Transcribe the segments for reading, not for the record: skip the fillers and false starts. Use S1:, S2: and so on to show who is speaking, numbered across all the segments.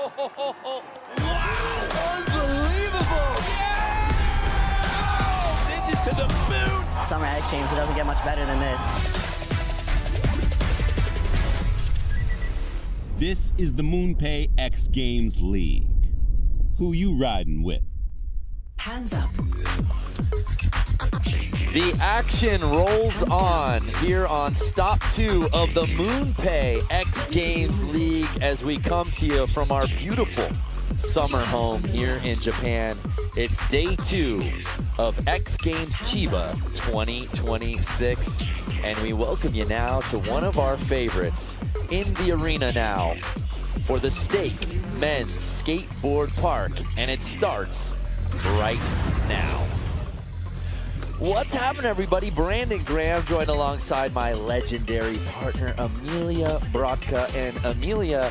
S1: Wow! Unbelievable! Yeah! Sends it to the moon!
S2: Summer X Games, it doesn't get much better than this.
S3: This is the MoonPay X Games League. Who you riding with?
S2: Hands up.
S4: The action rolls on here on stop 2 of the MoonPay X Games League as we come to you from our beautiful summer home here in Japan. It's day 2 of X Games Chiba 2026, and we welcome you now to one of our favorites in the arena now for the Stake Men's Skateboard Park, and it starts right now. What's happening, everybody? Brandon Graham joined alongside my legendary partner Amelia Brodka, and Amelia,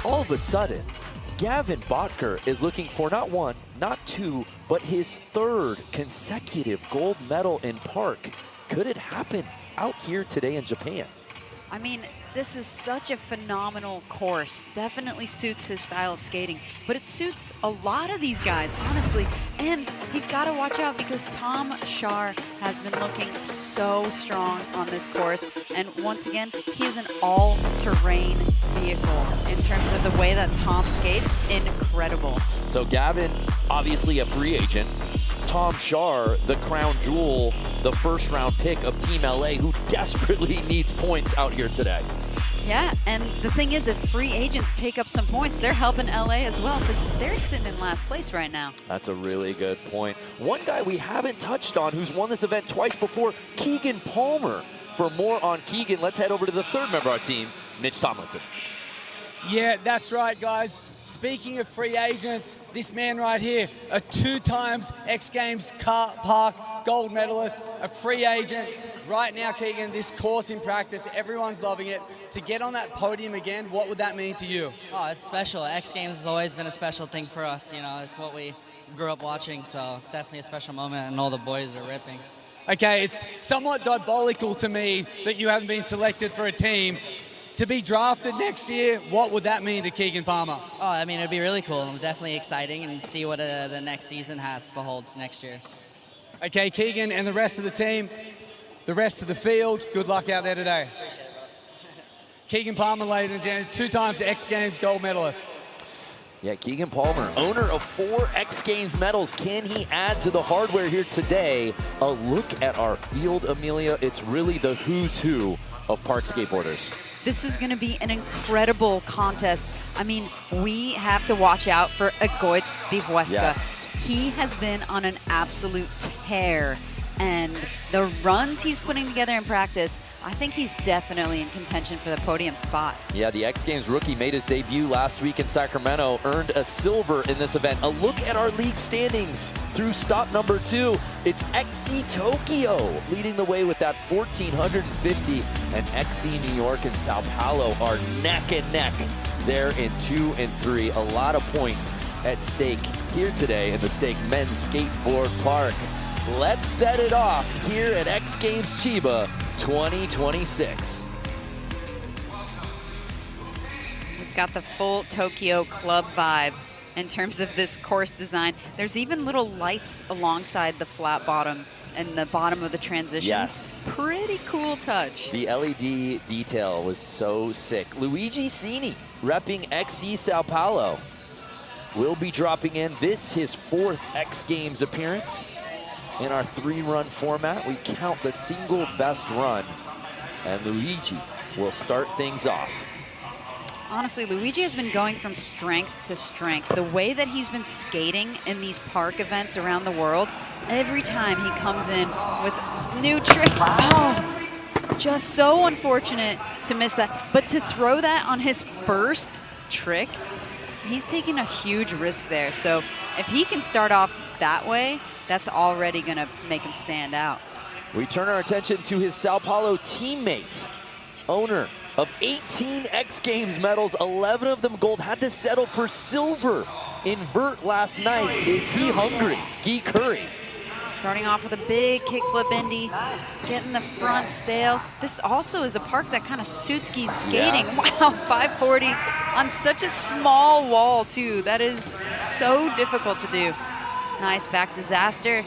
S4: all of a sudden, Gavin Bottger is looking for not one, not two, but his 3rd consecutive gold medal in park. Could it happen out here today in Japan?
S5: I mean, this is such a phenomenal course. Definitely suits his style of skating, but it suits a lot of these guys, honestly. And he's got to watch out because Tom Schaar has been looking so strong on this course. And once again, he is an all-terrain vehicle in terms of the way that Tom skates. Incredible.
S4: So Gavin, obviously a free agent. Tom Schaar, the crown jewel, the 1st round pick of Team LA, who desperately needs points out here today.
S5: Yeah, and the thing is, if free agents take up some points, they're helping LA as well because they're sitting in last place right now.
S4: That's a really good point. One guy we haven't touched on who's won this event twice before, Keegan Palmer. For more on Keegan, let's head over to the 3rd member of our team, Mitch Tomlinson.
S6: Yeah, that's right, guys. Speaking of free agents, this man right here, a 2 times X Games Park gold medalist, a free agent. Right now, Keegan, this course in practice, everyone's loving it. To get on that podium again, what would that mean to you?
S2: Oh, it's special. X Games has always been a special thing for us. You know, it's what we grew up watching, so it's definitely a special moment, and all the boys are ripping.
S6: Okay, it's somewhat diabolical to me that you haven't been selected for a team. To be drafted next year, what would that mean to Keegan Palmer?
S2: Oh, I mean, it'd be really cool. Definitely exciting, and see what the next season has to behold next year.
S6: Okay, Keegan and the rest of the team, the rest of the field, good luck out there today.
S2: Appreciate it, bro.
S6: Keegan Palmer, ladies and gentlemen, 2 times X Games gold medalist.
S4: Yeah, Keegan Palmer, owner of 4 X Games medals. Can he add to the hardware here today? A look at our field, Amelia. It's really the who's who of park skateboarders.
S5: This is going to be an incredible contest. I mean, we have to watch out for Egoitz Bijueska.
S4: Yes.
S5: He has been on an absolute tear, and the runs he's putting together in practice, I think he's definitely in contention for the podium spot.
S4: Yeah, the X Games rookie made his debut last week in Sacramento, earned a silver in this event. A look at our league standings through stop number 2. It's XC Tokyo leading the way with that 1,450, and XC New York and Sao Paulo are neck and neck there in 2 and 3. A lot of points at stake here today in the Stake Men's Skateboard Park. Let's set it off here at X Games Chiba 2026.
S5: We've got the full Tokyo club vibe in terms of this course design. There's even little lights alongside the flat bottom and the bottom of the transitions.
S4: Yes.
S5: Pretty cool touch.
S4: The LED detail was so sick. Luigi Cini repping XC Sao Paulo will be dropping in. This his 4th X Games appearance. In our 3-run format, we count the single best run, and Luigi will start things off.
S5: Honestly, Luigi has been going from strength to strength. The way that he's been skating in these park events around the world, every time he comes in with new tricks. Oh, just so unfortunate to miss that. But to throw that on his first trick, he's taking a huge risk there. So if he can start off that way, that's already going to make him stand out.
S4: We turn our attention to his Sao Paulo teammate, owner of 18 X Games medals, 11 of them gold, had to settle for silver in vert last night. Is he hungry? Guy Curry.
S5: Starting off with a big kickflip Indy, getting the front stale. This also is a park that kind of suits Guy's skating.
S4: Yeah.
S5: Wow, 540 on such a small wall too. That is so difficult to do. Nice back disaster.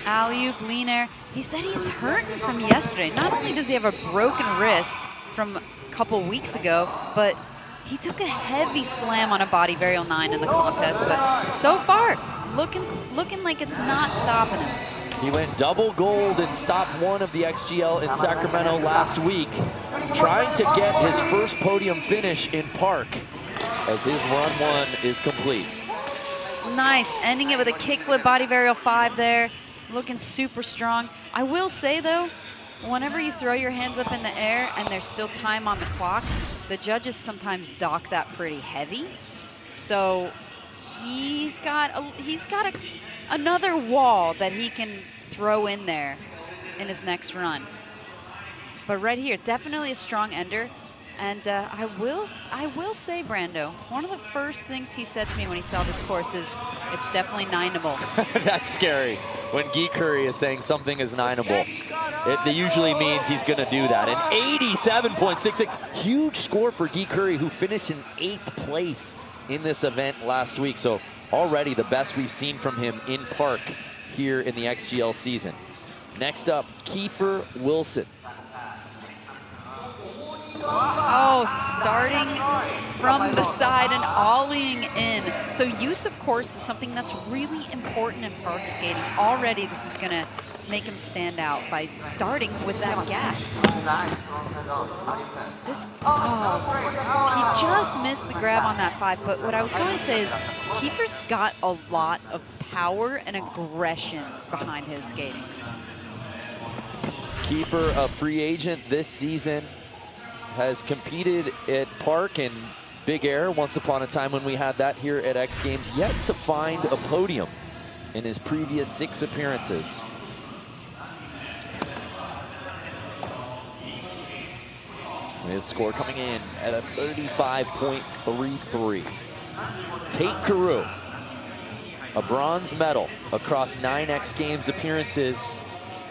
S5: Alley-oop, lean air. He said he's hurting from yesterday. Not only does he have a broken wrist from a couple weeks ago, but he took a heavy slam on a body varial 9 in the contest. But so far, looking like it's not stopping him.
S4: He went double gold in stop 1 of the XGL in Sacramento last week, trying to get his first podium finish in park as his run 1 is complete.
S5: Nice, ending it with a kickflip body varial 5 there. Looking super strong. I will say though, whenever you throw your hands up in the air and there's still time on the clock, the judges sometimes dock that pretty heavy. So he's got another wall that he can throw in there in his next run. But right here, definitely a strong ender. And I will say, Brando, one of the first things he said to me when he saw this course is, it's definitely nineable.
S4: That's scary. When Guy Curry is saying something is nineable, it usually means he's going to do that. An 87.66, huge score for Guy Curry, who finished in 8th place in this event last week. So already the best we've seen from him in park here in the XGL season. Next up, Kiefer Wilson.
S5: Oh, starting from the side and ollieing in. So use of course is something that's really important in park skating. Already this is going to make him stand out by starting with that gap. He just missed the grab on that 5, but what I was going to say is Kiefer's got a lot of power and aggression behind his skating.
S4: Kiefer, a free agent this season, has competed at park and big air once upon a time when we had that here at X Games, yet to find a podium in his previous 6 appearances. His score coming in at a 35.33. Tate Carew, a bronze medal across 9 X Games appearances,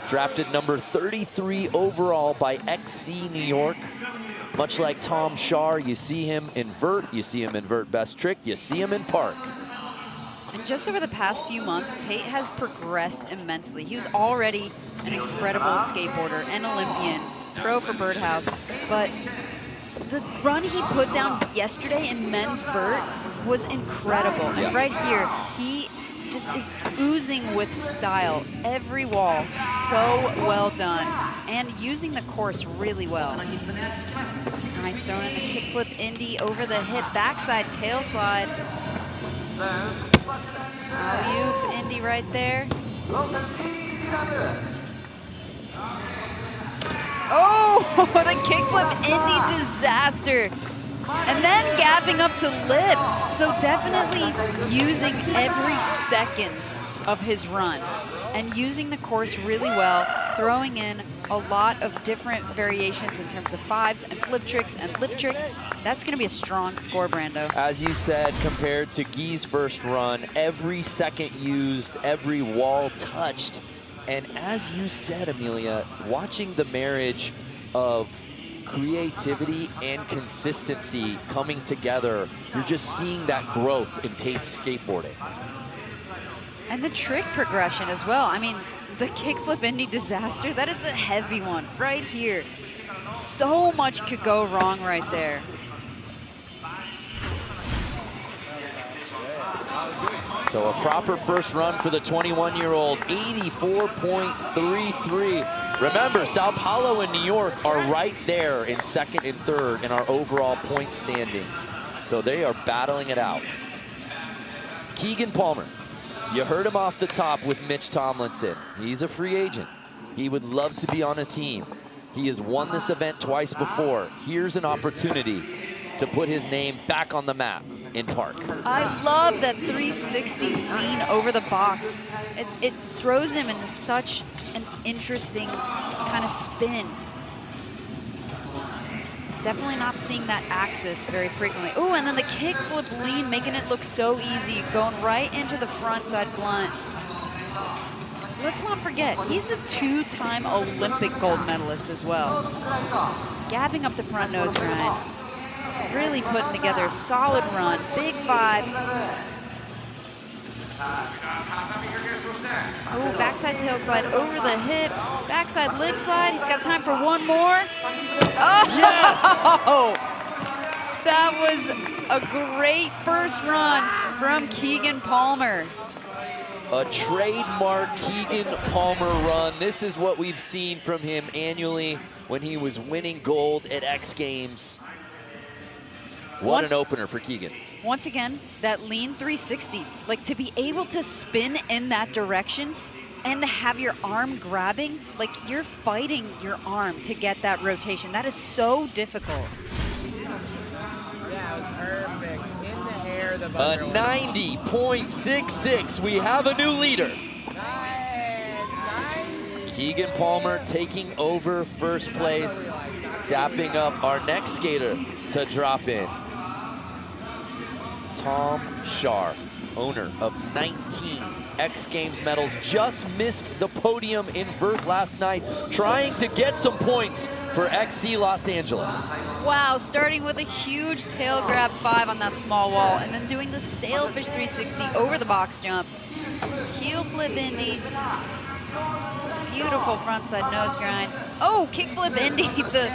S4: drafted number 33 overall by XC New York. Much like Tom Schaar, you see him in vert, you see him in vert best trick, you see him in park.
S5: And just over the past few months, Tate has progressed immensely. He was already an incredible skateboarder and Olympian, pro for Birdhouse, but the run he put down yesterday in men's vert was incredible. And right here, he just is oozing with style. Every wall, so well done. And using the course really well. Nice throwing in the kickflip Indy over the hip, backside tail slide. Alley-oop Indy right there. Oh, the kickflip Indy disaster. And then gapping up to lip. So definitely using every second of his run and using the course really well, throwing in a lot of different variations in terms of 5s and flip tricks and lip tricks. That's going to be a strong score, Brando.
S4: As you said, compared to Guy's first run, every second used, every wall touched. And as you said, Amelia, watching the marriage of creativity and consistency coming together, you're just seeing that growth in Tate's skateboarding.
S5: And the trick progression as well. I mean, the kickflip Indy disaster, that is a heavy one right here. So much could go wrong right there.
S4: So a proper first run for the 21-year-old, 84.33. Remember, Sao Paulo and New York are right there in 2nd and 3rd in our overall point standings. So they are battling it out. Keegan Palmer, you heard him off the top with Mitch Tomlinson. He's a free agent. He would love to be on a team. He has won this event twice before. Here's an opportunity to put his name back on the map in park.
S5: I love that 360 lean over the box. It throws him into such an interesting kind of spin. Definitely not seeing that axis very frequently. Ooh, and then the kickflip lean, making it look so easy, going right into the front side blunt. Let's not forget, he's a 2-time Olympic gold medalist as well. Gabbing up the front nose grind. Really putting together a solid run. Big 5. Oh, backside tail slide over the hip. Backside lip slide. He's got time for one more. Oh, yes! That was a great first run from Keegan Palmer.
S4: A trademark Keegan Palmer run. This is what we've seen from him annually when he was winning gold at X Games. What an opener for Keegan.
S5: Once again, that lean 360, like to be able to spin in that direction and to have your arm grabbing, like you're fighting your arm to get that rotation. That is so difficult.
S7: Yeah, it was perfect. In the hair, the
S4: A
S7: buzzer.
S4: 90.66. We have a new leader.
S7: Nice.
S4: Keegan Palmer taking over first place, dapping up our next skater to drop in. Tom Schaar, owner of 19 X Games medals, just missed the podium in vert last night, trying to get some points for XC Los Angeles.
S5: Wow, starting with a huge tail grab 5 on that small wall, and then doing the stalefish 360 over the box jump. Heel flip Indy. Beautiful frontside nose grind. Oh, kickflip Indy, the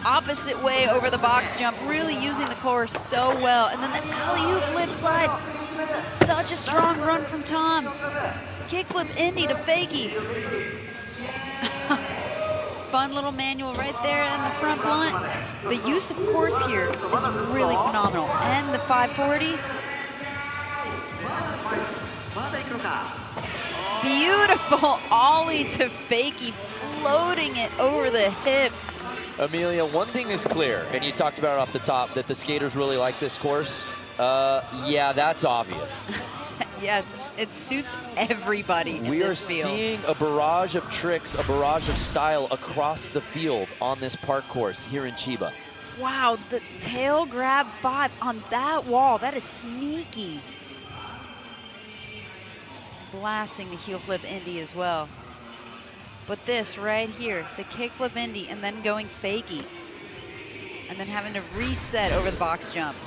S5: opposite way over the box jump, really using the core so well. And then the alley-oop lip slide. Such a strong run from Tom. Kickflip Indy to fakie. Fun little manual right there in the front blunt. The use of course here is really phenomenal. And the 540. Beautiful ollie to fakie, floating it over the hip.
S4: Amelia, one thing is clear, and you talked about it off the top, that the skaters really like this course. Yeah, that's obvious.
S5: Yes, it suits everybody in
S4: We are
S5: this field.
S4: seeing a barrage of tricks, a barrage of style across the field on this park course here in Chiba.
S5: Wow, the tail grab 5 on that wall, that is sneaky. Blasting the heel flip Indy as well. But this right here, the kick flip Indy and then going fakie. And then having to reset over the box jump.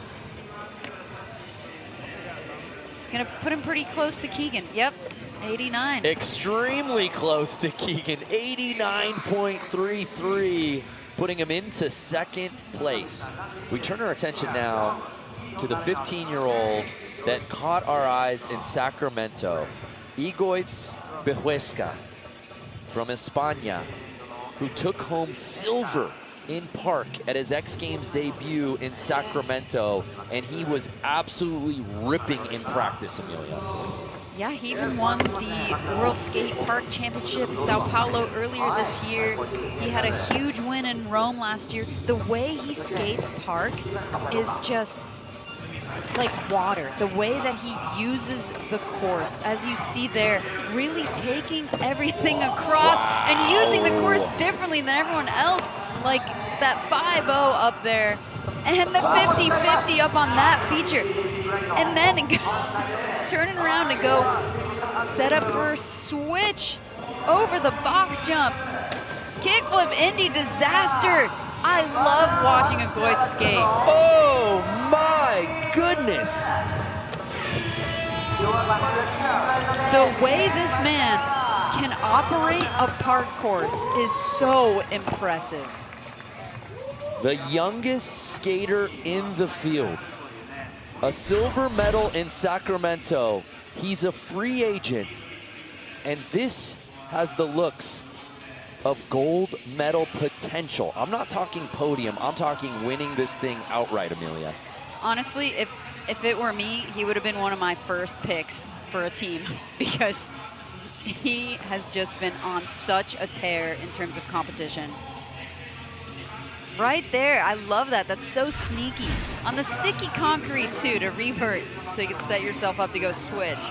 S5: It's gonna put him pretty close to Keegan. Yep, 89.
S4: Extremely close to Keegan, 89.33, putting him into second place. We turn our attention now to the 15-year-old that caught our eyes in Sacramento, Egoitz Bijueska from España, who took home silver in park at his X Games debut in Sacramento, and he was absolutely ripping in practice, Amelia.
S5: Yeah, he even won the World Skate Park Championship in Sao Paulo earlier this year. He had a huge win in Rome last year. The way he skates park is just like water. The way that he uses the course, as you see there, really taking everything across and using the course differently than everyone else. Like that 5-0 up there and the 50-50 up on that feature. And then it goes, turning around to go set up for a switch over the box jump. Kickflip Indy disaster. I love watching Egoitz skate.
S4: Oh my goodness!
S5: The way this man can operate a park course is so impressive.
S4: The youngest skater in the field. A silver medal in Sacramento. He's a free agent. And this has the looks of gold medal potential. I'm not talking podium, I'm talking winning this thing outright, Amelia.
S5: Honestly, if it were me, he would have been one of my first picks for a team because he has just been on such a tear in terms of competition. Right there, I love that. That's so sneaky. On the sticky concrete too, to revert, so you can set yourself up to go switch.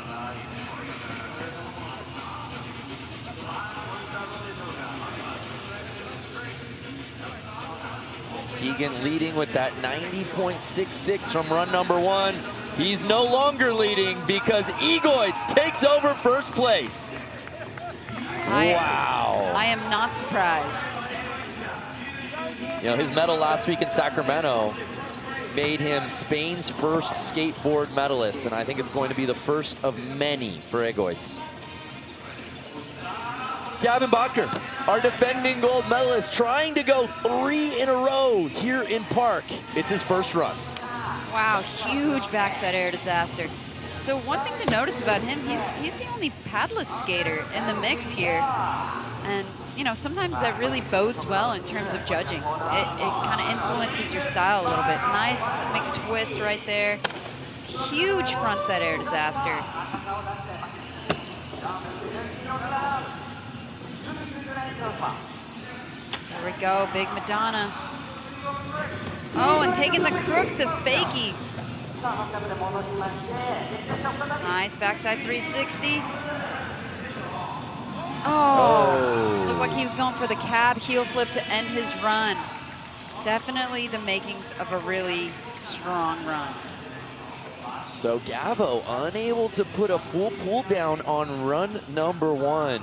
S4: Keegan leading with that 90.66 from run number 1. He's no longer leading because Egoitz takes over first place. Wow.
S5: I am not surprised.
S4: You know, his medal last week in Sacramento made him Spain's first skateboard medalist, and I think it's going to be the first of many for Egoitz. Gavin Bottger, our defending gold medalist, trying to go 3 in a row here in Park. It's his first run.
S5: Wow, huge backside air disaster. So one thing to notice about him, he's the only padless skater in the mix here. And, you know, sometimes that really bodes well in terms of judging. It kind of influences your style a little bit. Nice McTwist right there. Huge frontside air disaster. There we go, big Madonna. Oh, and taking the crook to fakie. Nice backside 360. Oh, looked like he was going for the cab heel flip to end his run. Definitely the makings of a really strong run.
S4: So Gavo unable to put a full pull down on run number 1.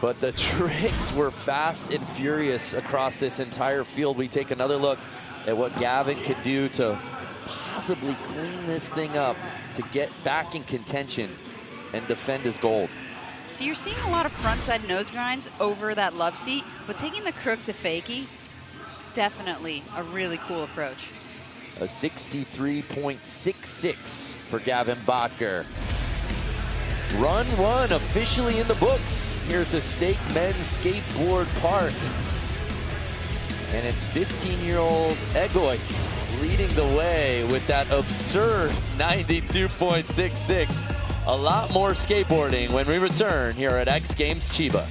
S4: But the tricks were fast and furious across this entire field. We take another look at what Gavin could do to possibly clean this thing up to get back in contention and defend his gold.
S5: So you're seeing a lot of frontside nose grinds over that love seat, but taking the crook to fakie, definitely a really cool approach.
S4: A 63.66 for Gavin Bottger. Run 1 officially in the books here at the Stake Men's Skateboard Park. And it's 15-year-old Egoitz leading the way with that absurd 92.66. A lot more skateboarding when we return here at X Games Chiba.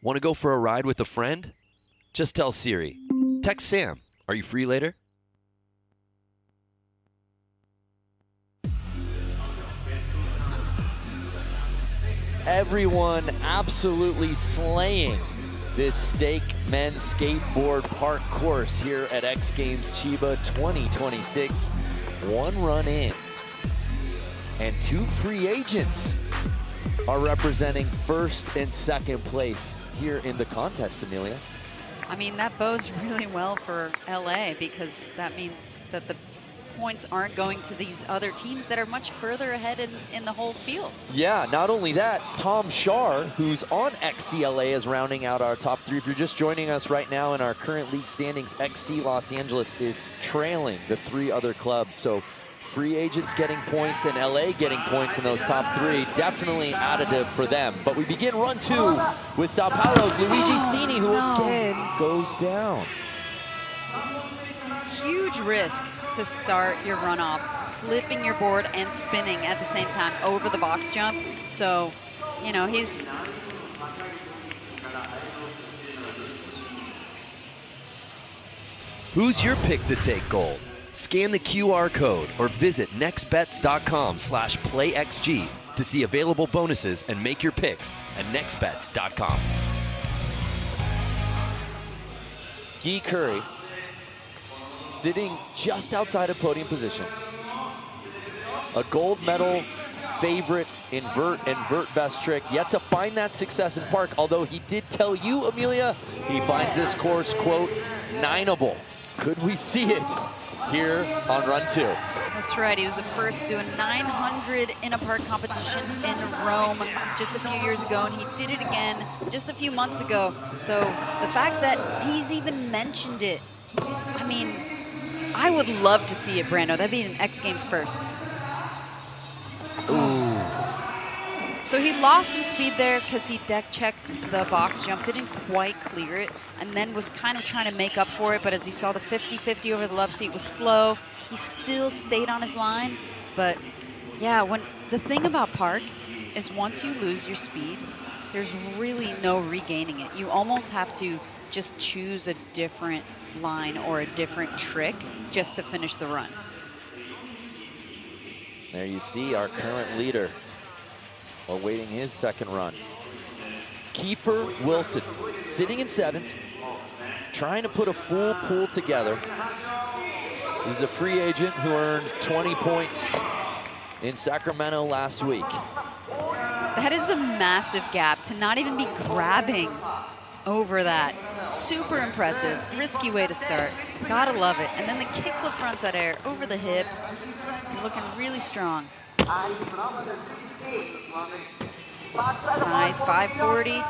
S4: Want to go for a ride with a friend? Just tell Siri. Text Sam. Are you free later? Everyone absolutely slaying this Stake Men's Skateboard Park course here at X Games Chiba 2026. One run in. And 2 free agents are representing first and second place here in the contest, Amelia.
S5: I mean, that bodes really well for LA because that means that the points aren't going to these other teams that are much further ahead in the whole field.
S4: Yeah, not only that, Tom Schaar, who's on XCLA, is rounding out our top 3. If you're just joining us right now in our current league standings, XC Los Angeles is trailing the 3 other clubs. So free agents getting points and LA getting points in those top 3, definitely additive for them. But we begin run 2 with Sao Paulo's Luigi Cini, who again goes down.
S5: Huge risk to start your runoff, flipping your board and spinning at the same time over the box jump. So, you know, he's...
S8: Who's your pick to take gold? Scan the QR code or visit nextbets.com/playxg to see available bonuses and make your picks at nextbets.com.
S4: Guy Curry sitting just outside of podium position. A gold medal favorite in vert and vert best trick. Yet to find that success in park, although he did tell you, Amelia, he finds this course, quote, nineable. Could we see it here on run 2?
S5: That's right, he was the first to do a 900 in a park competition in Rome just a few years ago, and he did it again just a few months ago. So the fact that he's even mentioned it, I mean, I would love to see it, Brando. That'd be an X Games first.
S4: Ooh.
S5: So he lost some speed there because he deck checked the box jump, didn't quite clear it, and then was kind of trying to make up for it. But as you saw, the 50-50 over the love seat was slow. He still stayed on his line. But yeah, when the thing about park is once you lose your speed, there's really no regaining it. You almost have to just choose a different line or a different trick just to finish the run.
S4: There you see our current leader awaiting his second run. Kiefer Wilson sitting in 7th, trying to put a full pool together. He's a free agent who earned 20 points in Sacramento last week.
S5: That is a massive gap to not even be grabbing over that. Super impressive, risky way to start. Gotta love it. And then the kickflip frontside air over the hip. You're looking really strong. Nice 540.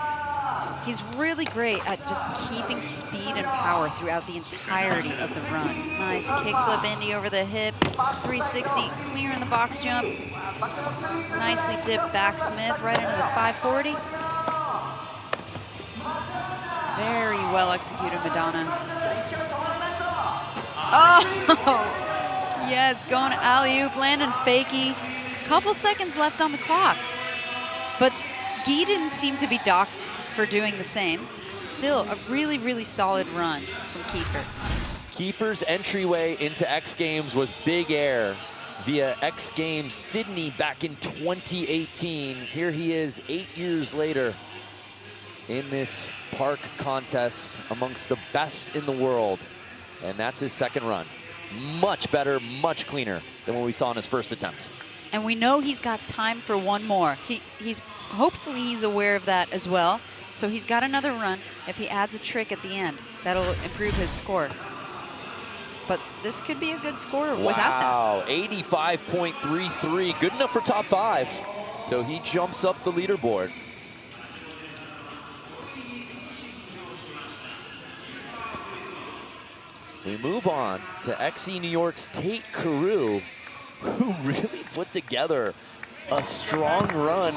S5: He's really great at just keeping speed and power throughout the entirety of the run. Nice kickflip Indy over the hip. 360, clear in the box jump. Nicely dipped back Smith right into the 540. Very well executed, Madonna. Oh, yes, going alley-oop, landing fakie. Couple seconds left on the clock. But Guy didn't seem to be docked for doing the same. Still, a really, really solid run from Kiefer.
S4: Kiefer's entryway into X Games was big air via X Games Sydney back in 2018. Here he is 8 years later in this park contest amongst the best in the world. And that's his second run. Much better, much cleaner than what we saw in his first attempt.
S5: And we know he's got time for one more. Hopefully he's aware of that as well. So he's got another run. If he adds a trick at the end, that'll improve his score. But this could be a good score without that.
S4: Wow, 85.33, good enough for top 5. So he jumps up the leaderboard. We move on to XC New York's Tate Carew, who really put together a strong run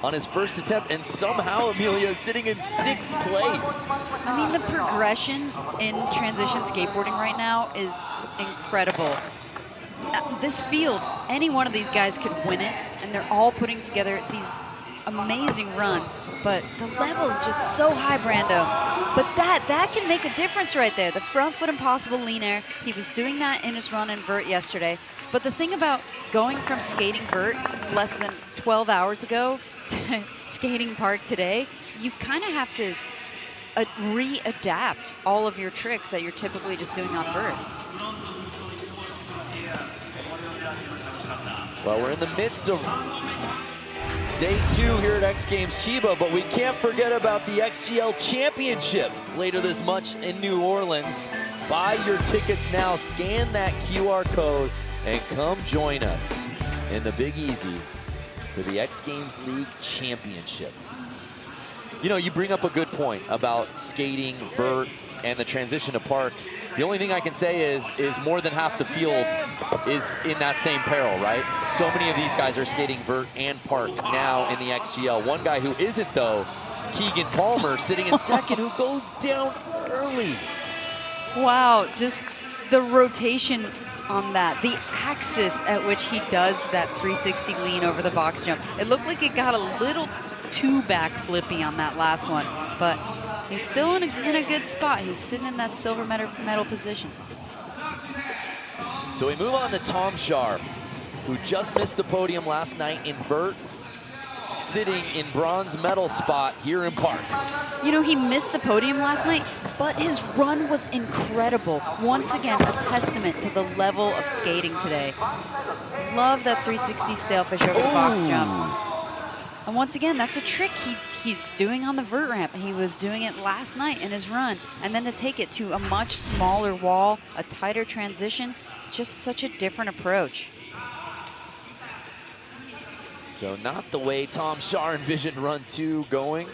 S4: on his first attempt, and somehow Amelia is sitting in 6th place.
S5: I mean, the progression in transition skateboarding right now is incredible. This field, any one of these guys could win it, and they're all putting together these amazing runs, but the level is just so high, Brando. But that can make a difference right there. The front foot impossible lean air, he was doing that in his run in vert yesterday. But the thing about going from skating vert less than 12 hours ago to skating park today, you kind of have to readapt all of your tricks that you're typically just doing on vert.
S4: Well, we're in the midst of Day 2 here at X Games Chiba, but we can't forget about the XGL Championship later this month in New Orleans. Buy your tickets now, scan that QR code, and come join us in the Big Easy for the X Games League Championship. You know, you bring up a good point about skating, vert, and the transition to park. The only thing I can say is more than half the field is in that same peril, right? So many of these guys are skating vert and park now in the XGL. One guy who isn't, though, Keegan Palmer, sitting in second, who goes down early.
S5: Wow, just the rotation on that, the axis at which he does that 360 lean over the box jump. It looked like it got a little too back flippy on that last one, but he's still in a good spot. He's sitting in that silver medal position.
S4: So we move on to Tom Schaar, who just missed the podium last night in vert, sitting in bronze medal spot here in park.
S5: You know, he missed the podium last night, but his run was incredible. Once again, a testament to the level of skating today. Love that 360 stalefish over the box jump. And once again, that's a trick he's doing on the vert ramp. He was doing it last night in his run. And then to take it to a much smaller wall, a tighter transition, just such a different approach.
S4: So not the way Tom Schaar envisioned run 2 going.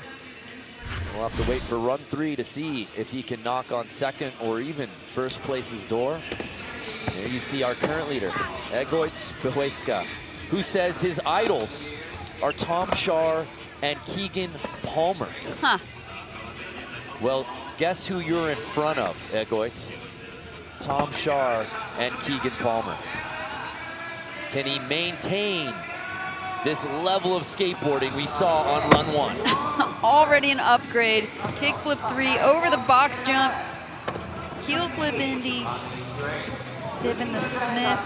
S4: We'll have to wait for run 3 to see if he can knock on second or even first place's door. There you see our current leader, Egoitz Bijueska, who says his idols are Tom Schaar and Keegan Palmer.
S5: Huh.
S4: Well, guess who you're in front of, Egoitz? Tom Schaar and Keegan Palmer. Can he maintain this level of skateboarding we saw on run 1?
S5: Already an upgrade. Kickflip 3 over the box jump. Heel flip Indy. Dipping the Smith.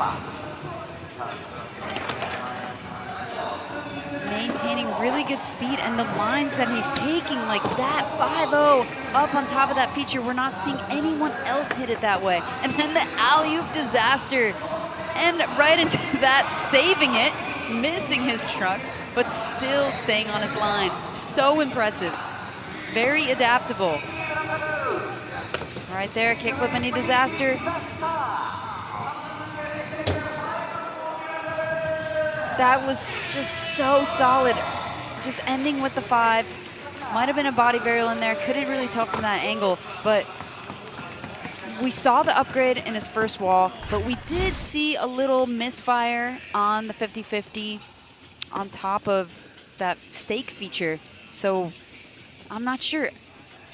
S5: Maintaining really good speed, and the lines that he's taking, like that 5-0 up on top of that feature, we're not seeing anyone else hit it that way. And then the alley-oop disaster, and right into that, saving it, missing his trucks, but still staying on his line. So impressive. Very adaptable. Right there, kickflip any disaster. That was just so solid. Just ending with the 5. Might have been a body varial in there. Couldn't really tell from that angle, but we saw the upgrade in his first wall, but we did see a little misfire on the 50-50 on top of that stake feature. So I'm not sure.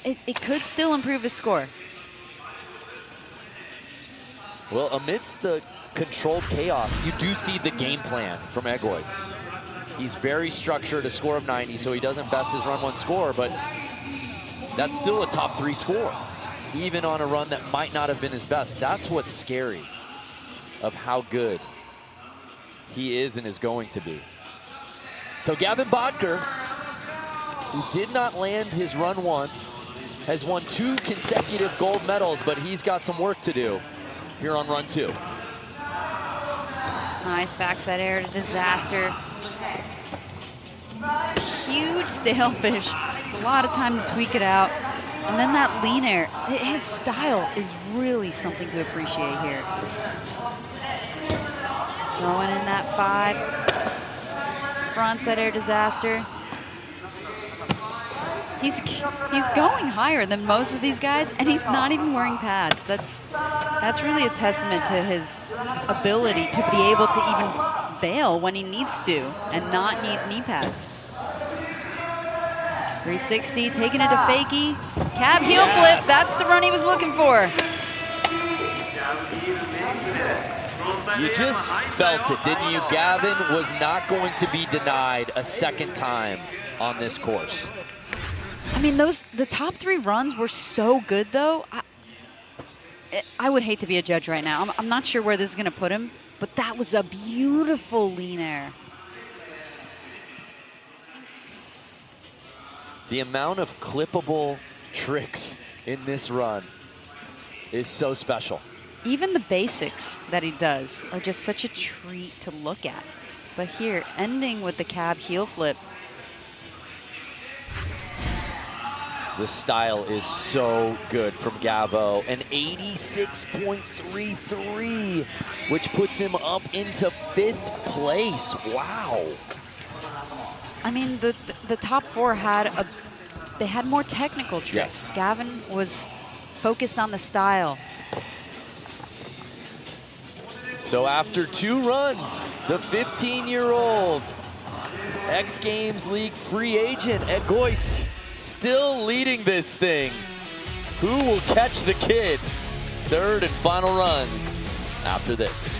S5: It could still improve his score.
S4: Well, amidst the controlled chaos, you do see the game plan from Egoitz. He's very structured, a score of 90, so he doesn't best his run 1 score, but that's still a top 3 score, even on a run that might not have been his best. That's what's scary of how good he is and is going to be. So Gavin Bottger, who did not land his run 1, has won 2 consecutive gold medals, but he's got some work to do here on run 2.
S5: Nice backside air to disaster. Huge stalefish. A lot of time to tweak it out. And then that lean air. His style is really something to appreciate here. Throwing in that 5. Frontside air disaster. He's going higher than most of these guys, and he's not even wearing pads. That's really a testament to his ability to be able to even bail when he needs to and not need knee pads. 360, taking it to fakie. Cab heel flip, that's the run he was looking for.
S4: You just felt it, didn't you? Gavin was not going to be denied a second time on this course.
S5: I mean, the top 3 runs were so good, though. I would hate to be a judge right now. I'm not sure where this is going to put him, but that was a beautiful lean air.
S4: The amount of clippable tricks in this run is so special.
S5: Even the basics that he does are just such a treat to look at. But here, ending with the cab heel flip,
S4: The style is so good from Gavo. An 86.33, which puts him up into 5th place. Wow.
S5: I mean, the top 4 had they had more technical tricks.
S4: Yes.
S5: Gavin was focused on the style.
S4: So after 2 runs, the 15-year-old X Games League free agent Egoitz still leading this thing. Who will catch the kid? 3rd and final runs after this.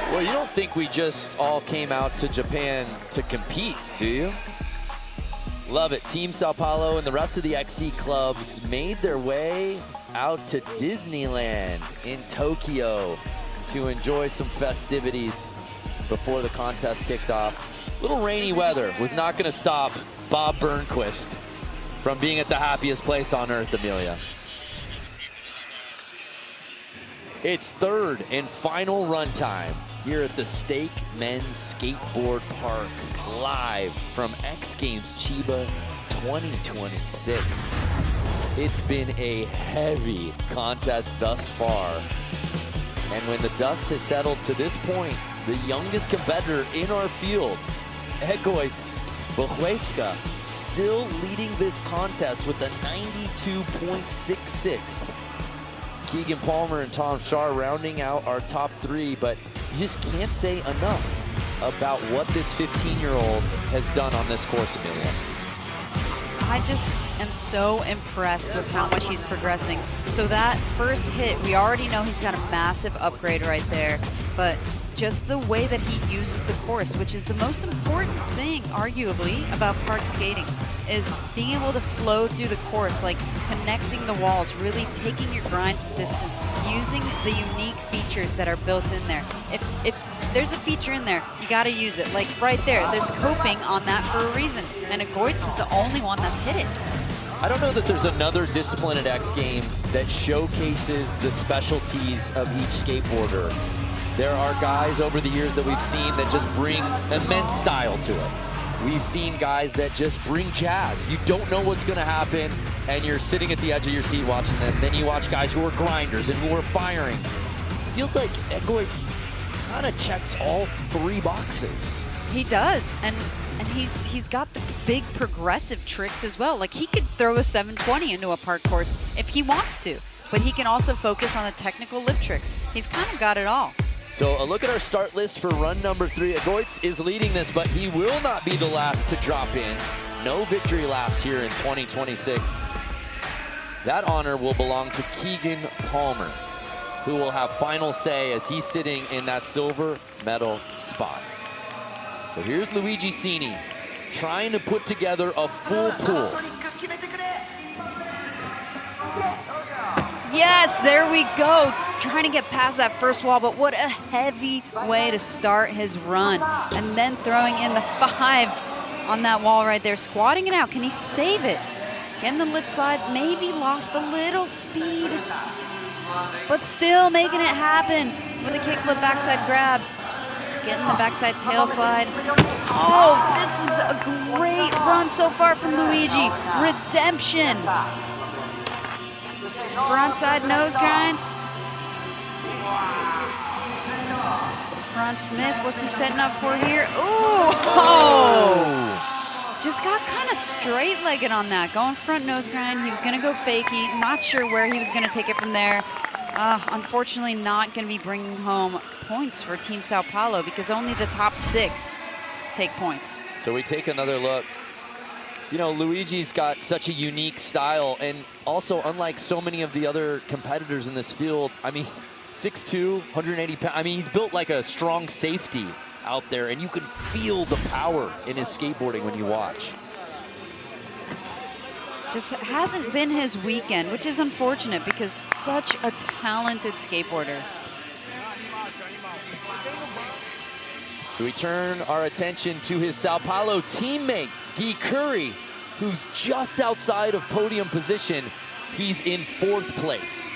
S4: Well, you don't think we just all came out to Japan to compete, do you? Love it. Team Sao Paulo and the rest of the XC clubs made their way out to Disneyland in Tokyo to enjoy some festivities before the contest kicked off. Little rainy weather was not going to stop Bob Burnquist from being at the happiest place on earth, Amelia. It's 3rd and final run time here at the Stake Men's Skateboard Park, live from X Games Chiba 2026. It's been a heavy contest thus far. And when the dust has settled to this point, the youngest competitor in our field, Egoitz Bijueska, still leading this contest with a 92.66. Keegan Palmer and Tom Schaar rounding out our top 3, but you just can't say enough about what this 15-year-old has done on this course, Amelia.
S5: I just am so impressed with how much he's progressing. So that first hit, we already know he's got a massive upgrade right there, but just the way that he uses the course, which is the most important thing, arguably, about park skating, is being able to flow through the course, like connecting the walls, really taking your grinds the distance, using the unique features that are built in there. If there's a feature in there, you gotta use it. Like right there, there's coping on that for a reason, and Egoitz is the only one that's hit it.
S4: I don't know that there's another discipline at X Games that showcases the specialties of each skateboarder. There are guys over the years that we've seen that just bring immense style to it. We've seen guys that just bring jazz. You don't know what's gonna happen, and you're sitting at the edge of your seat watching them. Then you watch guys who are grinders and who are firing. Feels like Egoitz kind of checks all 3 boxes.
S5: He does, and he's got big progressive tricks as well. Like, he could throw a 720 into a park course if he wants to, but he can also focus on the technical lip tricks. He's kind of got it all.
S4: So a look at our start list for run number 3. Egoitz is leading this, but he will not be the last to drop in. No victory laps here in 2026. That honor will belong to Keegan Palmer, who will have final say as he's sitting in that silver medal spot. So here's Luigi Cini trying to put together a full pool.
S5: Yes, there we go. Trying to get past that first wall, but what a heavy way to start his run. And then throwing in the 5 on that wall right there, squatting it out. Can he save it? Getting the lip slide, maybe lost a little speed, but still making it happen with a kickflip backside grab. Getting the backside tail slide. Oh, this is a great run so far from Luigi. Redemption. Frontside nose grind. Front Smith, what's he setting up for here? Ooh! Oh. Just got kind of straight-legged on that. Going front nose grind. He was going to go fakie. Not sure where he was going to take it from there. Unfortunately, not going to be bringing home points for Team Sao Paulo because only the top 6 take points.
S4: So we take another look. You know, Luigi's got such a unique style, and also unlike so many of the other competitors in this field, I mean, 6'2", 180 pounds. I mean, he's built like a strong safety out there, and you can feel the power in his skateboarding when you watch.
S5: Just hasn't been his weekend, which is unfortunate because such a talented skateboarder.
S4: So we turn our attention to his Sao Paulo teammate, Guy Curry, who's just outside of podium position. He's in 4th place.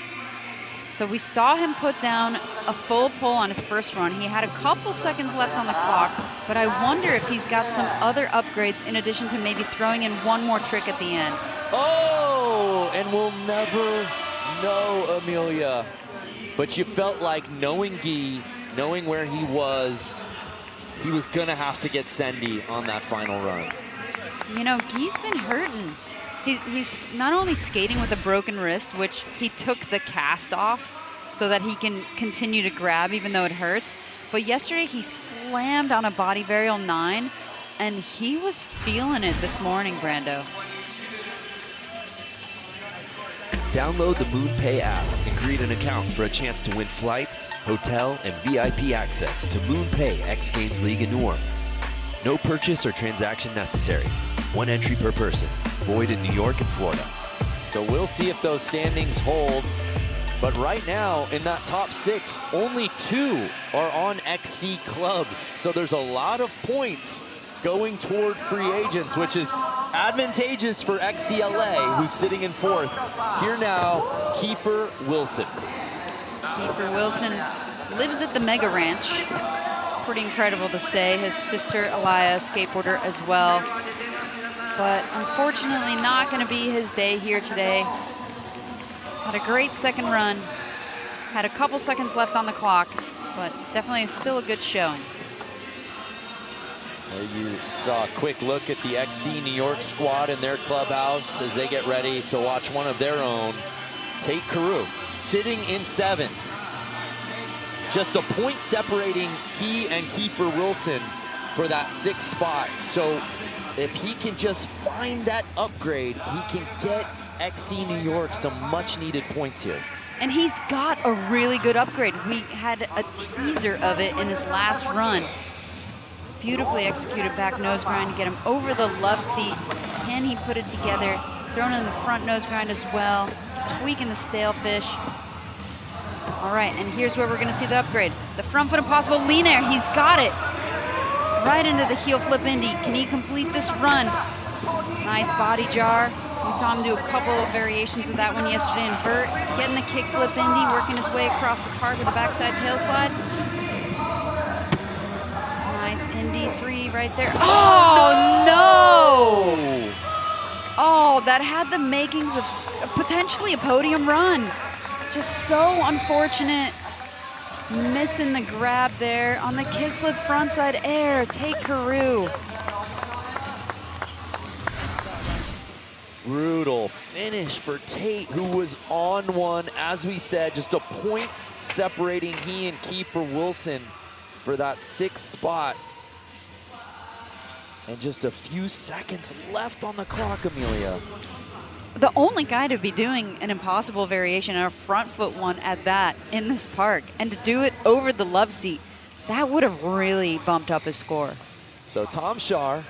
S5: So we saw him put down a full pull on his first run. He had a couple seconds left on the clock, but I wonder if he's got some other upgrades in addition to maybe throwing in one more trick at the end.
S4: Oh, and we'll never know, Amelia. But you felt like knowing Guy, knowing where he was gonna have to get Sendy on that final run.
S5: You know, Guy's been hurting. He's not only skating with a broken wrist, which he took the cast off so that he can continue to grab even though it hurts, but yesterday he slammed on a body varial 9, and he was feeling it this morning, Brando.
S8: Download the MoonPay app and create an account for a chance to win flights, hotel, and VIP access to MoonPay X Games League in New Orleans. No purchase or transaction necessary. 1 entry per person. Void in New York and Florida.
S4: So we'll see if those standings hold. But right now, in that top 6, only 2 are on XC clubs. So there's a lot of points going toward free agents, which is advantageous for XCLA, who's sitting in 4th. Here now, Kiefer Wilson.
S5: Kiefer Wilson lives at the Mega Ranch. Pretty incredible to say. His sister, Alaya, skateboarder as well. But unfortunately not going to be his day here today. Had a great second run. Had a couple seconds left on the clock, but definitely still a good showing.
S4: Well, you saw a quick look at the XC New York squad in their clubhouse as they get ready to watch one of their own, Tate Carew, sitting in 7th. Just a point separating he and Kiefer Wilson for that 6th spot. So if he can just find that upgrade, he can get XC New York some much needed points here.
S5: And he's got a really good upgrade. We had a teaser of it in his last run. Beautifully executed back nose grind to get him over the love seat. Can he put it together? Thrown in the front nose grind as well. Tweaking the stale fish. All right, and here's where we're gonna see the upgrade. The front foot impossible lean air, he's got it. Right into the heel flip Indy. Can he complete this run? Nice body jar. We saw him do a couple of variations of that one yesterday in vert. Getting the kick flip Indy, working his way across the park with a backside tail slide. Nice Indy 3 right there. Oh, no! Oh, that had the makings of potentially a podium run. Just so unfortunate. Missing the grab there on the kickflip frontside air. Tate Carew.
S4: Brutal finish for Tate, who was on one. As we said, just a point separating he and Kiefer Wilson for that 6th spot. And just a few seconds left on the clock, Amelia.
S5: The only guy to be doing an impossible variation and a front foot one at that in this park, and to do it over the love seat, that would have really bumped up his score.
S4: So Tom Schaar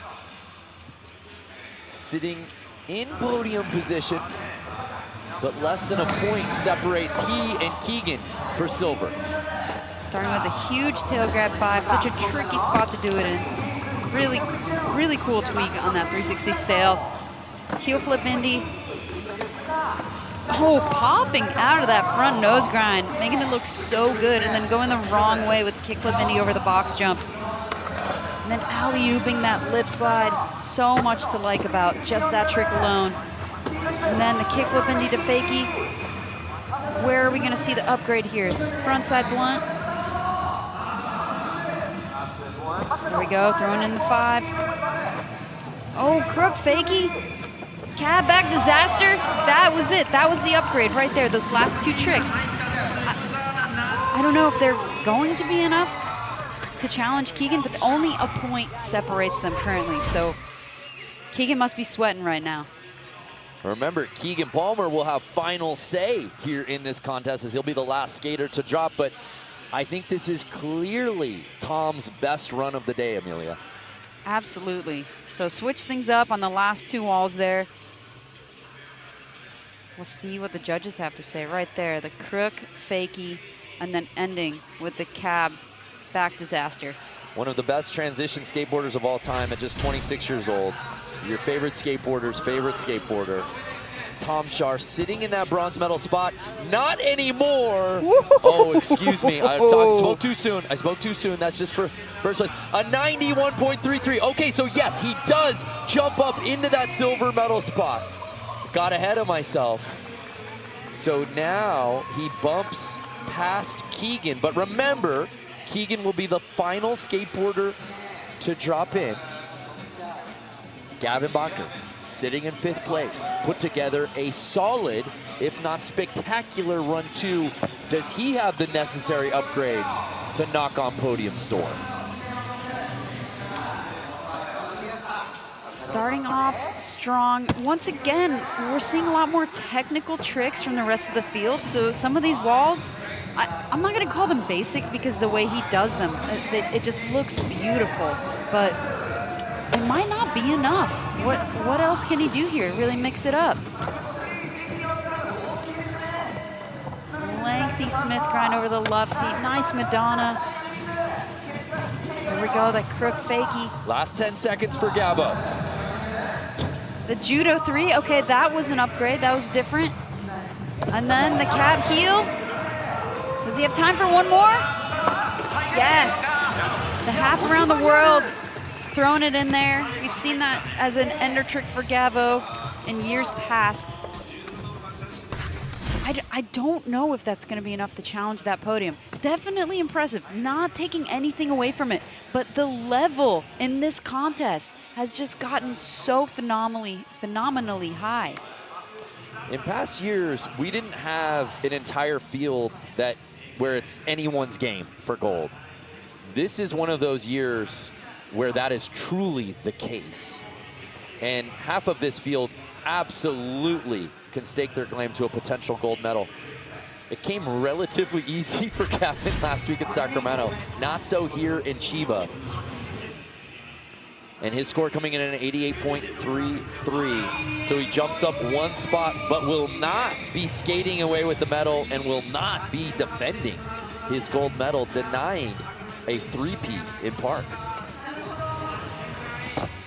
S4: sitting in podium position, but less than a point separates he and Keegan for silver.
S5: Starting with a huge tail grab 5, such a tricky spot to do it in. Really, really cool tweak on that 360 stale. Heel flip Indy. Oh, popping out of that front nose grind, making it look so good, and then going the wrong way with the kickflip Indy over the box jump. And then alley-ooping that lip slide. So much to like about just that trick alone. And then the kickflip Indy to fakie. Where are we gonna see the upgrade here? Frontside blunt. There we go, throwing in the 5. Oh, crook fakie. Cab back disaster. That was it. That was the upgrade right there, those last 2 tricks. I don't know if they're going to be enough to challenge Keegan, but only a point separates them currently. So Keegan must be sweating right now.
S4: Remember, Keegan Palmer will have final say here in this contest, as he'll be the last skater to drop, but I think this is clearly Tom's best run of the day, Amelia.
S5: Absolutely. So switch things up on the last 2 walls there. We'll see what the judges have to say right there. The crook, fakie, and then ending with the cab back disaster.
S4: One of the best transition skateboarders of all time at just 26 years old. Your favorite skateboarder's favorite skateboarder. Tom Schaar sitting in that bronze medal spot. Not anymore. Oh, excuse me. I spoke too soon. I spoke too soon. That's just for first place. A 91.33. Okay, so yes, he does jump up into that silver medal spot. Got ahead of myself. So now he bumps past Keegan. But remember, Keegan will be the final skateboarder to drop in. Gavin Bottger, sitting in 5th place, put together a solid, if not spectacular run 2. Does he have the necessary upgrades to knock on podium's door?
S5: Starting off strong. Once again, we're seeing a lot more technical tricks from the rest of the field. So some of these walls, I'm not going to call them basic because the way he does them, it just looks beautiful. But it might not be enough. What else can he do here? Really mix it up. Lengthy Smith grind over the love seat. Nice Madonna. Here we go, that crook fakie.
S4: Last 10 seconds for Gabo.
S5: The judo 3, okay, that was an upgrade. That was different. And then the cab heel. Does he have time for one more? Yes. The half around the world. Throwing it in there. We've seen that as an ender trick for Gabo in years past. I don't know if that's going to be enough to challenge that podium. Definitely impressive, not taking anything away from it, but the level in this contest has just gotten so phenomenally high.
S4: In past years, we didn't have an entire field where it's anyone's game for gold. This is one of those years where that is truly the case. And half of this field absolutely can stake their claim to a potential gold medal. It came relatively easy for Gavin last week in Sacramento. Not so here in Chiba. And his score coming in at an 88.33. So he jumps up 1 spot, but will not be skating away with the medal and will not be defending his gold medal, denying a 3-peat in park.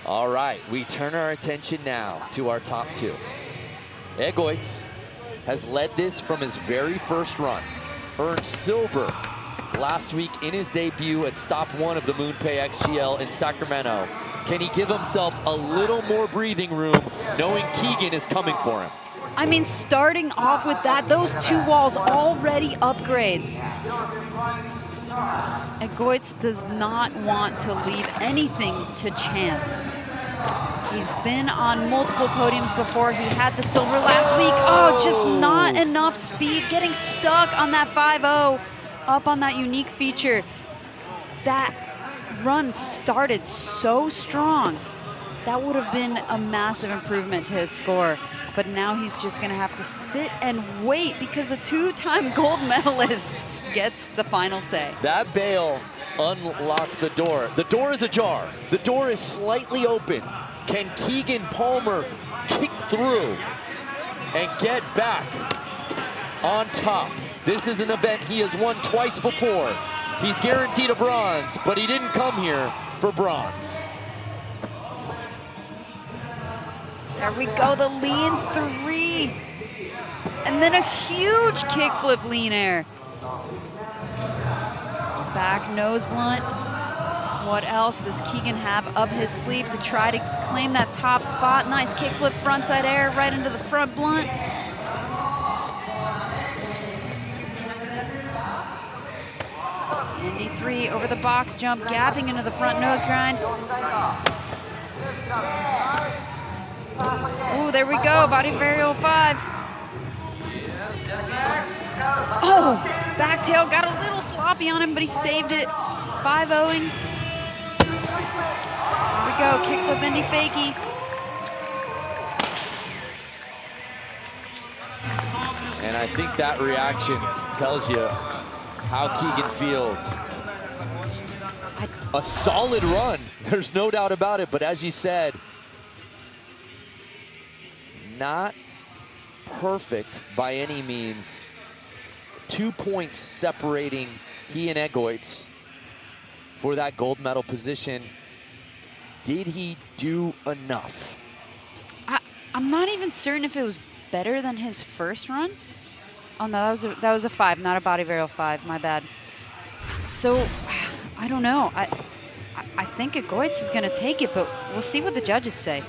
S4: All right, we turn our attention now to our top 2. Egoitz has led this from his very first run. Earned silver last week in his debut at stop 1 of the MoonPay XGL in Sacramento. Can he give himself a little more breathing room knowing Keegan is coming for him?
S5: I mean, starting off with that, those 2 walls already upgrades. Egoitz does not want to leave anything to chance. He's been on multiple podiums before. He had the silver last week. Oh, just not enough speed, getting stuck on that 5-0, up on that unique feature. That run started so strong. That would have been a massive improvement to his score. But now he's just gonna have to sit and wait because a two-time gold medalist gets the final say.
S4: That bail unlocked the door. The door is ajar. The door is slightly open. Can Keegan Palmer kick through and get back on top? This is an event he has won twice before. He's guaranteed a bronze, but he didn't come here for bronze.
S5: There we go, the lean 3. And then a huge kickflip lean air. Back nose blunt. What else does Keegan have up his sleeve to try to claim that top spot? Nice kickflip frontside air right into the front blunt. Indy 3 over the box jump, gapping into the front nose grind. Ooh, there we go, body varial 5. Oh, back tail got a little sloppy on him, but he saved it. 5-0ing. There we go, kickflip Indy fakie.
S4: And I think that reaction tells you how Keegan feels. A solid run, there's no doubt about it, but as you said, not perfect by any means. 2 points separating he and Egoitz for that gold medal position. Did he do enough?
S5: I'm not even certain if it was better than his first run. Oh no, that was a 5, not a body varial 5, my bad. So, I don't know. I think Egoitz is gonna take it, but we'll see what the judges say.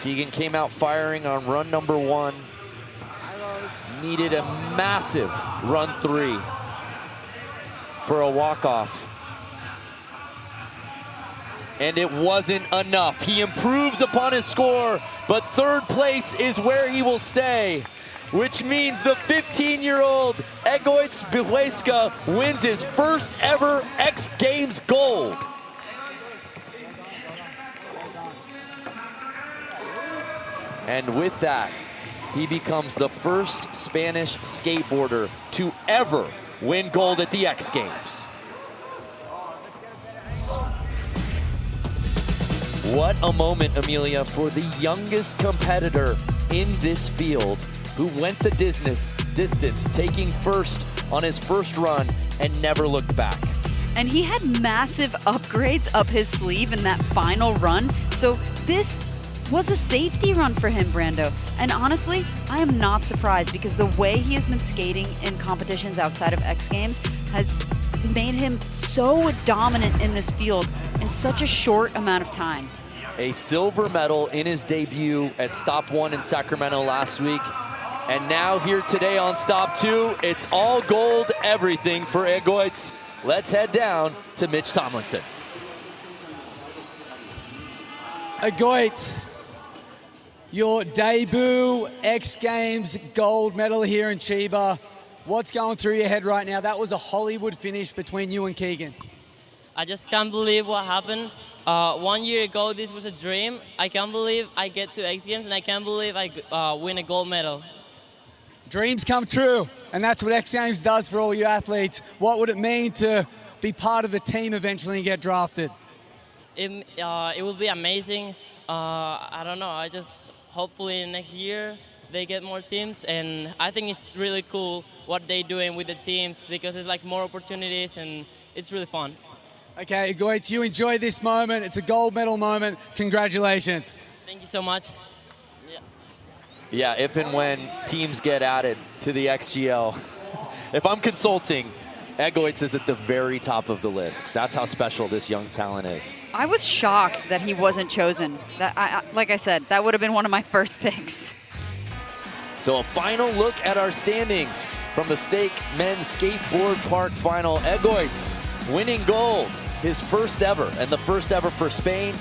S4: Keegan came out firing on run number 1. Needed a massive run 3 for a walk-off. And it wasn't enough. He improves upon his score, but 3rd place is where he will stay, which means the 15-year-old Egoitz Bijueska wins his first ever X Games gold. And with that, he becomes the first Spanish skateboarder to ever win gold at the X Games. What a moment, Amelia, for the youngest competitor in this field who went the distance, taking first on his first run and never looked back.
S5: And he had massive upgrades up his sleeve in that final run. So this was a safety run for him, Brando. And honestly, I am not surprised because the way he has been skating in competitions outside of X Games has made him so dominant in this field in such a short amount of time.
S4: A silver medal in his debut at Stop 1 in Sacramento last week. And now here today on Stop 2, it's all gold everything for Egoitz. Let's head down to Mitch Tomlinson.
S6: Egoitz, your debut X Games gold medal here in Chiba. What's going through your head right now? That was a Hollywood finish between you and Keegan.
S9: I just can't believe what happened. 1 year ago, this was a dream. I can't believe I get to X Games, and I can't believe I win a gold medal.
S6: Dreams come true, and that's what X Games does for all you athletes. What would it mean to be part of the team eventually and get drafted?
S9: It will be amazing. I don't know. I just hopefully next year they get more teams, and I think it's really cool what they're doing with the teams because it's like more opportunities and it's really fun.
S6: Okay, Egoitz, you enjoy this moment. It's a gold medal moment. Congratulations.
S9: Thank you so much.
S4: Yeah, if and when teams get added to the XGL, if I'm consulting, Egoitz is at the very top of the list. That's how special this young talent is.
S5: I was shocked that he wasn't chosen. Like I said, that would have been one of my first picks.
S4: So a final look at our standings from the Stake Men's Skateboard Park Final. Egoitz winning gold, his first ever, and the first ever for Spain.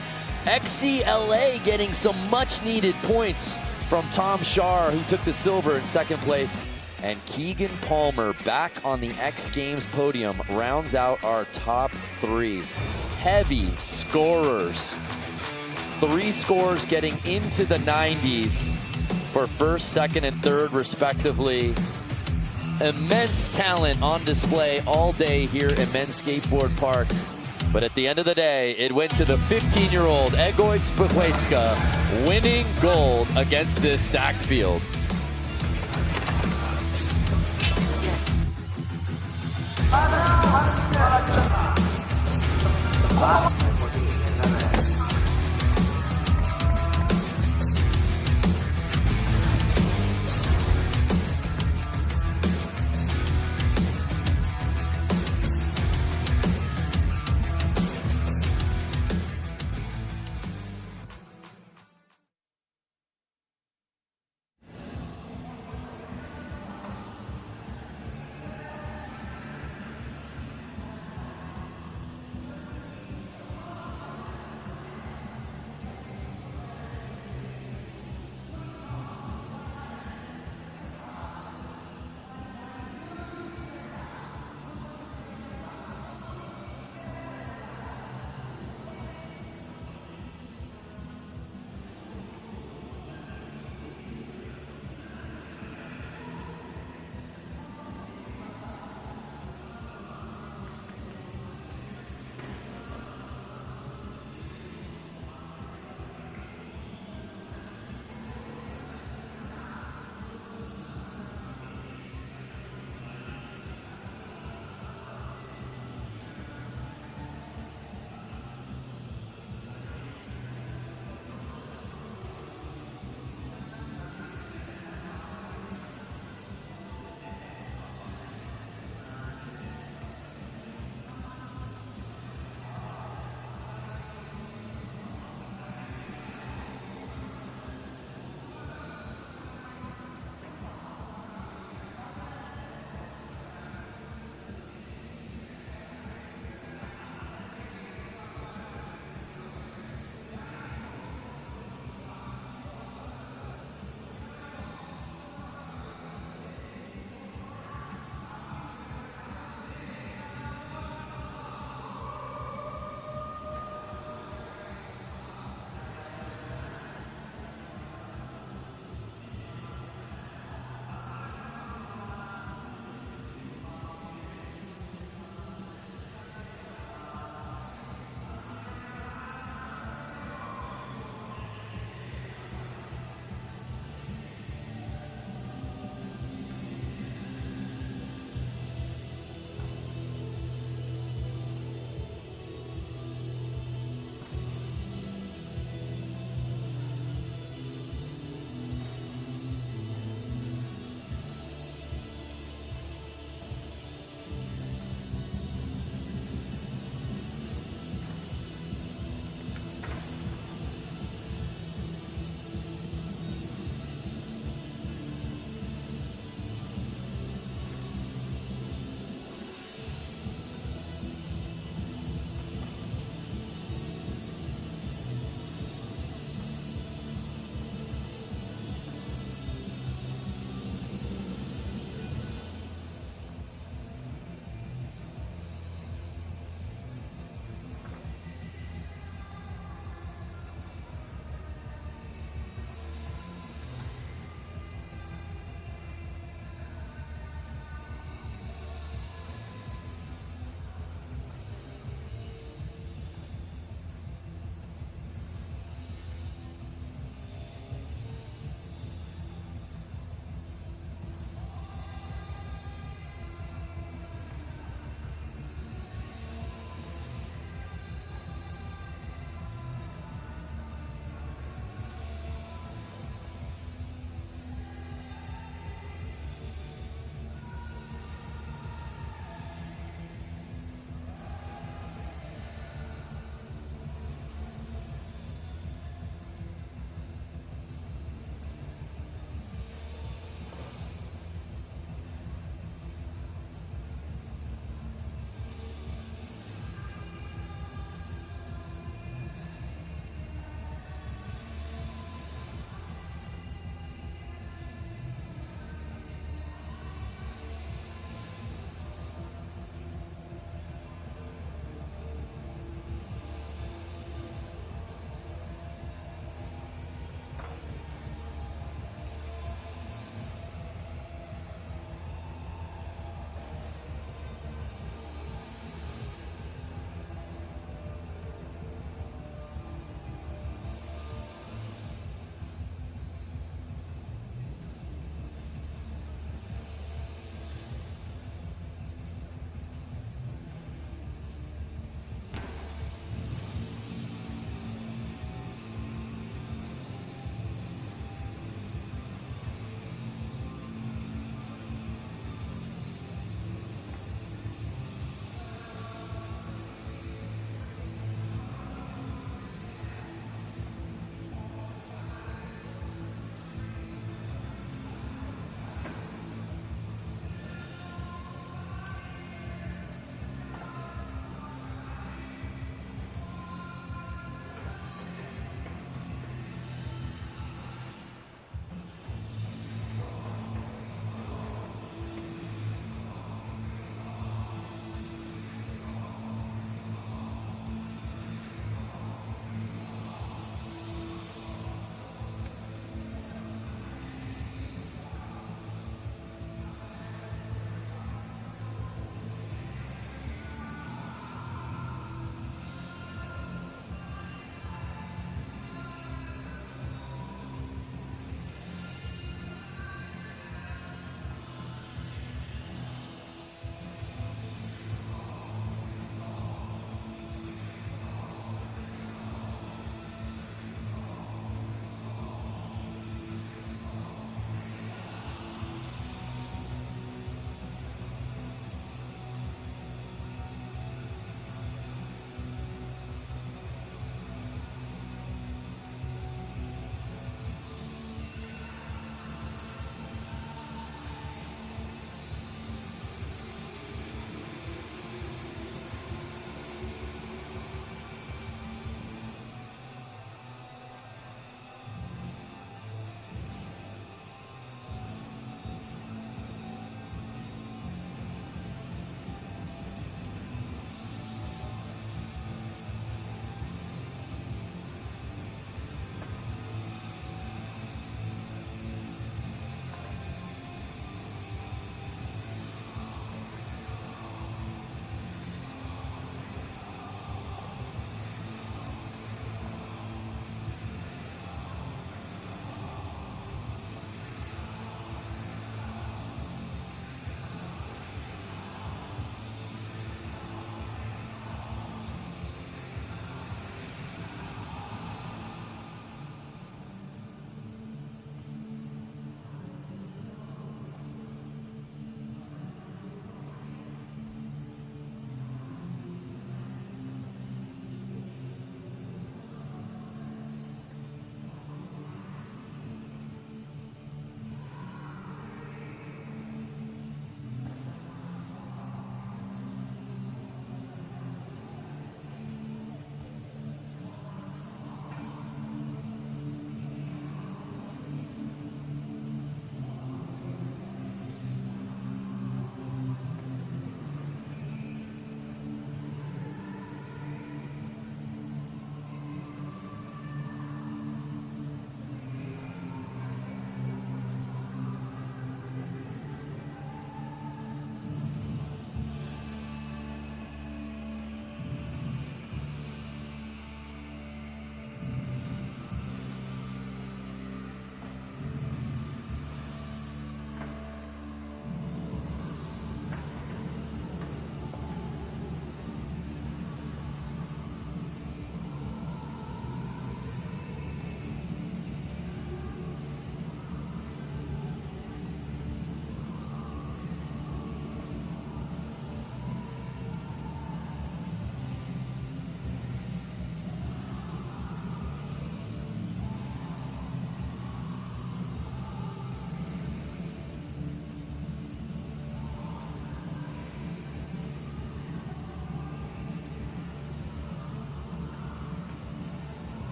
S4: XCLA getting some much needed points from Tom Schaar, who took the silver in second place. And Keegan Palmer back on the X Games podium rounds out our top 3. Heavy scorers. 3 scores getting into the 90s for first, second, and third respectively. Immense talent on display all day here at Men's Skateboard Park. But at the end of the day, it went to the 15-year-old Egoitz Bijueska winning gold against this stacked field.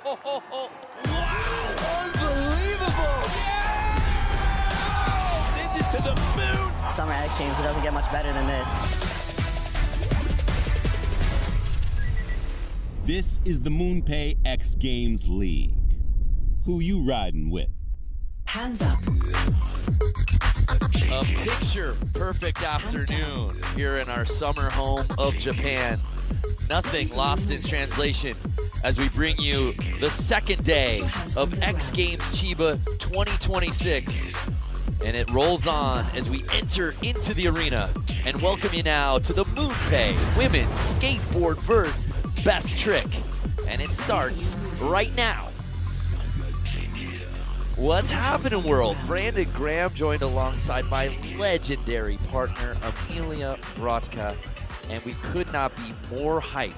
S1: Unbelievable! Yeah! Sends it to the moon!
S10: Summer X Games, it doesn't get much better than this.
S3: This is the MoonPay X Games League. Who you riding with?
S10: Hands up.
S4: A picture-perfect afternoon here in our summer home of Japan. Nothing lost in translation as we bring you the second day of X Games Chiba 2026. And it rolls on as we enter into the arena and welcome you now to the MoonPay Women's Skateboard Vert Best Trick. And it starts right now. What's happening, world? Brandon Graham joined alongside my legendary partner, Amelia Brodka, and we could not be more hyped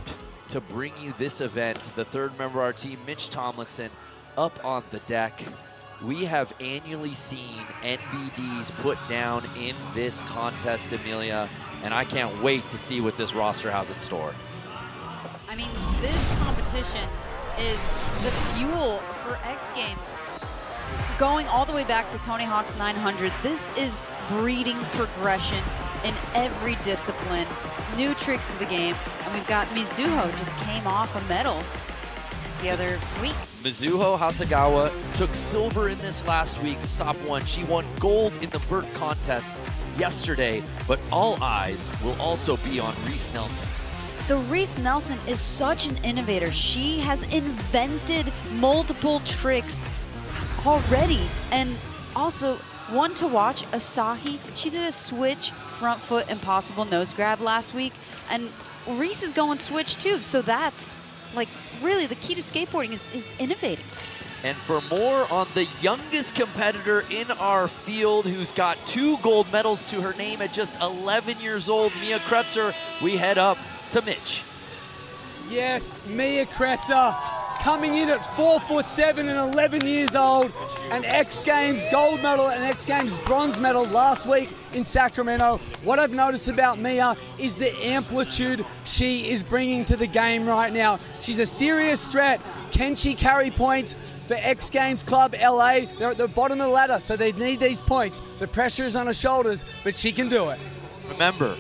S4: to bring you this event. The third member of our team, Mitch Tomlinson, up on the deck. We have annually seen NBDs put down in this contest, Amelia, and I can't wait to see what this roster has in store.
S5: I mean, this competition is the fuel for X Games. Going all the way back to Tony Hawk's 900, this is breeding progression in every discipline, new tricks to the game, and we've got Mizuo just came off a medal the other week.
S4: Mizuo Hasegawa took silver in this last week, stop one. She won gold in the vert contest yesterday, but all eyes will also be on Reese Nelson.
S5: So Reese Nelson is such an innovator. She has invented multiple tricks already, and also one to watch, Asahi. She did a switch front foot impossible nose grab last week, and Reese is going switch too, so that's like really the key to skateboarding is innovating.
S4: And for more on the youngest competitor in our field who's got 2 gold medals to her name at just 11 years old, Mia Cretzer, we head up to Mitch.
S6: Yes, Mia Cretzer coming in at 4'7" and 11 years old. An X Games gold medal and X Games bronze medal last week in Sacramento. What I've noticed about Mia is the amplitude she is bringing to the game right now. She's a serious threat. Can she carry points for X Games Club LA? They're at the bottom of the ladder, so they need these points. The pressure is on her shoulders, but she can do it.
S4: Remember,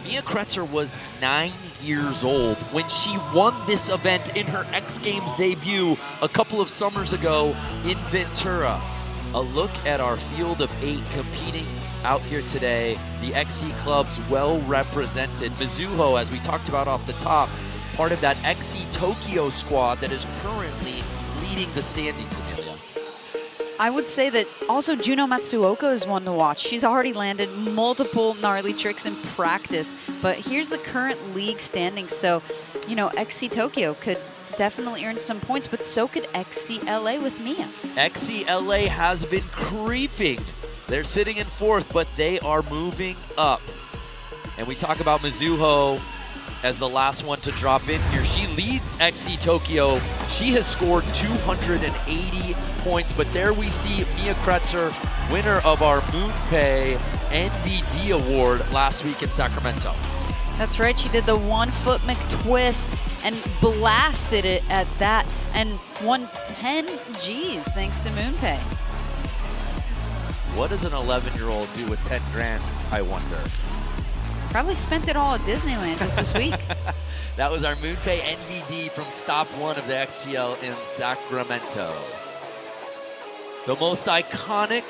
S4: Mia Cretzer was 9 years old when she won this event in her X Games debut a couple of summers ago in Ventura. A look at our field of 8 competing out here today. The XC clubs well represented. Mizuo, as we talked about off the top, part of that XC Tokyo squad that is currently leading the standings, Amelia.
S5: I would say that also Juno Matsuoka is one to watch. She's already landed multiple gnarly tricks in practice, but here's the current league standings. So, you know, XC Tokyo could definitely earn some points, but so could XC LA with Mia.
S4: XC LA has been creeping. They're sitting in 4th, but they are moving up. And we talk about Mizuo as the last one to drop in here. She leads XC Tokyo. She has scored 280 points, but there we see Mia Cretzer, winner of our MoonPay NBD award last week in Sacramento.
S5: That's right, she did the 1-foot McTwist and blasted it at that and won 10 G's thanks to MoonPay.
S4: What does an 11-year-old do with 10 grand, I wonder?
S5: Probably spent it all at Disneyland just this week.
S4: That was our MoonPay NBD from stop 1 of the XGL in Sacramento. The most iconic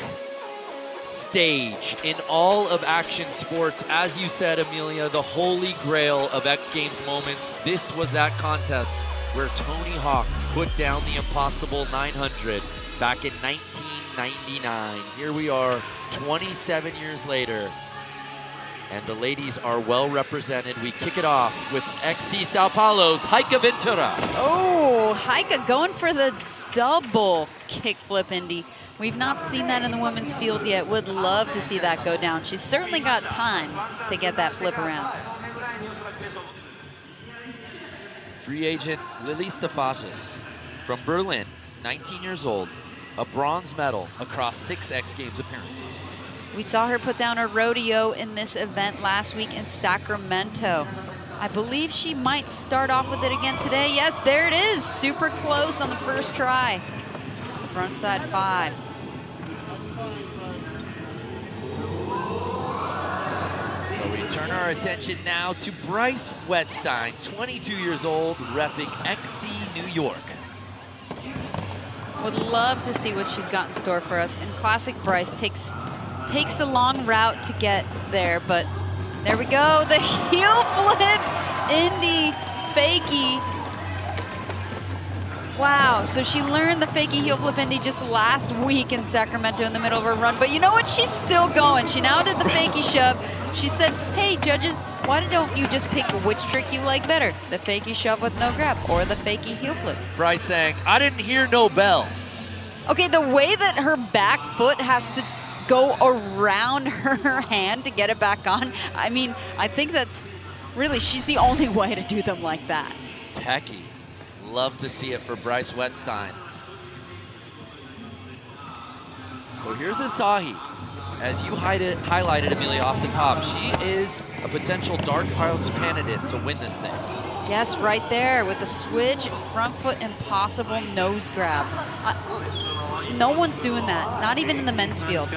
S4: stage in all of action sports, as you said, Amelia, the holy grail of X Games moments. This was that contest where Tony Hawk put down the impossible 900 back in 1999. Here we are 27 years later, and the ladies are well represented. We kick it off with XC Sao Paulo's Heike Ventura.
S5: Oh, Heike going for the double kickflip Indy. We've not seen that in the women's field yet. Would love to see that go down. She's certainly got time to get that flip around.
S4: Free agent Lily Stefasis from Berlin, 19 years old, a bronze medal across 6 X Games appearances.
S5: We saw her put down a rodeo in this event last week in Sacramento. I believe she might start off with it again today. Yes, there it is. Super close on the first try. Frontside 5.
S4: So we turn our attention now to Bryce Wettstein, 22 years old, repping XC New York.
S5: Would love to see what she's got in store for us. And classic Bryce takes a long route to get there, but there we go. The heel flip Indy fakie. Wow, so she learned the fakie heel flip Indy just last week in Sacramento in the middle of her run. But you know what? She's still going. She now did the fakie shove. She said, hey, judges, why don't you just pick which trick you like better? The fakie shove with no grab or the fakie heel flip?
S4: Bryce saying, I didn't hear no bell.
S5: Okay, the way that her back foot has to go around her hand to get it back on, I mean, I think that's really, she's the only way to do them like that.
S4: Techie. Love to see it for Bryce Wettstein. So here's Asahi. As you highlighted, Amelia, off the top, she is a potential dark horse candidate to win this thing.
S5: Yes, right there with the switch, front foot impossible nose grab. No one's doing that, not even in the men's field.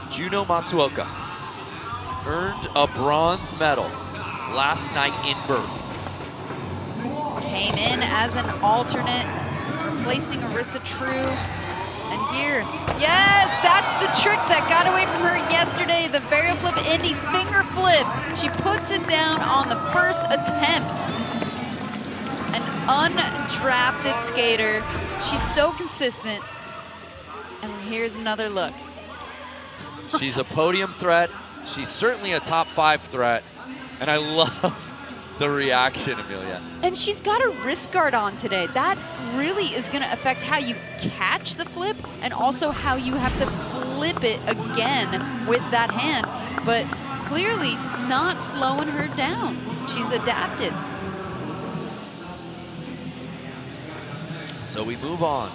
S4: Juno Matsuoka earned a bronze medal last night in vert.
S5: Came in as an alternate, replacing Arissa True. And here, yes, that's the trick that got away from her yesterday, the varial flip Indy finger flip. She puts it down on the first attempt. An undrafted skater. She's so consistent. And here's another look.
S4: She's a podium threat. She's certainly a top 5 threat. And I love the reaction, Amelia.
S5: And she's got a wrist guard on today. That really is going to affect how you catch the flip and also how you have to flip it again with that hand. But clearly not slowing her down. She's adapted.
S4: So we move on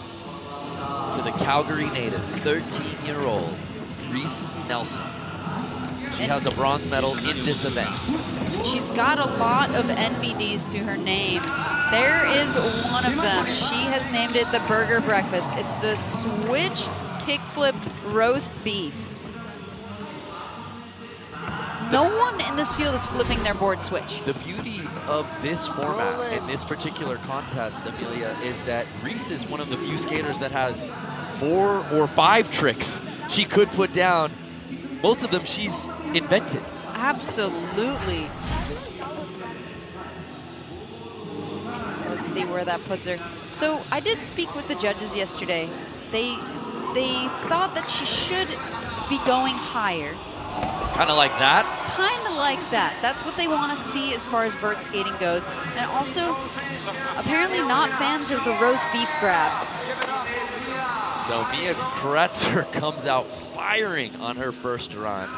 S4: to the Calgary native, 13-year-old Reese Nelson. She has a bronze medal in this event.
S5: She's got a lot of NBDs to her name. There is one of them. She has named it the Burger Breakfast. It's the switch kickflip roast beef. No one in this field is flipping their board switch.
S4: The beauty of this format and this particular contest, Amelia, is that Reese is one of the few skaters that has 4 or 5 tricks she could put down. Most of them she's invented.
S5: Absolutely. Let's see where that puts her. So I did speak with the judges yesterday. They thought that she should be going higher.
S4: Kind of like that?
S5: Kind of like that. That's what they want to see as far as vert skating goes. And also, apparently not fans of the roast beef grab.
S4: So Mia Cretzer comes out firing on her first run.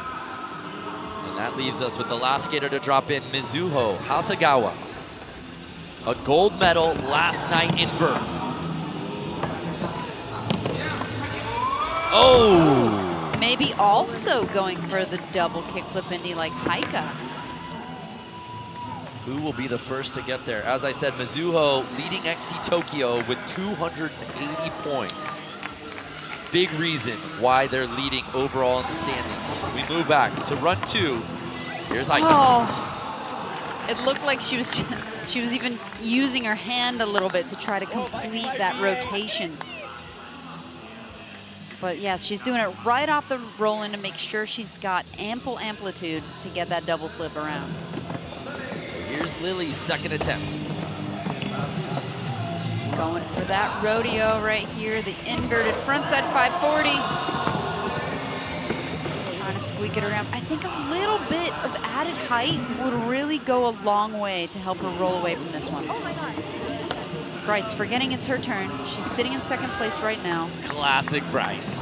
S4: And that leaves us with the last skater to drop in, Mizuo Hasegawa. A gold medal last night in vert. Oh!
S5: Maybe also going for the double kickflip Indy like Haika.
S4: Who will be the first to get there? As I said, Mizuo leading XC Tokyo with 280 points. Big reason why they're leading overall in the standings. We move back to run 2. Here's Haika.
S5: Oh, it looked like she was even using her hand a little bit to try to complete that rotation. But yes, she's doing it right off the roll-in to make sure she's got ample amplitude to get that double flip around.
S4: So here's Lily's second attempt.
S5: Going for that rodeo right here, the inverted frontside 540. Trying to squeak it around. I think a little bit of added height would really go a long way to help her roll away from this one. Oh my God. Bryce forgetting it's her turn. She's sitting in second place right now.
S4: Classic Bryce.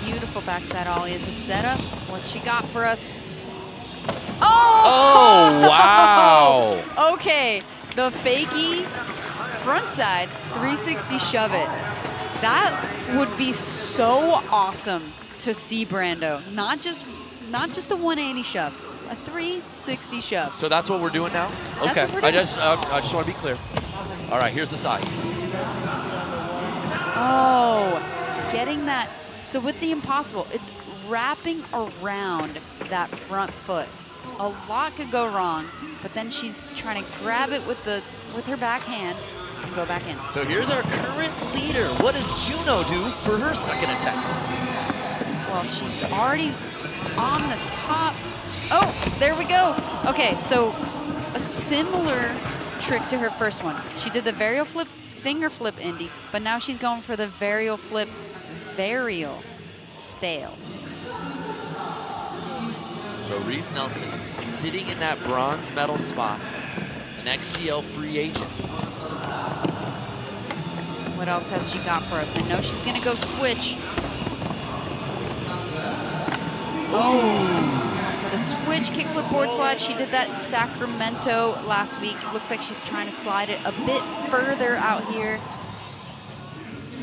S5: Beautiful backside ollie as a setup. What's she got for us?
S4: Oh, wow.
S5: Okay, the fakie frontside 360 shove it. That would be so awesome to see Brando. Not just a 180 shove, a 360 shove.
S4: So that's what we're doing now?
S5: That's
S4: Okay,
S5: what we're doing.
S4: I just want to be clear. All right, here's the side.
S5: Oh, getting that. So with the impossible, it's wrapping around that front foot. A lot could go wrong, but then she's trying to grab it with her backhand and go back in.
S4: So here's our current leader. What does Juno do for her second attempt?
S5: Well, she's already on the top. Oh, there we go. Okay, so a similar trick to her first one. She did the varial flip, finger flip indie, but now she's going for the varial flip, varial stale.
S4: So Reese Nelson sitting in that bronze medal spot, an XGL free agent.
S5: What else has she got for us? I know she's gonna go switch. Oh, for the switch kickflip board slide, she did that in Sacramento last week. It looks like she's trying to slide it a bit further out here.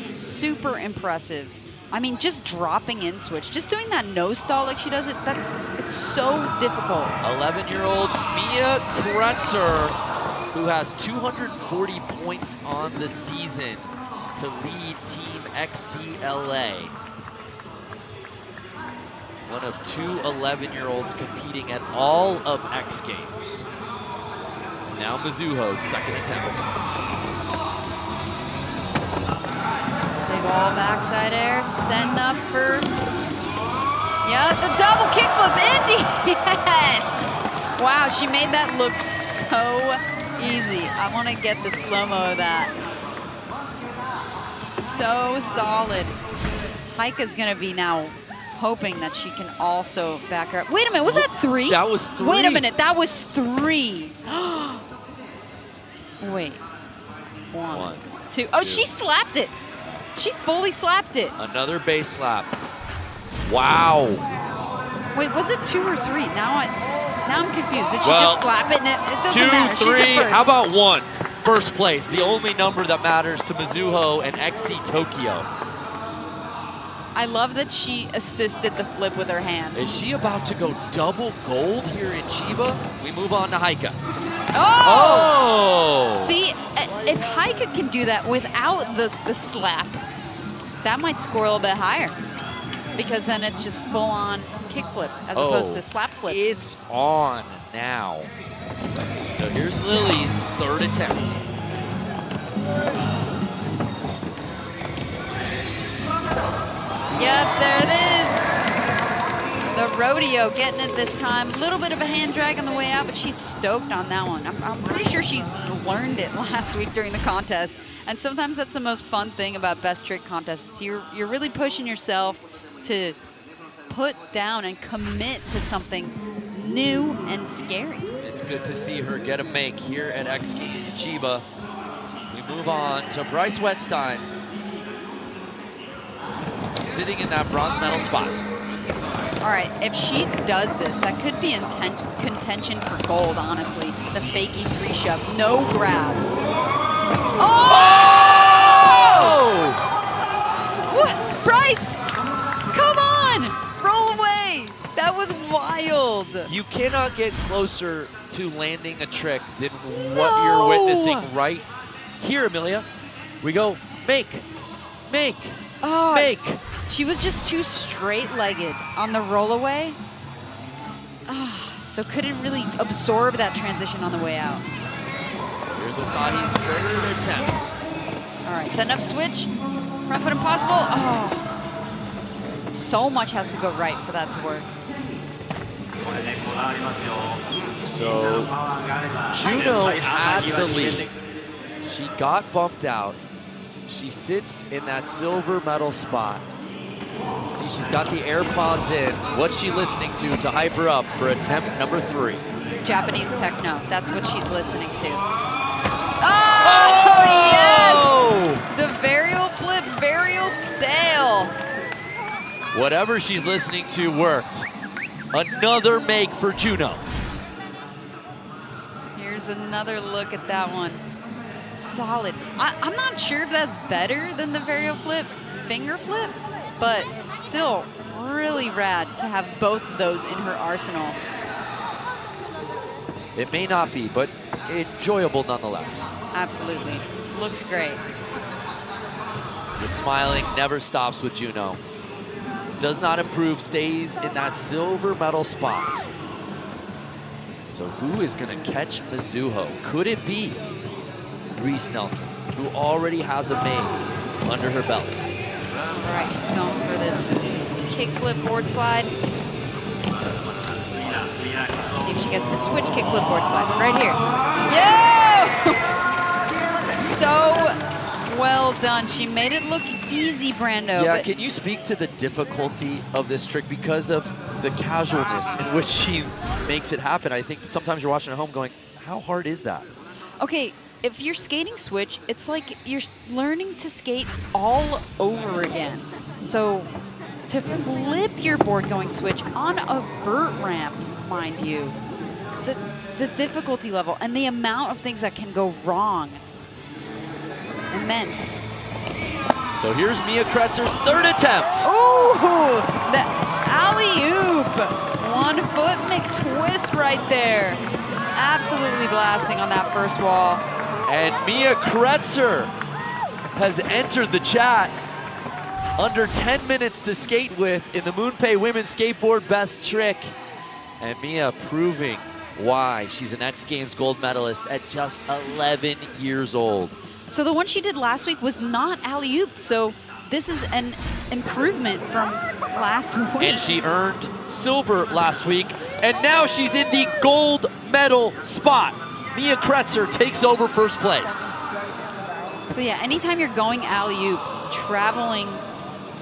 S5: Super impressive. I mean, just dropping in switch, just doing that nose stall like she does it, it's so difficult.
S4: 11-year-old Mia Cretzer, who has 240 points on the season to lead Team XCLA. One of two 11-year-olds competing at all of X Games. Now Mizuo's second attempt.
S5: Big all backside air, setting up for, yeah, the double kickflip indie, yes! Wow, she made that look so easy. I want to get the slow-mo of that. So solid. Heike's gonna be now hoping that she can also back her up. Wait a minute, was that 3?
S4: That was 3.
S5: Wait a minute, that was 3. Wait. 1, 2. Oh, she slapped it. She fully slapped it.
S4: Another base slap. Wow.
S5: Wait, was it 2 or 3? Now I'm confused. Did she
S4: Well,
S5: just slap it? And it doesn't
S4: 2,
S5: matter.
S4: 3,
S5: She's at first.
S4: how about 1? First place, the only number that matters to Mizuo and XC Tokyo.
S5: I love that she assisted the flip with her hand.
S4: Is she about to go double gold here in Chiba? We move on to Heike.
S5: Oh!
S4: Oh!
S5: See, if Heike can do that without the slap, that might score a little bit higher. Because then it's just full-on kickflip as opposed to slap flip.
S4: It's on now. So here's Lily's third attempt.
S5: Yep, there it is. The rodeo getting it this time. A little bit of a hand drag on the way out, but she's stoked on that one. I'm pretty sure she learned it last week during the contest. And sometimes that's the most fun thing about best trick contests. You're really pushing yourself to put down and commit to something new and scary.
S4: It's good to see her get a make here at X Games Chiba. We move on to Bryce Wetstein, sitting in that bronze medal spot.
S5: All right, if she does this, that could be in contention for gold, honestly. The fakey 3 shove, no grab. Oh! Woo! Bryce, come on, roll away. That was wild.
S4: You cannot get closer to landing a trick than what you're witnessing right here, Amelia. We go, make, make, make.
S5: She was just too straight-legged on the rollaway. So couldn't really absorb that transition on the way out.
S4: Here's Asahi's third attempt.
S5: All right, setting up switch. Front foot impossible. Oh. So much has to go right for that to work.
S4: So Juno had the lead. She got bumped out. She sits in that silver medal spot. You see she's got the AirPods in. What's she listening to hype her up for attempt number 3? Japanese
S5: techno. That's what she's listening to. Oh, yes! The varial flip, varial stale.
S4: Whatever she's listening to worked. Another make for Juno.
S5: Here's another look at that one. solid. I'm not sure if that's better than the varial flip, finger flip, but still really rad to have both of those in her arsenal.
S4: It may not be, but enjoyable nonetheless.
S5: Absolutely. Looks great.
S4: The smiling never stops with Juno. Does not improve, stays in that silver medal spot. So who is going to catch Mizuo? Could it be Reese Nelson, who already has a make under her belt?
S5: All right, she's going for this kickflip board slide. Let's see if she gets a switch kickflip board slide right here. Yo! So well done. She made it look easy, Brando.
S4: Yeah,
S5: but
S4: can you speak to the difficulty of this trick because of the casualness in which she makes it happen? I think sometimes you're watching at home going, how hard is that?
S5: okay, if you're skating switch, it's like you're learning to skate all over again. So to flip your board going switch on a vert ramp, mind you, the difficulty level and the amount of things that can go wrong, immense.
S4: So here's Mia Cretzer's third attempt.
S5: Ooh, the alley-oop. 1 foot McTwist right there. Absolutely blasting on that first wall.
S4: And Mia Cretzer has entered the chat. Under 10 minutes to skate with in the MoonPay Women's Skateboard Best Trick. And Mia proving why she's an X Games gold medalist at just 11 years old.
S5: So the one she did last week was not alley-ooped, so this is an improvement from last week.
S4: And she earned silver last week, and now she's in the gold medal spot. Mia Cretzer takes over first place.
S5: So yeah, anytime you're going alley-oop, traveling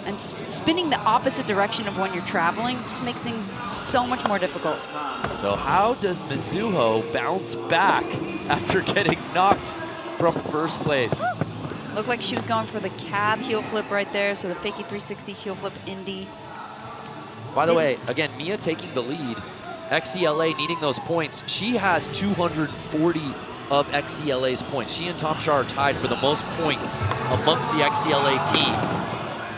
S5: and spinning the opposite direction of when you're traveling, just make things so much more difficult.
S4: So how does Mizuo bounce back after getting knocked from first place?
S5: Looked like she was going for the cab heel flip right there, so the fakie 360 heel flip indie.
S4: By the way, again, Mia taking the lead. XCLA needing those points. She has 240 of XCLA's points. She and Tom Schaar are tied for the most points amongst the XCLA team.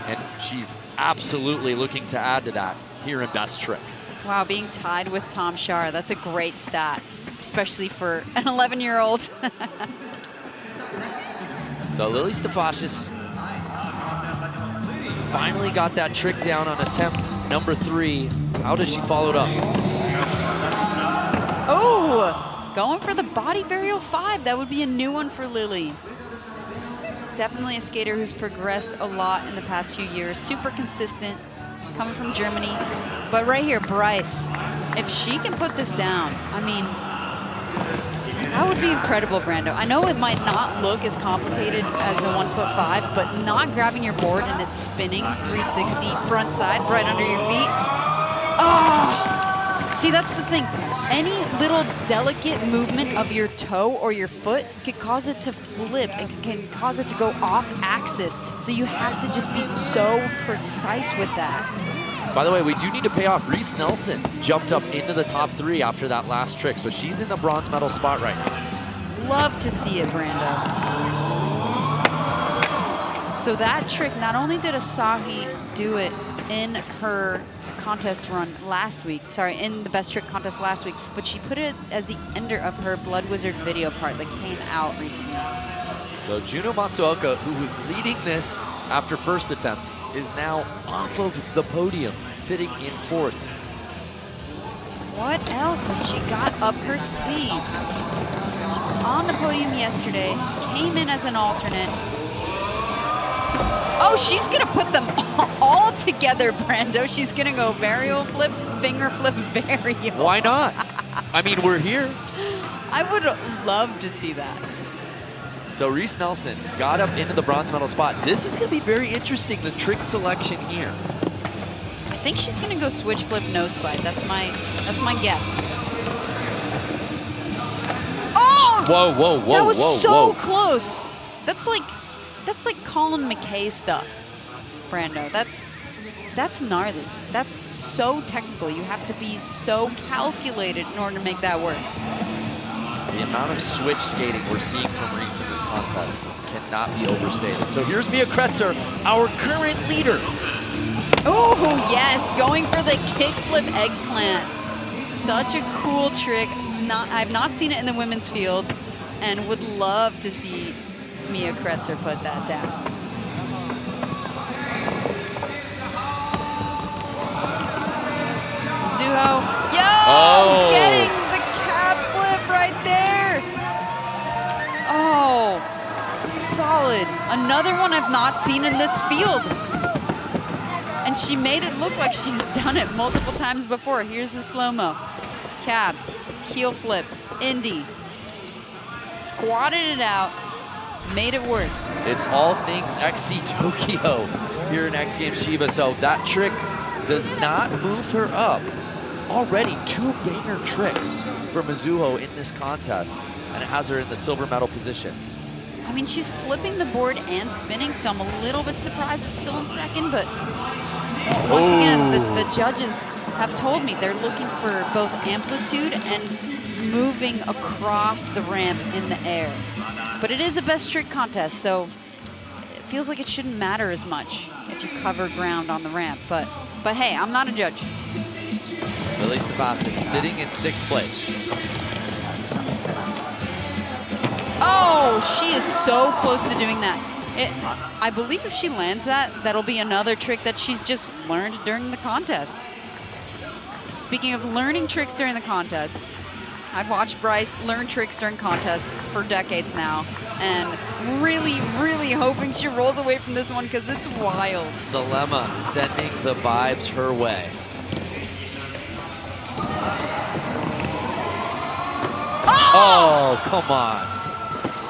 S4: And she's absolutely looking to add to that here in Best Trick.
S5: Wow, being tied with Tom Schaar, that's a great stat, especially for an 11-year-old.
S4: So Lily Stefashis finally got that trick down on attempt number 3. How does she follow it up?
S5: Oh, going for the body varial 5. That would be a new one for Lily. Definitely a skater who's progressed a lot in the past few years. Super consistent, coming from Germany. But right here, Bryce, if she can put this down, I mean, that would be incredible, Brando. I know it might not look as complicated as the 1 foot 5, but not grabbing your board and it's spinning 360 front side right under your feet. Oh! See, that's the thing. Any little delicate movement of your toe or your foot could cause it to flip and can cause it to go off axis. So you have to just be so precise with that.
S4: By the way, we do need to pay off. Reese Nelson jumped up into the top 3 after that last trick, so she's in the bronze medal spot right now.
S5: Love to see it, Brando. So that trick, not only did Asahi do it in her contest run last week, sorry, in the Best Trick contest last week, but she put it as the ender of her Blood Wizard video part that came out recently.
S4: So Juno Matsuoka, who was leading this after first attempts, is now off of the podium, sitting in 4th.
S5: What else has she got up her sleeve? She was on the podium yesterday, came in as an alternate. Oh, she's gonna put them all together, Brando. She's gonna go varial flip, finger flip, varial.
S4: Why not? I mean, we're here.
S5: I would love to see that.
S4: So Reese Nelson got up into the bronze medal spot. This is gonna be very interesting, the trick selection here.
S5: I think she's gonna go switch flip nose slide. That's my guess. Oh!
S4: Whoa, whoa, whoa,
S5: that was
S4: whoa,
S5: so
S4: whoa.
S5: close. That's like Colin McKay stuff, Brando. That's gnarly. That's so technical. You have to be so calculated in order to make that work.
S4: The amount of switch skating we're seeing from Reese in this contest cannot be overstated. So here's Mia Cretzer, our current leader.
S5: Oh, yes, going for the kickflip eggplant. Such a cool trick. I've not seen it in the women's field and would love to see Mia Cretzer put that down. Mizuo, getting the cab flip right there. Oh, solid. Another one I've not seen in this field. And she made it look like she's done it multiple times before. Here's the slow-mo. Cab, heel flip, Indy. Squatted it out, made it work.
S4: It's all things XC Tokyo here in X Games Chiba. So that trick does not move her up. Already 2 banger tricks for Mizuo in this contest, and it has her in the silver medal position.
S5: I mean, she's flipping the board and spinning, so I'm a little bit surprised it's still in second, but once again, the judges have told me they're looking for both amplitude and moving across the ramp in the air. But it is a best trick contest, so it feels like it shouldn't matter as much if you cover ground on the ramp, but hey, I'm not a judge.
S4: Lily Stefas is sitting in 6th place.
S5: Oh, she is so close to doing that. I believe if she lands that, that'll be another trick that she's just learned during the contest. Speaking of learning tricks during the contest, I've watched Bryce learn tricks during contests for decades now, and really, really hoping she rolls away from this one because it's wild.
S4: Salema sending the vibes her way. Oh, come on.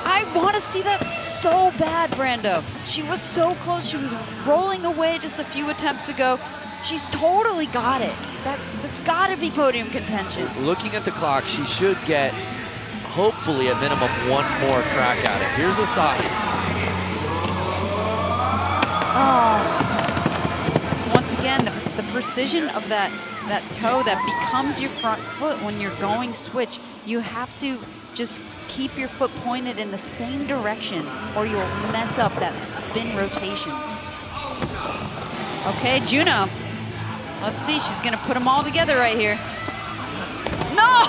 S5: I want to see that so bad, Brando. She was so close. She was rolling away just a few attempts ago. She's totally got it. That's got to be podium contention.
S4: Looking at the clock, she should get, hopefully, at minimum, 1 more crack at it. Here's Asahi.
S5: Oh. Once again, the precision of that toe that becomes your front foot when you're going switch. You have to just keep your foot pointed in the same direction or you'll mess up that spin rotation. Okay, Juno. Let's see, she's gonna put them all together right here. No!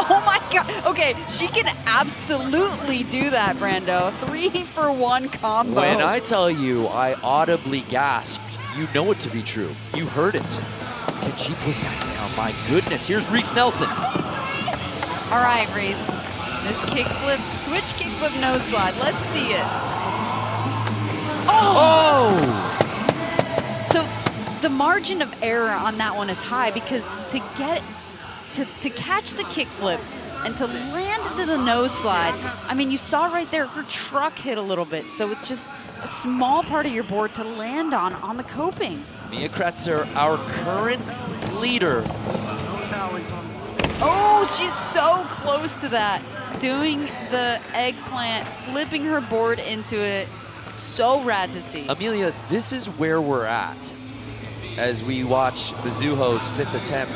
S5: Oh my God. Okay, she can absolutely do that, Brando. 3-for-1 combo.
S4: When I tell you I audibly gasp, you know it to be true. You heard it. Can she put that down? My goodness, here's Reese Nelson.
S5: All right, Reese. This kickflip, switch kickflip nose slide. Let's see it. Oh! So the margin of error on that one is high because to catch the kickflip and to land into the nose slide, I mean, you saw right there her truck hit a little bit, so it's just a small part of your board to land on the coping.
S4: Mia Cretzer, our current leader.
S5: Oh, she's so close to that. Doing the eggplant, flipping her board into it. So rad to see.
S4: Amelia, this is where we're at as we watch Mizuho's 5th attempt.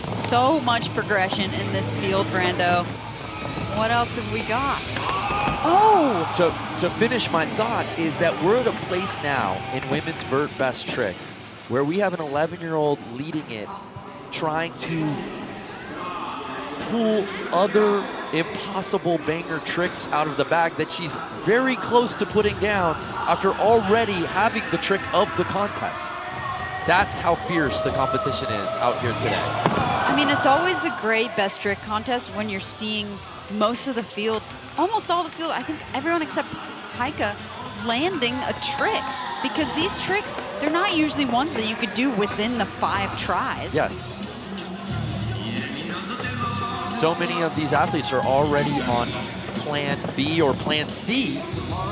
S5: So much progression in this field, Brando. What else have we got? Oh!
S4: To finish my thought is that we're at a place now in women's vert best trick where we have an 11-year-old leading it, trying to pull other impossible banger tricks out of the bag that she's very close to putting down after already having the trick of the contest. That's how fierce the competition is out here today.
S5: I mean, it's always a great best trick contest when you're seeing most of the field, almost all the field, I think everyone except Heike, landing a trick. Because these tricks, they're not usually ones that you could do within the 5 tries.
S4: Yes. So many of these athletes are already on plan B or plan C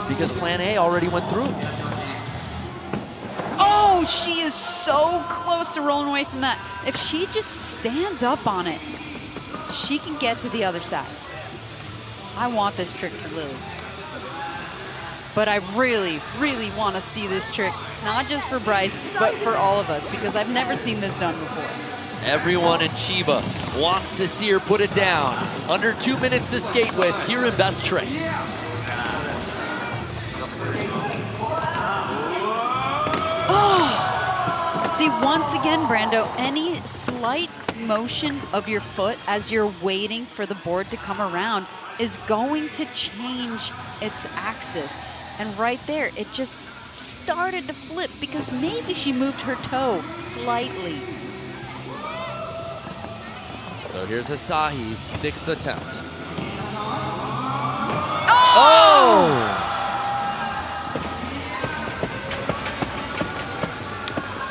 S4: because plan A already went through.
S5: Oh, she is so close to rolling away from that. If she just stands up on it, she can get to the other side. I want this trick for Lily. But I really, really want to see this trick, not just for Bryce, but for all of us, because I've never seen this done before.
S4: Everyone in Chiba wants to see her put it down. Under 2 minutes to skate with here in Best Trick.
S5: Oh! See, once again, Brando, any slight motion of your foot as you're waiting for the board to come around is going to change its axis. And right there, it just started to flip because maybe she moved her toe slightly.
S4: So here's Asahi's 6th attempt.
S5: Oh!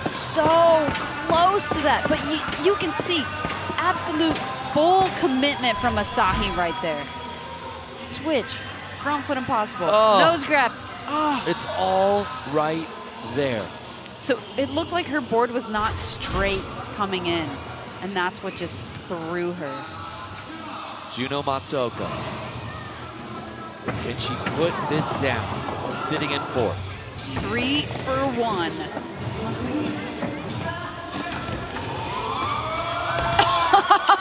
S5: So close to that, but you can see absolute full commitment from Asahi right there. Switch, front foot impossible, nose grab. Oh.
S4: It's all right there.
S5: So it looked like her board was not straight coming in, and that's what just threw her.
S4: Juno Matsuoka. Can she put this down? Sitting in 4th.
S5: 3 for 1.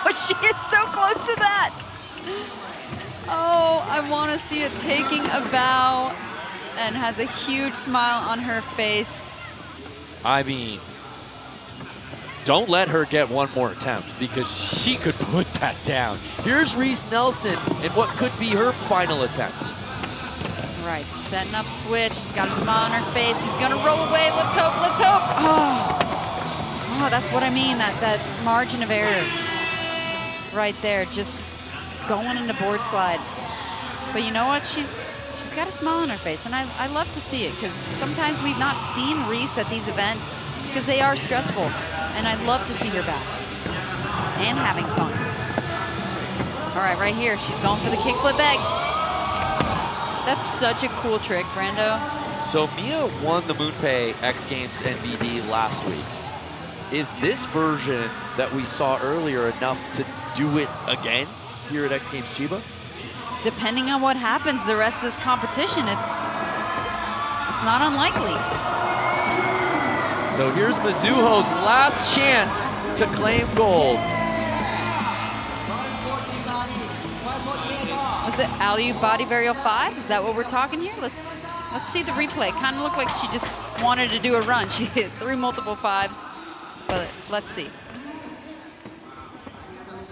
S5: Oh, she is so close to that. Oh, I want to see it taking a bow and has a huge smile on her face.
S4: I mean, don't let her get one more attempt because she could put that down. Here's Reese Nelson in what could be her final attempt.
S5: Right, setting up switch. She's got a smile on her face. She's gonna roll away. Let's hope, let's hope. Oh, that's what I mean, that margin of error right there, just going into board slide. But you know what, she's got a smile on her face, and I love to see it because sometimes we've not seen Reese at these events because they are stressful, and I love to see her back and having fun. All right, right here, she's going for the kickflip egg. That's such a cool trick, Brando.
S4: So Mia won the MoonPay X Games NBD last week. Is this version that we saw earlier enough to do it again here at X Games Chiba?
S5: Depending on what happens the rest of this competition, it's not unlikely.
S4: So here's Mizuho's last chance to claim gold.
S5: Was it alley-oop body varial 5? Is that what we're talking here? Let's see the replay. Kind of looked like she just wanted to do a run. She hit 3 multiple 5s, but let's see.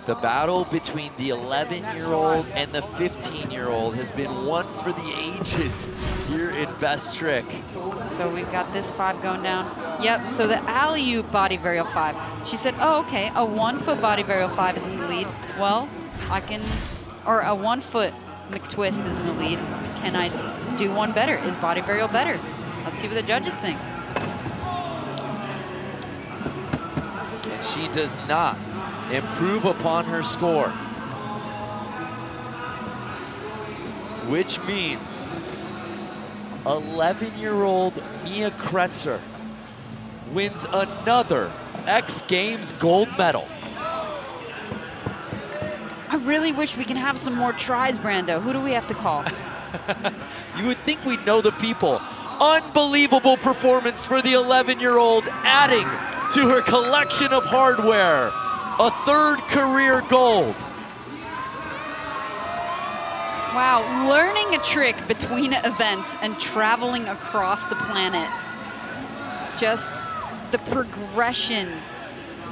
S4: The battle between the 11-year-old and the 15-year-old has been one for the ages here in Best Trick.
S5: So we've got this 5 going down. Yep, so the alley-oop body varial 5. She said, oh, okay, a 1-foot body varial 5 is in the lead. Well, or a 1-foot McTwist is in the lead. Can I do one better? Is body varial better? Let's see what the judges think.
S4: And she does not improve upon her score. Which means 11-year-old Mia Cretzer wins another X Games gold medal.
S5: I really wish we can have some more tries, Brando. Who do we have to call?
S4: You would think we'd know the people. Unbelievable performance for the 11-year-old, adding to her collection of hardware. A 3rd career gold.
S5: Wow, learning a trick between events and traveling across the planet. Just the progression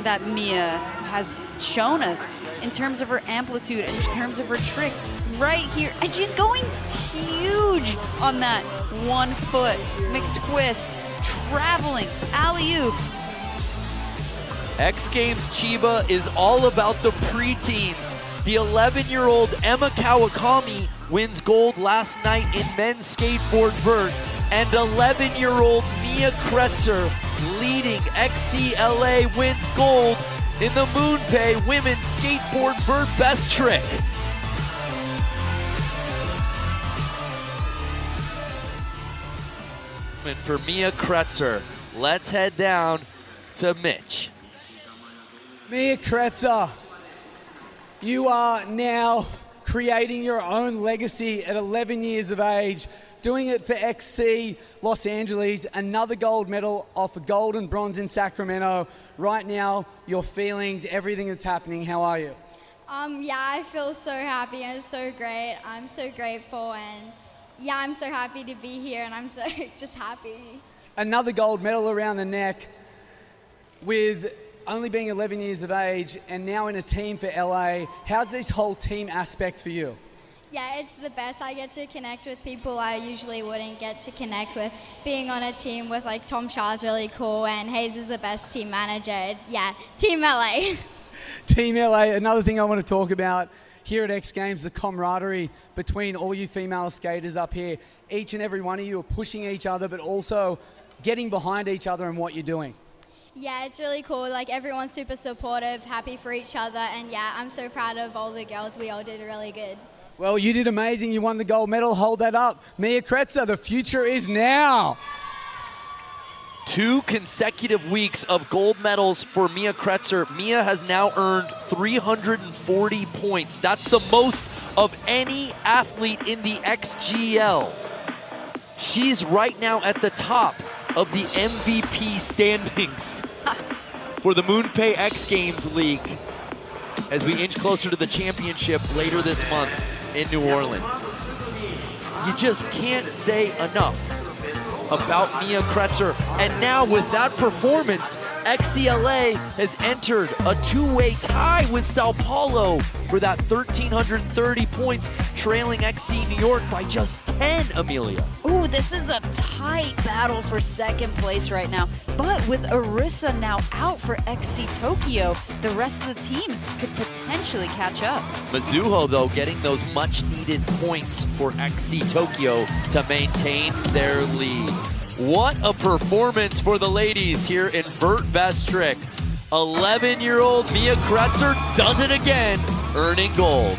S5: that Mia has shown us in terms of her amplitude, in terms of her tricks, right here. And she's going huge on that 1-foot McTwist, traveling, alley-oop.
S4: X Games Chiba is all about the preteens. The 11-year-old Emma Kawakami wins gold last night in men's skateboard vert, and 11-year-old Mia Cretzer, leading XCLA, wins gold in the MoonPay women's skateboard vert best trick. And for Mia Cretzer, let's head down to Mitch.
S6: Mia Cretzer, you are now creating your own legacy at 11 years of age, doing it for XC Los Angeles, another gold medal off a gold and bronze in Sacramento. Right now, your feelings, everything that's happening, how are you?
S11: Yeah, I feel so happy and it's so great. I'm so grateful and yeah, I'm so happy to be here and I'm so just happy.
S6: Another gold medal around the neck with only being 11 years of age and now in a team for LA. How's this whole team aspect for you?
S11: Yeah, it's the best. I get to connect with people I usually wouldn't get to connect with. Being on a team with like Tom Schaar's really cool and Hayes is the best team manager. Yeah, Team LA.
S6: Team LA, another thing I want to talk about here at X Games, the camaraderie between all you female skaters up here. Each and every one of you are pushing each other, but also getting behind each other and what you're doing.
S11: Yeah, it's really cool. Like everyone's super supportive, happy for each other, and yeah, I'm so proud of all the girls. We all did really good.
S6: Well, you did amazing. You won the gold medal. Hold that up. Mia Cretzer, the future is now.
S4: 2 consecutive weeks of gold medals for Mia Cretzer. Mia has now earned 340 points. That's the most of any athlete in the XGL. She's right now at the top of the MVP standings for the MoonPay X Games League as we inch closer to the championship later this month in New Orleans. You just can't say enough about Mia Cretzer. And now with that performance, XCLA has entered a 2-way tie with Sao Paulo for that 1,330 points, trailing XC New York by just 10, Amelia.
S5: Ooh, this is a tight battle for second place right now. But with Arisa now out for XC Tokyo, the rest of the teams could potentially catch up.
S4: Mizuo, though, getting those much-needed points for XC Tokyo to maintain their lead. What a performance for the ladies here in Vert Best Trick. 11-year-old Mia Cretzer does it again, earning gold.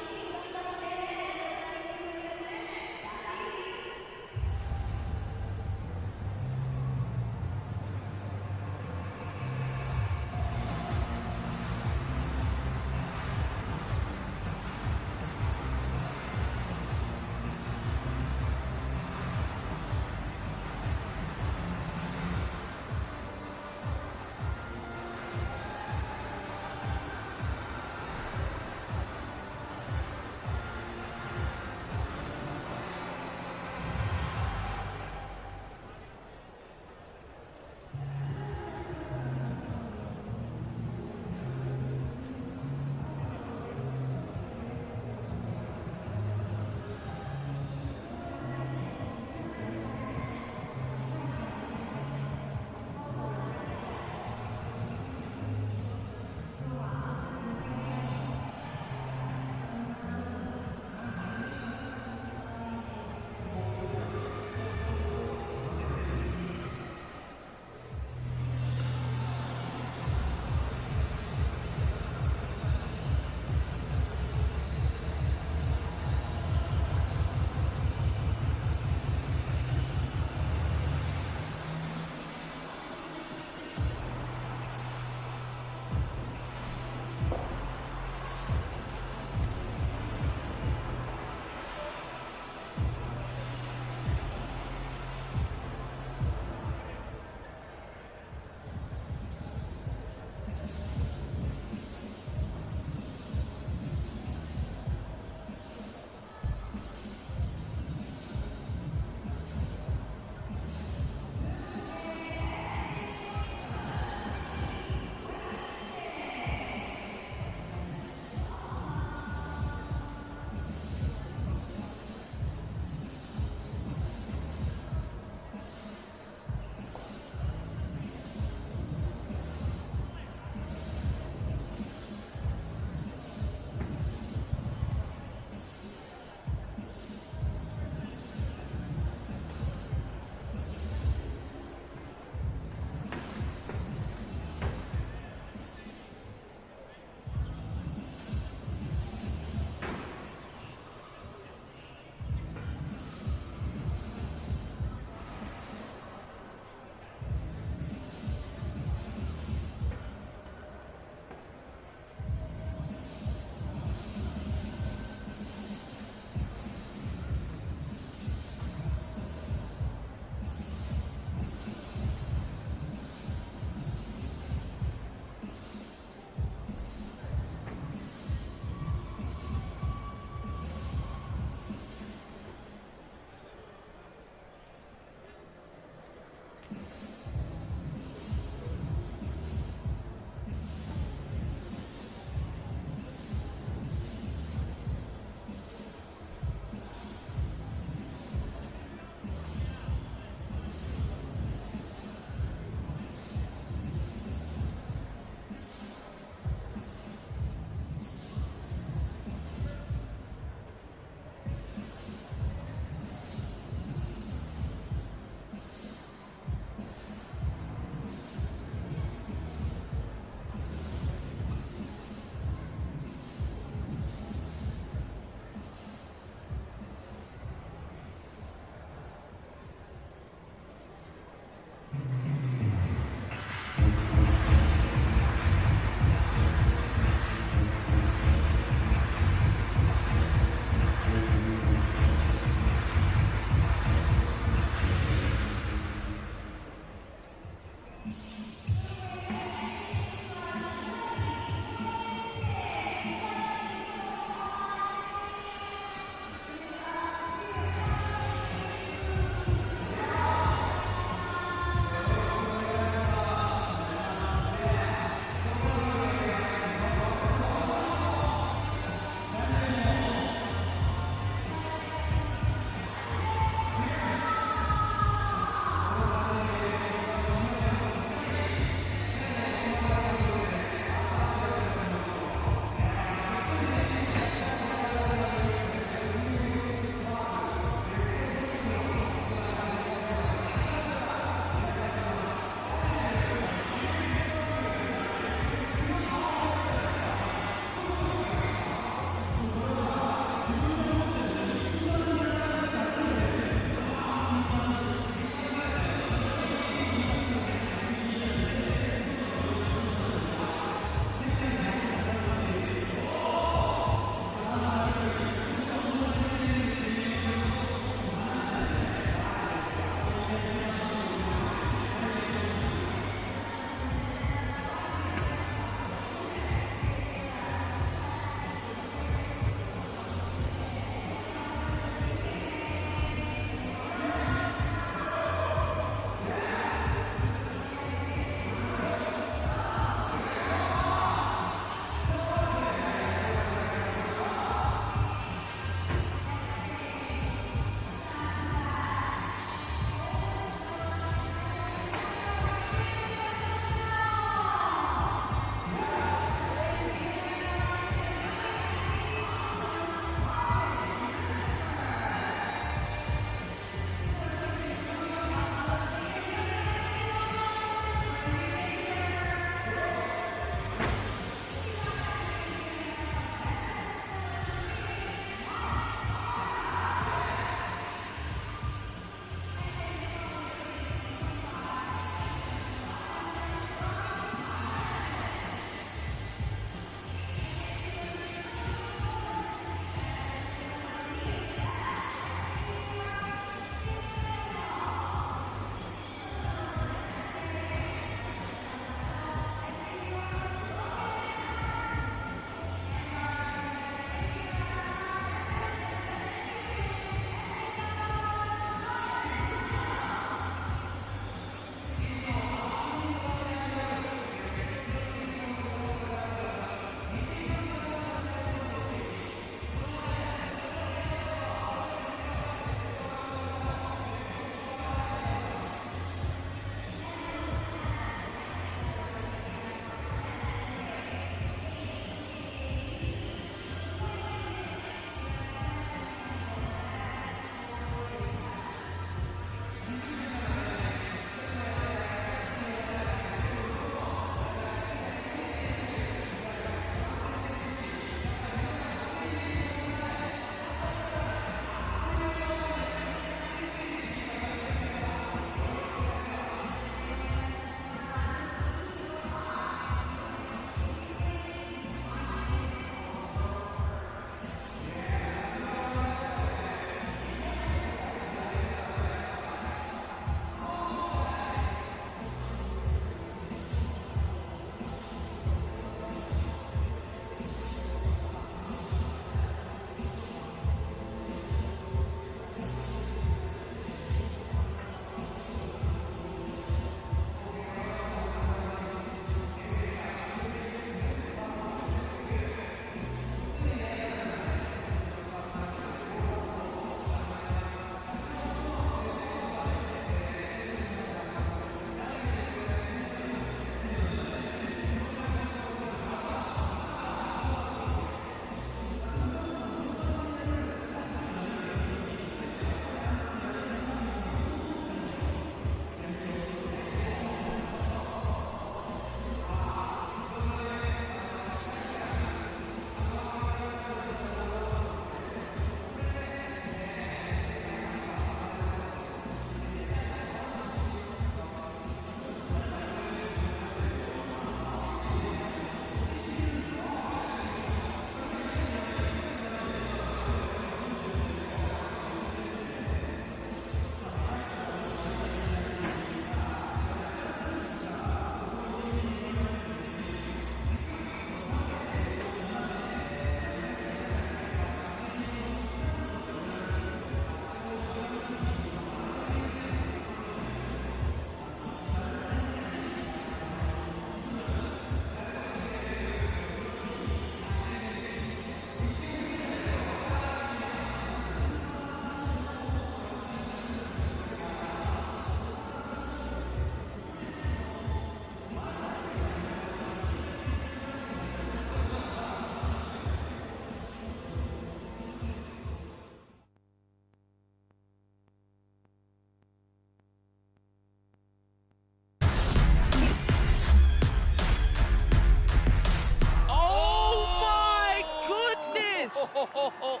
S4: Unbelievable!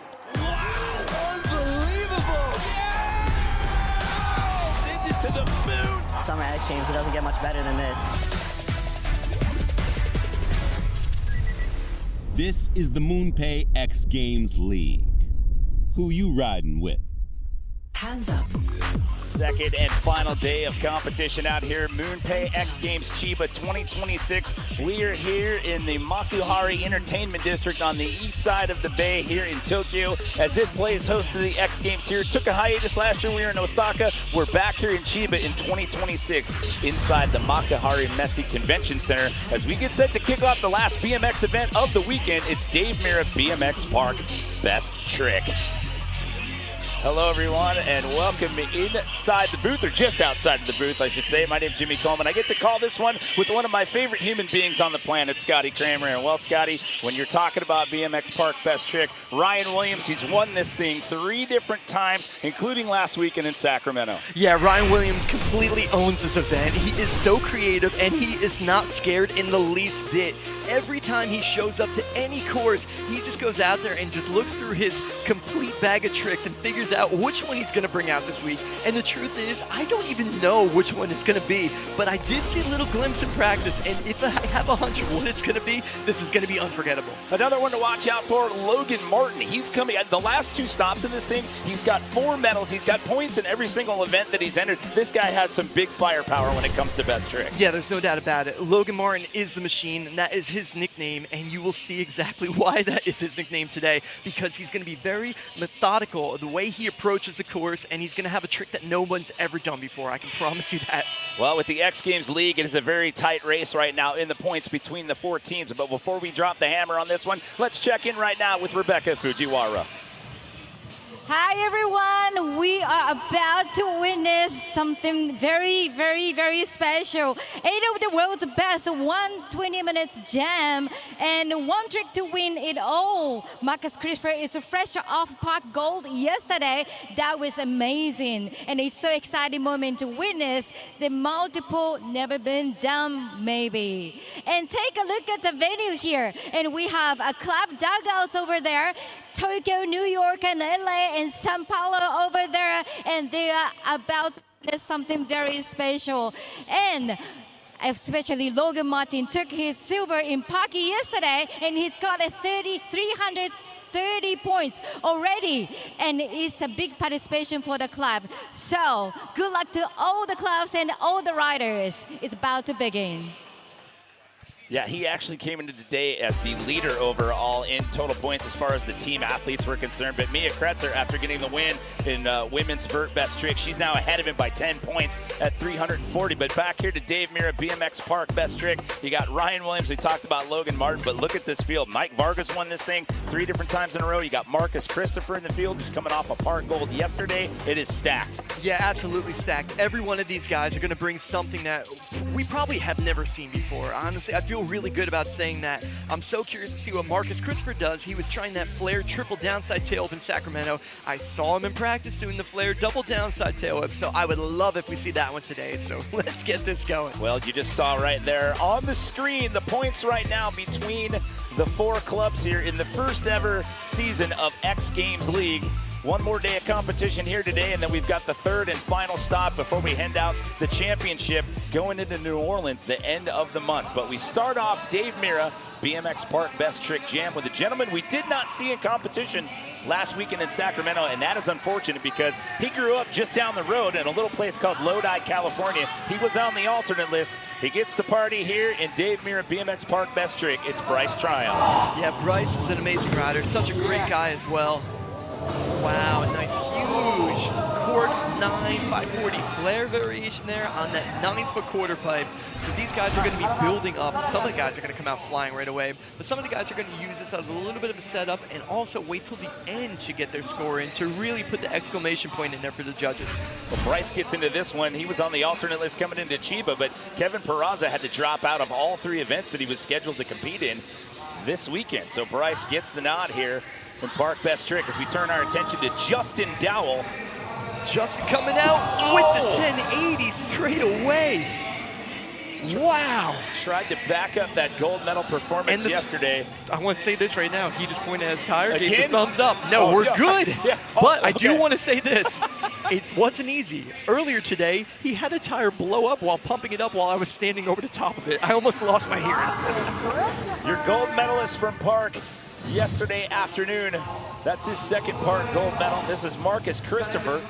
S1: Yeah! Sends it to the moon.
S10: Summer X Games, it doesn't get much better than this.
S3: This is the MoonPay X Games League. Who you riding with?
S10: Hands up.
S12: Second and final day of competition out here. MoonPay X Games Chiba 2026. We are here in the Makuhari Entertainment District on the east side of the bay here in Tokyo. As this plays host to the X Games here. Took a hiatus last year. We were in Osaka. We're back here in Chiba in 2026 inside the Makuhari Messi Convention Center. As we get set to kick off the last BMX event of the weekend, it's Dave Mirra BMX Park Best Trick. Hello, everyone, and welcome inside the booth, or just outside of the booth, I should say. My name's Jimmy Coleman. I get to call this one with one of my favorite human beings on the planet, Scotty Kramer. And well, Scotty, when you're talking about BMX Park Best Trick, Ryan Williams, he's won this thing 3 different times, including last weekend in Sacramento.
S13: Yeah, Ryan Williams completely owns this event. He is so creative, and he is not scared in the least bit. Every time he shows up to any course, he just goes out there and just looks through his complete bag of tricks and figures out which one he's going to bring out this week. And the truth is, I don't even know which one it's going to be, but I did see a little glimpse in practice, and if I have a hunch of what it's going to be, this is going to be unforgettable.
S12: Another one to watch out for, Logan Martin. He's coming at the last 2 stops in this thing. He's got 4 medals. He's got points in every single event that he's entered. This guy has some big firepower when it comes to Best Trick.
S13: Yeah, there's no doubt about it. Logan Martin is the machine, and that is his nickname, and you will see exactly why that is his nickname today, because he's going to be very methodical the way he approaches the course, and he's going to have a trick that no one's ever done before. I can promise you that.
S12: Well, with the X Games League, it is a very tight race right now in the points between the 4 teams. But before we drop the hammer on this one, let's check in right now with Rebecca Fujiwara.
S14: Hi everyone, we are about to witness something very, very, very special. 8 of the world's best 120 minutes jam and one trick to win it all. Marcus Cretzer is fresh off park gold yesterday. That was amazing, and it's so exciting moment to witness the multiple never been done maybe. And take a look at the venue here, and we have a club dugouts over there. Tokyo, New York, and LA, and Sao Paulo over there, and they are about to do something very special. And especially Logan Martin took his silver in Paki yesterday, and he's got a 330 points already, and it's a big participation for the club. So good luck to all the clubs and all the riders. It's about to begin.
S12: Yeah, he actually came into today as the leader overall in total points as far as the team athletes were concerned. But Mia Cretzer, after getting the win in women's vert best trick, she's now ahead of him by 10 points at 340. But back here to Dave Mirra, BMX Park best trick. You got Ryan Williams. We talked about Logan Martin, but look at this field. Mike Vargas won this thing 3 different times in a row. You got Marcus Christopher in the field, who's coming off a park gold yesterday. It is stacked.
S13: Yeah, absolutely stacked. Every one of these guys are going to bring something that we probably have never seen before. Honestly, I feel really good about saying that. I'm so curious to see what Marcus Christopher does. He was trying that flare triple downside tail whip in Sacramento. I saw him in practice doing the flare double downside tail whip, so I would love if we see that one today. So let's get this going.
S12: Well, you just saw right there on the screen the points right now between the 4 clubs here in the first ever season of X Games League. One more day of competition here today, and then we've got the 3rd and final stop before we hand out the championship going into New Orleans the end of the month. But we start off Dave Mirra, BMX Park Best Trick Jam, with a gentleman we did not see in competition last weekend in Sacramento, and that is unfortunate because he grew up just down the road in a little place called Lodi, California. He was on the alternate list. He gets to party here in Dave Mirra BMX Park Best Trick. It's Bryce Triumph.
S13: Yeah, Bryce is an amazing rider, such a great guy as well. Wow, a nice huge Court 9 540 flare variation there on that 9-foot quarter pipe. So these guys are going to be building up. Some of the guys are going to come out flying right away, but some of the guys are going to use this as a little bit of a setup and also wait till the end to get their score in to really put the exclamation point in there for the judges.
S12: Well, Bryce gets into this one. He was on the alternate list coming into Chiba, but Kevin Peraza had to drop out of all 3 events that he was scheduled to compete in this weekend. So Bryce gets the nod here in Park Best Trick as we turn our attention to Justin Dowell.
S13: Justin coming out with the 1080 straight away. Wow.
S12: Tried to back up that gold medal performance yesterday.
S13: I want to say this right now. He just pointed at his tire, gave
S12: Again?
S13: the thumbs up. No, we're good.
S12: Yeah.
S13: But
S12: Oh,
S13: I do
S12: okay.
S13: want to say this. It wasn't easy. Earlier today, he had a tire blow up while pumping it up while I was standing over the top of it. I almost lost my hearing.
S12: Your gold medalist from Park yesterday afternoon. That's his second Park gold medal. This is Marcus Christopher.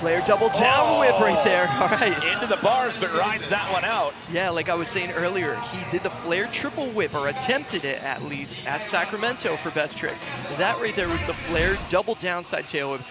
S13: Flare double down whip right there. All right.
S12: Into the bars, but rides that one out.
S13: Yeah, like I was saying earlier, he did the flare triple whip, or attempted it at least, at Sacramento for best trick. That right there was the flare double downside tail whip.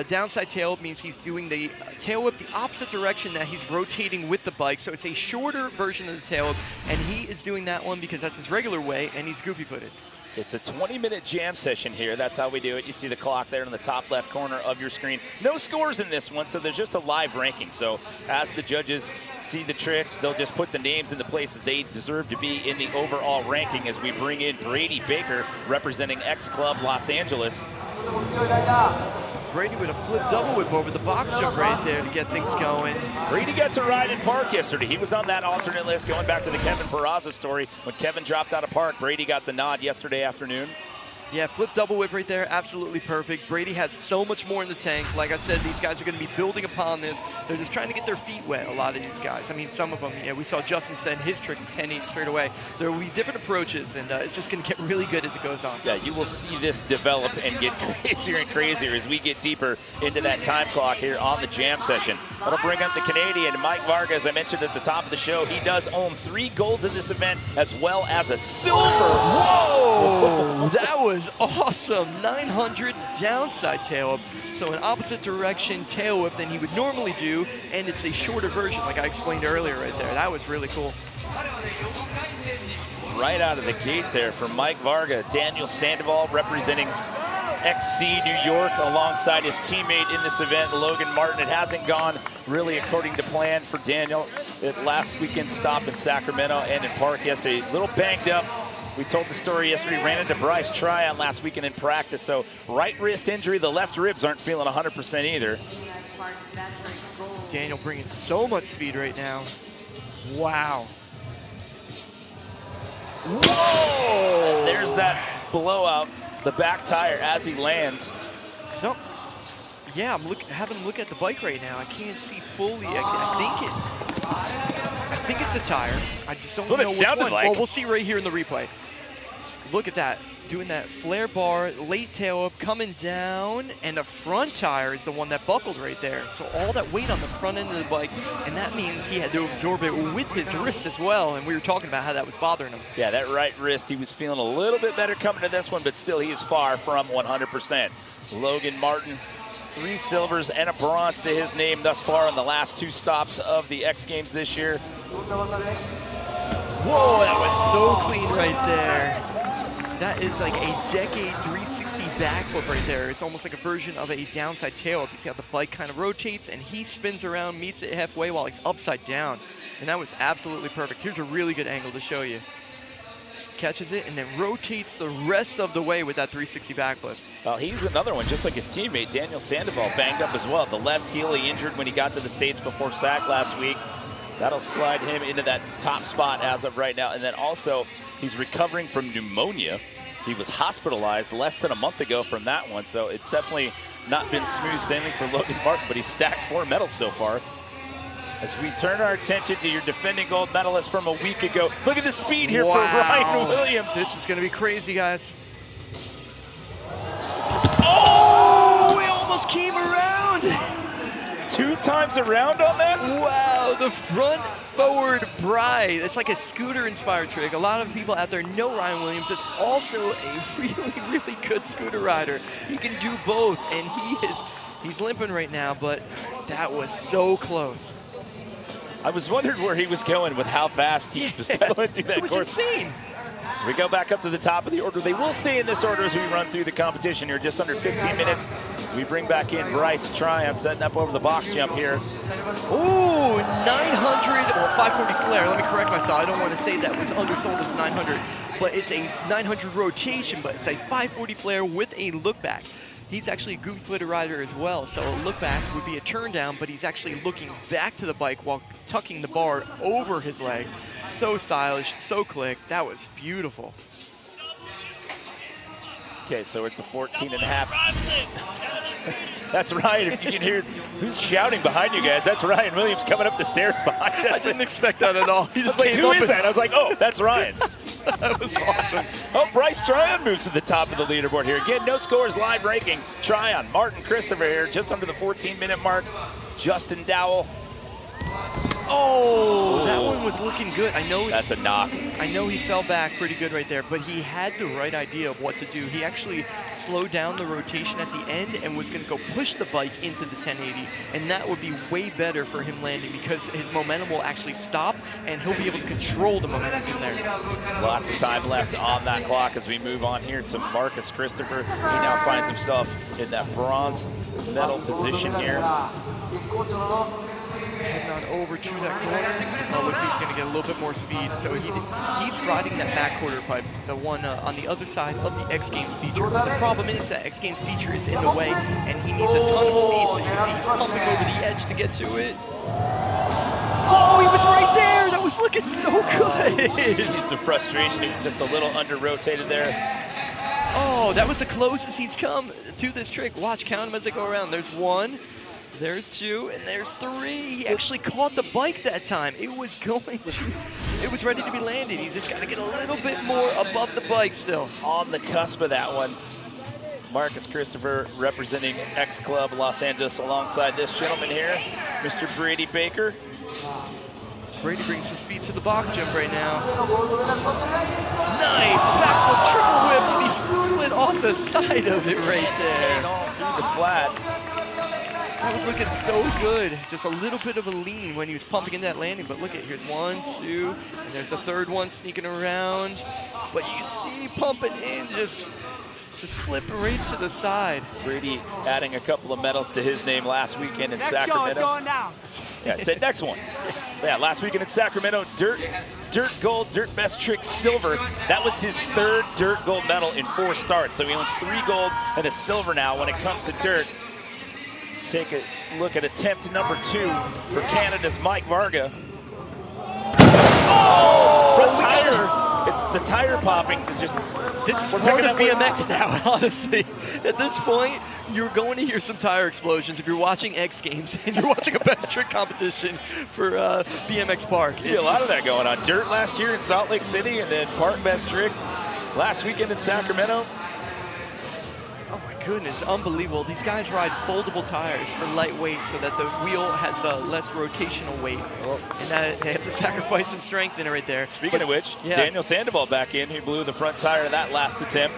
S13: Downside tail whip means he's doing the tail whip the opposite direction that he's rotating with the bike. So it's a shorter version of the tail whip, and he is doing that one because that's his regular way, and he's goofy-footed.
S12: It's a 20-minute jam session here. That's how we do it. You see the clock there in the top left corner of your screen. No scores in this one, so there's just a live ranking. So as the judges see the tricks, they'll just put the names in the places they deserve to be in the overall ranking as we bring in Brady Baker representing X Club Los Angeles.
S13: Brady with a flip double whip over the box jump right there to get things going.
S12: Brady gets a ride in Park yesterday. He was on that alternate list going back to the Kevin Peraza story. When Kevin dropped out of Park, Brady got the nod yesterday afternoon.
S13: Yeah, flip double whip right there, absolutely perfect. Brady has so much more in the tank. Like I said, these guys are going to be building upon this. They're just trying to get their feet wet, a lot of these guys. I mean, some of them, yeah, we saw Justin send his trick 10-8 straight away. There will be different approaches, and it's just going to get really good as it goes on.
S12: Yeah, you will see this develop and get crazier and crazier as we get deeper into that time clock here on the jam session. That'll bring up the Canadian, Mike Varga, as I mentioned at the top of the show. He does own 3 golds in this event, as well as a silver.
S13: Whoa! That was awesome. 900 downside tail whip. So an opposite direction tail whip than he would normally do, and it's a shorter version like I explained earlier right there. That was really cool.
S12: Right out of the gate there from Mike Varga. Daniel Sandoval representing XC New York alongside his teammate in this event, Logan Martin. It hasn't gone really according to plan for Daniel. At last weekend stop in Sacramento and in Park yesterday. A little banged up. We told the story yesterday, ran into Bryce Tryon last weekend in practice, so right wrist injury, the left ribs aren't feeling 100% either.
S13: Daniel bringing so much speed right now. Wow.
S12: Whoa! And there's that blowout, the back tire as he lands.
S13: So, yeah, I'm having a look at the bike right now. I can't see fully. I think it's the tire. I just don't know which one.
S12: Like.
S13: Well, we'll see right here in the replay. Look at that. Doing that flare bar, late tail up, coming down, and the front tire is the one that buckled right there. So all that weight on the front end of the bike, and that means he had to absorb it with his wrist as well, and we were talking about how that was bothering him.
S12: Yeah, that right wrist, he was feeling a little bit better coming to this one, but still he is far from 100%. Logan Martin, 3 silvers and a bronze to his name thus far on the last 2 stops of the X Games this year.
S13: Whoa, that was so clean right there. That is like a decade 360 backflip right there. It's almost like a version of a downside tail whip. You see how the bike kind of rotates and he spins around, meets it halfway while he's upside down. And that was absolutely perfect. Here's a really good angle to show you. Catches it and then rotates the rest of the way with that 360 backflip.
S12: Well, he's another one, just like his teammate, Daniel Sandoval, banged up as well. The left heel he injured when he got to the States before SAC last week. That'll slide him into that top spot as of right now. And then also, he's recovering from pneumonia. He was hospitalized less than a month ago from that one, so it's definitely not been smooth sailing for Logan Martin, but he's stacked 4 medals so far. As we turn our attention to your defending gold medalist from a week ago. Look at the speed here for Ryan Williams.
S13: This is going to be crazy, guys.
S12: Oh!
S13: It almost came around.
S12: 2 times around on that?
S13: Wow, the front forward bride. It's like a scooter-inspired trick. A lot of people out there know Ryan Williams is also a really, really good scooter rider. He can do both, and he's limping right now, but that was so close.
S12: I was wondering where he was going with how fast he was pedaling through that
S13: It was
S12: course.
S13: insane.
S12: We go back up to the top of the order. They will stay in this order as we run through the competition here, just under 15 minutes. We bring back in Bryce Tryon, setting up over the box jump here.
S13: Ooh, 900, well, 540 flare. Let me correct myself. I don't want to say that was undersold as 900, but it's a 900 rotation, but it's a 540 flare with a look back. He's actually a goofy-footed rider as well, so a look back would be a turn down, but he's actually looking back to the bike while tucking the bar over his leg. So stylish, so click. That was beautiful.
S12: Okay, so we're at the 14.5. That's Ryan. If you can hear who's shouting behind you guys, that's Ryan Williams coming up the stairs behind us.
S13: I didn't expect that at all. He just
S12: I was like, who is
S13: and
S12: that? I was like, oh, that's Ryan.
S13: That was awesome.
S12: Oh, Bryce Tryon moves to the top of the leaderboard here. Again, no scores, live ranking. Tryon, Martin Christopher here, just under the 14-minute mark. Justin Dowell.
S13: Oh, that one was looking good. I know
S12: that's a knock.
S13: I know he fell back pretty good right there, but he had the right idea of what to do. He actually slowed down the rotation at the end and was going to go push the bike into the 1080, and that would be way better for him landing because his momentum will actually stop and he'll be able to control the momentum in there.
S12: Lots of time left on that clock as we move on here to Marcus Christopher. He now finds himself in that bronze medal position here.
S13: Heading on over to that corner. Looks like he's going to get a little bit more speed. So he's riding that back quarter pipe, the one on the other side of the X Games feature. But the problem is that X Games feature is in the way, and he needs a ton of speed. So you can see he's pumping over the edge to get to it. Oh, he was right there. That was looking so good.
S12: Used to frustration. He was just a little under-rotated there.
S13: Oh, that was the closest he's come to this trick. Watch, count him as they go around. There's one. There's two, and there's three. He actually caught the bike that time. It was ready to be landed. He's just got to get a little bit more above the bike still.
S12: On the cusp of that one. Marcus Christopher representing X Club Los Angeles alongside this gentleman here, Mr. Brady Baker.
S13: Brady brings some speed to the box jump right now. Nice, backflip triple whip, and he slid off the side of it right there.
S12: All through the flat.
S13: That was looking so good. Just a little bit of a lean when he was pumping into that landing. But look at, here's one, two, and there's the third one sneaking around. But you see pumping in, just slip right to the side.
S12: Brady adding a couple of medals to his name last weekend in Sacramento.
S7: It's going down.
S12: Yeah, said next one. Yeah, last weekend in Sacramento, dirt gold, dirt best trick silver. That was his third dirt gold medal in 4 starts. So he owns 3 gold and a silver now when it comes to dirt. Take a look at attempt number 2 for Canada's Mike Varga. Oh, front tire. It's the tire popping is just.
S13: This is part of BMX now, honestly. At this point, you're going to hear some tire explosions if you're watching X Games and you're watching a best trick competition for BMX Park.
S12: There's a lot of that going on. Dirt last year in Salt Lake City, and then Park best trick last weekend in Sacramento.
S13: Oh my goodness, unbelievable. These guys ride foldable tires for lightweight so that the wheel has less rotational weight. And that, they have to sacrifice some strength in it right there.
S12: Speaking of which, yeah. Daniel Sandoval back in. He blew the front tire of that last attempt.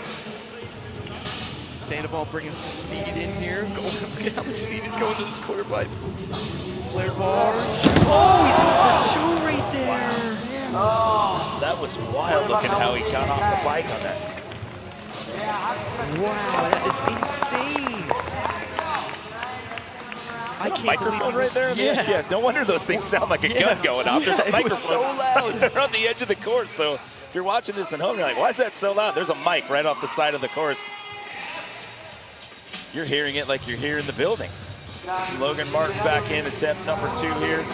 S13: Sandoval bringing some speed in here. Look at how much speed he's going to this quarter pipe. Flare bar. Oh, he's going for 2 right there.
S12: Oh, that was wild looking how he got off the bike on that.
S13: Wow, that is insane.
S12: I can't microphone right there? Yeah, no wonder those things sound like a gun going off. There's a microphone
S13: so loud.
S12: They're on the edge of the course, so if you're watching this at home, you're like, why is that so loud? There's a mic right off the side of the course. You're hearing it like you're here in the building. Logan Martin back in, attempt number 2 here.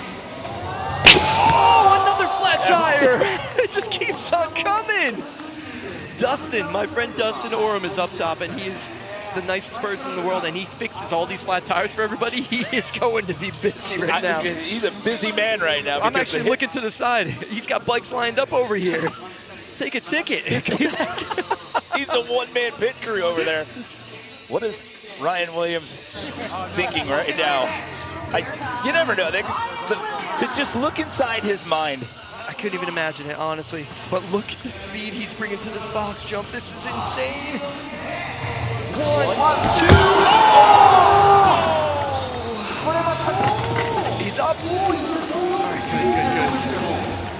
S13: Oh, another flat tire! It just keeps on coming. Dustin, my friend Dustin Oram is up top, and he is the nicest person in the world, and he fixes all these flat tires for everybody. He is going to be busy right now.
S12: He's a busy man right now.
S13: I'm actually looking to the side. He's got bikes lined up over here. Take a ticket.
S12: He's a one-man pit crew over there. What is Ryan Williams thinking right now? You never know. To just look inside his mind.
S13: I couldn't even imagine it, honestly. But look at the speed he's bringing to this box jump. This is insane. 1, 2. Oh! He's up. All right,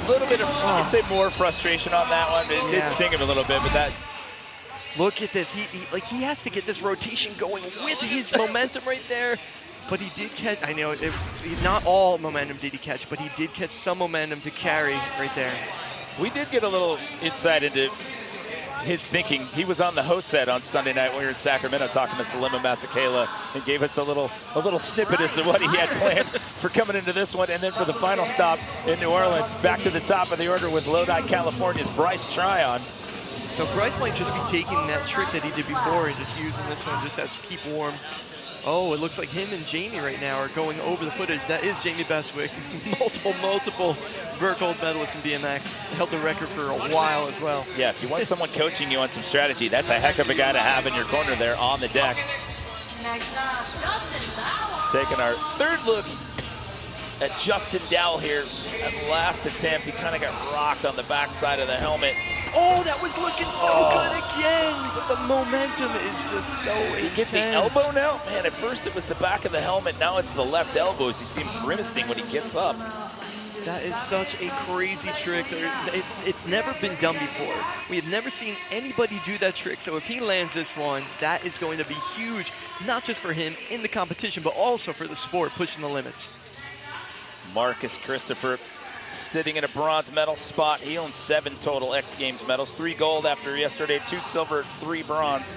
S13: good.
S12: A little bit of, I'd say more frustration on that one. It did sting him a little bit, but that.
S13: Look at this. He has to get this rotation going with his momentum right there. But he did catch, I know, not all momentum did he catch, but he did catch some momentum to carry right there.
S12: We did get a little insight into his thinking. He was on the host set on Sunday night when we were in Sacramento talking to Salima Masakela and gave us a little snippet as to what he had planned for coming into this one. And then for the final stop in New Orleans, back to the top of the order with Lodi, California's Bryce Tryon.
S13: So Bryce might just be taking that trick that he did before and just using this one just as to keep warm. Oh, it looks like him and Jamie right now are going over the footage. That is Jamie Bestwick, multiple vert gold medalists in BMX. Held the record for a while as well.
S12: Yeah, if you want someone coaching you on some strategy, that's a heck of a guy to have in your corner there on the deck. Taking our third look at Justin Dowell here at last attempt. He kind of got rocked on the backside of the helmet.
S13: Oh, that was looking so good again, but the momentum is just so intense.
S12: You get the elbow now? Man, at first it was the back of the helmet, now it's the left elbow as you see him grimacing when he gets up.
S13: That is such a crazy trick. It's never been done before. We have never seen anybody do that trick, so if he lands this one, that is going to be huge, not just for him in the competition, but also for the sport, pushing the limits.
S12: Marcus Christopher sitting in a bronze medal spot. He owns 7 total X Games medals, 3 gold after yesterday, 2 silver, 3 bronze.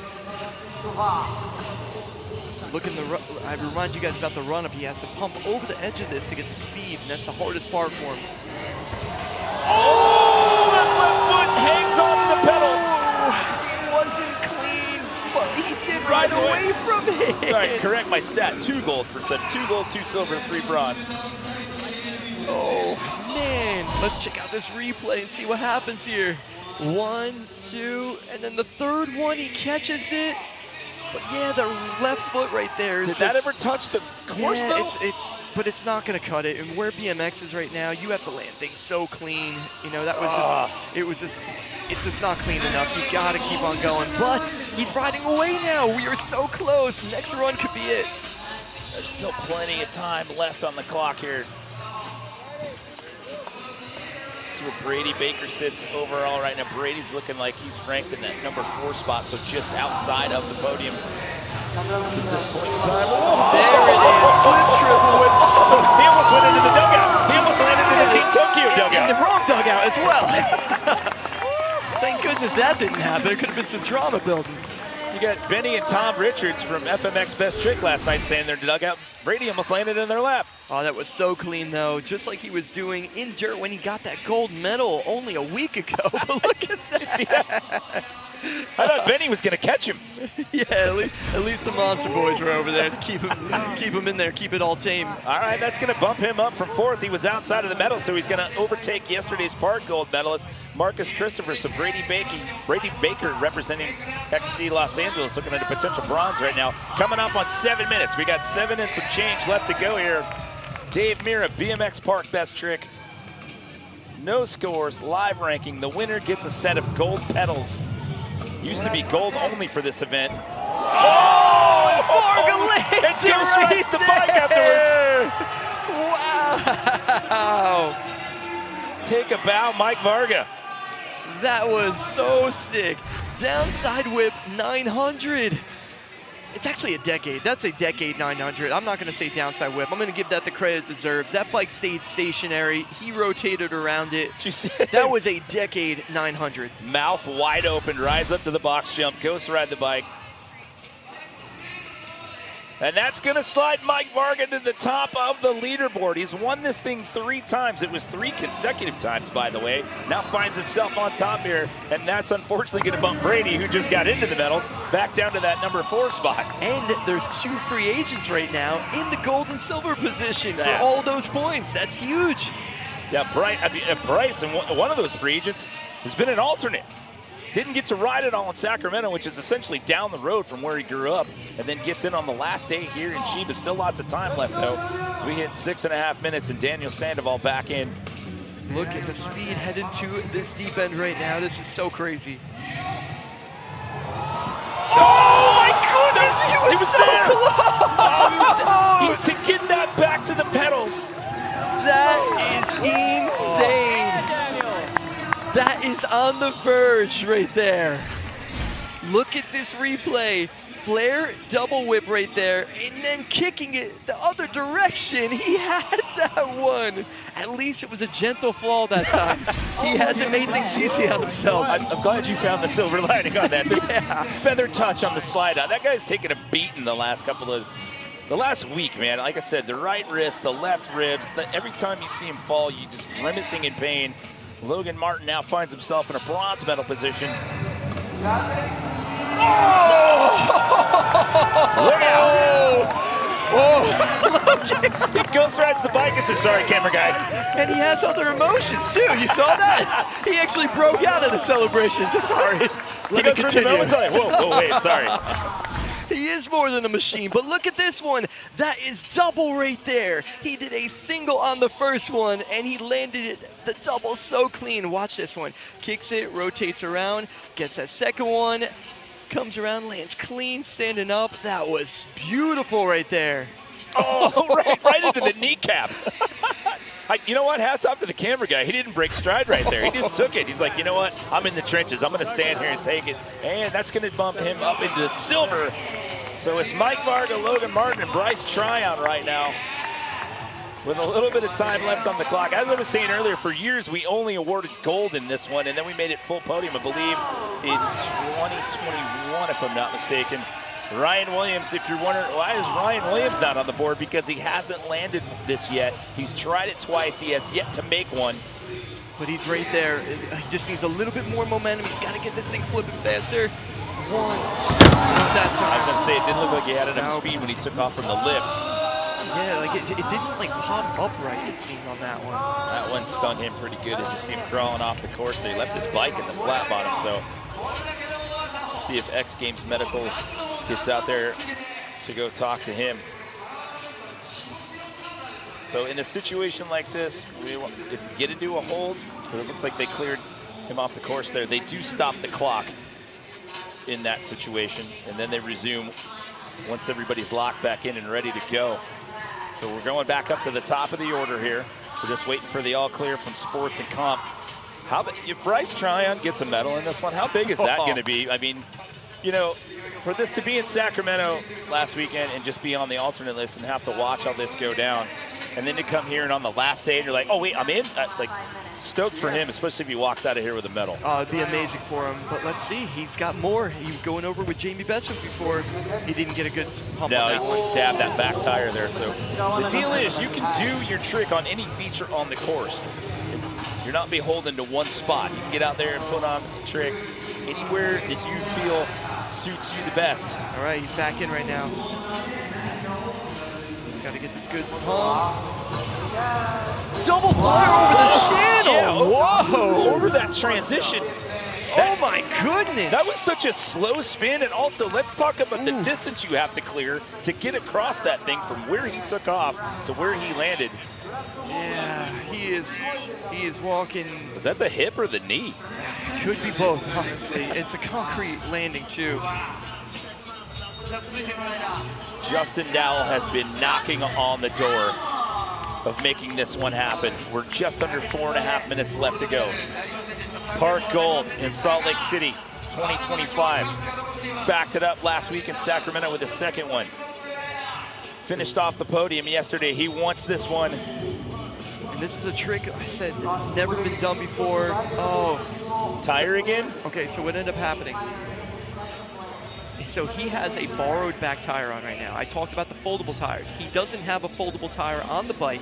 S13: I remind you guys about the run-up. He has to pump over the edge of this to get the speed, and that's the hardest part for him.
S12: Oh, that left foot hangs on the pedal.
S13: He wasn't clean, but he did right away from it.
S12: Sorry, correct my stat. 2 gold for 7. 2 gold, 2 silver, and 3 bronze.
S13: Oh, man. Let's check out this replay and see what happens here. 1, 2, and then the third one, he catches it. But yeah, the left foot right there.
S12: Did that ever touch the course, though?
S13: But it's not going to cut it. And where BMX is right now, you have to land things so clean. You know, that was it's just not clean enough. You got to keep on going. But he's riding away now. We are so close. Next run could be it.
S12: There's still plenty of time left on the clock here. See where Brady Baker sits overall right now. Brady's looking like he's ranked in that number 4 spot, so just outside of the podium at this point in time. Oh,
S13: there it is, flip triple whip.
S12: He almost went into the dugout. He almost landed in the Team Tokyo dugout.
S13: In the wrong dugout as well. Thank goodness that didn't happen. There could have been some drama building.
S12: You got Benny and Tom Richards from FMX Best Trick last night standing there in the dugout. Brady almost landed in their lap.
S13: Oh, that was so clean, though. Just like he was doing in dirt when he got that gold medal only a week ago. But look at that.
S12: Did you see that? I thought Benny was going to catch him.
S13: Yeah, at least the Monster Boys were over there to keep him in there, keep it all tame.
S12: All right, that's going to bump him up from 4th. He was outside of the medal, so he's going to overtake yesterday's park gold medalist, Marcus Christopher. So Brady Baker representing XC Los Angeles, looking at a potential bronze right now. Coming up on 7 minutes. We got 7 and some change left to go here. Dave Mira, BMX Park Best Trick. No scores, live ranking. The winner gets a set of gold pedals. Used to be gold only for this event.
S13: Oh, and Varga lands
S12: it goes right the bike afterwards.
S13: Wow.
S12: Take a bow, Mike Varga.
S13: That was so sick. Downside whip 900. It's actually a decade. That's a decade 900. I'm not going to say downside whip. I'm going to give that the credit it deserves. That bike stayed stationary. He rotated around it. That was a decade 900.
S12: Mouth wide open, rides up to the box jump, goes to ride the bike. And that's going to slide Mike Varga to the top of the leaderboard. He's won this thing 3 times. It was 3 consecutive times, by the way. Now finds himself on top here, and that's unfortunately going to bump Brady, who just got into the medals, back down to that number 4 spot.
S13: And there's 2 free agents right now in the gold and silver position for all those points. That's huge.
S12: Yeah, Bryce, and one of those free agents has been an alternate. Didn't get to ride it all in Sacramento, which is essentially down the road from where he grew up, and then gets in on the last day here in Chiba. Still lots of time left, though. So we hit 6.5 minutes, and Daniel Sandoval back in.
S13: Look at the speed heading to this deep end right now. This is so crazy.
S12: Oh, my goodness!
S13: He was so close!
S12: To get that back to the pedals.
S13: That is insane. That is on the verge right there. Look at this replay. Flair double whip right there, and then kicking it the other direction. He had that one. At least it was a gentle fall that time. He hasn't made things easy on himself.
S12: I'm glad you found the silver lining on that. Yeah. Feather touch on the slide out. That guy's taken a beating the last week, man. Like I said, the right wrist, the left ribs, every time you see him fall, you just grimacing in pain. Logan Martin now finds himself in a bronze medal position. Look out! He ghost rides the bike and says, sorry, camera guy.
S13: And he has other emotions too. You saw that? He actually broke out at the celebration. Sorry.
S12: He goes through the moments like, whoa, wait, sorry.
S13: He is more than a machine, but look at this one. That is double right there. He did a single on the first one, and he landed it, the double so clean. Watch this one. Kicks it, rotates around, gets that second one, comes around, lands clean, standing up. That was beautiful right there.
S12: Oh, right into the kneecap. You know what? Hats off to the camera guy. He didn't break stride right there. He just took it. He's like, you know what? I'm in the trenches. I'm going to stand here and take it. And that's going to bump him up into the silver. So it's Mike Varga, Logan Martin, and Bryce Tryon right now with a little bit of time left on the clock. As I was saying earlier, for years we only awarded gold in this one, and then we made it full podium, I believe, in 2021, if I'm not mistaken. Ryan Williams, if you're wondering, why is Ryan Williams not on the board? Because he hasn't landed this yet. He's tried it twice. He has yet to make one.
S13: But he's right there. He just needs a little bit more momentum. He's got to get this thing flipping faster. 1, 2, not that time.
S12: I was going to say, it didn't look like he had enough speed when he took off from the lip.
S13: Yeah, like it didn't like pop up right, it seemed, on that one.
S12: That one stung him pretty good as you see him crawling off the course. They left his bike in the flat bottom, so see if XGames Medical gets out there to go talk to him. So in a situation like this, if you get into a hold, because it looks like they cleared him off the course there, they do stop the clock in that situation, and then they resume once everybody's locked back in and ready to go. So we're going back up to the top of the order here. We're just waiting for the all clear from sports and comp. If Bryce Tryon gets a medal in this one, how big is that going to be? I mean, you know, for this to be in Sacramento last weekend and just be on the alternate list and have to watch all this go down, and then to come here and on the last day and you're like, oh wait, I'm in? Like, stoked for him, especially if he walks out of here with a medal.
S13: It'd be amazing for him, but let's see. He's got more. He was going over with Jamie Besson before. He didn't get a good pump on that one.
S12: No, he dabbed that back tire there. So the deal is you can do your trick on any feature on the course. You're not beholden to one spot. You can get out there and put on the trick anywhere that you feel suits you the best.
S13: All right, he's back in right now. He's got to get this good pump. Double fire over the channel!
S12: Yeah, whoa! Over that transition.
S13: Oh my goodness!
S12: That was such a slow spin, and also let's talk about the distance you have to clear to get across that thing from where he took off to where he landed.
S13: Yeah, he is walking.
S12: Was that the hip or the knee?
S13: Could be both, honestly. It's a concrete landing too.
S12: Justin Dowell has been knocking on the door of making this one happen. We're just under 4.5 minutes left to go. Park Gold in Salt Lake City, 2025. Backed it up last week in Sacramento with a second one. Finished off the podium yesterday. He wants this one.
S13: And this is a trick, I said, never been done before. Oh.
S12: Tire again?
S13: Okay, so what ended up happening? So he has a borrowed back tire on right now. I talked about the foldable tires. He doesn't have a foldable tire on the bike,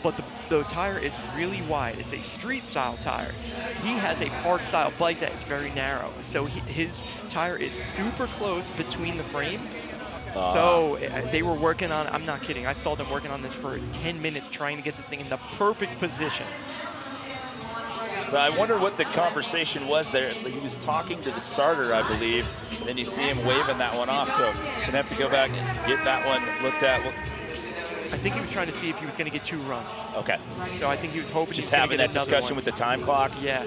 S13: but the tire is really wide. It's a street style tire. He has a park style bike that is very narrow. So his tire is super close between the frame. So they were working on, I'm not kidding, I saw them working on this for 10 minutes trying to get this thing in the perfect position.
S12: So I wonder what the conversation was there. He was talking to the starter, I believe, and then you see him waving that one off. So gonna have to go back and get that one looked at.
S13: I think he was trying to see if he was gonna get 2 runs.
S12: Okay.
S13: So I think he was hoping
S12: just
S13: he was
S12: having
S13: gonna get
S12: that discussion
S13: one.
S12: with the time clock.
S13: Yeah.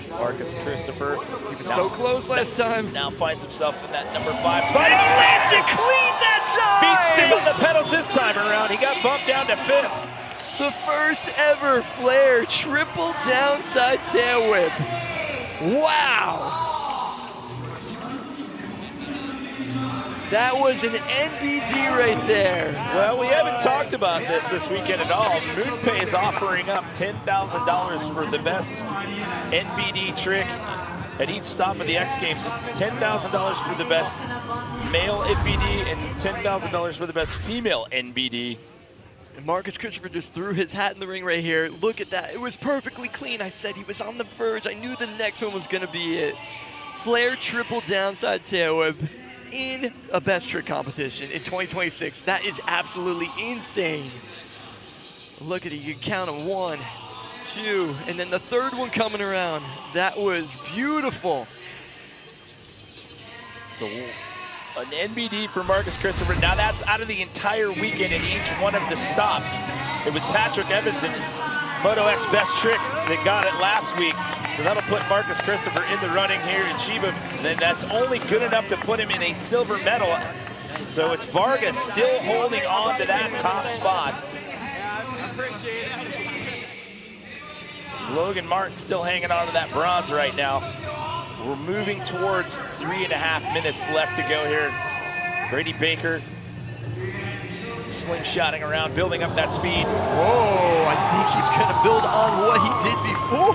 S12: Marcus Christopher.
S13: He was so close last time.
S12: Now finds himself in that number 5 spot. And he lands it clean that time! Feet stay on the pedals this time around. He got bumped down to 5th.
S13: The first ever Flair triple downside tail whip. Wow! That was an NBD right there.
S12: Well, we haven't talked about this weekend at all. MoonPay is offering up $10,000 for the best NBD trick at each stop of the X Games. $10,000 for the best male NBD and $10,000 for the best female NBD.
S13: And Marcus Christopher just threw his hat in the ring right here. Look at that. It was perfectly clean. I said he was on the verge. I knew the next one was going to be it. Flare triple downside tail whip in a best trick competition in 2026. That is absolutely insane. Look at it. You can count them 1, 2, and then the third one coming around. That was beautiful.
S12: So an NBD for Marcus Christopher. Now that's out of the entire weekend in each one of the stops. It was Patrick Evans and Moto X Best Trick that got it last week. So that'll put Marcus Christopher in the running here in Chiba. Then that's only good enough to put him in a silver medal. So it's Vargas still holding on to that top spot. Logan Martin still hanging on to that bronze right now. We're moving towards 3.5 minutes left to go here. Brady Baker slingshotting around, building up that speed.
S13: Whoa, I think he's gonna build on what he did before.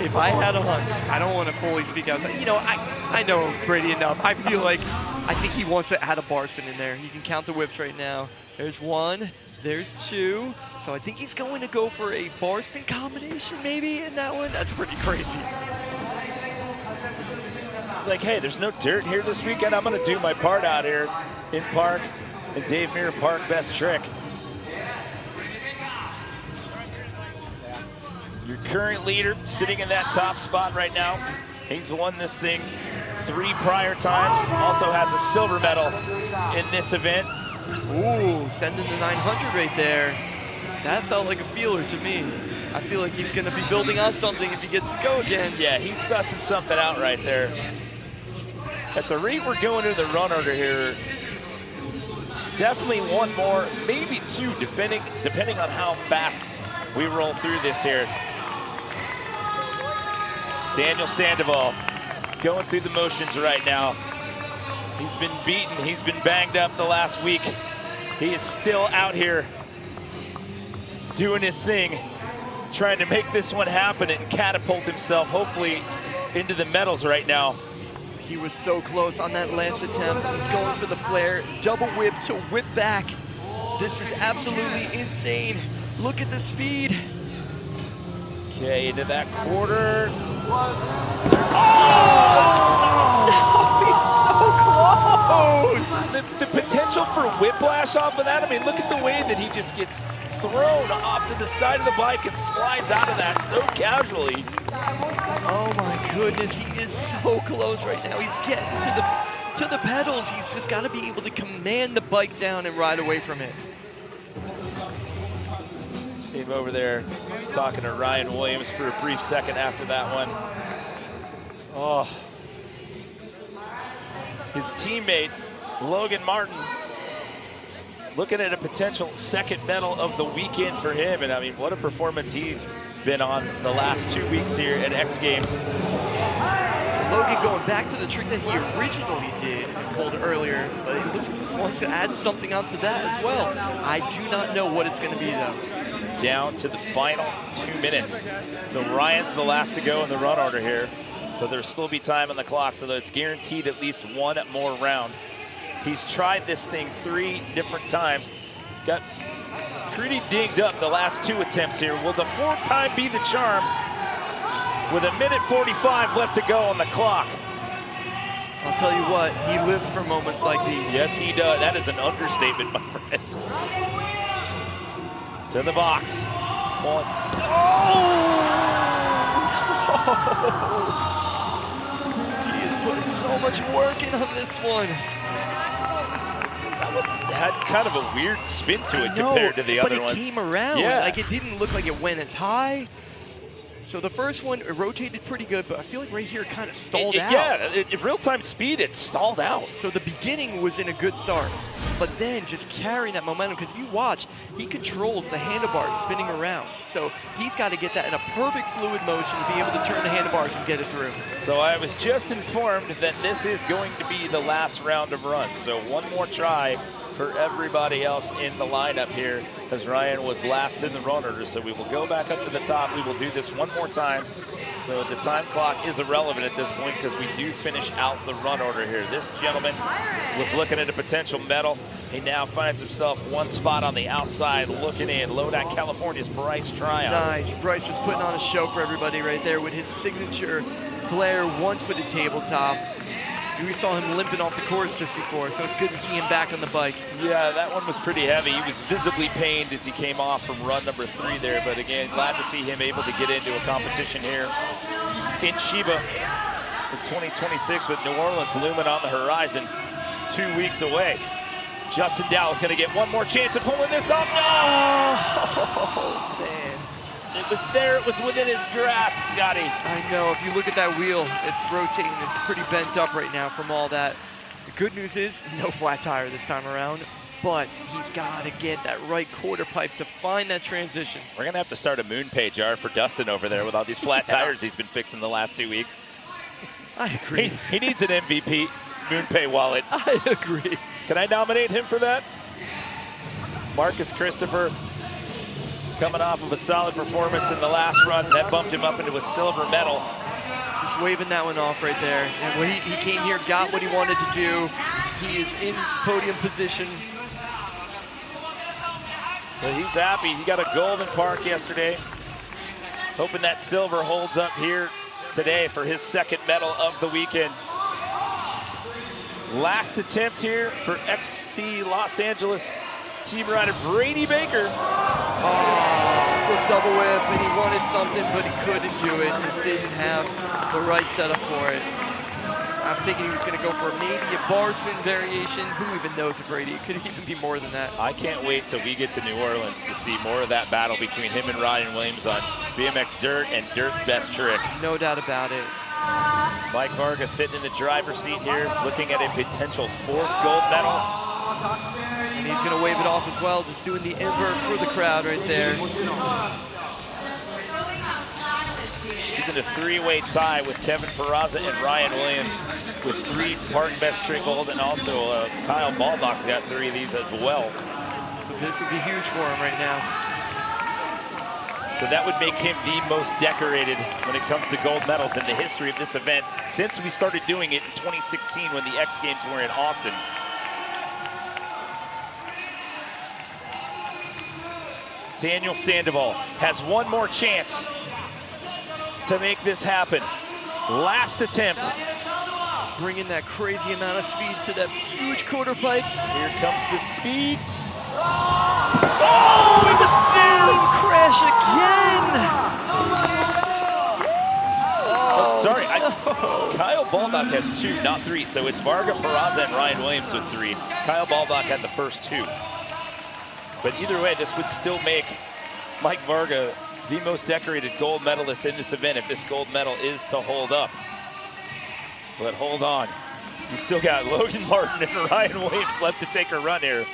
S13: If I had a hunch, I don't want to fully speak out. You know, I know Brady enough. I feel like, I think he wants to add a bar spin in there. You can count the whips right now. There's 1, there's 2. So I think he's going to go for a bar spin combination maybe in that one. That's pretty crazy.
S12: It's like, hey, there's no dirt here this weekend. I'm gonna do my part out here in park. And Dave Mirror Park Best Trick. Your current leader sitting in that top spot right now. He's won this thing 3 prior times. Also has a silver medal in this event.
S13: Ooh, sending the 900 right there. That felt like a feeler to me. I feel like he's gonna be building on something if he gets to go again.
S12: Yeah, he's sussing something out right there. At the rate we're going to the run order here, definitely 1 more, maybe 2, depending on how fast we roll through this here. Daniel Sandoval going through the motions right now. He's been beaten, he's been banged up the last week. He is still out here doing his thing, trying to make this one happen and catapult himself, hopefully, into the medals right now.
S13: He was so close on that last attempt. He's going for the flare, double whip to whip back. This is absolutely insane. Look at the speed.
S12: Okay, into that quarter.
S13: Oh!
S12: He's so close! The potential for whiplash off of that, I mean, look at the way that he just gets thrown off to the side of the bike and slides out of that so casually.
S13: Oh my goodness, he is so close right now. He's getting to the pedals. He's just got to be able to command the bike down and ride away from it.
S12: See him over there talking to Ryan Williams for a brief second after that one. Oh. His teammate, Logan Martin, looking at a potential second medal of the weekend for him. And I mean, what a performance he's been on the last 2 weeks here at X Games.
S13: Logan going back to the trick that he originally did and pulled earlier, but he looks like he wants to add something onto that as well. I do not know what it's going to be though.
S12: Down to the final 2 minutes. So Ryan's the last to go in the run order here. So there'll still be time on the clock, so that it's guaranteed at least 1 more round. He's tried this thing 3 different times. He's got pretty dinged up the last 2 attempts here. Will the 4th time be the charm? With 1:45 left to go on the clock.
S13: I'll tell you what, he lives for moments like these.
S12: Yes, he does. That is an understatement, my friend. To the box. Oh!
S13: He is putting so much work in on this one.
S12: That one had kind of a weird spin to it compared to the other ones.
S13: But it came around.
S12: Yeah.
S13: Like, it didn't look like it went as high. So the first one, it rotated pretty good, but I feel like right here it kind of stalled out.
S12: Yeah, real-time speed, it stalled out.
S13: So the beginning was in a good start, but then just carrying that momentum, because if you watch, he controls the handlebars spinning around. So he's got to get that in a perfect fluid motion to be able to turn the handlebars and get it through.
S12: So I was just informed that this is going to be the last round of runs. So one more try for everybody else in the lineup here, as Ryan was last in the run order. So we will go back up to the top. We will do this one more time. So the time clock is irrelevant at this point because we do finish out the run order here. This gentleman was looking at a potential medal. He now finds himself one spot on the outside looking in. Lodi, California's Bryce Tryon.
S13: Nice. Bryce just putting on a show for everybody right there with his signature flare one-footed tabletop. We saw him limping off the course just before, so it's good to see him back on the bike.
S12: Yeah, that one was pretty heavy. He was visibly pained as he came off from run number 3 there, but again, glad to see him able to get into a competition here in Chiba for 2026 with New Orleans looming on the horizon 2 weeks away. Justin Dowell's gonna get one more chance at pulling this off.
S13: Oh, man.
S12: It was there, it was within his grasp, Scotty.
S13: I know, if you look at that wheel, it's rotating, it's pretty bent up right now from all that. The good news is, no flat tire this time around, but he's got to get that right quarter pipe to find that transition.
S12: We're gonna have to start a MoonPay jar for Dustin over there with all these flat tires he's been fixing the last 2 weeks.
S13: I agree.
S12: He needs an MVP MoonPay wallet.
S13: I agree.
S12: Can I nominate him for that? Marcus Christopher, coming off of a solid performance in the last run. That bumped him up into a silver medal.
S13: Just waving that one off right there. And when he came here, got what he wanted to do. He is in podium position.
S12: So he's happy. He got a gold in Park yesterday. Hoping that silver holds up here today for his second medal of the weekend. Last attempt here for XC Los Angeles team rider Brady Baker.
S13: Flip double whip, and he wanted something, but he couldn't do it. Just didn't have the right setup for it. I'm thinking he was going to go for maybe a bar spin variation. Who even knows if Brady? It could even be more than that.
S12: I can't wait till we get to New Orleans to see more of that battle between him and Ryan Williams on BMX Dirt and Dirt's best trick.
S13: No doubt about it.
S12: Mike Vargas sitting in the driver's seat here, looking at a potential 4th gold medal.
S13: And he's going to wave it off as well, just doing the invert for the crowd right there.
S12: He's in a 3-way tie with Kevin Peraza and Ryan Williams with 3 Park Best Trick gold, and also Kyle Baldock's got 3 of these as well.
S13: So this would be huge for him right now.
S12: So that would make him the most decorated when it comes to gold medals in the history of this event since we started doing it in 2016 when the X Games were in Austin. Daniel Sandoval has one more chance to make this happen. Last attempt.
S13: Bringing that crazy amount of speed to that huge quarter pipe.
S12: Here comes the speed.
S13: Oh, and the same crash again.
S12: Oh, sorry, Kyle Baldock has 2, not 3. So it's Varga, Peraza, and Ryan Williams with 3. Kyle Baldock had the first 2. But either way, this would still make Mike Varga the most decorated gold medalist in this event if this gold medal is to hold up. But hold on. You still got Logan Martin and Ryan Williams left to take a run here.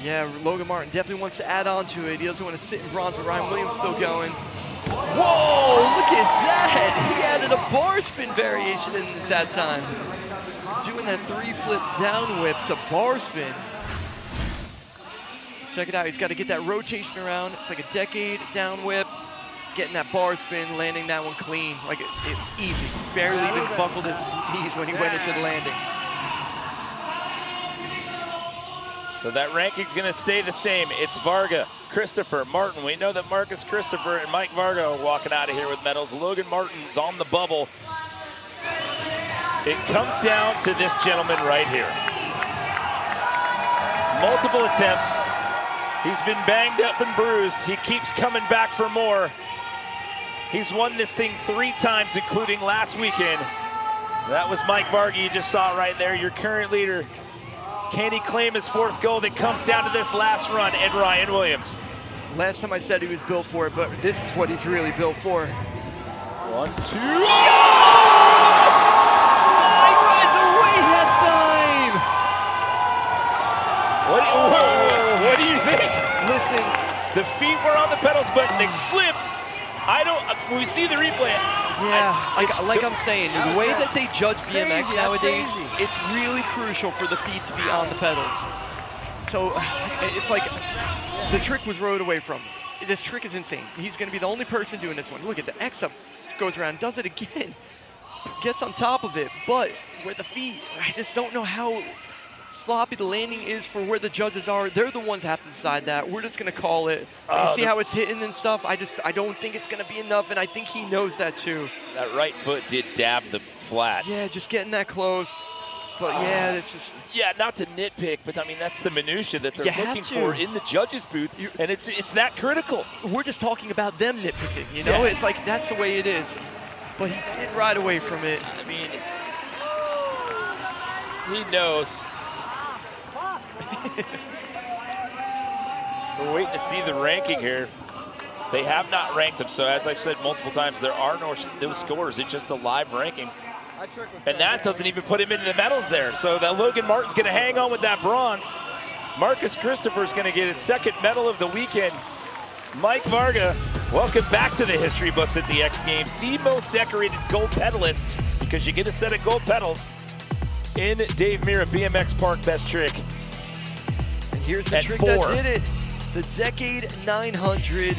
S13: Yeah, Logan Martin definitely wants to add on to it. He doesn't want to sit in bronze, but Ryan Williams still going. Whoa, look at that. He added a bar spin variation in that time. Doing that 3-flip down whip to bar spin. Check it out, he's got to get that rotation around. It's like a decade down whip, getting that bar spin, landing that one clean, like easy. Barely even buckled his knees when he went into the landing.
S12: So that ranking's gonna stay the same. It's Varga, Christopher, Martin. We know that Marcus Christopher and Mike Varga are walking out of here with medals. Logan Martin's on the bubble. It comes down to this gentleman right here. Multiple attempts. He's been banged up and bruised. He keeps coming back for more. He's won this thing 3 times, including last weekend. That was Mike Varga you just saw right there, your current leader. Can he claim his 4th gold? It comes down to this last run, and Ryan Williams.
S13: Last time I said he was built for it, but this is what he's really built for.
S4: 1, 2.
S13: He rides away that
S12: What do you think?
S13: Listen,
S12: the feet were on the pedals, but they slipped. When we see the replay.
S13: Yeah, like I'm saying, the way that they judge BMX nowadays, it's really crucial for the feet to be on the pedals. So it's like the trick was rode away from. This trick is insane. He's going to be the only person doing this one. Look at the X up, goes around, does it again, gets on top of it. But where the feet, I just don't know how sloppy the landing is for where the judges are. They're the ones that have to decide that. We're just going to call it. You see how it's hitting and stuff? I don't think it's going to be enough, and I think he knows that too.
S12: That right foot did dab the flat.
S13: Yeah, just getting that close. But yeah, it's just...
S12: Yeah, not to nitpick, but I mean, that's the minutia that they're looking for in the judges' booth, and it's that critical.
S13: We're just talking about them nitpicking, you know? It's like, that's the way it is. But he did ride away from it.
S12: I mean, he knows. We're waiting to see the ranking here. They have not ranked them, so as I've said multiple times, there are no scores. It's just a live ranking. And that doesn't even put him into the medals there. So that Logan Martin's going to hang on with that bronze. Marcus Christopher's going to get his second medal of the weekend. Mike Varga, welcome back to the history books at the X Games. The most decorated gold pedalist, because you get a set of gold pedals in Dave Mirra BMX Park Best Trick.
S13: And here's the trick that did it. The Decade 900.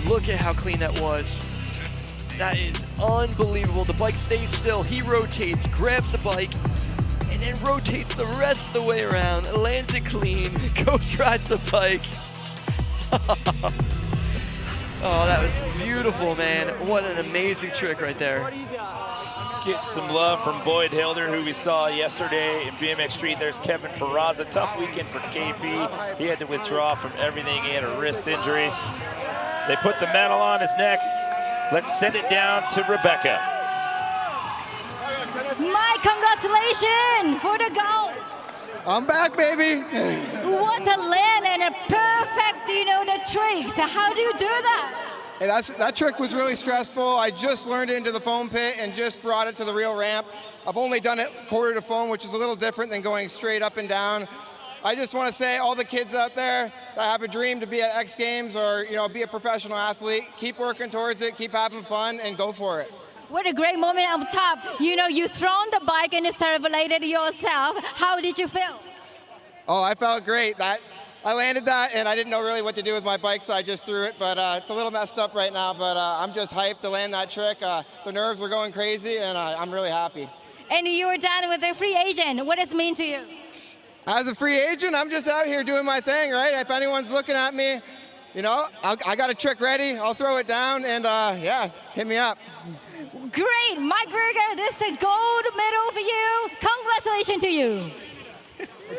S13: Look at how clean that was. That is unbelievable. The bike stays still. He rotates, grabs the bike, and then rotates the rest of the way around, lands it clean, goes rides the bike. Oh, that was beautiful, man. What an amazing trick right there.
S12: Get some love from Boyd Hilder, who we saw yesterday in BMX Street. There's Kevin Ferraza. Tough weekend for KP. He had to withdraw from everything. He had a wrist injury. They put the medal on his neck. Let's send it down to Rebecca.
S14: My congratulations for the goal.
S15: I'm back, baby.
S14: What a land and a perfect, the tricks. How do you do that?
S15: Hey, that trick was really stressful. I just learned it into the foam pit and just brought it to the real ramp. I've only done it quarter to foam, which is a little different than going straight up and down. I just want to say, all the kids out there that have a dream to be at X Games or be a professional athlete, keep working towards it, keep having fun, and go for it.
S14: What a great moment on top. You thrown the bike and circulated yourself. How did you feel?
S15: Oh, I felt great. I landed that, and I didn't know really what to do with my bike, so I just threw it. But it's a little messed up right now, but I'm just hyped to land that trick. The nerves were going crazy, and I'm really happy.
S14: And you were done with the free agent. What does it mean to you?
S15: As a free agent, I'm just out here doing my thing, right? If anyone's looking at me, I got a trick ready. I'll throw it down, and yeah, hit me up.
S14: Great, Mike Berger, this is a gold medal for you. Congratulations to you.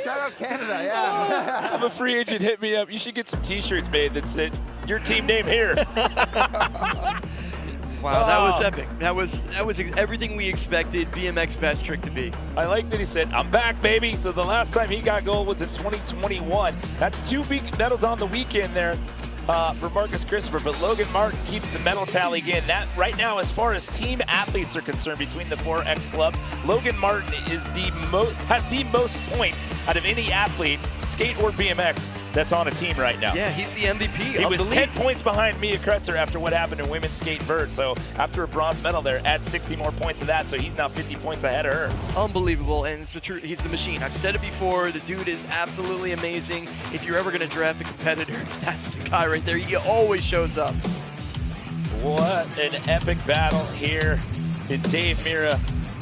S15: Shout out Canada, yeah.
S12: I'm a free agent, hit me up. You should get some t-shirts made that said, your team name here.
S13: Wow, that was epic. That was everything we expected BMX Best Trick to be.
S12: I like that he said, I'm back, baby. So the last time he got gold was in 2021. That's 2 big medals on the weekend there for Marcus Christopher, but Logan Martin keeps the medal tally again. That right now, as far as team athletes are concerned between the 4 X clubs, Logan Martin is has the most points out of any athlete, skate or BMX, that's on a team right now.
S13: Yeah, he's the MVP.
S12: He was 10 points behind Mia Cretzer after what happened in women's skate vert. So after a bronze medal there, add 60 more points to that. So he's now 50 points ahead of her.
S13: Unbelievable, and it's the truth. He's the machine. I've said it before. The dude is absolutely amazing. If you're ever going to draft a competitor, that's the guy right there. He always shows up.
S12: What an epic battle here in Dave Mirra.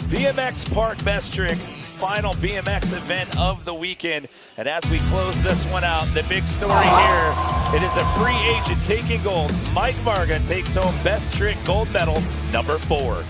S12: BMX Park Best Trick. Final BMX event of the weekend. And as we close this one out, the big story here, it is a free agent taking gold. Mike Varga takes home Best Trick gold medal number 4.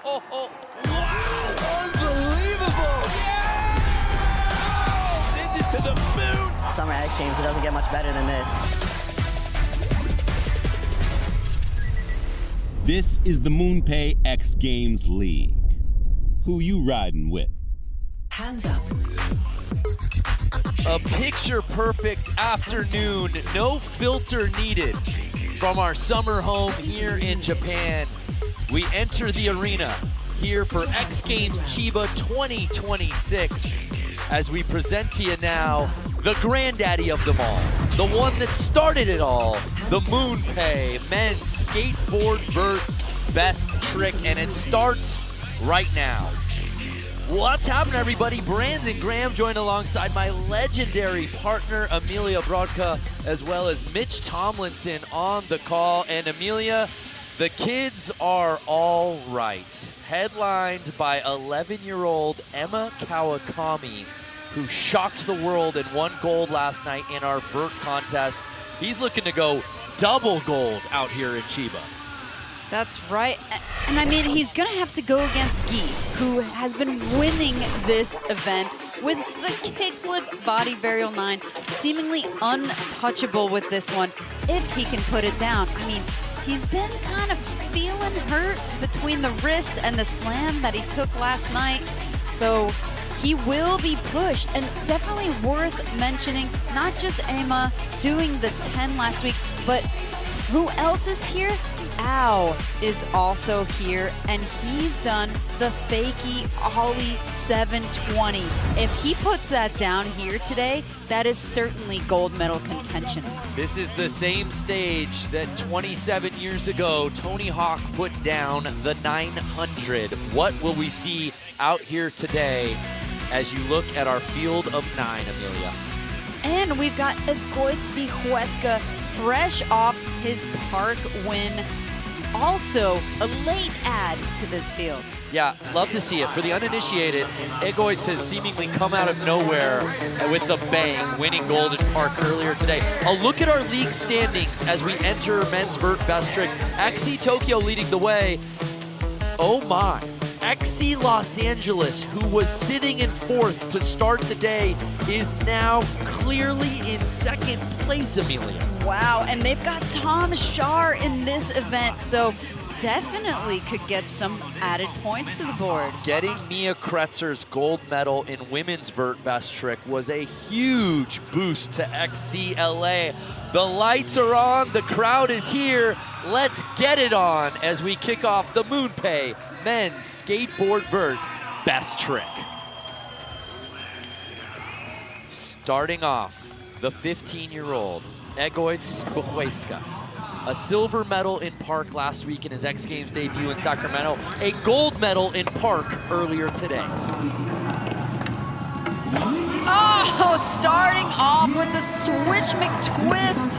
S4: Unbelievable!
S1: Sends it to the moon.
S10: Summer X Games, it doesn't get much better than this.
S3: This is the MoonPay X Games League. Who you riding with?
S10: Hands up.
S4: A picture-perfect afternoon, no filter needed from our summer home here in Japan. We enter the arena here for X Games Chiba 2026 as we present to you now the granddaddy of them all, the one that started it all, the MoonPay men's skateboard vert best trick, and it starts right now. What's happening, everybody? Brandon Graham joined alongside my legendary partner, Amelia Brodka, as well as Mitch Tomlinson on the call. And Amelia, the kids are all right. Headlined by 11-year-old Emma Kawakami, who shocked the world and won gold last night in our vert contest. He's looking to go double gold out here in Chiba.
S5: That's right. And I mean, he's going to have to go against Guy, who has been winning this event with the kickflip body varial 9, seemingly untouchable with this one, if he can put it down. I mean, he's been kind of feeling hurt between the wrist and the slam that he took last night. So he will be pushed, and definitely worth mentioning, not just Emma doing the 10 last week, but who else is here? Ao is also here, and he's done the fakie ollie 720. If he puts that down here today, that is certainly gold medal contention.
S4: This is the same stage that 27 years ago Tony Hawk put down the 900. What will we see out here today as you look at our field of 9, Amelia?
S5: And we've got Egoitz Bijueska fresh off his park win. Also a late add to this field.
S4: Yeah, love to see it. For the uninitiated, Egoitz has seemingly come out of nowhere with a bang, winning gold in park earlier today. A look at our league standings as we enter men's vert best trick. XC Tokyo leading the way. Oh my. XC Los Angeles, who was sitting in 4th to start the day, is now clearly in 2nd place, Amelia.
S5: Wow, and they've got Schaar in this event, so definitely could get some added points to the board.
S4: Getting Mia Cretzer's gold medal in women's vert best trick was a huge boost to XCLA. The lights are on, the crowd is here. Let's get it on as we kick off the MoonPay men's skateboard vert best trick. Starting off, the 15-year-old Egoitz Bijueska. A silver medal in park last week in his X Games debut in Sacramento. A gold medal in park earlier today.
S5: Oh, starting off with the switch McTwist.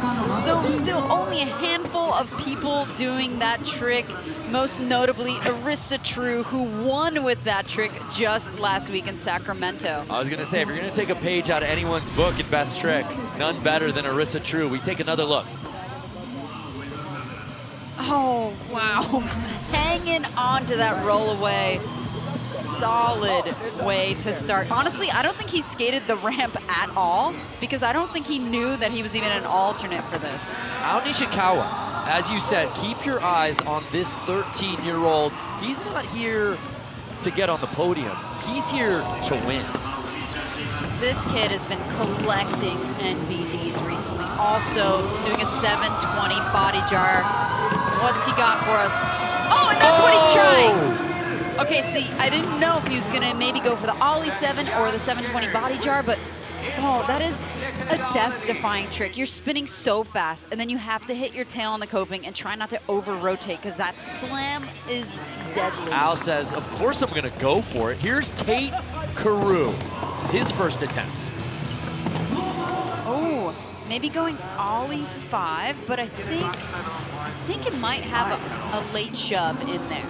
S5: So still only a handful of people doing that trick. Most notably, Arissa True, who won with that trick just last week in Sacramento.
S4: I was gonna say, if you're gonna take a page out of anyone's book in best trick, none better than Arissa True. We take another look.
S5: Oh, wow. Hanging on to that roll away. Solid way to start. Honestly, I don't think he skated the ramp at all because I don't think he knew that he was even an alternate for this.
S4: Ao Nishikawa, as you said, keep your eyes on this 13-year-old. He's not here to get on the podium. He's here to win.
S5: This kid has been collecting NBDs recently. Also doing a 720 body jar. What's he got for us? Oh, and that's what he's trying. Okay, see, I didn't know if he was gonna maybe go for the Ollie 7 or the 720 body jar, but oh, that is a death-defying trick. You're spinning so fast, and then you have to hit your tail on the coping and try not to over-rotate, because that slam is deadly.
S4: Al says, of course I'm gonna go for it. Here's Tate Carew, his first attempt.
S5: Oh, maybe going Ollie 5, but I think it might have a late shove in there.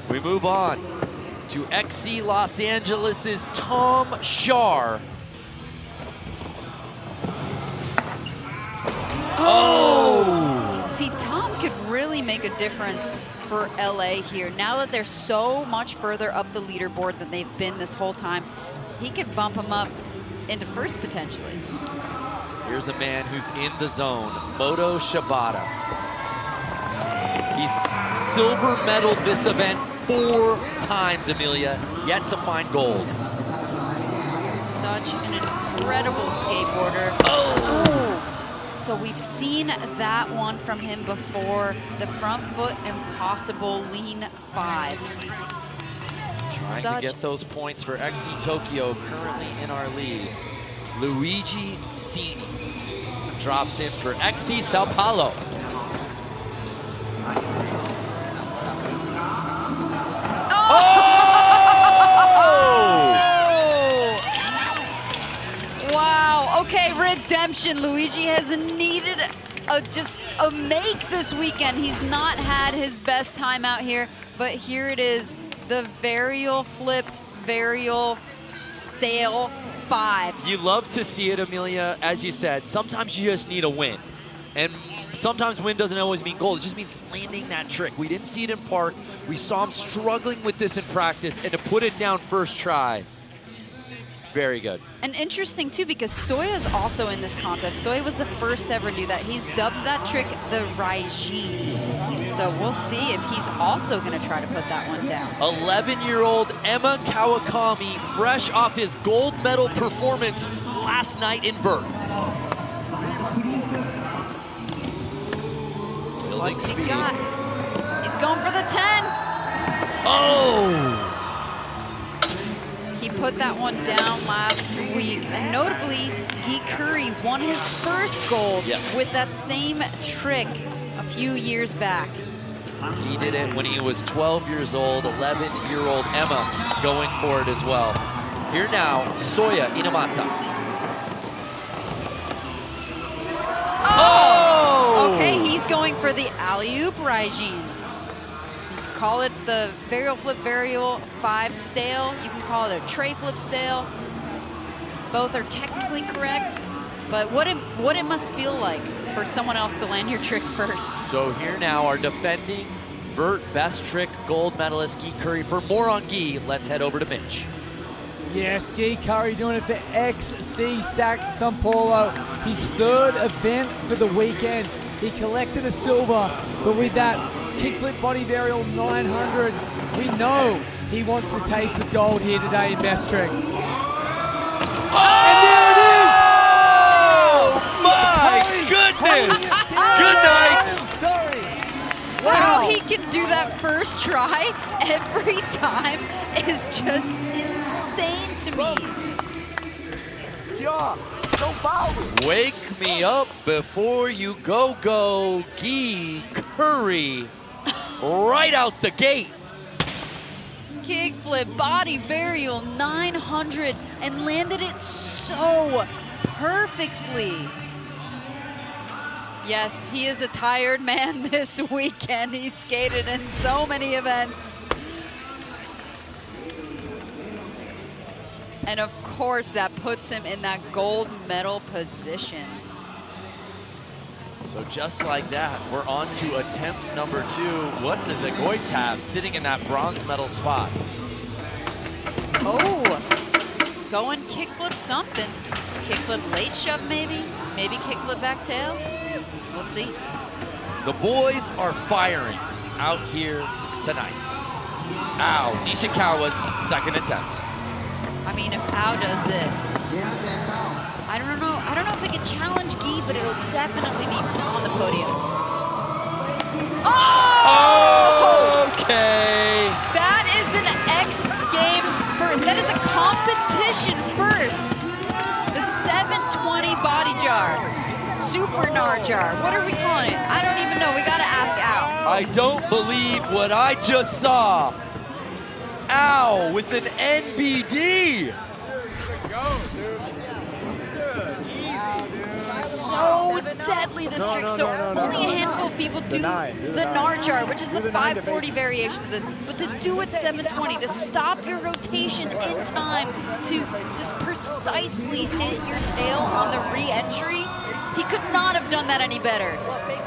S4: We move on to XC Los Angeles' Tom Schaar.
S5: Oh! See, Tom could really make a difference for LA here. Now that they're so much further up the leaderboard than they've been this whole time, he could bump them up into first potentially.
S4: Here's a man who's in the zone, Moto Shibata. He's silver medaled this event 4 times, Amelia, yet to find gold.
S5: Such an incredible skateboarder.
S4: Oh!
S5: So we've seen that one from him before, the front foot impossible lean 5.
S4: Trying to get those points for XC Tokyo, currently in our lead. Luigi Cini drops in for XC Sao Paulo.
S5: Wow, okay, redemption. Luigi has needed just a make this weekend. He's not had his best time out here, but here it is, the varial flip, varial stale 5.
S4: You love to see it, Amelia. As you said, sometimes you just need a win. And sometimes win doesn't always mean gold. It just means landing that trick. We didn't see it in park. We saw him struggling with this in practice, and to put it down first try, very good.
S5: And interesting too, because Soya's also in this contest. Soya was the first to ever do that. He's dubbed that trick the Raiji. So we'll see if he's also gonna try to put that one down.
S4: 11-year-old Emma Kawakami, fresh off his gold medal performance last night in vert. Building
S5: What's he
S4: speed.
S5: got? He's going for the 10.
S4: Oh!
S5: He put that one down last week. And notably, Guy Curry won his first gold with that same trick a few years back.
S4: He did it when he was 12 years old, 11-year-old Emma going for it as well. Here now, Soya Inamata.
S5: Oh! Okay, he's going for the alley-oop Raijin. Call it the varial flip varial 5 stale. You can call it a tray flip stale. Both are technically correct, but what it must feel like for someone else to land your trick first.
S4: So here now, our defending vert best trick gold medalist Guy Curry. For more on Guy, let's head over to Mitch.
S6: Yes, Guy Curry doing it for XC Sao Paulo. His 3rd event for the weekend. He collected a silver, but with that kickflip body varial 900, we know he wants the taste of gold here today in best trick. And there it is!
S4: Oh my goodness! Good night!
S6: Sorry.
S5: Wow, he can do that first try every time is just insane to me.
S1: Yeah, don't foul.
S4: Wake me up before you go, Guy Curry. Right out the gate.
S5: Kickflip body varial 900 and landed it so perfectly. Yes, he is a tired man this weekend. He skated in so many events. And of course, that puts him in that gold medal position.
S4: So just like that, we're on to attempts number 2. What does Egoitz have sitting in that bronze medal spot?
S5: Oh, going kickflip something. Kickflip late shove maybe? Maybe kickflip back tail? We'll see.
S4: The boys are firing out here tonight. Ow, Nishikawa's second attempt.
S5: I mean, if Ao does this, I don't know if it can challenge Guy, but it'll definitely be on the podium. Oh!
S4: Okay.
S5: That is an X Games first. That is a competition first. The 720 body jar. Super Nar jar. What are we calling it? I don't even know. We gotta ask Ao.
S4: I don't believe what I just saw. Ow, with an NBD.
S5: So deadly this trick. So only a handful of people do the Nar jar, which is the 540 variation of this. But to do it 720, to stop your rotation in time, to just precisely hit your tail on the re-entry, he could not have done that any better.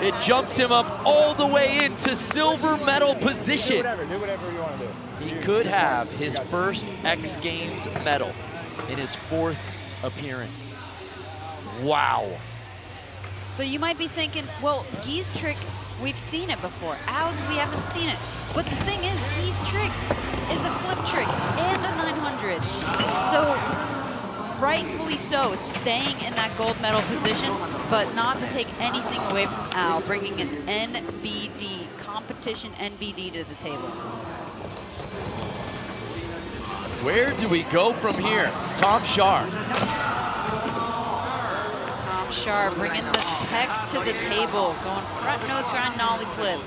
S4: It jumps him up all the way into silver medal position.
S7: Do whatever you want to do.
S4: He could have his first X Games medal in his 4th appearance. Wow.
S5: So you might be thinking, well, Guy's trick, we've seen it before. Ours, we haven't seen it. But the thing is, Guy's trick is a flip trick and a 900. So rightfully so, it's staying in that gold medal position, but not to take anything away from Al, bringing an NBD, competition NBD to the table.
S4: Where do we go from here? Tom Schaar.
S5: Tom Schaar bringing the tech to the table, going front nose grind nollie flip.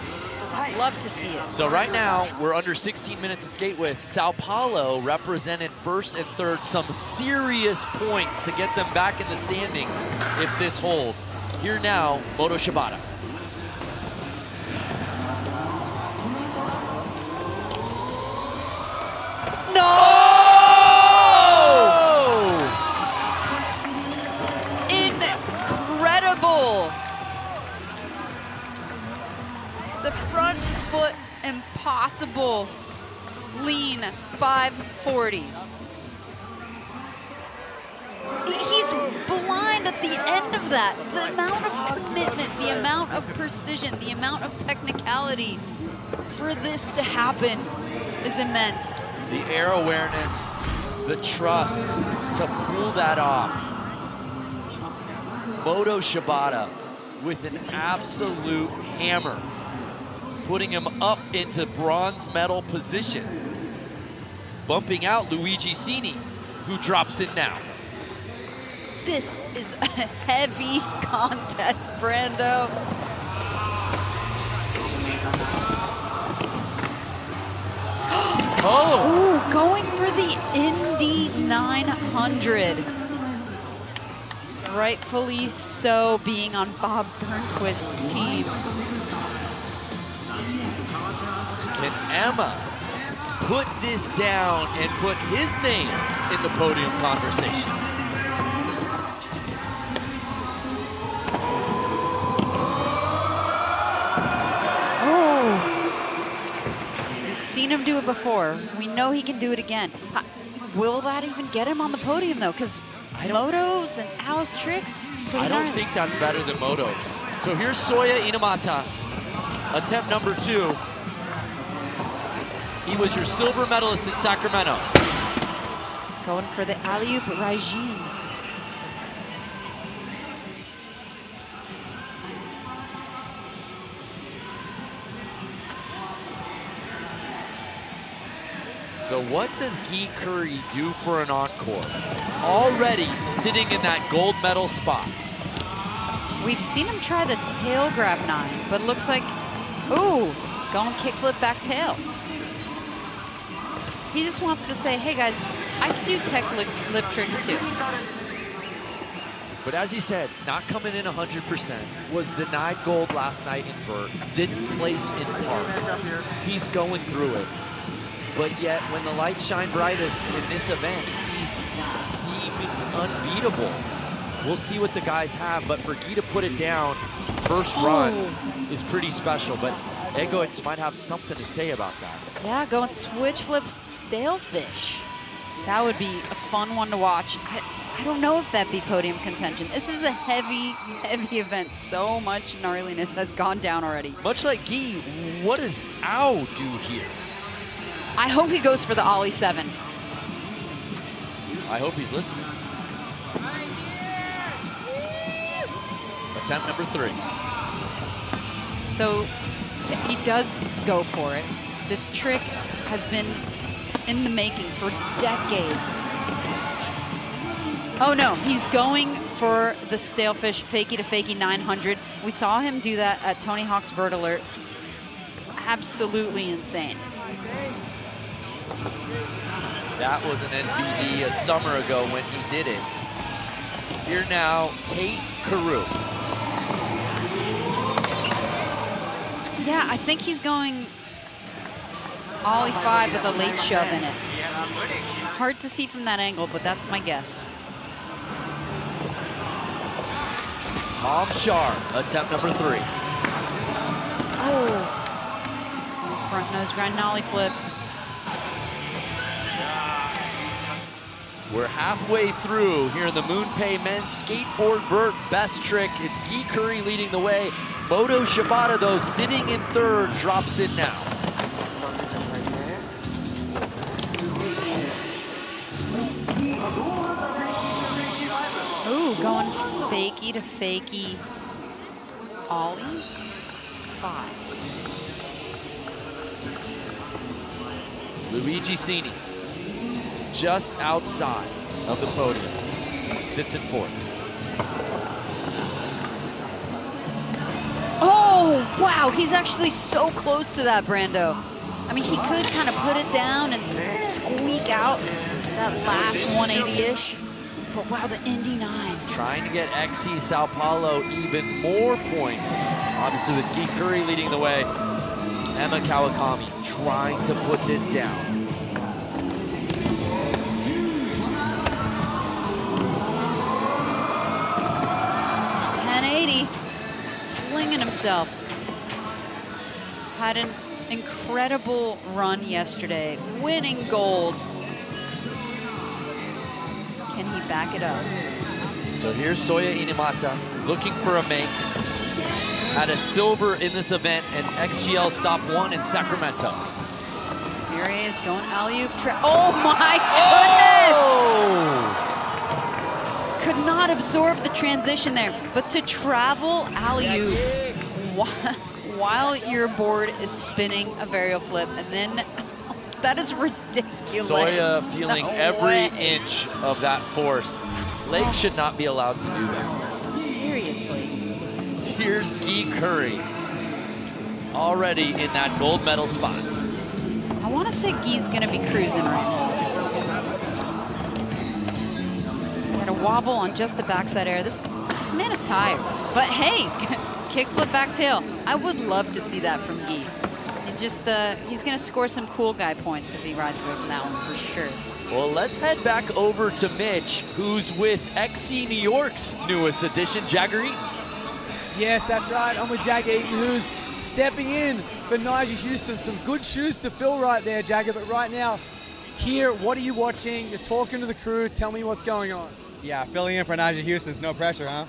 S5: Love to see it.
S4: So right now, we're under 16 minutes to skate with. Sao Paulo represented 1st and 3rd, some serious points to get them back in the standings if this hold. Here now, Moto Shibata.
S5: No! Oh! Incredible! The front foot impossible lean 540. He's blind at the end of that. The amount of commitment, the amount of precision, the amount of technicality for this to happen is immense.
S4: The air awareness, the trust to pull that off. Moto Shibata with an absolute hammer, putting him up into bronze medal position. Bumping out Luigi Cini, who drops it now.
S5: This is a heavy contest, Brando.
S4: Oh!
S5: Ooh, going for the Indy 900. Rightfully so, being on Bob Burnquist's team.
S4: Can Emma put this down and put his name in the podium conversation?
S5: We've seen him do it before. We know he can do it again. Will that even get him on the podium, though? Because Moto's and Al's tricks,
S4: I don't think that's better than Moto's. So here's Soya Inamata, attempt number 2. He was your silver medalist in Sacramento.
S5: Going for the alley-oop regime.
S4: So what does Guy Curry do for an encore? Already sitting in that gold medal spot.
S5: We've seen him try the tail grab 9, but looks like, ooh, going kickflip back tail. He just wants to say, hey guys, I can do tech lip tricks too.
S4: But as you said, not coming in 100%, was denied gold last night in vert, didn't place in park. He's going through it. But yet, when the lights shine brightest in this event, he's deemed unbeatable. We'll see what the guys have, but for Guy to put it down first run is pretty special. But Egoitz might have something to say about that.
S5: Yeah, going switch flip stalefish. That would be a fun one to watch. I don't know if that'd be podium contention. This is a heavy, heavy event. So much gnarliness has gone down already.
S4: Much like Guy, what does Ao do here?
S5: I hope he goes for the Ollie 7.
S4: I hope he's listening. Attempt number 3.
S5: So if he does go for it, this trick has been in the making for decades. Oh no, he's going for the stalefish fakie to fakie 900. We saw him do that at Tony Hawk's Vert Alert. Absolutely insane.
S4: That was an NBD a summer ago when he did it. Here now, Tate Carew.
S5: Yeah, I think he's going Ollie 5 with a late shove in it. Hard to see from that angle, but that's my guess.
S4: Tom Schaar, attempt number 3.
S5: Oh. Front nose grind nollie flip.
S4: We're halfway through here in the MoonPay men's skateboard vert best trick. It's Guy Curry leading the way. Moto Shibata, though, sitting in third, drops it now.
S5: Ooh, going fakie to fakie. Ollie. 5.
S4: Luigi Cini, just outside of the podium, sits in fourth.
S5: Oh, wow, he's actually so close to that, Brando. I mean, he could kind of put it down and squeak out that last 180-ish. But wow, the Indy 9.
S4: Trying to get XC Sao Paulo even more points. Obviously with Guy Curry leading the way. Emma Kawakami trying to put this down.
S5: Flinging himself. Had an incredible run yesterday, winning gold. Can he back it up?
S4: So here's Soya Inamata looking for a make. Had a silver in this event and XGL Stop 1 in Sacramento.
S5: Here he is going alley-oop. Oh my goodness! Could not absorb the transition there, but to travel alley-oop while your board is spinning a varial flip, and then that is ridiculous.
S4: Soya feeling every inch of that force. Legs should not be allowed to do that.
S5: Seriously.
S4: Here's Guy Curry, already in that gold medal spot.
S5: I want to say Guy's going to be cruising right now. A wobble on just the backside air. This man is tired. But hey, kickflip back tail. I would love to see that from Guy. He's just, he's gonna score some cool guy points if he rides away from that one for sure.
S4: Well, let's head back over to Mitch, who's with XC New York's newest addition, Jagger Eaton.
S6: Yes, that's right. I'm with Jagger Eaton, who's stepping in for Nyjah Houston. Some good shoes to fill right there, Jagger. But right now, here, what are you watching? You're talking to the crew. Tell me what's going on.
S16: Yeah, filling in for Nyjah Houston's no pressure, huh?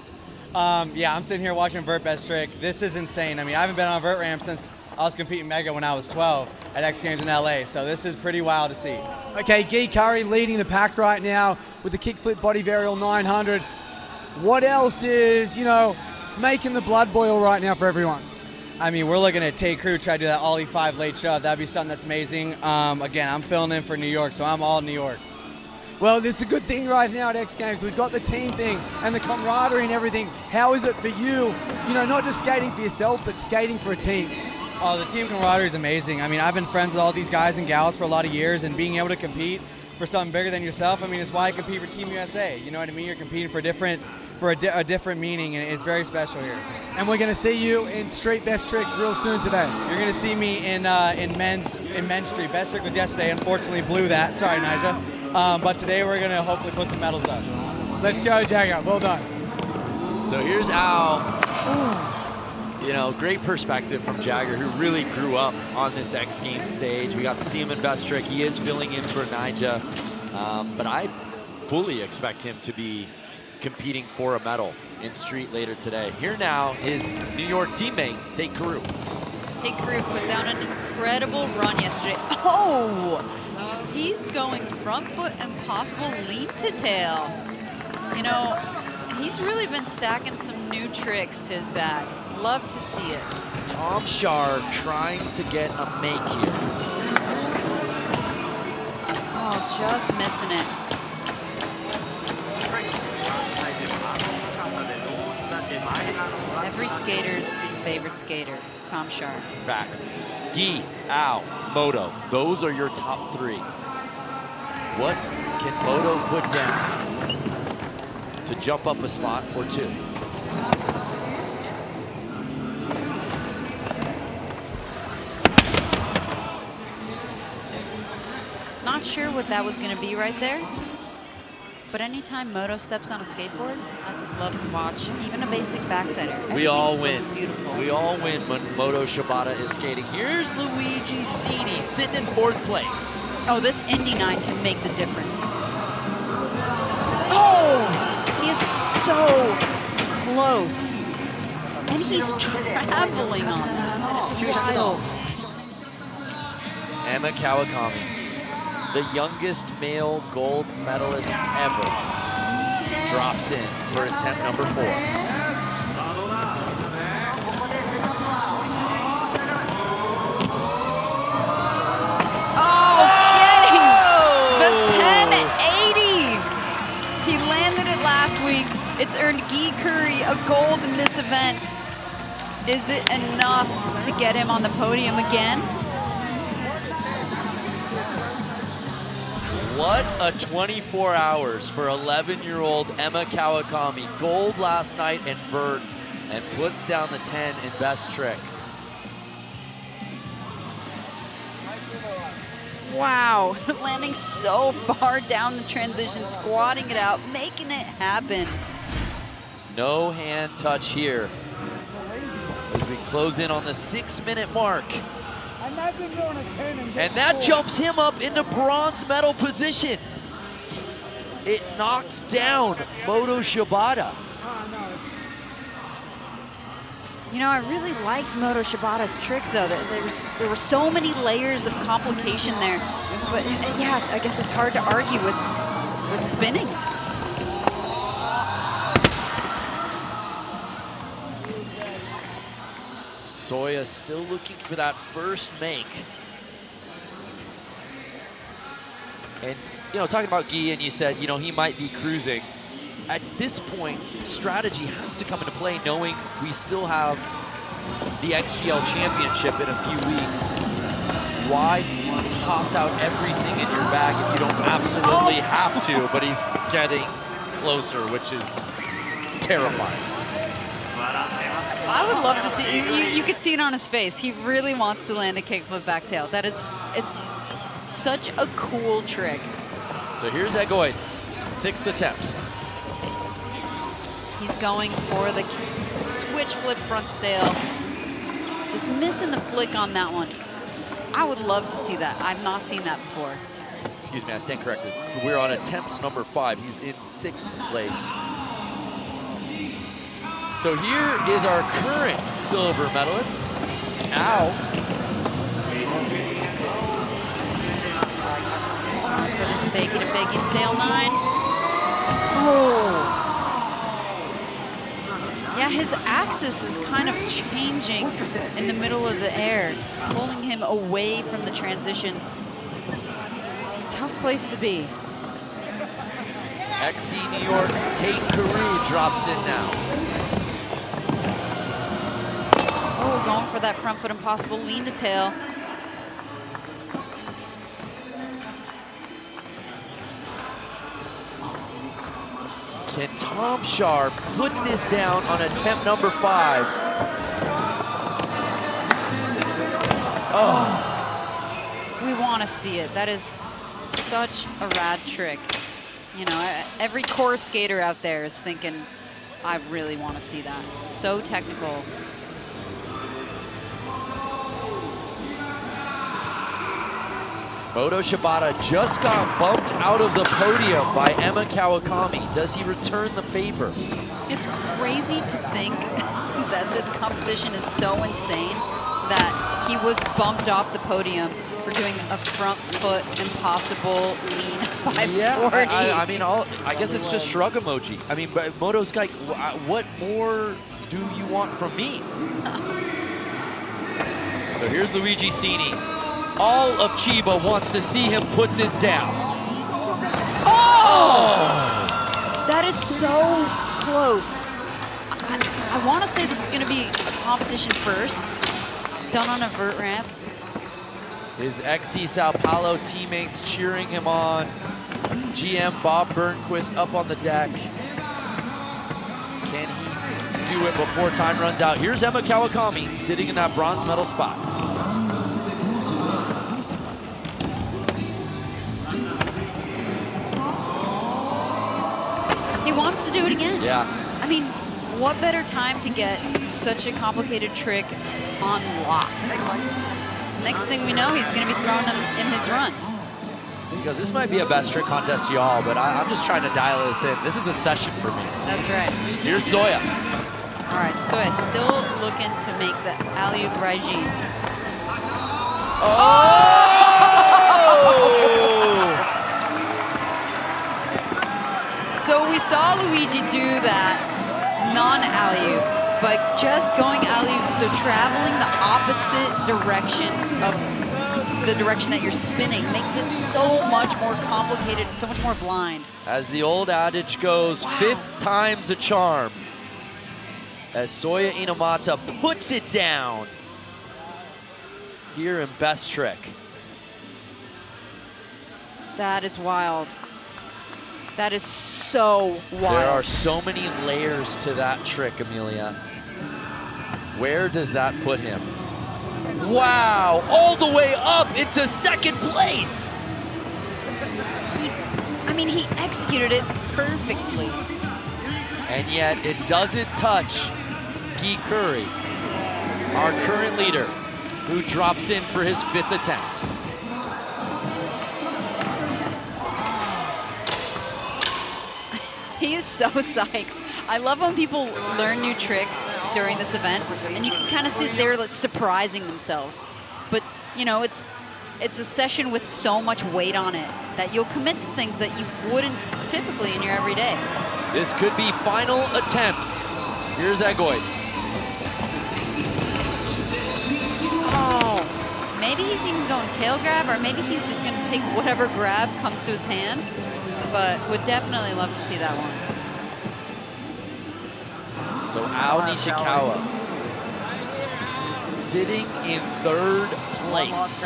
S16: Yeah, I'm sitting here watching vert best trick. This is insane. I mean, I haven't been on a vert ramp since I was competing Mega when I was 12 at X Games in LA, so this is pretty wild to see.
S6: Okay, Guy Curry leading the pack right now with the kickflip body varial 900. What else is, you know, making the blood boil right now for everyone?
S16: I mean, we're looking at Tay Crew try to do that Ollie 5 late shove. That'd be something that's amazing. Again, I'm filling in for New York, so I'm all New York.
S6: Well, it's a good thing right now at X Games. We've got the team thing and the camaraderie and everything. How is it for you, you know, not just skating for yourself, but skating for a team?
S16: Oh, the team camaraderie is amazing. I mean, I've been friends with all these guys and gals for a lot of years, and being able to compete for something bigger than yourself, I mean, it's why I compete for Team USA. You know what I mean? You're competing for a different meaning, and it's very special here.
S6: And we're going to see you in Street Best Trick real soon today.
S16: You're going to see me in men's Street. Best Trick was yesterday. Unfortunately, blew that. Sorry, Nyjah. But today we're going to hopefully put some medals up.
S6: Let's go, Jagger. Well done.
S4: So here's Al. You know, great perspective from Jagger, who really grew up on this X Games stage. We got to see him in Best Trick. He is filling in for Nyjah. But I fully expect him to be competing for a medal in Street later today. Here now, his New York teammate, Tay Crew.
S5: Tay Crew put down an incredible run yesterday. Oh! He's going front foot impossible lead to tail. You know, he's really been stacking some new tricks to his bag. Love to see it.
S4: Tom Schaar trying to get a make here.
S5: Oh, just missing it. Every skater's favorite skater, Tom Schaar.
S4: Facts. Guy, Al, Moto, those are your top three. What can Moto put down to jump up a spot or two?
S5: Not sure what that was going to be right there. But anytime Moto steps on a skateboard, I just love to watch. Even a basic backsider.
S4: We all win.
S5: Looks beautiful.
S4: We all win when Moto Shibata is skating. Here's Luigi Cini sitting in 4th place.
S5: Oh, this Indy 9 can make the difference. Oh! He is so close. And he's traveling on that. That is wild.
S4: Emma Kawakami, the youngest male gold medalist ever, drops in for attempt number 4.
S5: Oh, getting the 1080. He landed it last week. It's earned Guy Curry a gold in this event. Is it enough to get him on the podium again?
S4: What a 24 hours for 11-year-old Emma Kawakami. Gold last night in vert and puts down the 10 in best trick.
S5: Wow, landing so far down the transition, squatting it out, making it happen.
S4: No hand touch here as we close in on the 6-minute mark. And that jumps him up into bronze medal position. It knocks down Moto Shibata.
S5: You know, I really liked Moto Shibata's trick, though. There were so many layers of complication there. But yeah, I guess it's hard to argue with spinning.
S4: Soya still looking for that first make. And, you know, talking about Guy, and you said, you know, he might be cruising. At this point, strategy has to come into play, knowing we still have the XGL Championship in a few weeks. Why toss out everything in your bag if you don't absolutely have to? But he's getting closer, which is terrifying.
S5: I would love to see, you could see it on his face. He really wants to land a kickflip backtail. It's such a cool trick.
S4: So here's Egoitz, 6th attempt.
S5: He's going for the switch flip front stale. Just missing the flick on that one. I would love to see that. I've not seen that before.
S4: Excuse me, I stand corrected. We're on attempts number 5. He's in 6th place. So here is our current silver medalist. Now,
S5: for this fakey to fakey stale 9. Oh. Yeah, his axis is kind of changing in the middle of the air, pulling him away from the transition. Tough place to be.
S4: XC New York's Tate Carew drops in now.
S5: Oh, going for that front foot impossible lean to tail.
S4: Can Tom Schaar put this down on attempt number 5?
S5: Oh. We want to see it. That is such a rad trick. You know, every core skater out there is thinking, I really want to see that. So technical.
S4: Moto Shibata just got bumped out of the podium by Emma Kawakami. Does he return the favor?
S5: It's crazy to think that this competition is so insane that he was bumped off the podium for doing a front foot impossible lean 540.
S4: Yeah, I mean, I guess it's just shrug emoji. I mean, but Moto's like, what more do you want from me? So here's Luigi Cini. All of Chiba wants to see him put this down.
S5: Oh! That is so close. I want to say this is going to be a competition first, done on a vert ramp.
S4: His XC Sao Paulo teammates cheering him on. GM Bob Burnquist up on the deck. Can he do it before time runs out? Here's Emma Kawakami sitting in that bronze medal spot.
S5: wants to do it again.
S4: Yeah.
S5: I mean, what better time to get such a complicated trick on lock? Next thing we know, he's going to be throwing them in his run.
S4: Because this might be a best trick contest to y'all, but I'm just trying to dial this in. This is a session for me.
S5: That's right.
S4: Here's Soya.
S5: All right, Soya still looking to make the alley-oop regime. So we saw Luigi do that non-alley-oop, but just going alley-oop, so traveling the opposite direction of the direction that you're spinning makes it so much more complicated, so much more blind.
S4: As the old adage goes, 5th time's a charm. As Soya Inamata puts it down here in best trick.
S5: That is wild. That is so wild.
S4: There are so many layers to that trick, Amelia. Where does that put him? Wow, all the way up into 2nd place.
S5: He executed it perfectly.
S4: And yet it doesn't touch Guy Curry, our current leader, who drops in for his 5th attempt.
S5: He is so psyched. I love when people learn new tricks during this event, and you can kind of sit there like, surprising themselves. But you know, it's a session with so much weight on it that you'll commit to things that you wouldn't typically in your everyday.
S4: This could be final attempts. Here's Egoitz.
S5: Oh, maybe he's even going tail grab, or maybe he's just going to take whatever grab comes to his hand. But would definitely love to see that one.
S4: So Ao Nishikawa sitting in 3rd place.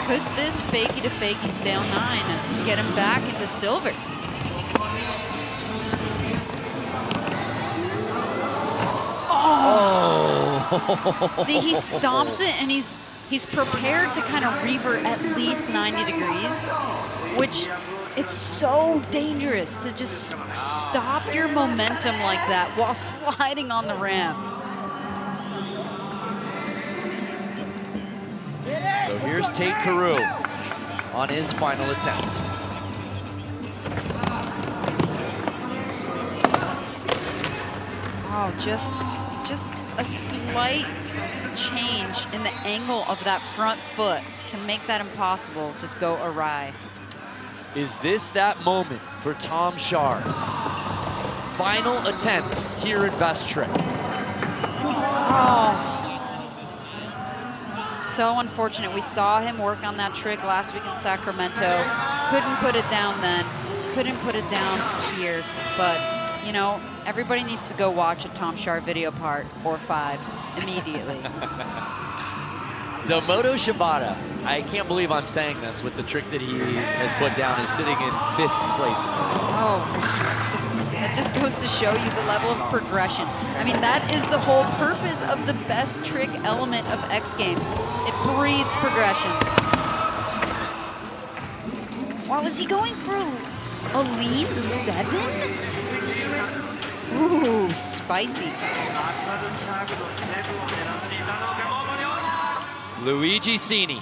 S5: Could this fakie to fakie stay on 9 and get him back into silver?
S4: Oh!
S5: See, he stomps it, and he's prepared to kind of revert at least 90 degrees, which it's so dangerous to just stop your momentum like that while sliding on the ramp.
S4: So here's Tate Carew on his final attempt.
S5: Oh, just a slight change in the angle of that front foot can make that impossible just go awry.
S4: Is this that moment for Tom Schaar? Final attempt here in best trick.
S5: Oh. So unfortunate. We saw him work on that trick last week in Sacramento. Couldn't put it down then. Couldn't put it down here. But, you know, everybody needs to go watch a Tom Schaar video part or 5 immediately.
S4: So Moto Shibata, I can't believe I'm saying this with the trick that he has put down, is sitting in 5th place.
S5: Oh, that just goes to show you the level of progression. I mean, that is the whole purpose of the best trick element of X Games. It breeds progression. Wow, is he going for a lean 7? Ooh, spicy.
S4: Luigi Cini.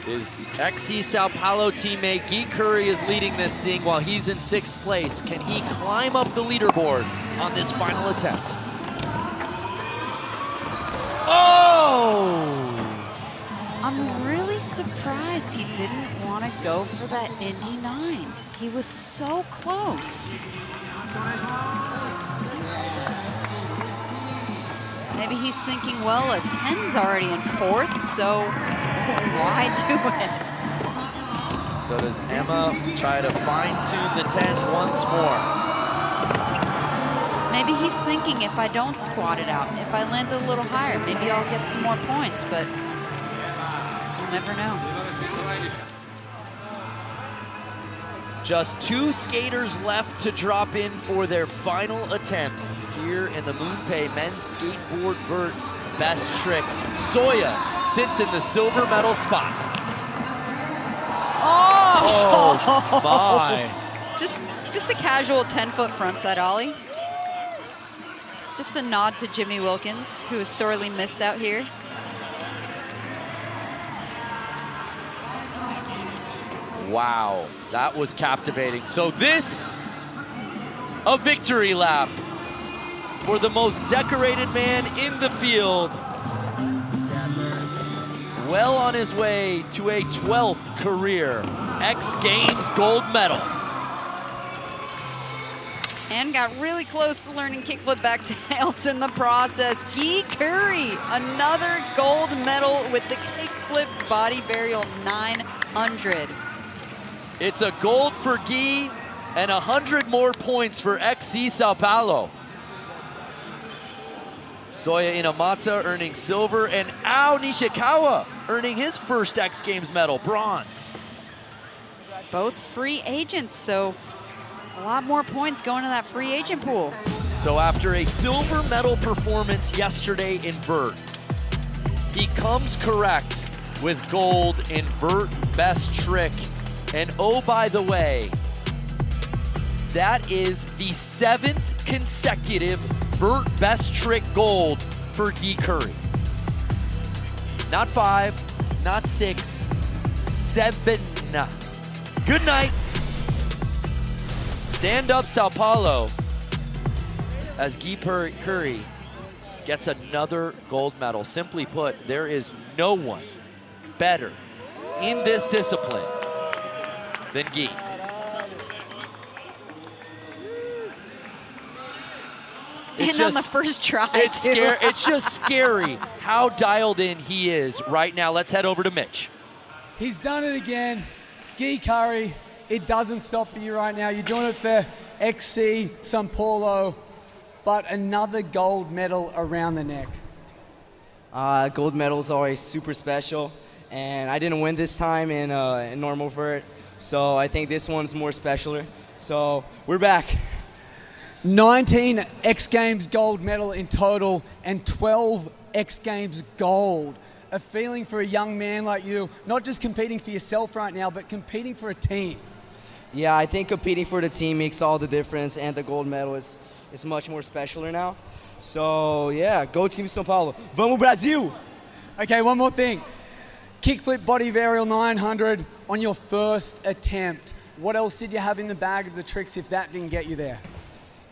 S4: His XC Sao Paulo teammate Guy Curry is leading this thing while he's in 6th place. Can he climb up the leaderboard on this final attempt? Oh!
S5: I'm really surprised he didn't want to go for that Indy 9. He was so close. Maybe he's thinking, well, a 10's already in 4th, so why do it?
S4: So does Emma try to fine-tune the 10 once more?
S5: Maybe he's thinking, if I don't squat it out, if I land a little higher, maybe I'll get some more points, but you'll never know.
S4: Just 2 skaters left to drop in for their final attempts here in the MoonPay men's skateboard vert best trick. Soya sits in the silver medal spot.
S5: Oh!
S4: Oh, my.
S5: Just a casual 10-foot frontside ollie. Just a nod to Jimmy Wilkins, who is sorely missed out here.
S4: Wow, that was captivating. So this, a victory lap for the most decorated man in the field. Well on his way to a 12th career X Games gold medal.
S5: And got really close to learning kickflip back tails in the process. Guy Curry, another gold medal with the kickflip body varial 900.
S4: It's a gold for Guy and 100 more points for XC Sao Paulo. Soya Inamata earning silver, and Ao Nishikawa earning his first X Games medal, bronze.
S5: Both free agents, so a lot more points going to that free agent pool.
S4: So after a silver medal performance yesterday in vert, he comes correct with gold in vert best trick. And oh, by the way, that is the 7th consecutive vert best trick gold for Guy Curry. Not 5, not 6, 7. Good night. Stand up, Sao Paulo, as Guy Curry gets another gold medal. Simply put, there is no one better in this discipline than Guy.
S5: And on the first try,
S4: it's just scary how dialed in he is right now. Let's head over to Mitch.
S6: He's done it again. Guy Curry, it doesn't stop for you right now. You're doing it for XC Sao Paulo, but another gold medal around the neck.
S17: Gold medal is always super special, and I didn't win this time in normal vert, so I think this one's more special. So we're back.
S6: 19 X Games gold medal in total and 12 X Games gold. A feeling for a young man like you, not just competing for yourself right now, but competing for a team.
S17: Yeah, I think competing for the team makes all the difference, and the gold medal is much more special now. So yeah, go Team Sao Paulo. Vamos Brasil!
S6: Okay, one more thing. Kickflip body varial 900 on your first attempt. What else did you have in the bag of the tricks if that didn't get you there?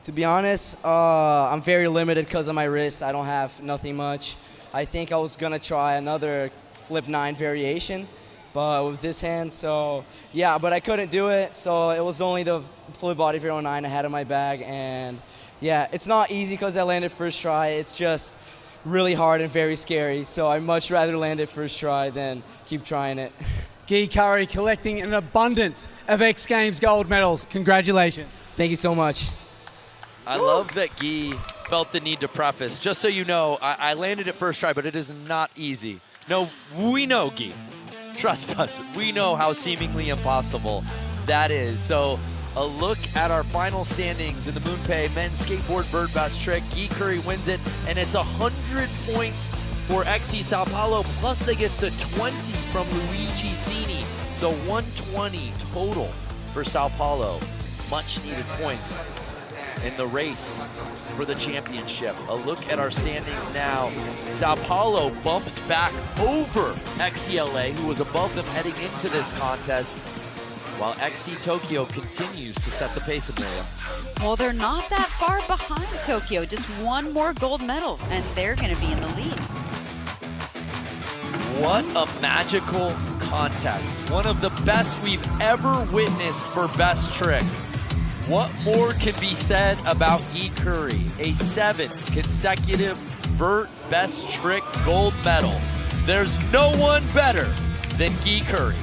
S17: To be honest, I'm very limited because of my wrist. I don't have nothing much. I think I was gonna try another flip 9 variation, but with this hand, so yeah, but I couldn't do it, so it was only the flip body varial 9 I had in my bag, and yeah, it's not easy because I landed first try. It's just really hard and very scary, so I'd much rather land it first try than keep trying it.
S6: Guy Curry collecting an abundance of X Games gold medals. Congratulations.
S17: Thank you so much.
S4: I love that Guy felt the need to preface. Just so you know, I landed it first try, but it is not easy. No, we know, Guy. Trust us. We know how seemingly impossible that is. So a look at our final standings in the MoonPay men's skateboard vert best trick. Guy Curry wins it, and it's 100 points for XC Sao Paulo, plus they get the 20 from Luigi Cini. So 120 total for Sao Paulo. Much needed points in the race for the championship. A look at our standings now. Sao Paulo bumps back over XCLA, who was above them heading into this contest, while XC Tokyo continues to set the pace in there.
S5: Well, they're not that far behind Tokyo. Just one more gold medal, and they're going to be in the lead.
S4: What a magical contest. One of the best we've ever witnessed for best trick. What more can be said about Guy Curry? A 7th consecutive vert best trick gold medal. There's no one better than Guy Curry.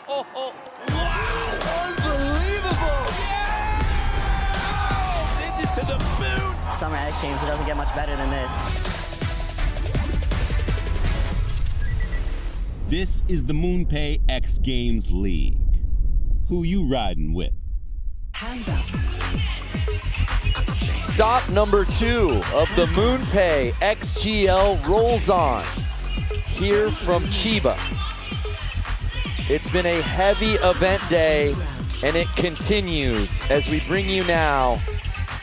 S4: Unbelievable!
S1: Sends it to the moon.
S10: Summer X Games, it doesn't get much better than this.
S3: This is the MoonPay X Games League. Who you riding with?
S10: Hands up.
S4: Stop number 2 of the MoonPay XGL rolls on here from Chiba. It's been a heavy event day, and it continues as we bring you now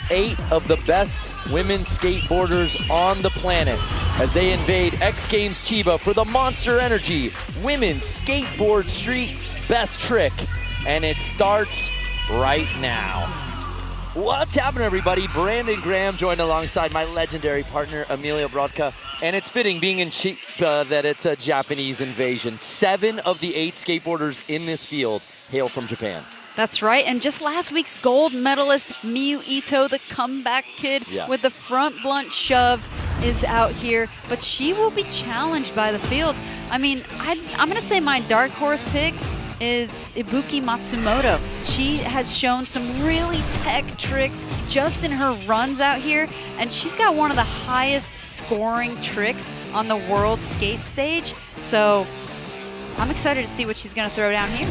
S4: 8 of the best women's skateboarders on the planet as they invade X Games Chiba for the Monster Energy Women's Skateboard Street Best Trick, and it starts right now. What's happening, everybody? Brandon Graham joined alongside my legendary partner, Emilio Brodka, and it's fitting, being in Chiba, that it's a Japanese invasion. 7 of the 8 skateboarders in this field hail from Japan.
S5: That's right, and just last week's gold medalist, Miyu Ito, the comeback kid with the front blunt shove, is out here, but she will be challenged by the field. I mean, I'm gonna say my dark horse pick is Ibuki Matsumoto. She has shown some really tech tricks just in her runs out here, and she's got one of the highest scoring tricks on the world skate stage. So I'm excited to see what she's gonna throw down here.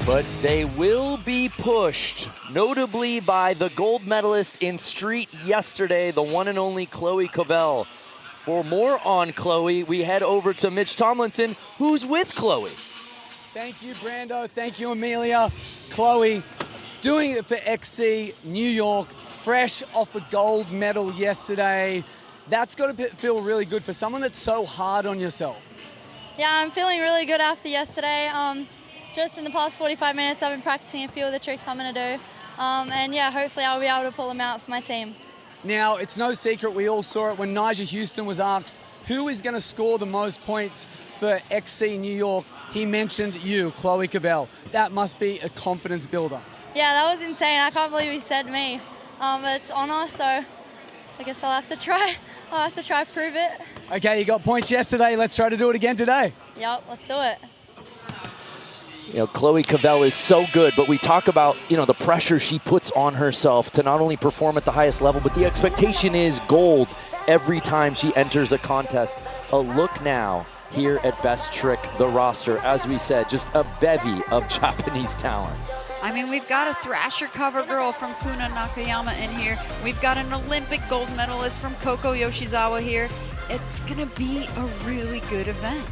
S4: But they will be pushed, notably by the gold medalist in street yesterday, the one and only Chloe Cavell. For more on Chloe, we head over to Mitch Tomlinson, who's with Chloe.
S6: Thank you, Brando. Thank you, Amelia. Chloe, doing it for XC New York, fresh off a gold medal yesterday. That's got to feel really good for someone that's so hard on yourself.
S18: Yeah, I'm feeling really good after yesterday. Just in the past 45 minutes, I've been practicing a few of the tricks I'm going to do. And yeah, hopefully I'll be able to pull them out for my team.
S6: Now, it's no secret, we all saw it when Nigel Houston was asked who is going to score the most points for XC New York. He mentioned you, Chloe Cavell. That must be a confidence builder.
S18: Yeah, that was insane. I can't believe he said me. But it's honor, so I guess I'll have to try. I'll have to try to prove it.
S6: Okay, you got points yesterday. Let's try to do it again today.
S18: Yep, let's do it.
S4: You know, Chloe Cavell is so good, but we talk about, you know, the pressure she puts on herself to not only perform at the highest level, but the expectation is gold every time she enters a contest. A look now here at Best Trick, the roster. As we said, just a bevy of Japanese talent.
S5: I mean, we've got a Thrasher cover girl from Funa Nakayama in here. We've got an Olympic gold medalist from Koko Yoshizawa here. It's gonna be a really good event.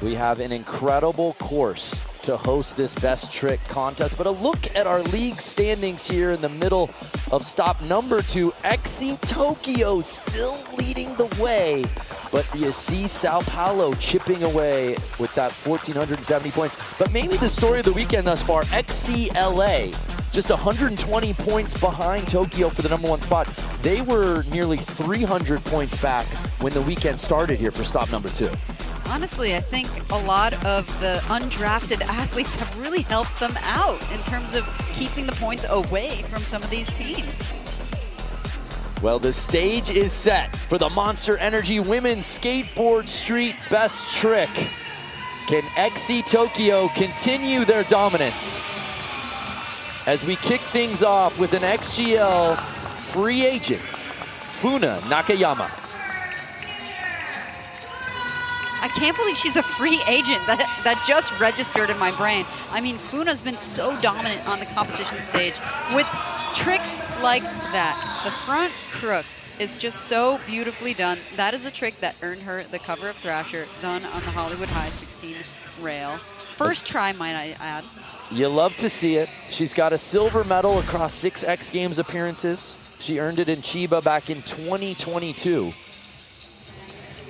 S4: We have an incredible course to host this Best Trick contest, but a look at our league standings here in the middle of stop number 2. XC Tokyo still leading the way, but you see Sao Paulo chipping away with that 1,470 points. But maybe the story of the weekend thus far, XC LA, just 120 points behind Tokyo for the #1 spot. They were nearly 300 points back when the weekend started here for stop number 2.
S5: Honestly, I think a lot of the undrafted athletes have really helped them out in terms of keeping the points away from some of these teams.
S4: Well, the stage is set for the Monster Energy Women's Skateboard Street Best Trick. Can XC Tokyo continue their dominance? As we kick things off with an XGL free agent, Funa Nakayama.
S5: I can't believe she's a free agent. That just registered in my brain. I mean, Funa's been so dominant on the competition stage with tricks like that. The front crook is just so beautifully done. That is a trick that earned her the cover of Thrasher, done on the Hollywood High 16 rail. First try, might I add.
S4: You love to see it. She's got a silver medal across 6 X Games appearances. She earned it in Chiba back in 2022.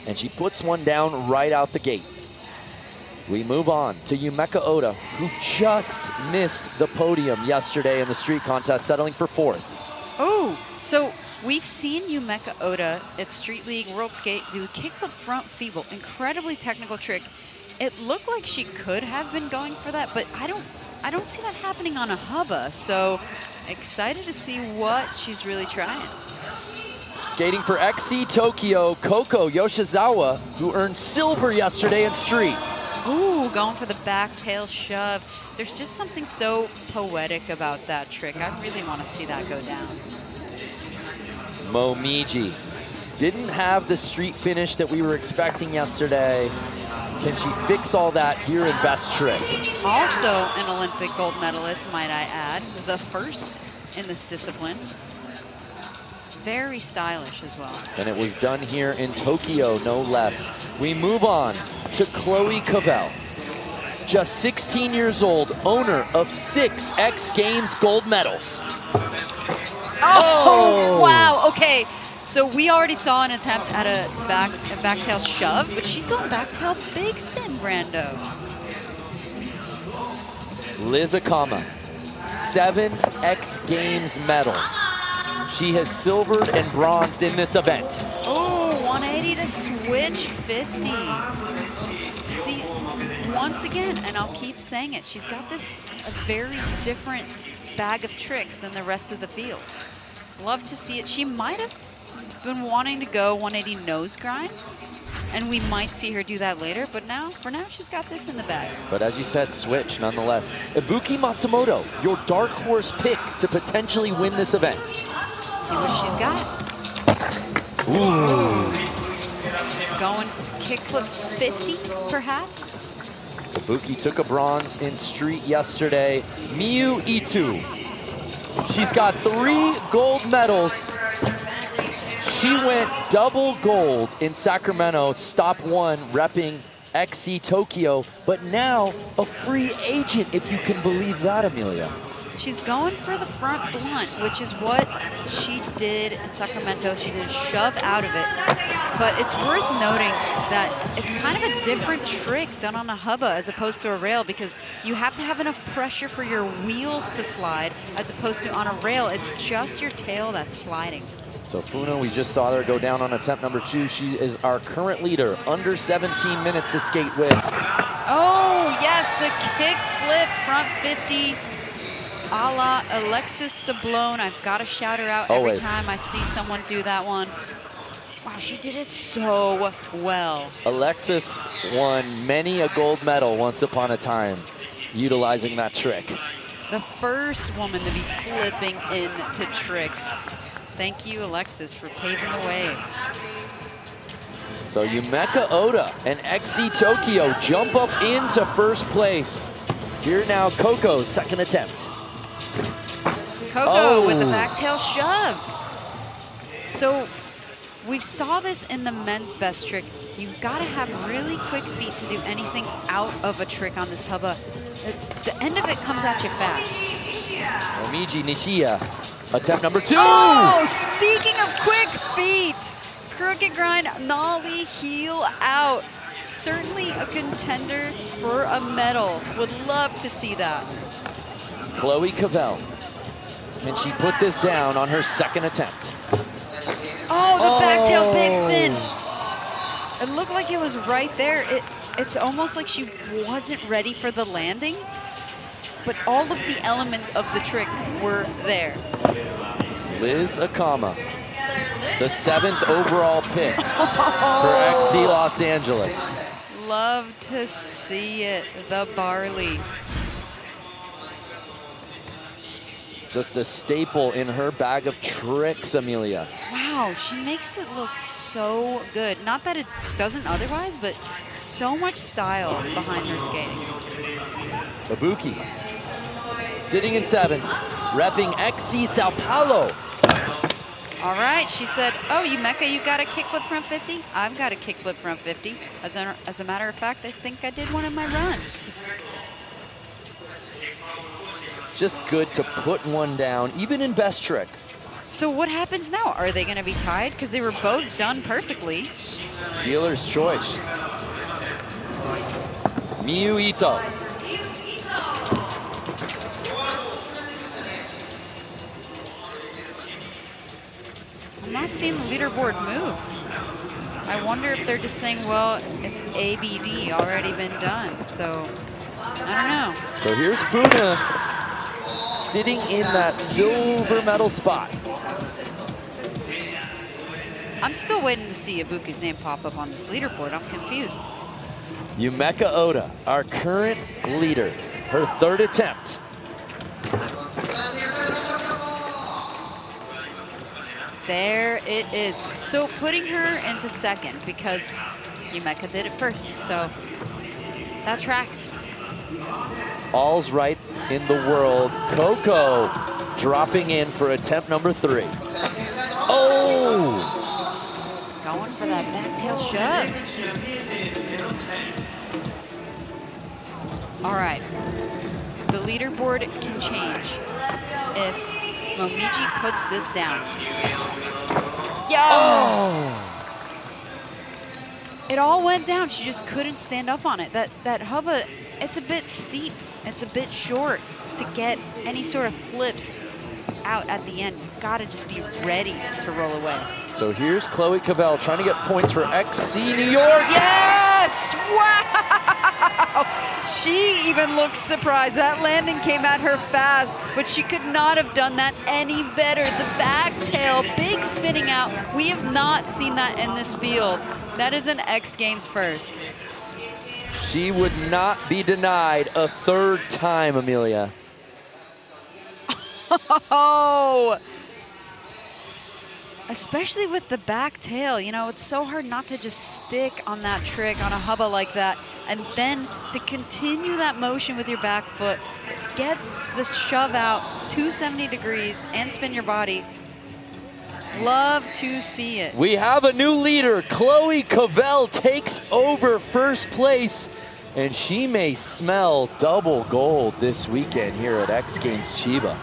S4: And she puts one down right out the gate. We move on to Yumeka Oda, who just missed the podium yesterday in the street contest, settling for 4th.
S5: Oh, so we've seen Yumeka Oda at Street League World Skate do a kickflip front feeble, incredibly technical trick. It looked like she could have been going for that, but I don't see that happening on a hubba. So excited to see what she's really trying.
S4: Skating for XC Tokyo, Koko Yoshizawa, who earned silver yesterday in street.
S5: Ooh, going for the back tail shove. There's just something so poetic about that trick. I really want to see that go down.
S4: Momiji didn't have the street finish that we were expecting yesterday. Can she fix all that here in best trick?
S5: Also an Olympic gold medalist, might I add, the first in this discipline. Very stylish as well.
S4: And it was done here in Tokyo, no less. We move on to Chloe Cavell. Just 16 years old, owner of 6 X Games gold medals.
S5: Oh, wow, okay. So we already saw an attempt at a back tail shove, but she's going back tail big spin, Brando.
S4: Liz Akama, 7 X Games medals. She has silvered and bronzed in this event.
S5: Oh, 180 to switch 50. See, once again, and I'll keep saying it, she's got this a very different bag of tricks than the rest of the field. Love to see it. She might have been wanting to go 180 nose grind, and we might see her do that later, but for now, she's got this in the bag.
S4: But as you said, switch nonetheless. Ibuki Matsumoto, your dark horse pick to potentially win this event.
S5: Let's see what she's got.
S4: Ooh.
S5: Going kickflip 50, perhaps?
S4: Ibuki took a bronze in street yesterday. Miyu Itu. She's got 3 gold medals. She went double gold in Sacramento, stop 1, repping XC Tokyo, but now a free agent, if you can believe that, Amelia.
S5: She's going for the front blunt, which is what she did in Sacramento. She did a shove out of it. But it's worth noting that it's kind of a different trick done on a hubba as opposed to a rail, because you have to have enough pressure for your wheels to slide as opposed to on a rail. It's just your tail that's sliding.
S4: So Funa, we just saw her go down on attempt number 2. She is our current leader, under 17 minutes to skate with.
S5: Oh, yes, the kick flip front 50. A la Alexis Sablone. I've got to shout her out every time I see someone do that one. Wow, she did it so well.
S4: Alexis won many a gold medal once upon a time, utilizing that trick.
S5: The first woman to be flipping into tricks. Thank you, Alexis, for paving the way.
S4: So Yumeka Oda and XC Tokyo jump up into first place. Here now, Coco's second attempt.
S5: Coco with the back tail shove. So we saw this in the men's best trick. You've got to have really quick feet to do anything out of a trick on this hubba. The end of it comes at you fast.
S4: Momiji Nishiya, attempt number 2.
S5: Oh, speaking of quick feet, crooked grind, nollie, heel out. Certainly a contender for a medal. Would love to see that.
S4: Chloe Cavell, can she put this down on her second attempt?
S5: Oh, the back tail big spin. It looked like it was right there. It's almost like she wasn't ready for the landing, but all of the elements of the trick were there.
S4: Liz Akama, the 7th overall pick for XC Los Angeles.
S5: Love to see it, the barley.
S4: Just a staple in her bag of tricks, Amelia.
S5: Wow, she makes it look so good. Not that it doesn't otherwise, but so much style behind her skating.
S4: Ibuki, sitting in 7th, repping XC Sao Paulo.
S5: All right, she said, oh, Yumeka, you got a kickflip front 50? I've got a kickflip front 50. As a matter of fact, I think I did one in my run.
S4: Just good to put one down, even in best trick.
S5: So what happens now? Are they going to be tied? Because they were both done perfectly.
S4: Dealer's choice. Miyu Ito.
S5: I'm not seeing the leaderboard move. I wonder if they're just saying, well, it's ABD, already been done. So, I don't know.
S4: So here's Funa sitting in that silver medal spot. I'm
S5: still waiting to see Ibuki's name pop up on this leaderboard. I'm confused.
S4: Yumeka Oda, our current leader, her third attempt.
S5: There it is. So putting her into second because Yumeka did it first. So that tracks.
S4: All's right in the world. Coco dropping in for attempt number 3. Oh!
S5: Going for that back tail shove. All right. The leaderboard can change if Momiji puts this down. Yo!
S4: Oh!
S5: It all went down. She just couldn't stand up on it. That hubba, it's a bit steep. It's a bit short to get any sort of flips out at the end. You've got to just be ready to roll away.
S4: So here's Chloe Cavell trying to get points for XC New York.
S5: Yes! Wow! She even looks surprised. That landing came at her fast, but she could not have done that any better. The back tail, big spinning out. We have not seen that in this field. That is an X Games first.
S4: She would not be denied a third time, Amelia.
S5: Oh! Especially with the back tail, you know, it's so hard not to just stick on that trick on a hubba like that, and then to continue that motion with your back foot, get the shove out 270 degrees and spin your body. Love to see it.
S4: We have a new leader. Chloe Cavell takes over first place, and she may smell double gold this weekend here at X Games Chiba.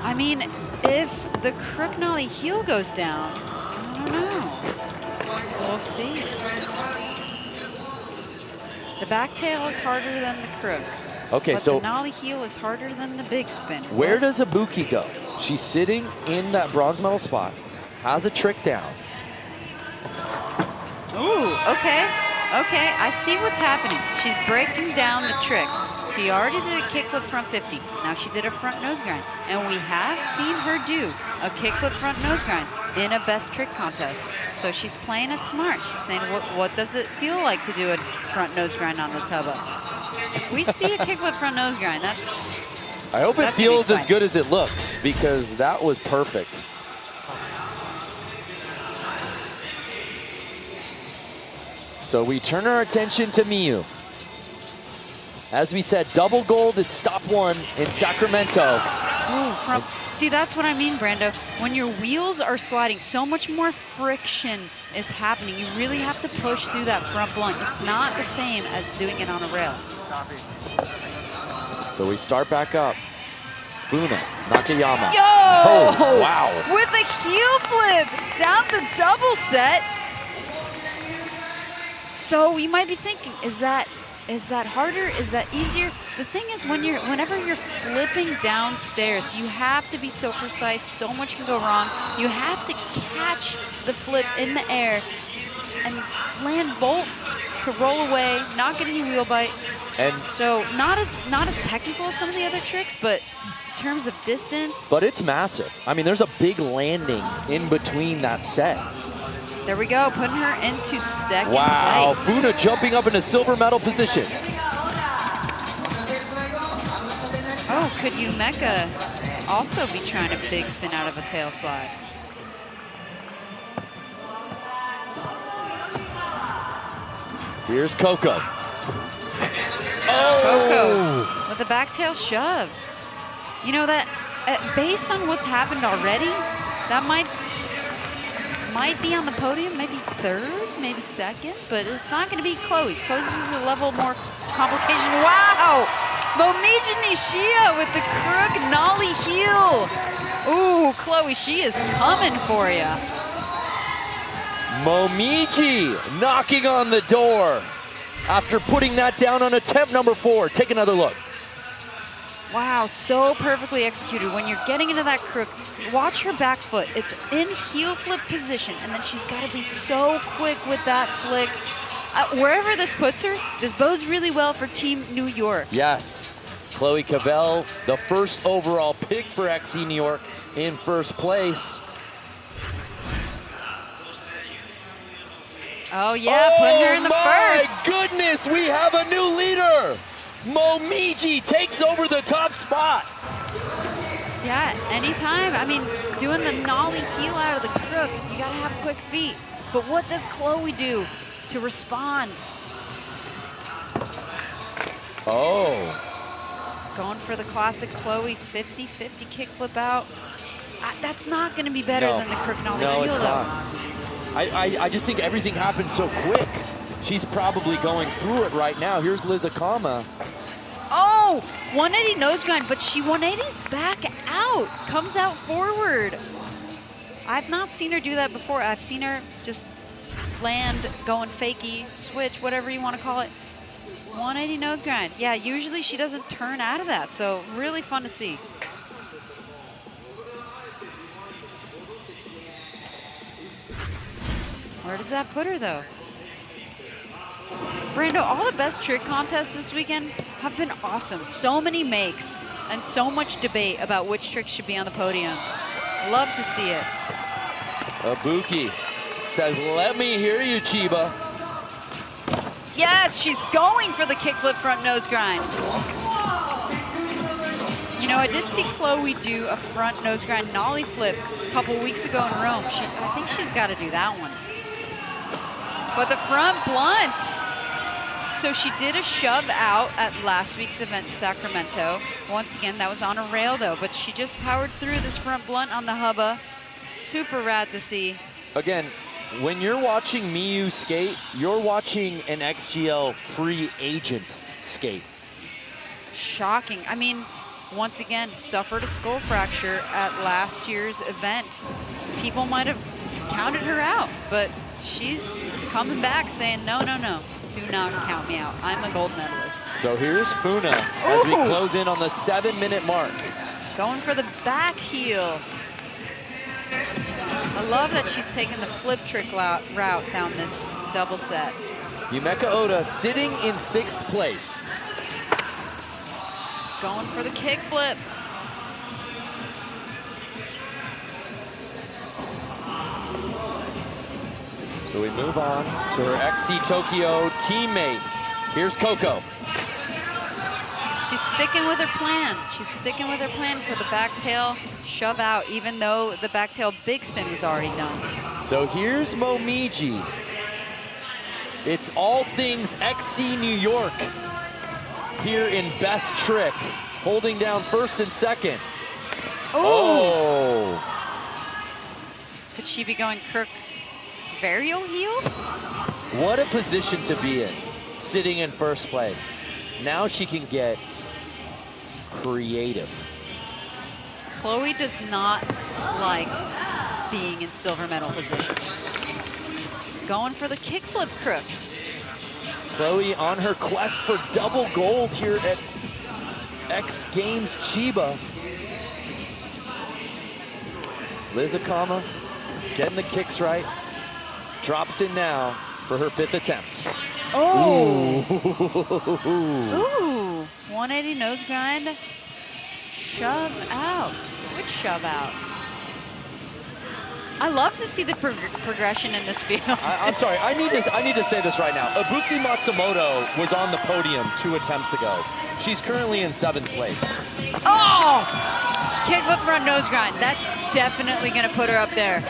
S5: I mean, if the crook nollie heel goes down, I don't know. We'll see. The back tail is harder than the crook.
S4: Okay,
S5: but
S4: so
S5: the nollie heel is harder than the big spin.
S4: where does Ibuki go? She's sitting in that bronze medal spot, has a trick down.
S5: Ooh, okay. Okay, I see what's happening. She's breaking down the trick. She already did a kickflip front 50. Now she did a front nose grind. And we have seen her do a kickflip front nose grind in a best trick contest. So she's playing it smart. She's saying, what does it feel like to do a front nose grind on this hubba? If we see a kickflip front nose grind, that's...
S4: I hope it feels as good as it looks, because that was perfect. So we turn our attention to Miyu. As we said, double gold at stop 1 in Sacramento.
S5: Ooh, see, that's what I mean, Brando. When your wheels are sliding, so much more friction is happening. You really have to push through that front blunt. It's not the same as doing it on a rail.
S4: So we start back up. Funa, Nakayama.
S5: Yo!
S4: Oh, wow.
S5: With a heel flip down the double set. So you might be thinking, is that harder? Is that easier? The thing is, whenever you're flipping downstairs, you have to be so precise. So much can go wrong. You have to catch the flip in the air and land bolts to roll away, not get any wheel bite.
S4: And
S5: so not as technical as some of the other tricks, but in terms of distance.
S4: But it's massive. I mean, there's a big landing in between that set.
S5: There we go, putting her into second
S4: wow,
S5: place.
S4: Funa jumping up into silver medal position.
S5: Oh, could Yumeka also be trying a big spin out of a tail slide?
S4: Here's Coco.
S5: Coco with a back tail shove. You know that, based on what's happened already, that might be on the podium, maybe third, maybe second, but it's not going to be Chloe's. Chloe's is a level more complication. Wow! Momiji Nishia with the crook nollie heel. Ooh, Chloe, she is coming for you.
S4: Momiji knocking on the door after putting that down on attempt number 4. Take another look.
S5: Wow, so perfectly executed. When you're getting into that crook, watch her back foot. It's in heel flip position, and then she's got to be so quick with that flick. Wherever this puts her, this bodes really well for Team New York.
S4: Yes, Chloe Cavell, the first overall pick for XC New York in first place.
S5: Oh yeah, putting her in the first.
S4: My goodness, we have a new leader. Momiji takes over the top spot.
S5: Yeah, anytime. I mean, doing the nollie heel out of the crook, you gotta have quick feet. But what does Chloe do to respond?
S4: Oh.
S5: Going for the classic Chloe 50-50 kickflip out. That's not gonna be better than the crook nollie heel,
S4: it's
S5: though.
S4: not. I just think everything happened so quick. She's probably going through it right now. Here's Liz Akama.
S5: Oh, 180 nose grind, but she 180s back out, comes out forward. I've not seen her do that before. I've seen her just land, going fakie, switch, whatever you want to call it. 180 nose grind. Yeah, usually she doesn't turn out of that, so really fun to see. Where does that put her, though? Brando, all the best trick contests this weekend have been awesome. So many makes and so much debate about which tricks should be on the podium. Love to see it.
S4: Ibuki says, let me hear you, Chiba.
S5: Yes, she's going for the kickflip front nose grind. You know, I did see Chloe do a front nose grind nollie flip a couple weeks ago in Rome. I think she's got to do that one. But the front blunt. So she did a shove out at last week's event in Sacramento. Once again, that was on a rail though, but she just powered through this front blunt on the hubba. Super rad to see.
S4: Again, when you're watching Miyu skate, you're watching an XGL free agent skate.
S5: Shocking. I mean, once again, suffered a skull fracture at last year's event. People might have counted her out, but she's coming back saying, no, no, no. Do not count me out. I'm a gold medalist.
S4: So here's Funa as we close in on the 7-minute mark.
S5: Going for the back heel. I love that she's taking the flip trick route down this double set.
S4: Yumeka Oda sitting in 6th place.
S5: Going for the kick flip.
S4: So we move on to her XC Tokyo teammate. Here's Coco.
S5: She's sticking with her plan. She's sticking with her plan for the back tail shove out, even though the back tail big spin was already done.
S4: So here's Momiji. It's all things XC New York here in best trick, holding down 1st and 2nd. Oh!
S5: Could she be going crook vario heel?
S4: What a position to be in, sitting in 1st place. Now she can get creative.
S5: Chloe does not like being in silver medal position. She's going for the kickflip crook.
S4: Chloe on her quest for double gold here at X Games Chiba. Liz Akama getting the kicks right. Drops in now for her 5th attempt.
S5: Oh! Ooh! 180 nose grind. Shove out. Switch shove out. I love to see the progression in this field.
S4: I'm sorry, I need to say this right now. Ibuki Matsumoto was on the podium 2 attempts ago. She's currently in 7th place.
S5: Oh! Kickflip front nose grind. That's definitely gonna put her up there.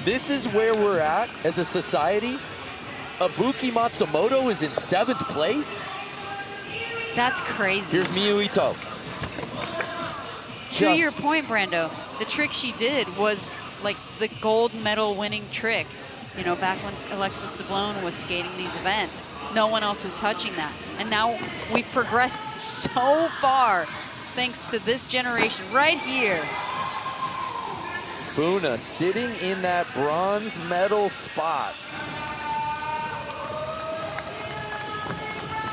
S4: This is where we're at as a society. Ibuki Matsumoto is in 7th place.
S5: That's crazy.
S4: Here's Miyu Ito.
S5: To your point, Brando, the trick she did was like the gold medal winning trick. You know, back when Alexis Sablone was skating these events, no one else was touching that. And now we've progressed so far thanks to this generation right here.
S4: Funa sitting in that bronze medal spot.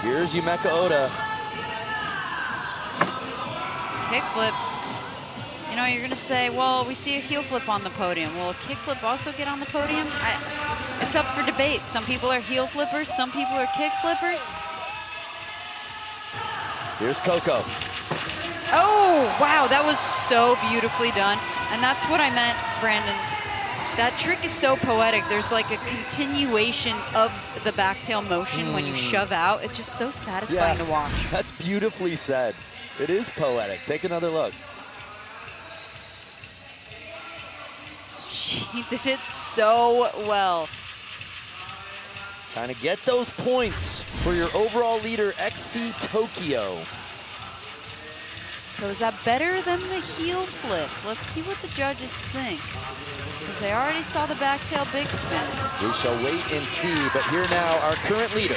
S4: Here's Yumeka Oda.
S5: Kickflip. You know, you're gonna say, well, we see a heel flip on the podium. Will a kickflip also get on the podium? It's up for debate. Some people are heel flippers, some people are kick flippers.
S4: Here's Coco.
S5: Oh, wow, that was so beautifully done. And that's what I meant, Brandon. That trick is so poetic. There's like a continuation of the back tail motion when you shove out. It's just so satisfying to watch.
S4: That's beautifully said. It is poetic. Take another look.
S5: She did it so well.
S4: Trying to get those points for your overall leader, XC Tokyo.
S5: So is that better than the heel flip? Let's see what the judges think. Because they already saw the back tail big spin.
S4: We shall wait and see, but here now, our current leader.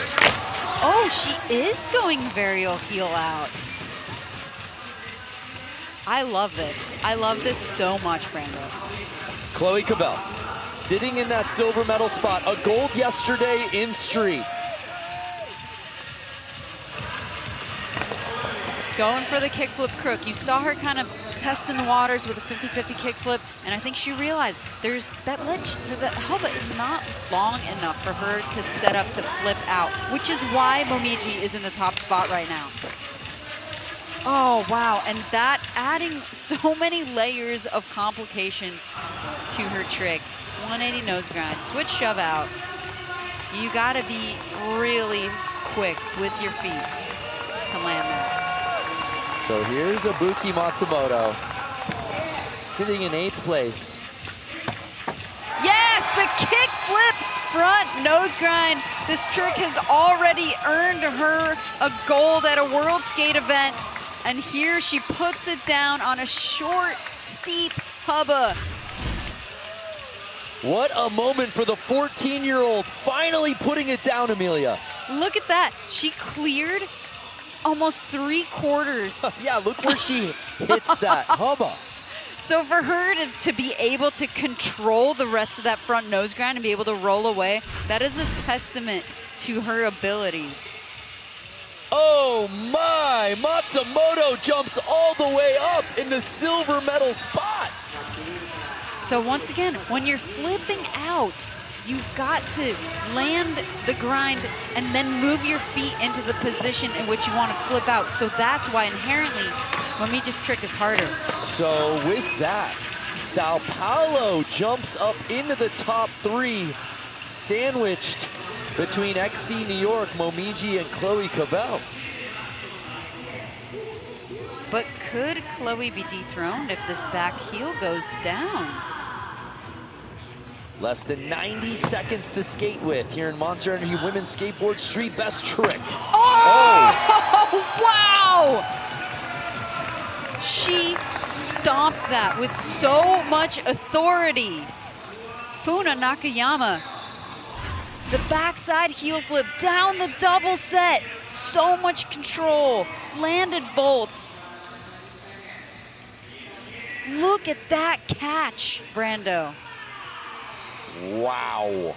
S5: Oh, she is going varial heel out. I love this. I love this so much, Brando.
S4: Chloe Cabell, sitting in that silver medal spot, a gold yesterday in street.
S5: Going for the kickflip crook. You saw her kind of testing the waters with a 50-50 kickflip, and I think she realized there's that ledge, the helmet is not long enough for her to set up to flip out, which is why Momiji is in the top spot right now. Oh, wow, and that adding so many layers of complication to her trick. 180 nose grind, switch shove out. You gotta be really quick with your feet to land that.
S4: So here's Ibuki Matsumoto, sitting in 8th place.
S5: Yes, the kick flip front nose grind. This trick has already earned her a gold at a World Skate event. And here she puts it down on a short, steep hubba.
S4: What a moment for the 14-year-old, finally putting it down, Amelia.
S5: Look at that. She cleared almost 3/4.
S4: Yeah, look where she hits that hubba.
S5: So for her to be able to control the rest of that front nose grind and be able to roll away, that is a testament to her abilities.
S4: Oh my, Matsumoto jumps all the way up in the silver medal spot.
S5: So once again, when you're flipping out, you've got to land the grind and then move your feet into the position in which you want to flip out. So that's why inherently, Momiji's trick is harder.
S4: So with that, Sao Paulo jumps up into the top 3, sandwiched between XC New York, Momiji, and Chloe Cabell.
S5: But could Chloe be dethroned if this back heel goes down?
S4: Less than 90 seconds to skate with here in Monster Energy Women's Skateboard Street Best Trick.
S5: Oh, wow! She stomped that with so much authority. Funa Nakayama. The backside heel flip down the double set. So much control. Landed bolts. Look at that catch, Brando.
S4: Wow.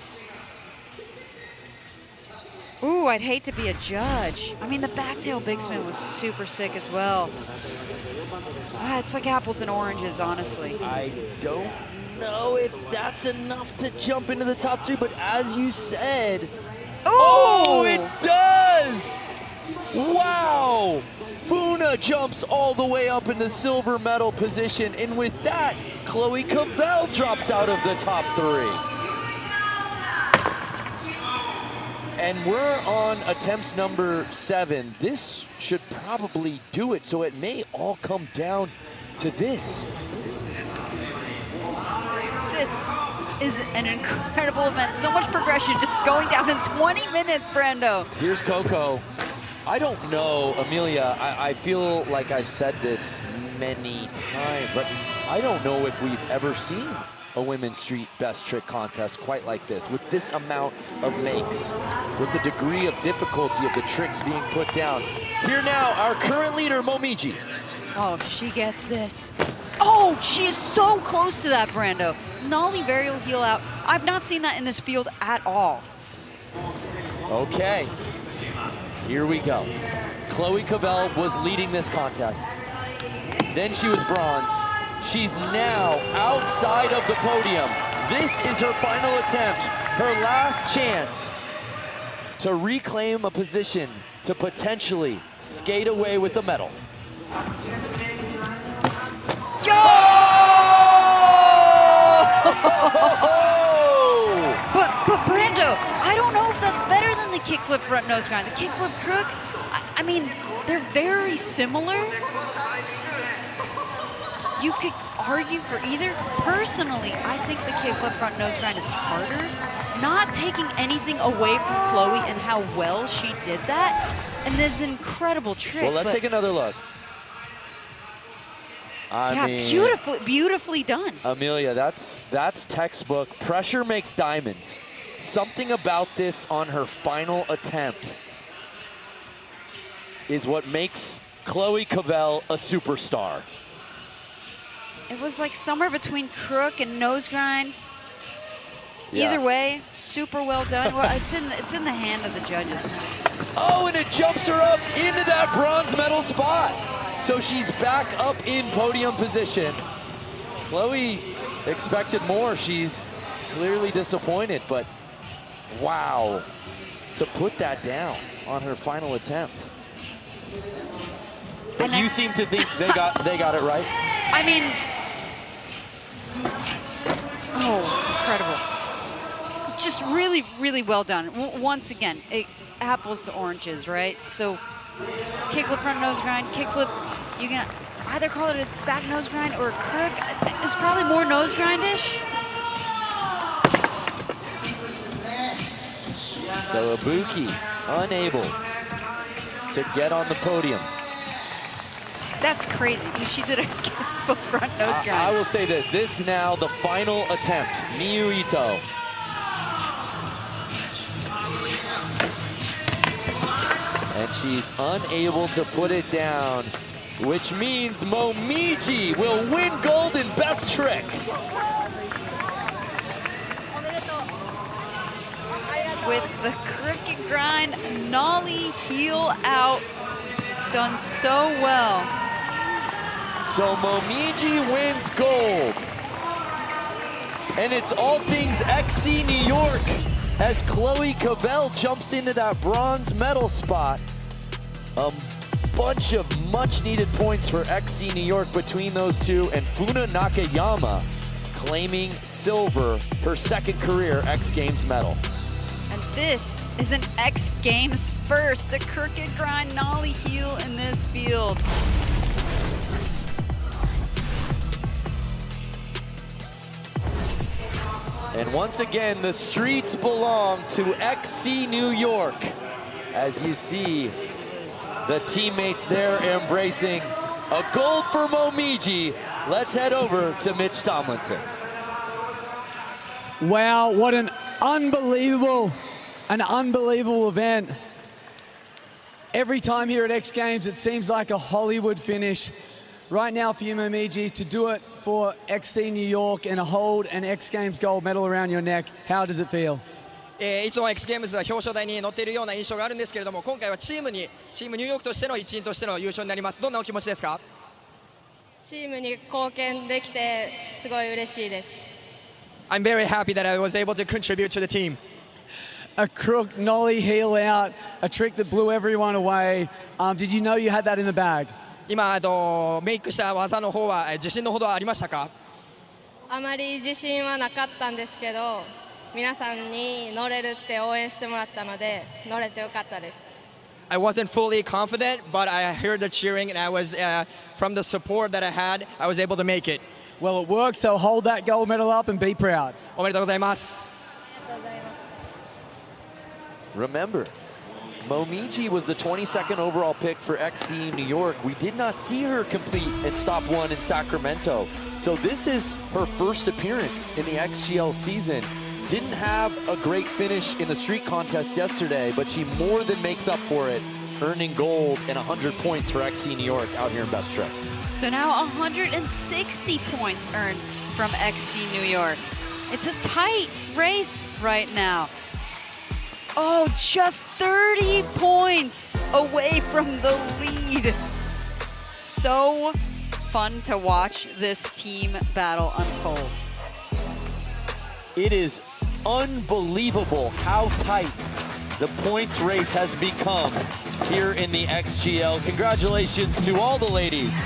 S5: Ooh, I'd hate to be a judge. I mean, the backtail big spin was super sick as well. It's like apples and oranges, honestly.
S4: I don't know if that's enough to jump into the top 3, but as you said, oh, it does! Wow! Funa jumps all the way up in the silver medal position, and with that, Chloe Cabell drops out of the top 3. And we're on attempts number 7. This should probably do it, so it may all come down to this.
S5: This is an incredible event. So much progression just going down in 20 minutes, Brando.
S4: Here's Coco. I don't know, Amelia, I feel like I've said this many times, but I don't know if we've ever seen a women's street best trick contest quite like this, with this amount of makes, with the degree of difficulty of the tricks being put down. Here now, our current leader, Momiji.
S5: Oh, if she gets this. Oh, she is so close to that, Brando. Nollie varial heel out. I've not seen that in this field at all.
S4: Okay. Here we go. Chloe Cabell was leading this contest. Then she was bronze. She's now outside of the podium. This is her final attempt, her last chance to reclaim a position to potentially skate away with the medal.
S5: Yo! But Brando, I don't know if that's better than the kickflip front nose grind. The kickflip crook, I mean, they're very similar. You could argue for either. Personally, I think the kickflip front nose grind is harder. Not taking anything away from Chloe and how well she did that, and this incredible trick.
S4: Well, let's take another look. I mean,
S5: beautifully done.
S4: Amelia, that's textbook. Pressure makes diamonds. Something about this on her final attempt is what makes Chloe Cavell a superstar.
S5: It was like somewhere between crook and nose grind.
S4: Yeah.
S5: Either way, super well done. Well, it's in the hand of the judges.
S4: Oh, and it jumps her up into that bronze medal spot. So she's back up in podium position. Chloe expected more. She's clearly disappointed, but wow, to put that down on her final attempt. But you seem to think they got it right.
S5: I mean, oh, incredible. Just really, really well done. Once again, apples to oranges, right? So kickflip front nose grind, kickflip, you can either call it a back nose grind or a crook. It's probably more nose grind-ish.
S4: So Ibuki unable to get on the podium.
S5: That's crazy because she did a kickflip front nose grind.
S4: I will say this is now the final attempt. Miyu Ito. And she's unable to put it down, which means Momiji will win gold in best trick.
S5: With the crooked grind, nollie heel out, done so well.
S4: So Momiji wins gold. And it's all things XC New York as Chloe Cavell jumps into that bronze medal spot. A bunch of much needed points for XC New York between those two, and Funa Nakayama claiming silver, her second career X Games medal.
S5: And this is an X Games first, the crooked grind nollie heel in this field.
S4: And once again, the streets belong to XC New York. As you see the teammates there embracing a gold for Momiji. Let's head over to Mitch Tomlinson.
S6: Wow, what an unbelievable event. Every time here at X Games, it seems like a Hollywood finish. Right now for you, Momiji, to do it for XC New York and hold an X Games gold medal around your neck, how does it feel?
S19: いつも X ゲームズは表彰台に乗っているような印象があるんですけれども、今回はチームニューヨークとしての一員としての優勝になります。どんなお気持ちですか？
S18: チームに貢献できてすごい嬉しいです。
S19: I'm very happy that I was able to contribute to the team.
S6: A crook nollie heel out, a trick that blew everyone away. Did you know you had that in the bag?
S19: 今メイクした技の方は自信のほどはありましたか？
S18: あまり自信はなかったんですけど、皆さんに乗れるって応援してもらったので乗れてよかったです。
S19: I wasn't fully confident, but I heard the cheering, and I was from the support that I had, I was able to make it.
S6: Well, it worked, so hold that gold medal up and be proud.
S19: おめでとうございます。
S4: Remember, Momiji was the 22nd overall pick for XC New York. We did not see her complete and stop one in Sacramento. So this is her first appearance in the XGL season. Didn't have a great finish in the street contest yesterday, but she more than makes up for it, earning gold and 100 points for XC New York out here in Best Trick.
S5: So now 160 points earned from XC New York. It's a tight race right now. Oh, just 30 points away from the lead. So fun to watch this team battle unfold.
S4: It is unbelievable how tight the points race has become here in the XGL. Congratulations to all the ladies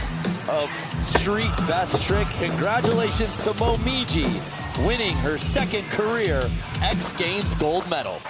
S4: of Street Best Trick. Congratulations to Momiji winning her second career X Games gold medal.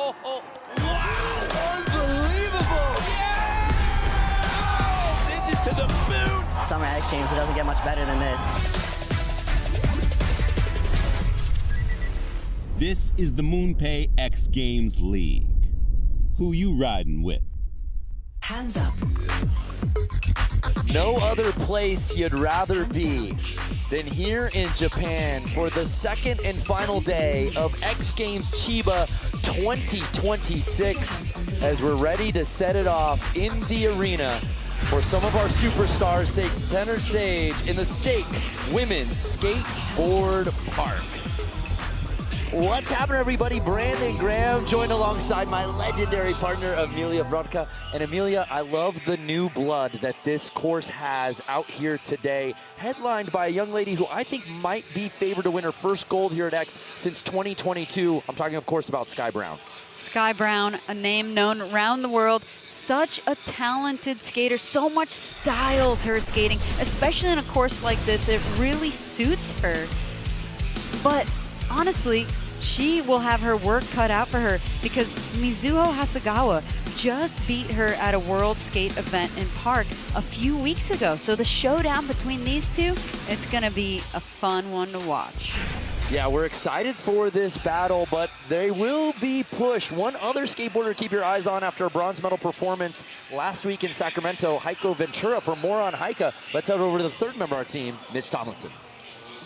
S19: Unbelievable!
S1: Sends it to the moon.
S10: Summer X Games, it doesn't get much better than this.
S3: This is the MoonPay X Games League. Who you riding with?
S10: Hands up.
S4: No other place you'd rather be than here in Japan for the second and final day of X Games Chiba 2026 as we're ready to set it off in the arena for some of our superstars take center stage in the Stake Women's Skateboard Park. What's happening, everybody? Brandon Graham joined alongside my legendary partner, Amelia Brodka. And Amelia, I love the new blood that this course has out here today, headlined by a young lady who I think might be favored to win her first gold here at X since 2022. I'm talking, of course, about Sky Brown.
S5: Sky Brown, a name known around the world, such a talented skater, so much style to her skating, especially in a course like this. It really suits her. But honestly, she will have her work cut out for her because Mizuo Hasegawa just beat her at a World Skate event in Park a few weeks ago. So the showdown between these two, it's gonna be a fun one to watch.
S4: Yeah, we're excited for this battle, but they will be pushed. One other skateboarder to keep your eyes on after a bronze medal performance last week in Sacramento, Heiko Ventura. For more on Heika, let's head over to the third member of our team, Mitch Tomlinson.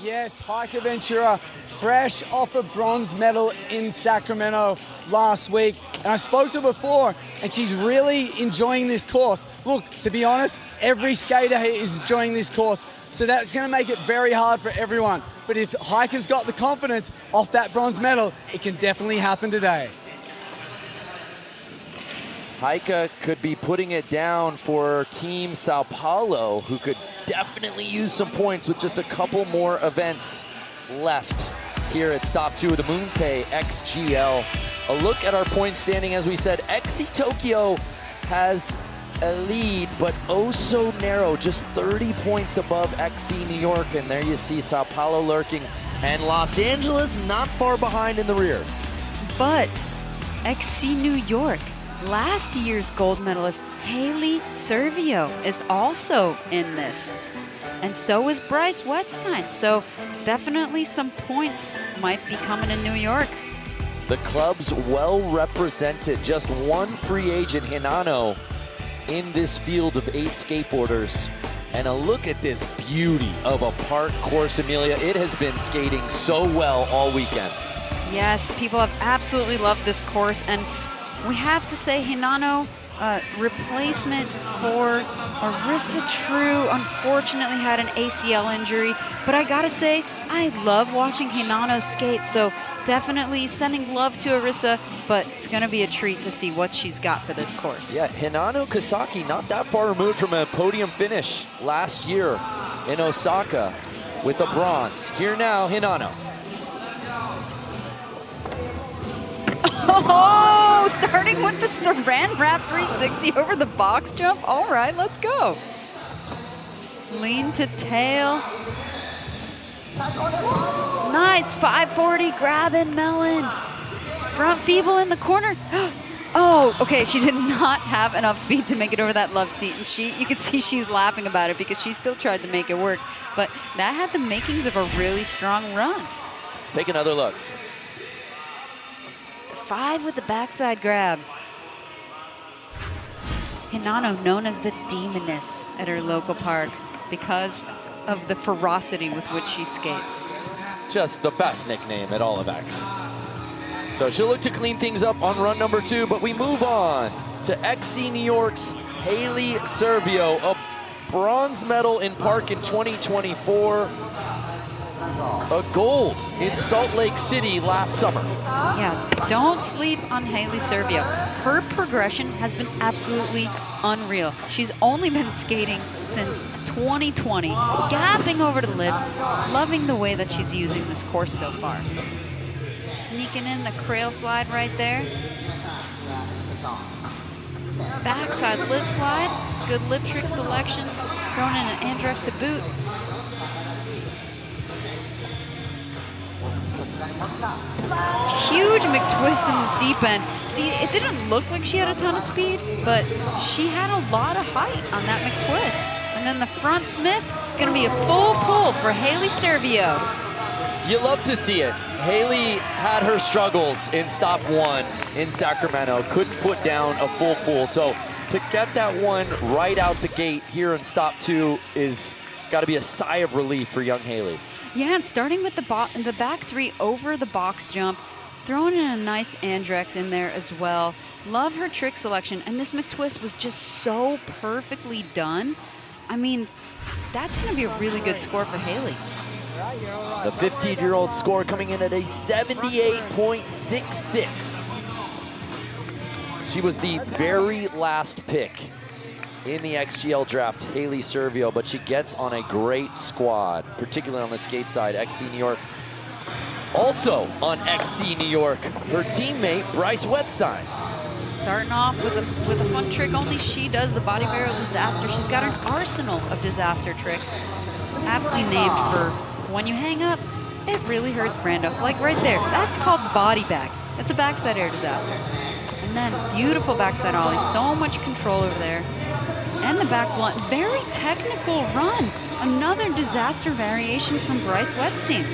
S6: Yes, Heiko Ventura, fresh off a bronze medal in Sacramento last week. And I spoke to her before, and she's really enjoying this course. Look, to be honest, every skater here is enjoying this course, so that's going to make it very hard for everyone. But if Heiko's got the confidence off that bronze medal, it can definitely happen today.
S4: Heika could be putting it down for Team Sao Paulo, who could definitely use some points with just a couple more events left here at stop 2 of the MoonPay XGL. A look at our point standing, as we said, XC Tokyo has a lead, but oh so narrow, just 30 points above XC New York, and there you see Sao Paulo lurking, and Los Angeles not far behind in the rear.
S5: But XC New York, last year's gold medalist Haley Servio is also in this. And so is Bryce Wetstein. So definitely some points might be coming in New York.
S4: The club's well represented. Just one free agent, Hinano, in this field of 8 skateboarders. And a look at this beauty of a park course, Amelia. It has been skating so well all weekend.
S5: Yes, people have absolutely loved this course. And we have to say Hinano, replacement for Arissa True, unfortunately had an ACL injury. But I gotta say, I love watching Hinano skate, so definitely sending love to Arissa, but it's gonna be a treat to see what she's got for this course.
S4: Yeah, Hinano Kasaki, not that far removed from a podium finish last year in Osaka with a bronze. Here now, Hinano.
S5: Oh, starting with the Saran Wrap 360 over the box jump. All right, let's go. Lean to tail. Nice, 540 grab and melon. Front feeble in the corner. Oh, okay, she did not have enough speed to make it over that love seat. And you can see she's laughing about it because she still tried to make it work. But that had the makings of a really strong run.
S4: Take another look.
S5: 5 with the backside grab. Hinano, known as the Demoness at her local park because of the ferocity with which she skates.
S4: Just the best nickname at all of X. So she'll look to clean things up on run number 2, but we move on to XC New York's Haley Servio, a bronze medal in Park in 2024. A gold in Salt Lake City last summer.
S5: Yeah, don't sleep on Haley Servio. Her progression has been absolutely unreal. She's only been skating since 2020, gapping over to lip, loving the way that she's using this course so far. Sneaking in the crail slide right there. Backside lip slide, good lip trick selection, thrown in an Andrek to boot. Huge huge McTwist in the deep end. See, it didn't look like she had a ton of speed, but she had a lot of height on that McTwist. And then the front Smith, it's going to be a full pull for Haley Servio.
S4: You love to see it. Haley had her struggles in stop 1 in Sacramento, couldn't put down a full pull. So to get that one right out the gate here in stop 2 is got to be a sigh of relief for young Haley.
S5: Yeah, and starting with the back 3 over the box jump, throwing in a nice Andrecht in there as well. Love her trick selection, and this McTwist was just so perfectly done. I mean, that's going to be a really good score for Haley.
S4: The 15-year-old score coming in at a 78.66. She was the very last pick in the XGL draft, Haley Servio, but she gets on a great squad, particularly on the skate side. XC New York. Also on XC New York, her teammate, Bryce Wettstein.
S5: Starting off with a fun trick only she does, the body barrel disaster. She's got an arsenal of disaster tricks, aptly named for when you hang up, it really hurts Brando. Like right there, that's called the body bag. That's a backside air disaster. And then beautiful backside ollie, so much control over there. And the back blunt, very technical run. Another disaster variation from Bryce Wettstein.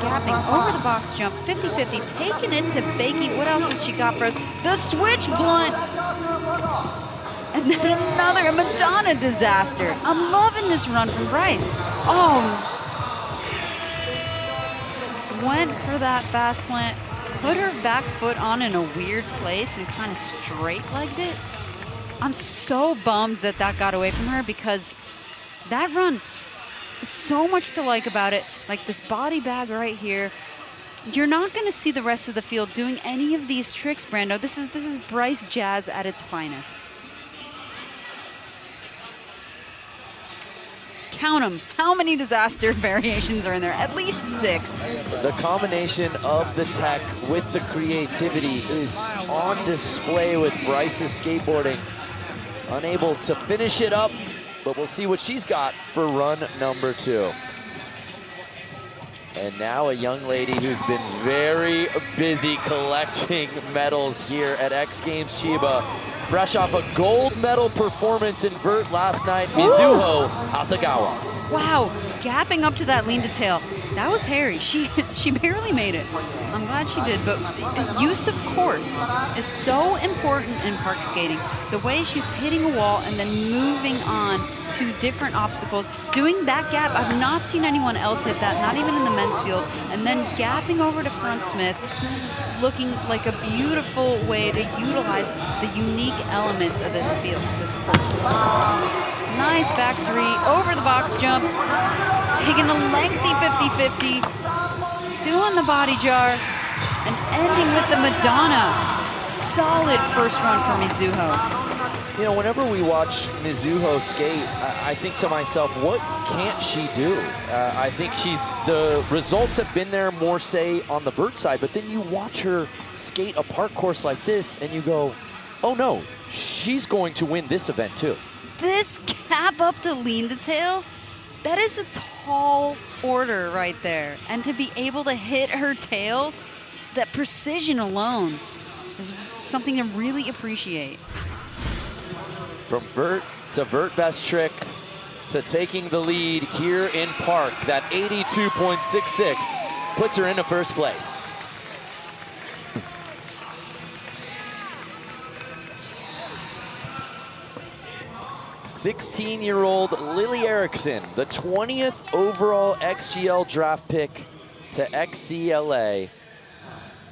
S5: Gapping over the box jump, 50-50, taking it to fakie. What else has she got for us? The switch blunt. And then another Madonna disaster. I'm loving this run from Bryce. Oh. Went for that fast plant, put her back foot on in a weird place and kind of straight-legged it. I'm so bummed that that got away from her because that run, so much to like about it. Like this body bag right here. You're not going to see the rest of the field doing any of these tricks, Brando. This is Bryce Jazz at its finest. Count them. How many disaster variations are in there? At least 6.
S4: The combination of the tech with the creativity is on display with Bryce's skateboarding. Unable to finish it up, but we'll see what she's got for run number 2. And now a young lady who's been very busy collecting medals here at X Games Chiba. Fresh off a gold medal performance in vert last night, Mizuo Hasegawa.
S5: Wow, gapping up to that lean to tail. That was hairy. She barely made it. I'm glad she did, but use of course is so important in park skating. The way she's hitting a wall and then moving on to different obstacles. Doing that gap, I've not seen anyone else hit that, not even in the men's field. And then gapping over to front Smith. This is looking like a beautiful way to utilize the unique elements of this field, this course. Nice back 3, over the box jump, taking a lengthy 50-50, doing the body jar, and ending with the Madonna. Solid first run for Mizuo.
S4: You know, whenever we watch Mizuo skate, I think to myself, what can't she do? I think the results have been there more, say, on the vert side, but then you watch her skate a park course like this, and you go, oh no, she's going to win this event too.
S5: This cap up to lean to tail, that is a tall order right there. And to be able to hit her tail, that precision alone is something to really appreciate.
S4: From vert to vert best trick to taking the lead here in park, that 82.66 puts her into first place. '16-year-old Lily Erickson, the 20th overall XGL draft pick to XCLA.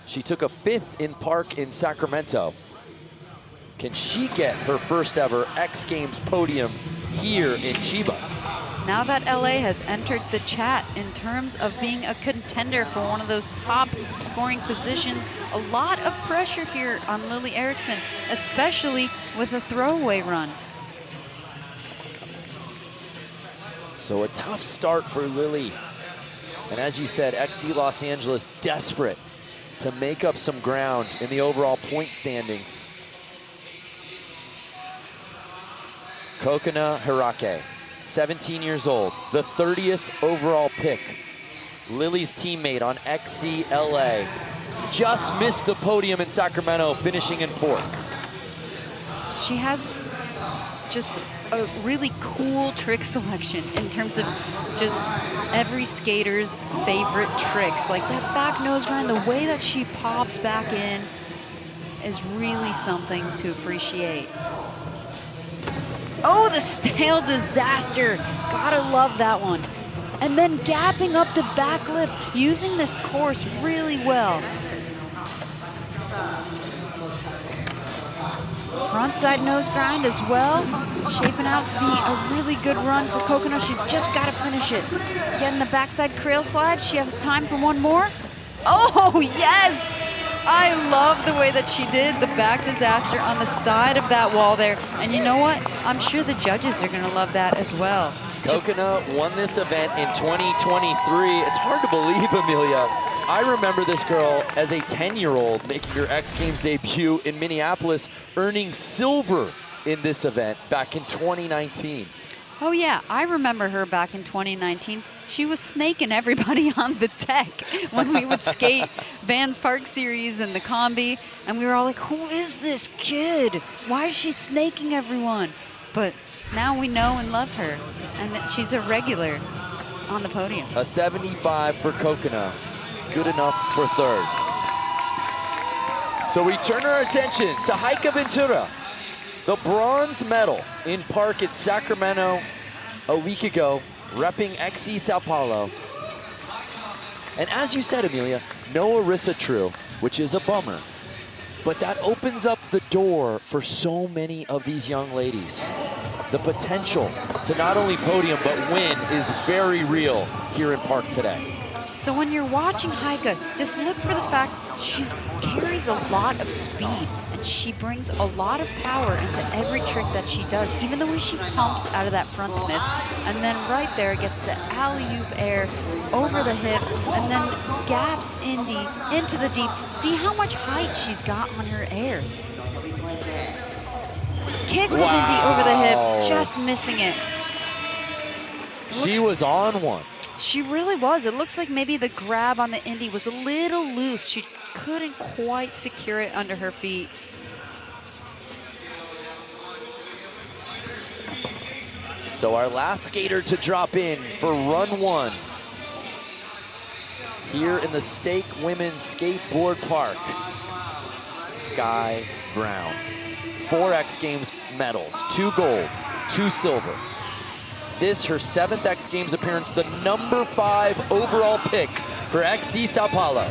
S4: She took a 5th in park in Sacramento. Can she get her first ever X Games podium here in Chiba?
S5: Now that LA has entered the chat in terms of being a contender for one of those top scoring positions, a lot of pressure here on Lily Erickson, especially with a throwaway run.
S4: So a tough start for Lily. And as you said, XC Los Angeles desperate to make up some ground in the overall point standings. Kokona Hirake, 17 years old, the 30th overall pick. Lily's teammate on XCLA. Just missed the podium in Sacramento, finishing in 4th.
S5: She has just a really cool trick selection in terms of just every skater's favorite tricks. Like that back nose grind, the way that she pops back in is really something to appreciate. Oh, the stale disaster. Gotta love that one. And then gapping up the back lip, using this course really well. Frontside nose grind as well, shaping out to be a really good run for Coconut. She's just got to finish it. Getting the backside crail slide. She has time for one more. Oh, yes! I love the way that she did the back disaster on the side of that wall there. And you know what? I'm sure the judges are going to love that as well.
S4: Coconut won this event in 2023. It's hard to believe, Amelia. I remember this girl as a 10-year-old making her X Games debut in Minneapolis, earning silver in this event back in 2019.
S5: Oh yeah, I remember her back in 2019. She was snaking everybody on the deck when we would skate Vans Park Series and the Combi, and we were all like, who is this kid? Why is she snaking everyone? But now we know and love her, and that she's a regular on the podium.
S4: A 75 for Coconut. Good enough for 3rd. So we turn our attention to Heike Ventura, the bronze medal in park at Sacramento a week ago, repping XC Sao Paulo. And as you said, Amelia, no Arissa True, which is a bummer. But that opens up the door for so many of these young ladies. The potential to not only podium but win is very real here in park today.
S5: So when you're watching Heike, just look for the fact she carries a lot of speed and she brings a lot of power into every trick that she does, even the way she pumps out of that front Smith. And then right there gets the alley-oop air over the hip and then gaps Indy into the deep. See how much height she's got on her airs. Kick the Indy over the hip, just missing it.
S4: She was on one.
S5: She really was. It looks like maybe the grab on the Indy was a little loose. She couldn't quite secure it under her feet.
S4: So our last skater to drop in for run 1 here in the Stake Women's Skateboard Park, Sky Brown. 4 X Games medals, 2 gold, 2 silver. This, her 7th X Games appearance, the number 5 overall pick for XC Sao Paulo.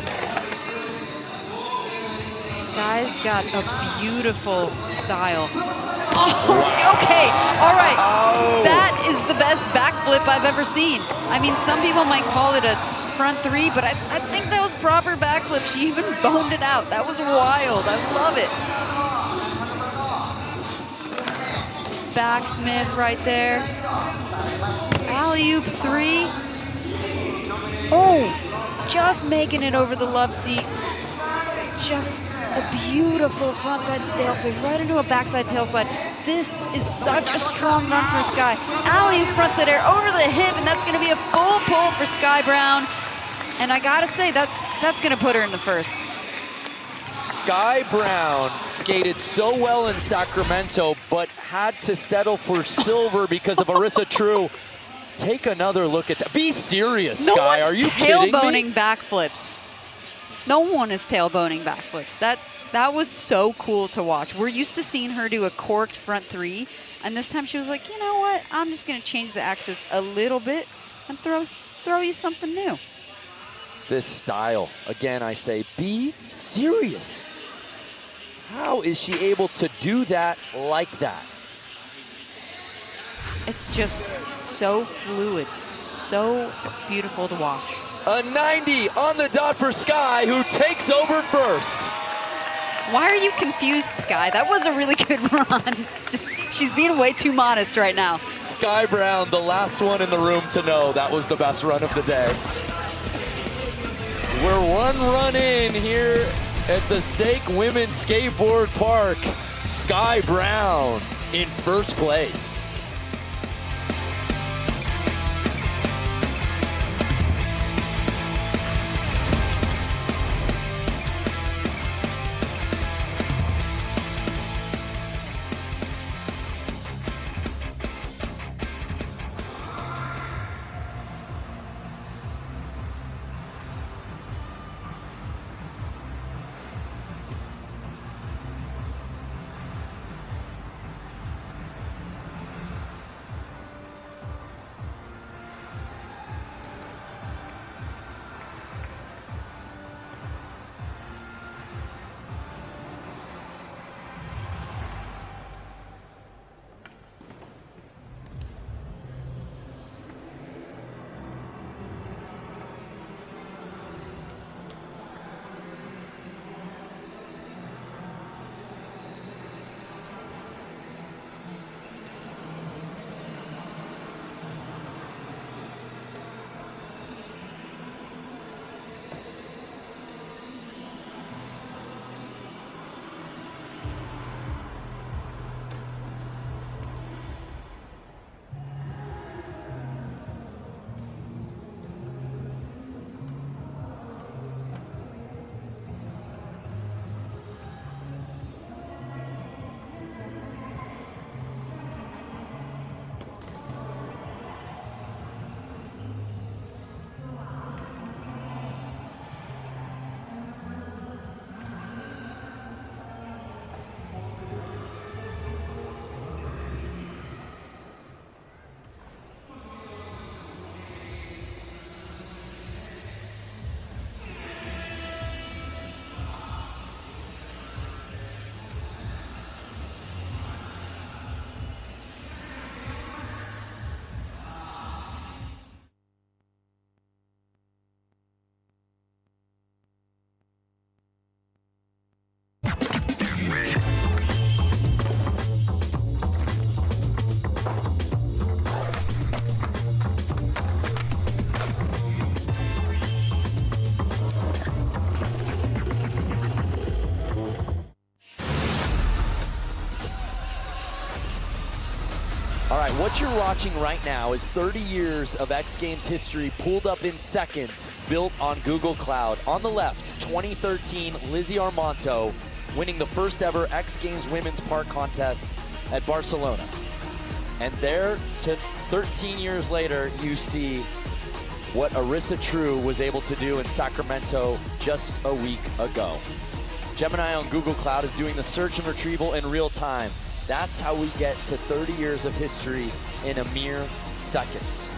S5: Sky's got a beautiful style. Oh, okay, all right. Oh. That is the best backflip I've ever seen. I mean, some people might call it a front 3, but I think that was proper backflip. She even boned it out. That was wild. I love it. Backsmith right there. Alley-oop 3. Oh, just making it over the love seat. Just a beautiful frontside stalefish right into a backside tail slide. This is such a strong run for Sky. Alley-oop frontside air over the hip, and that's going to be a full pull for Sky Brown. And I got to say, that's going to put her in the 1st.
S4: Sky Brown skated so well in Sacramento, but had to settle for silver because of Arissa True. Take another look at that. Be serious, Sky. Are you kidding me?
S5: No one's tailboning backflips. No one is tailboning backflips. That was so cool to watch. We're used to seeing her do a corked front 3, and this time she was like, you know what? I'm just going to change the axis a little bit and throw you something new.
S4: This style, again, I say, be serious. How is she able to do that like that?
S5: It's just so fluid, so beautiful to watch.
S4: A 90 on the dot for Sky, who takes over 1st.
S5: Why are you confused, Sky? That was a really good run. She's being way too modest right now.
S4: Sky Brown, the last one in the room to know that was the best run of the day. We're one run in here at the Stake Women's Skateboard Park. Sky Brown in 1st place. right, what you're watching right now is 30 years of X Games history pulled up in seconds, built on Google Cloud. On the left, 2013, Lizzie Armanto winning the first ever X Games Women's Park Contest at Barcelona. And there, 13 years later, you see what Arissa True was able to do in Sacramento just a week ago. Gemini on Google Cloud is doing the search and retrieval in real time. That's how we get to 30 years of history in a mere seconds.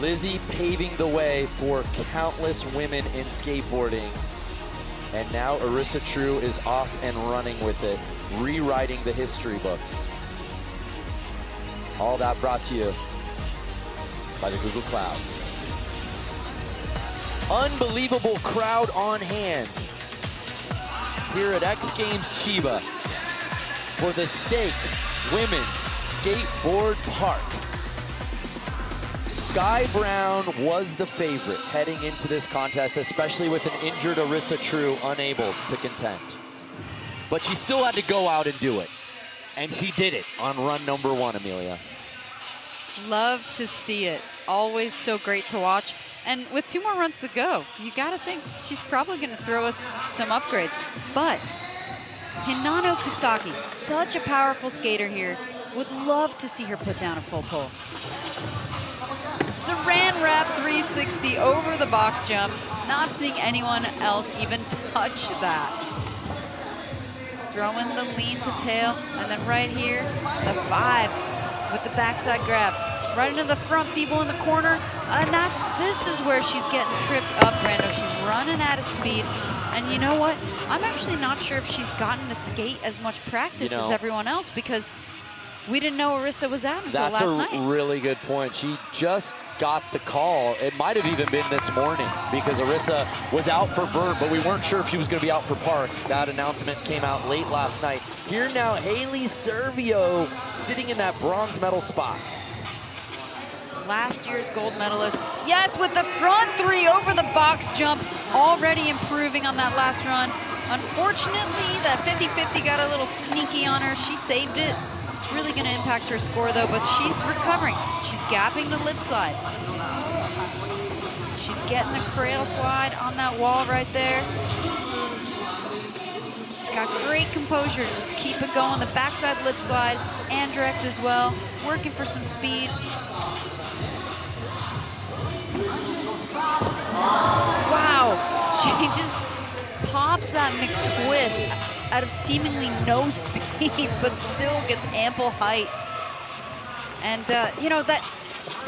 S4: Lizzie paving the way for countless women in skateboarding. And now Arissa True is off and running with it, rewriting the history books. All that brought to you by the Google Cloud. Unbelievable crowd on hand here at X Games Chiba for the Stake Women's Skateboard Park. Sky Brown was the favorite heading into this contest, especially with an injured Arissa True unable to contend. But she still had to go out and do it. And she did it on run number 1, Amelia.
S5: Love to see it. Always so great to watch. And with 2 more runs to go, you gotta think she's probably gonna throw us some upgrades. But Hinano Kusaki, such a powerful skater here. Would love to see her put down a full pull. Saran wrap 360 over the box jump. Not seeing anyone else even touch that. Throwing the lean to tail, and then right here, the 5 with the backside grab. Right into the front, feeble in the corner, and this is where she's getting tripped up, Brando. She's running out of speed, and you know what? I'm actually not sure if she's gotten to skate as much practice as everyone else, because we didn't know Arissa was out until last night.
S4: That's a really good point. She just got the call. It might have even been this morning, because Arissa was out for vert, but we weren't sure if she was going to be out for park. That announcement came out late last night. Here now, Haley Servio sitting in that bronze medal spot.
S5: Last year's gold medalist. Yes, with the front 3 over the box jump, already improving on that last run. Unfortunately, that 50-50 got a little sneaky on her. She saved it. It's really going to impact her score, though, but she's recovering. She's gapping the lip slide. She's getting the cradle slide on that wall right there. She's got great composure. Just keep it going. The backside lip slide and direct as well. Working for some speed. Wow, she just pops that McTwist out of seemingly no speed, but still gets ample height. And you know, that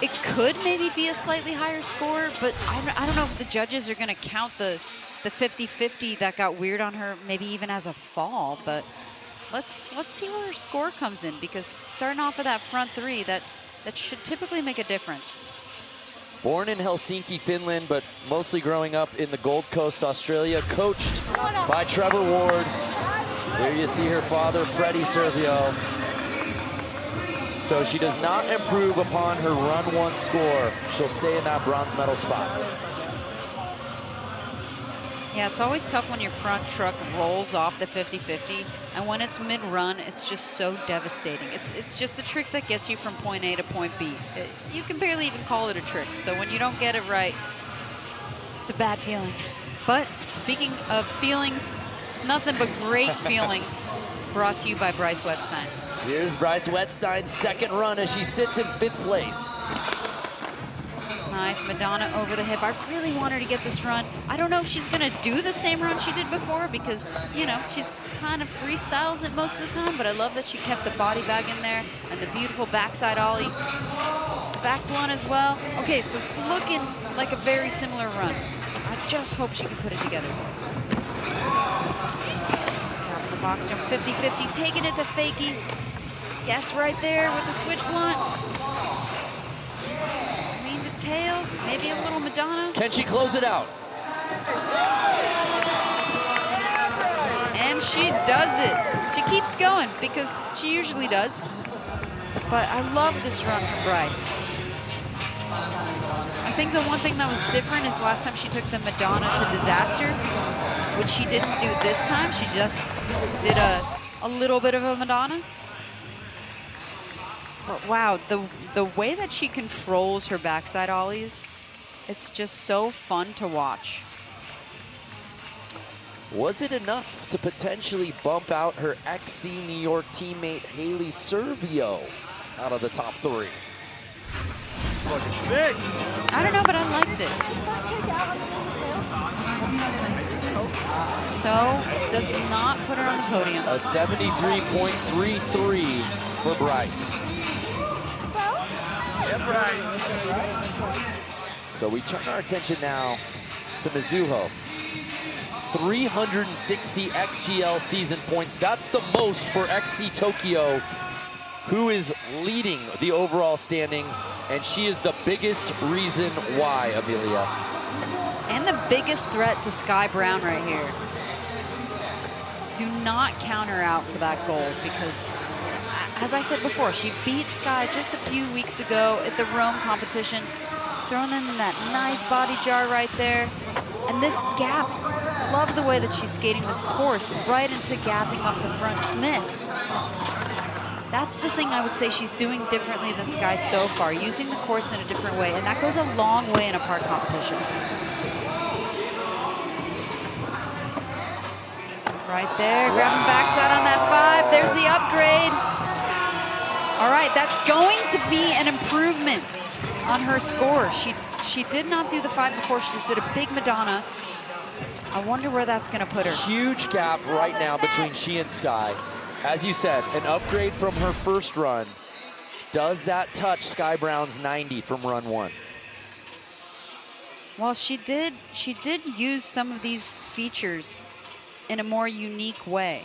S5: it could maybe be a slightly higher score, but I don't know if the judges are gonna count the 50-50 that got weird on her, maybe even as a fall. But let's see where her score comes in, because starting off with that front 3, that should typically make a difference.
S4: Born in Helsinki, Finland, but mostly growing up in the Gold Coast, Australia, coached by Trevor Ward. There you see her father, Freddie Servio. So she does not improve upon her run 1 score. She'll stay in that bronze medal spot.
S5: Yeah, it's always tough when your front truck rolls off the 50-50, and when it's mid-run, it's just so devastating. It's just a trick that gets you from point A to point B. You can barely even call it a trick, so when you don't get it right, it's a bad feeling. But speaking of feelings, nothing but great feelings brought to you by Bryce Wettstein.
S4: Here's Bryce Wettstein's second run as she sits in 5th place.
S5: Nice Madonna over the hip. I really want her to get this run. I don't know if she's gonna do the same run she did before, because, you know, she's kind of freestyles it most of the time, but I love that she kept the body bag in there and the beautiful backside ollie. Back one as well. Okay, so it's looking like a very similar run. I just hope she can put it together. The box jump 50-50, taking it to fakie. Yes, right there with the switch blunt. Tail, maybe a little Madonna.
S4: Can she close it out?
S5: And she does it. She keeps going, because she usually does. But I love this run from Bryce. I think the one thing that was different is last time she took the Madonna to disaster, which she didn't do this time. She just did a little bit of a Madonna. But wow, the way that she controls her backside ollies, it's just so fun to watch.
S4: Was it enough to potentially bump out her XC New York teammate Haley Servio out of the top 3?
S5: I don't know, but I liked it. So, does not put her on the podium.
S4: A 73.33 for Bryce. So we turn our attention now to Mizuo. 360 XGL season points. That's the most for XC Tokyo, who is leading the overall standings, and she is the biggest reason why, Amelia.
S5: And the biggest threat to Sky Brown right here. Do not count her out for that gold because, as I said before, she beat Sky just a few weeks ago at the Rome competition, throwing in that nice body jar right there. And this gap, love the way that she's skating this course right into gapping up the front Smith. That's the thing I would say she's doing differently than Sky so far, using the course in a different way, and that goes a long way in a park competition. Right there, grabbing backside on that 5. There's the upgrade. All right, that's going to be an improvement on her score. She did not do the 5 before, she just did a big Madonna. I wonder where that's gonna put her.
S4: Huge gap right now between she and Sky. As you said, an upgrade from her first run. Does that touch Sky Brown's 90 from run 1?
S5: Well, she did use some of these features in a more unique way.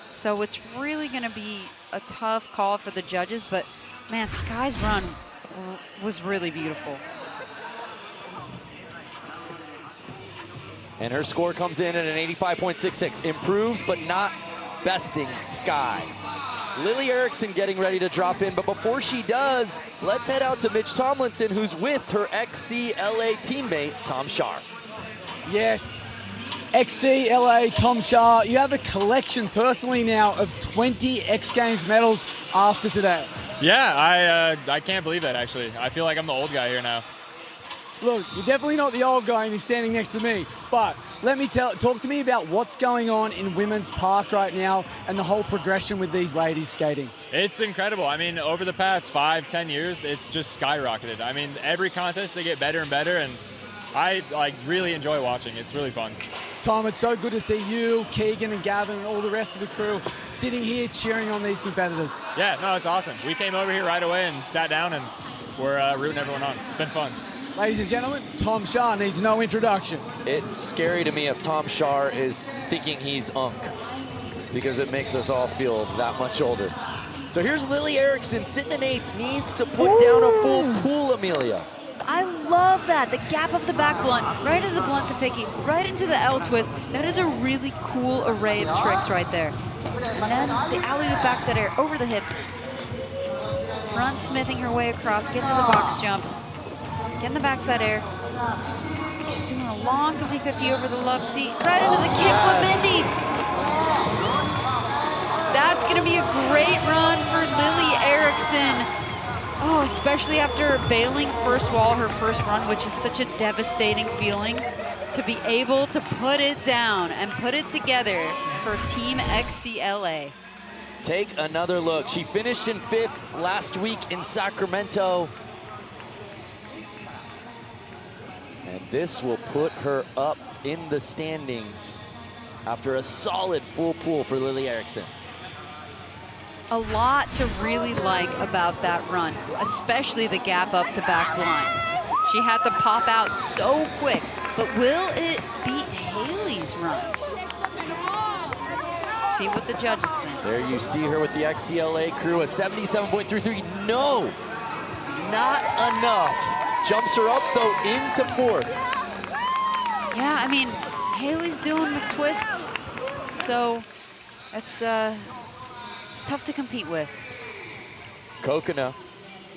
S5: So it's really gonna be a tough call for the judges, but man, Sky's run was really beautiful.
S4: And her score comes in at an 85.66. Improves, but not besting Sky. Lily Erickson getting ready to drop in, but before she does, let's head out to Mitch Tomlinson, who's with her XCLA teammate, Tom Schaar.
S6: Yes, XCLA, Tom Schaar, you have a collection personally now of 20 X Games medals after today.
S20: Yeah, I can't believe that, actually. I feel like I'm the old guy here now.
S6: Look, you're definitely not the old guy and you're standing next to me, but talk to me about what's going on in Women's Park right now and the whole progression with these ladies skating.
S20: It's incredible. I mean, over the past 5-10 years, it's just skyrocketed. I mean, every contest they get better and better, and I really enjoy watching. It's really fun.
S6: Tom, it's so good to see you, Keegan and Gavin and all the rest of the crew sitting here cheering on these competitors.
S20: Yeah, no, it's awesome. We came over here right away and sat down, and we're rooting everyone on. It's been fun.
S6: Ladies and gentlemen, Tom Schaar needs no introduction.
S4: It's scary to me if Tom Schaar is thinking he's Unk, because it makes us all feel that much older. So here's Lily Erickson sitting in 8th, needs to put down a full pool, Amelia.
S5: I love that. The gap up the back blunt, right into the blunt to Ficky, right into the L twist. That is a really cool array of tricks right there. And then the alley-oop backside air over the hip. Front smithing her way across, getting to the box jump, getting the backside air. She's doing a long 50-50 over the love seat, right into the kickflip Indy. That's gonna be a great run for Lily Erickson. Oh, especially after bailing first wall her first run, which is such a devastating feeling, to be able to put it down and put it together for Team XCLA.
S4: Take another look. She finished in 5th last week in Sacramento. And this will put her up in the standings after a solid full pool for Lily Erickson.
S5: A lot to really like about that run, especially the gap up the back line. She had to pop out so quick, but will it beat Haley's run? Let's see what the judges think.
S4: There you see her with the XCLA crew, a 77.33. No, not enough. Jumps her up though into 4th.
S5: Yeah, I mean, Haley's doing the twists, so it's tough to compete with.
S4: Kokona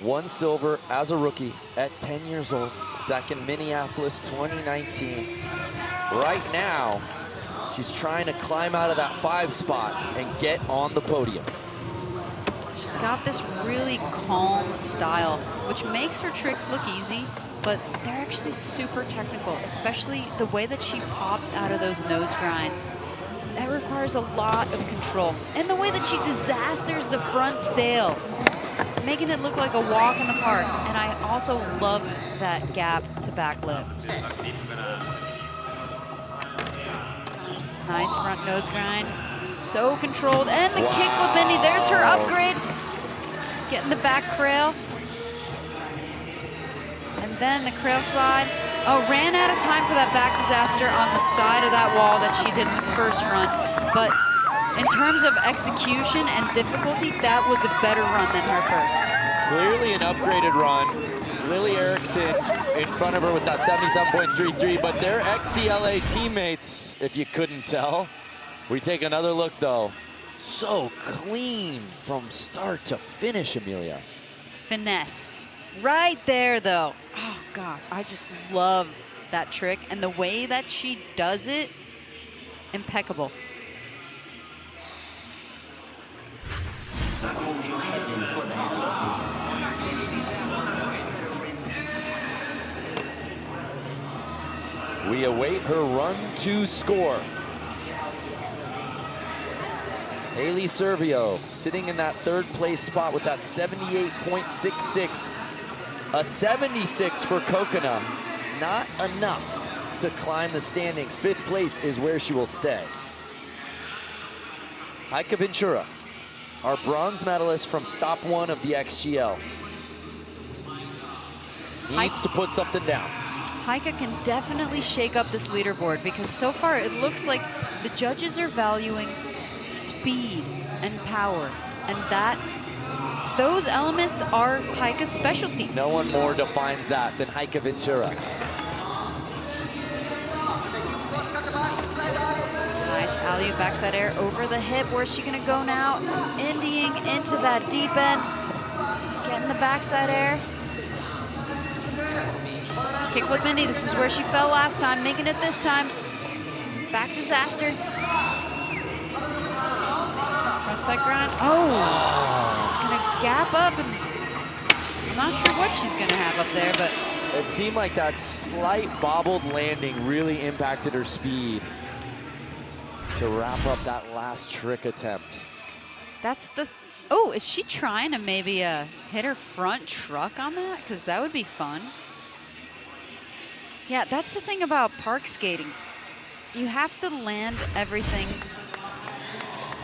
S4: won silver as a rookie at 10 years old back in Minneapolis 2019. Right now, she's trying to climb out of that 5 spot and get on the podium.
S5: She's got this really calm style, which makes her tricks look easy, but they're actually super technical, especially the way that she pops out of those nose grinds. That requires a lot of control. And the way that she disasters the front stale, making it look like a walk in the park. And I also love that gap to back lip. Nice front nose grind. So controlled. And the kickflip Indy. There's her upgrade. Getting the back crail. And then the crail slide. Oh, ran out of time for that back disaster on the side of that wall that she did in the first run. But in terms of execution and difficulty, that was a better run than her first.
S4: Clearly an upgraded run. Lily Erickson in front of her with that 77.33, but they're XCLA teammates, if you couldn't tell. We take another look, though. So clean from start to finish, Amelia.
S5: Finesse. Right there, though. Oh, God, I just love that trick. And the way that she does it, impeccable.
S10: Hold your head in for the hell of
S4: We await her run to score. Haley Servio sitting in that third place spot with that 78.66. A 76 for Kokona. Not enough to climb the standings. 5th place is where she will stay. Heike Ventura, our bronze medalist from stop 1 of the XGL. Needs to put something down.
S5: Heike can definitely shake up this leaderboard because so far it looks like the judges are valuing speed and power, and those elements are Heike's specialty.
S4: No one more defines that than Heike Ventura.
S5: Nice alley-oop backside air over the hip. Where's she gonna go now? Indying into that deep end. Getting the backside air. Kickflip Indy, this is where she fell last time, making it this time. Back disaster. Frontside grind. Oh, she's gonna gap up, and I'm not sure what she's gonna have up there, but.
S4: It seemed like that slight bobbled landing really impacted her speed to wrap up that last trick attempt.
S5: That's the, oh, is she trying to maybe hit her front truck on that? Because that would be fun. Yeah, that's the thing about park skating. You have to land everything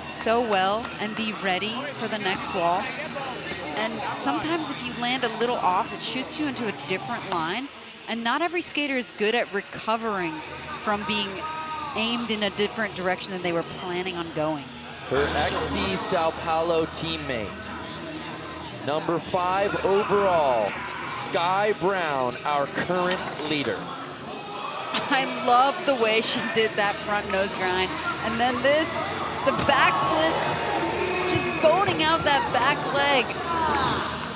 S5: so well and be ready for the next wall. And sometimes if you land a little off, it shoots you into a different line. And not every skater is good at recovering from being aimed in a different direction than they were planning on going.
S4: Her XC Sao Paulo teammate, number 5 overall, Sky Brown, our current leader.
S5: I love the way she did that front nose grind. And then this, the backflip, just boning out that back leg.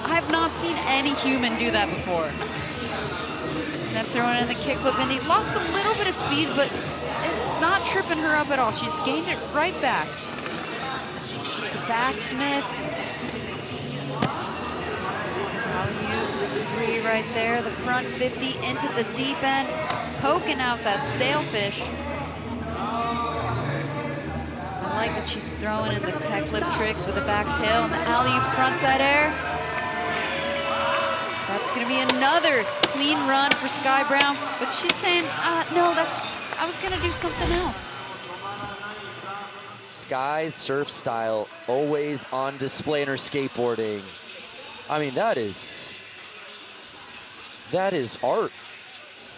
S5: I've not seen any human do that before. And then throwing in the kickflip, and he lost a little bit of speed, but it's not tripping her up at all. She's gained it right back. Backsmith. Alley-oop 3 right there. The front 50 into the deep end, poking out that stale fish. I like that she's throwing in the tech lip tricks with the back tail and the alley-oop frontside air. That's gonna be another clean run for Sky Brown, but she's saying, no, I was gonna do something else.
S4: Sky's surf style always on display in her skateboarding. I mean, that is art.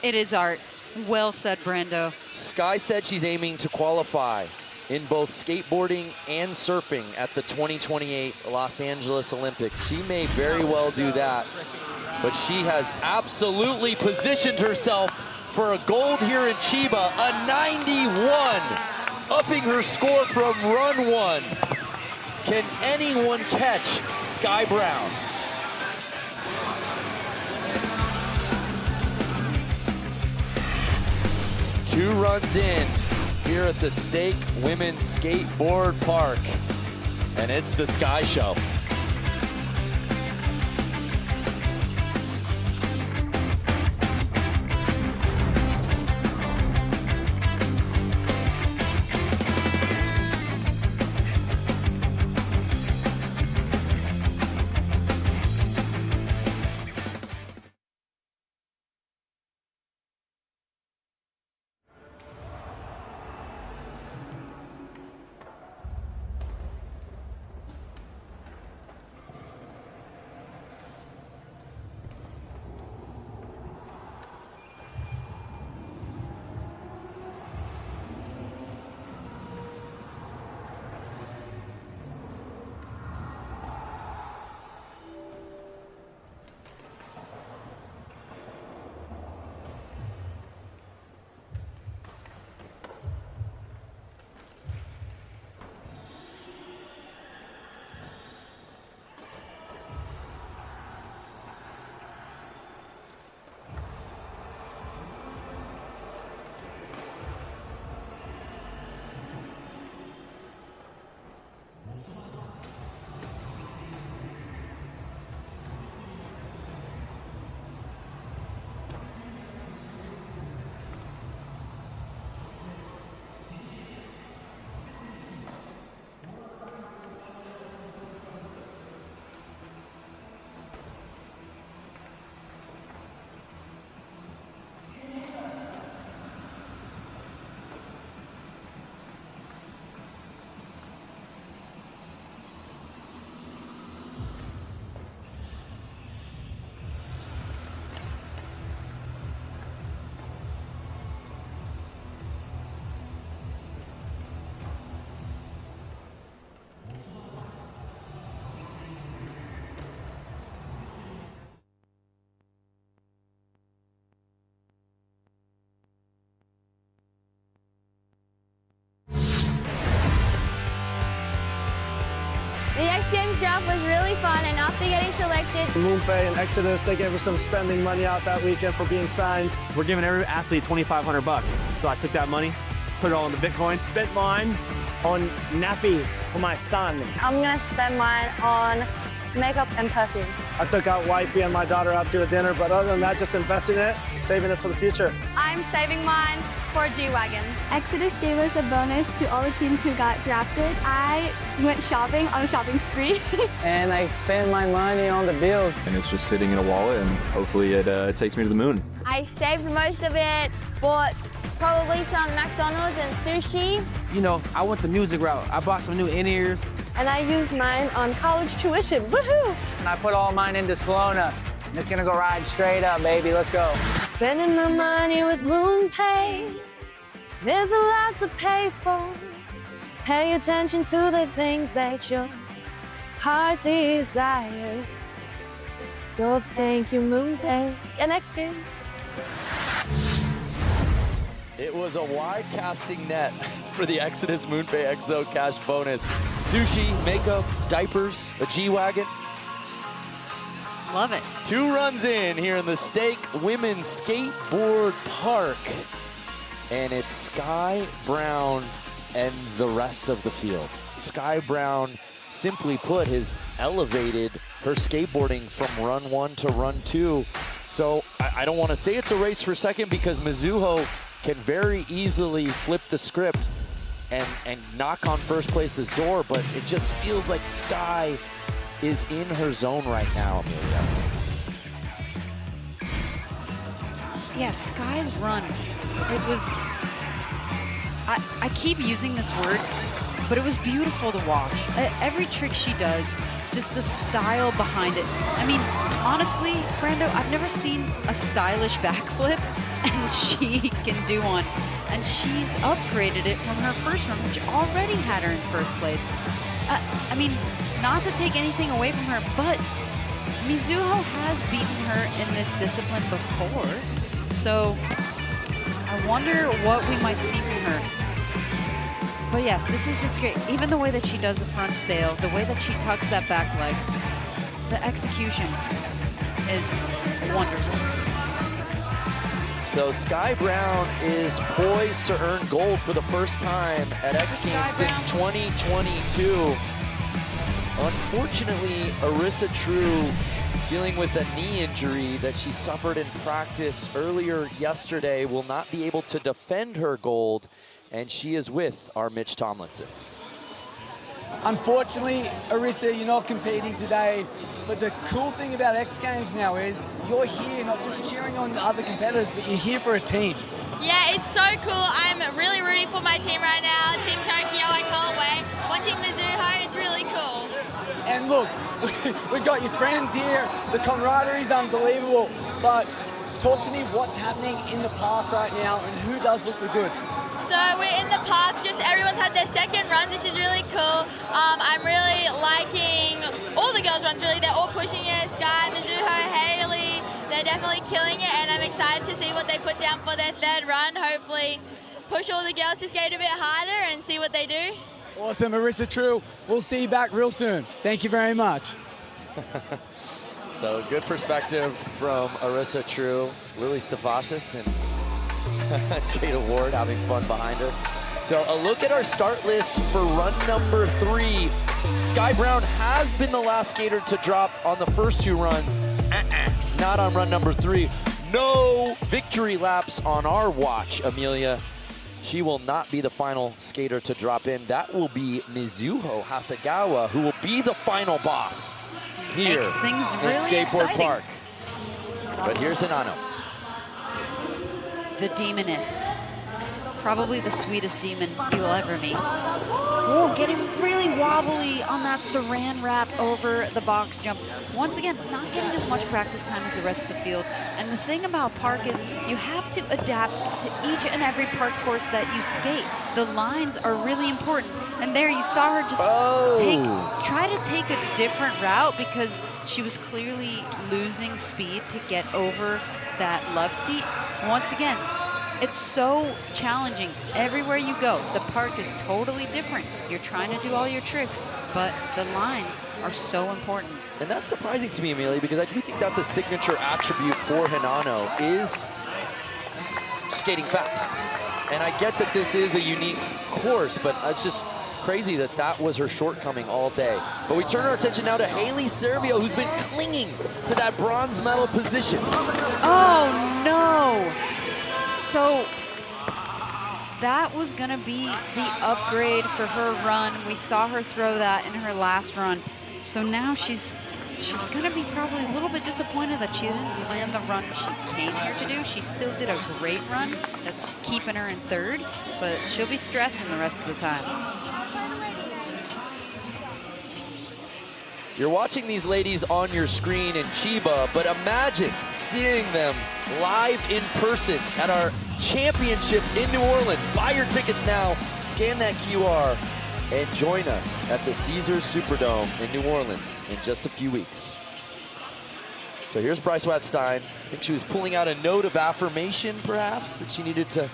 S5: It is art. Well said, Brando.
S4: Sky said she's aiming to qualify in both skateboarding and surfing at the 2028 Los Angeles Olympics. She may very well do that, but she has absolutely positioned herself for a gold here in Chiba, a 91, upping her score from run 1. Can anyone catch Sky Brown? Two runs in here at the Stake Women's Skateboard Park, and it's the Sky Show.
S21: X Games draft was really fun, and after getting selected,
S22: MoonPay and Exodus, they gave us some spending money out that weekend for being signed.
S23: We're giving every athlete $2,500 bucks. So I took that money, put it all into Bitcoin, spent mine on nappies for my son.
S21: I'm gonna spend mine on makeup and perfume.
S22: I took out wifey and my daughter out to a dinner, but other than that, just investing it, saving it for the future.
S21: I'm saving mine for a G-Wagon. Exodus gave us a bonus to all the teams who got drafted. I went shopping on a shopping spree.
S22: And I spend my money on the bills.
S24: And it's just sitting in a wallet, and hopefully it takes me to the moon.
S21: I saved most of it, bought probably some McDonald's and sushi.
S25: You know, I went the music route. I bought some new in-ears.
S21: And I used mine on college tuition, woohoo!
S26: And I put all mine into Salona. And it's gonna go ride straight up, baby, let's go.
S21: Spending my money with MoonPay. There's a lot to pay for. Pay attention to the things that your heart desires. So thank you, MoonPay. And X Games.
S4: It was a wide casting net for the Exodus MoonPay XO cash bonus. Sushi, makeup, diapers, a G-Wagon.
S5: Love it.
S4: 2 runs in here in the Stake Women's Skateboard Park. And it's Sky Brown and the rest of the field. Sky Brown, simply put, has elevated her skateboarding from run 1 to run 2. So I don't want to say it's a race for second because Mizuo can very easily flip the script and knock on first place's door, but it just feels like Sky is in her zone right now, Amelia.
S5: Yeah, Sky's run. It was, I keep using this word, but it was beautiful to watch. Every trick she does, just the style behind it. I mean, honestly, Brando, I've never seen a stylish backflip, and she can do one. And she's upgraded it from her first run, which already had her in first place. I mean, not to take anything away from her, but Mizuo has beaten her in this discipline before. So I wonder what we might see from her. But yes, this is just great. Even the way that she does the front stale, the way that she tucks that back leg, the execution is wonderful.
S4: So Sky Brown is poised to earn gold for the first time at X Games since 2022. Unfortunately, Arissa True dealing with a knee injury that she suffered in practice earlier yesterday will not be able to defend her gold, and she is with our Mitch Tomlinson.
S6: Unfortunately, Arissa, you're not competing today, but the cool thing about X Games now is you're here not just cheering on the other competitors, but you're here for a team.
S21: Yeah, it's so cool. I'm really rooting for my team right now. Team Tokyo, I can't wait. Watching Mizuo, it's really cool.
S6: And look, we've got your friends here. The camaraderie is unbelievable. But talk to me what's happening in the park right now and who does look the goods.
S21: So we're in the park, just everyone's had their second runs, which is really cool. I'm really liking all the girls' runs, really. They're all pushing it. Sky, Mizuo, Haley, they're definitely killing it, and I'm excited to see what they put down for their third run. Hopefully push all the girls to skate a bit harder and see what they do.
S6: Awesome, Arissa True. We'll see you back real soon. Thank you very much.
S4: So good perspective from Arissa True, Lily Stavashis, and Jada Ward having fun behind her. So a look at our start list for run number 3. Sky Brown has been the last skater to drop on the first 2 runs. Not on run number 3. No victory laps on our watch, Amelia. She will not be the final skater to drop in. That will be Mizuo Hasegawa, who will be the final boss here
S5: Makes things
S4: in
S5: really
S4: Skateboard
S5: exciting.
S4: Park. But here's Hinano.
S5: The demoness. Probably the sweetest demon you will ever meet. Oh, getting really wobbly on that saran wrap over the box jump. Once again, not getting as much practice time as the rest of the field. And the thing about park is you have to adapt to each and every park course that you skate. The lines are really important. And there you saw her just try to take a different route because she was clearly losing speed to get over that love seat. Once again, It's so challenging everywhere you go. The park is totally different. You're trying to do all your tricks, but the lines are so important.
S4: And that's surprising to me, Amelia, because I do think that's a signature attribute for Hinano, is skating fast. And I get that this is a unique course, but it's just crazy that that was her shortcoming all day. But we turn our attention now to Haley Servio, who's been clinging to that bronze medal position.
S5: Oh, no. So that was going to be the upgrade for her run. We saw her throw that in her last run. So now she's going to be probably a little bit disappointed that she didn't land the run she came here to do. She still did a great run. That's keeping her in third, but she'll be stressing the rest of the time.
S4: You're watching these ladies on your screen in Chiba, but imagine seeing them live in person at our championship in New Orleans. Buy your tickets now, scan that QR, and join us at the Caesars Superdome in New Orleans in just a few weeks. So here's Bryce Watt-Stein. I think she was pulling out a note of affirmation, perhaps, that she needed to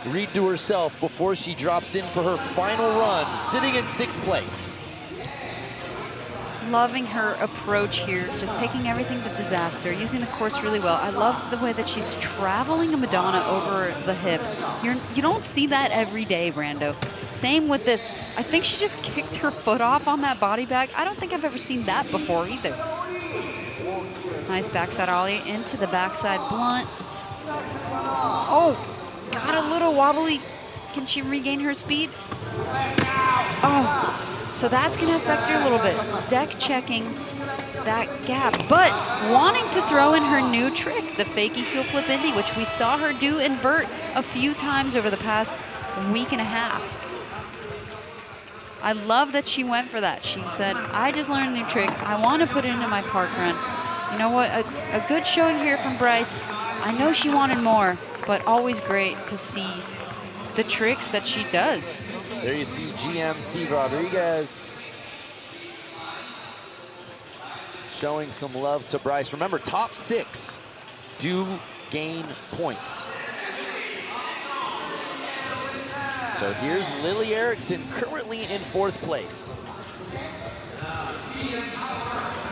S4: read to herself before she drops in for her final run, sitting in 6th place.
S5: Loving her approach here, just taking everything to disaster, using the course really well. I love the way that she's traveling a Madonna over the hip. You don't see that every day, Brando. Same with this. I think she just kicked her foot off on that body bag. I don't think I've ever seen that before either. Nice backside ollie into the backside blunt. Oh, got a little wobbly. Can she regain her speed? Oh. So that's going to affect her a little bit. Deck checking that gap, but wanting to throw in her new trick, the fakie heel flip Indy, which we saw her do in vert a few times over the past week and a half. I love that she went for that. She said, I just learned a new trick. I want to put it into my park run. You know what? A good showing here from Bryce. I know she wanted more, but always great to see the tricks that she does.
S4: There you see GM Steve Rodriguez showing some love to Bryce. Remember, top 6 do gain points. So here's Lily Erickson, currently in 4th place.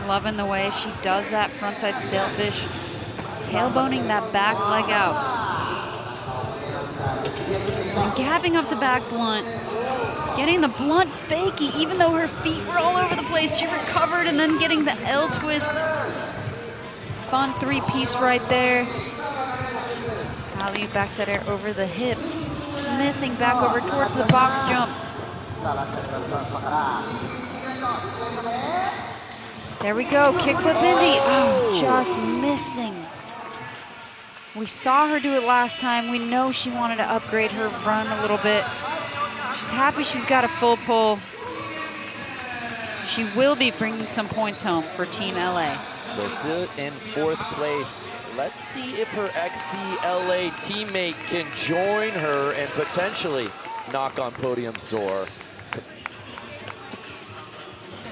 S5: Loving the way she does that frontside stalefish, tailboning that back leg out. And gapping up the back blunt, getting the blunt fakie, even though her feet were all over the place. She recovered and then getting the L twist. Fun 3-piece right there. Alley backside air over the hip. Smithing back over towards the box jump. There we go, kickflip Indy. Oh, just missing. We saw her do it last time. We know she wanted to upgrade her run a little bit. She's happy she's got a full pull. She will be bringing some points home for Team LA.
S4: So still in 4th place. Let's see if her XCLA teammate can join her and potentially knock on Podium's door.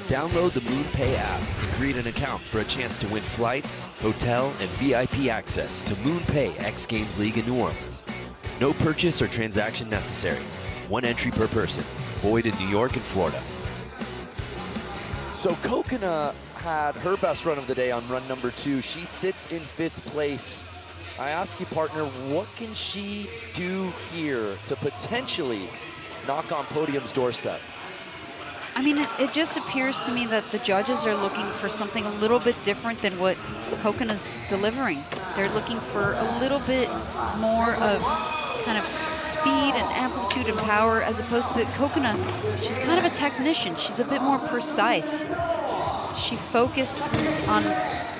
S2: Download the MoonPay app and create an account for a chance to win flights, hotel, and VIP access to MoonPay X Games League in New Orleans. No purchase or transaction necessary. 1 entry per person. Void in New York and Florida.
S4: So Kokona had her best run of the day on run number 2. She sits in 5th place. I ask you, partner, what can she do here to potentially knock on Podium's doorstep?
S5: I mean, it just appears to me that the judges are looking for something a little bit different than what Kokona's delivering. They're looking for a little bit more of kind of speed and amplitude and power, as opposed to Kokona. She's kind of a technician. She's a bit more precise. She focuses on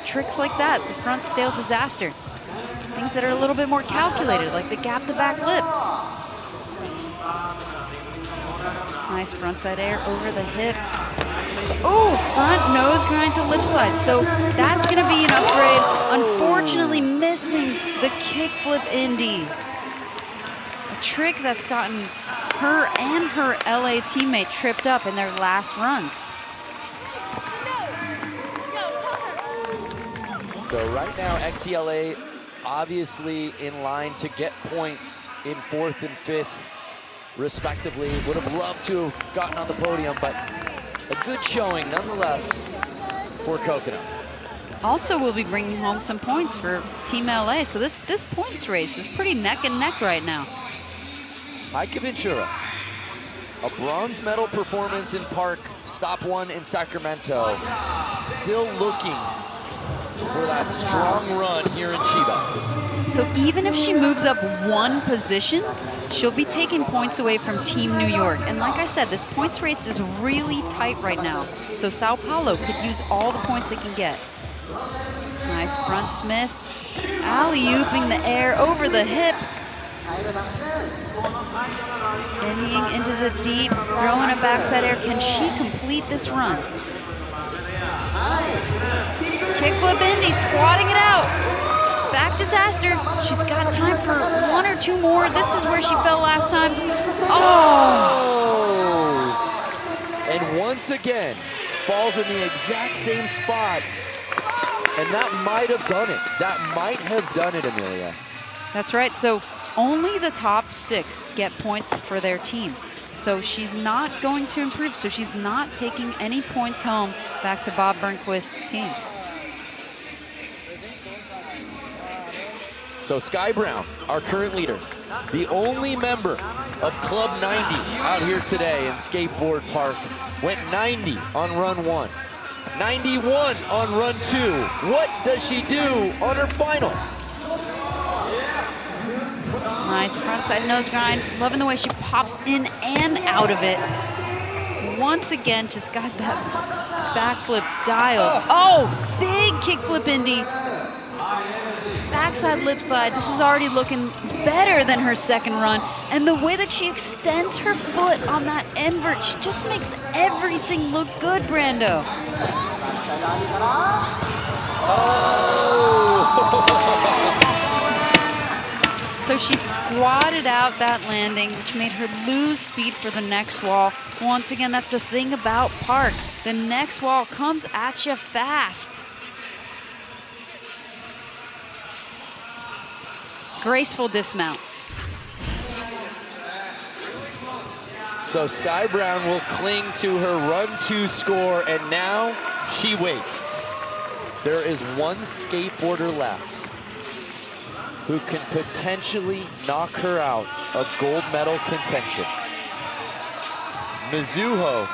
S5: tricks like that, the front stale disaster. Things that are a little bit more calculated, like the gap to back lip. Nice frontside air over the hip. Oh, front nose grind to lip slide. So that's gonna be an upgrade. Unfortunately missing the kickflip Indy. A trick that's gotten her and her LA teammate tripped up in their last runs.
S4: So right now, XCLA obviously in line to get points in 4th and 5th, respectively. Would have loved to have gotten on the podium, but a good showing nonetheless for Coconut.
S5: Also, we'll be bringing home some points for Team LA. So this points race is pretty neck and neck right now.
S4: Heike Ventura, a bronze medal performance in Park, stop 1 in Sacramento. Still looking for that strong run here in Chiba.
S5: So even if she moves up 1 position, she'll be taking points away from Team New York. And like I said, this points race is really tight right now. So Sao Paulo could use all the points they can get. Nice front Smith. Alley-ooping the air over the hip. Inning into the deep, throwing a backside air. Can she complete this run? Kickflip Indy, squatting it out. Back disaster. She's got time for 1 or 2 more. This is where she fell last time. Oh!
S4: And once again, falls in the exact same spot. And that might have done it. That might have done it, Amelia.
S5: That's right. So only the top 6 get points for their team. So she's not going to improve. So she's not taking any points home back to Bob Burnquist's team.
S4: So Sky Brown, our current leader, the only member of Club 90 out here today in Skateboard Park, went 90 on run 1. 91 on run 2. What does she do on her final?
S5: Nice frontside nose grind. Loving the way she pops in and out of it. Once again, just got that backflip dialed. Oh, big kickflip Indy. Backside lip slide. This is already looking better than her second run. And the way that she extends her foot on that invert, she just makes everything look good, Brando. So she squatted out that landing, which made her lose speed for the next wall. Once again, that's the thing about Park. The next wall comes at you fast. Graceful dismount.
S4: So Sky Brown will cling to her run 2 score, and now she waits. There is 1 skateboarder left who can potentially knock her out of gold medal contention. Mizuo,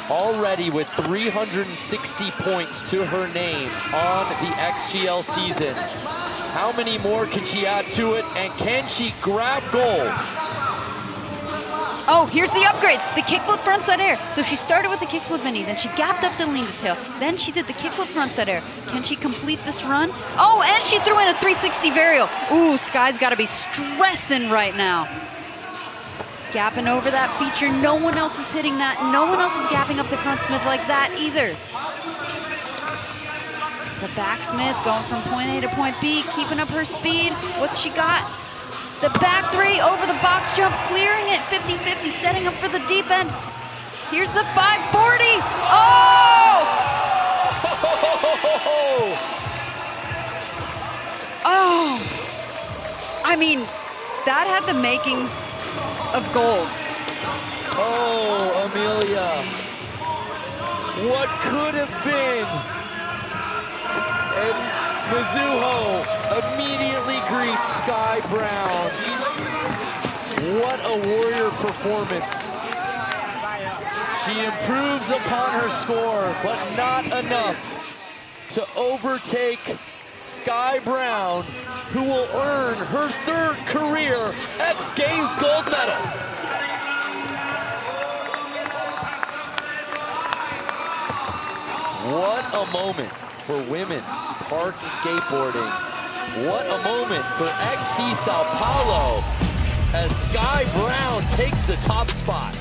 S4: already with 360 points to her name on the XGL season. How many more can she add to it, and can she grab gold?
S5: Oh, here's the upgrade, the kickflip frontside air. So she started with the kickflip Indy, then she gapped up the lean to tail, then she did the kickflip frontside air. Can she complete this run? Oh, and she threw in a 360 varial. Ooh, Sky's gotta be stressing right now. Gapping over that feature, no one else is hitting that. No one else is gapping up the front Smith like that either. The back Smith going from point A to point B, keeping up her speed. What's she got? The back 3 over the box jump, clearing it 50-50, setting up for the deep end. Here's the 540. Oh! Oh! I mean, that had the makings of gold.
S4: Oh, Amelia. What could have been? And Mizuo immediately greets Sky Brown. What a warrior performance. She improves upon her score, but not enough to overtake Sky Brown, who will earn her 3rd career X Games gold medal. What a moment for women's park skateboarding. What a moment for XC Sao Paulo as Sky Brown takes the top spot.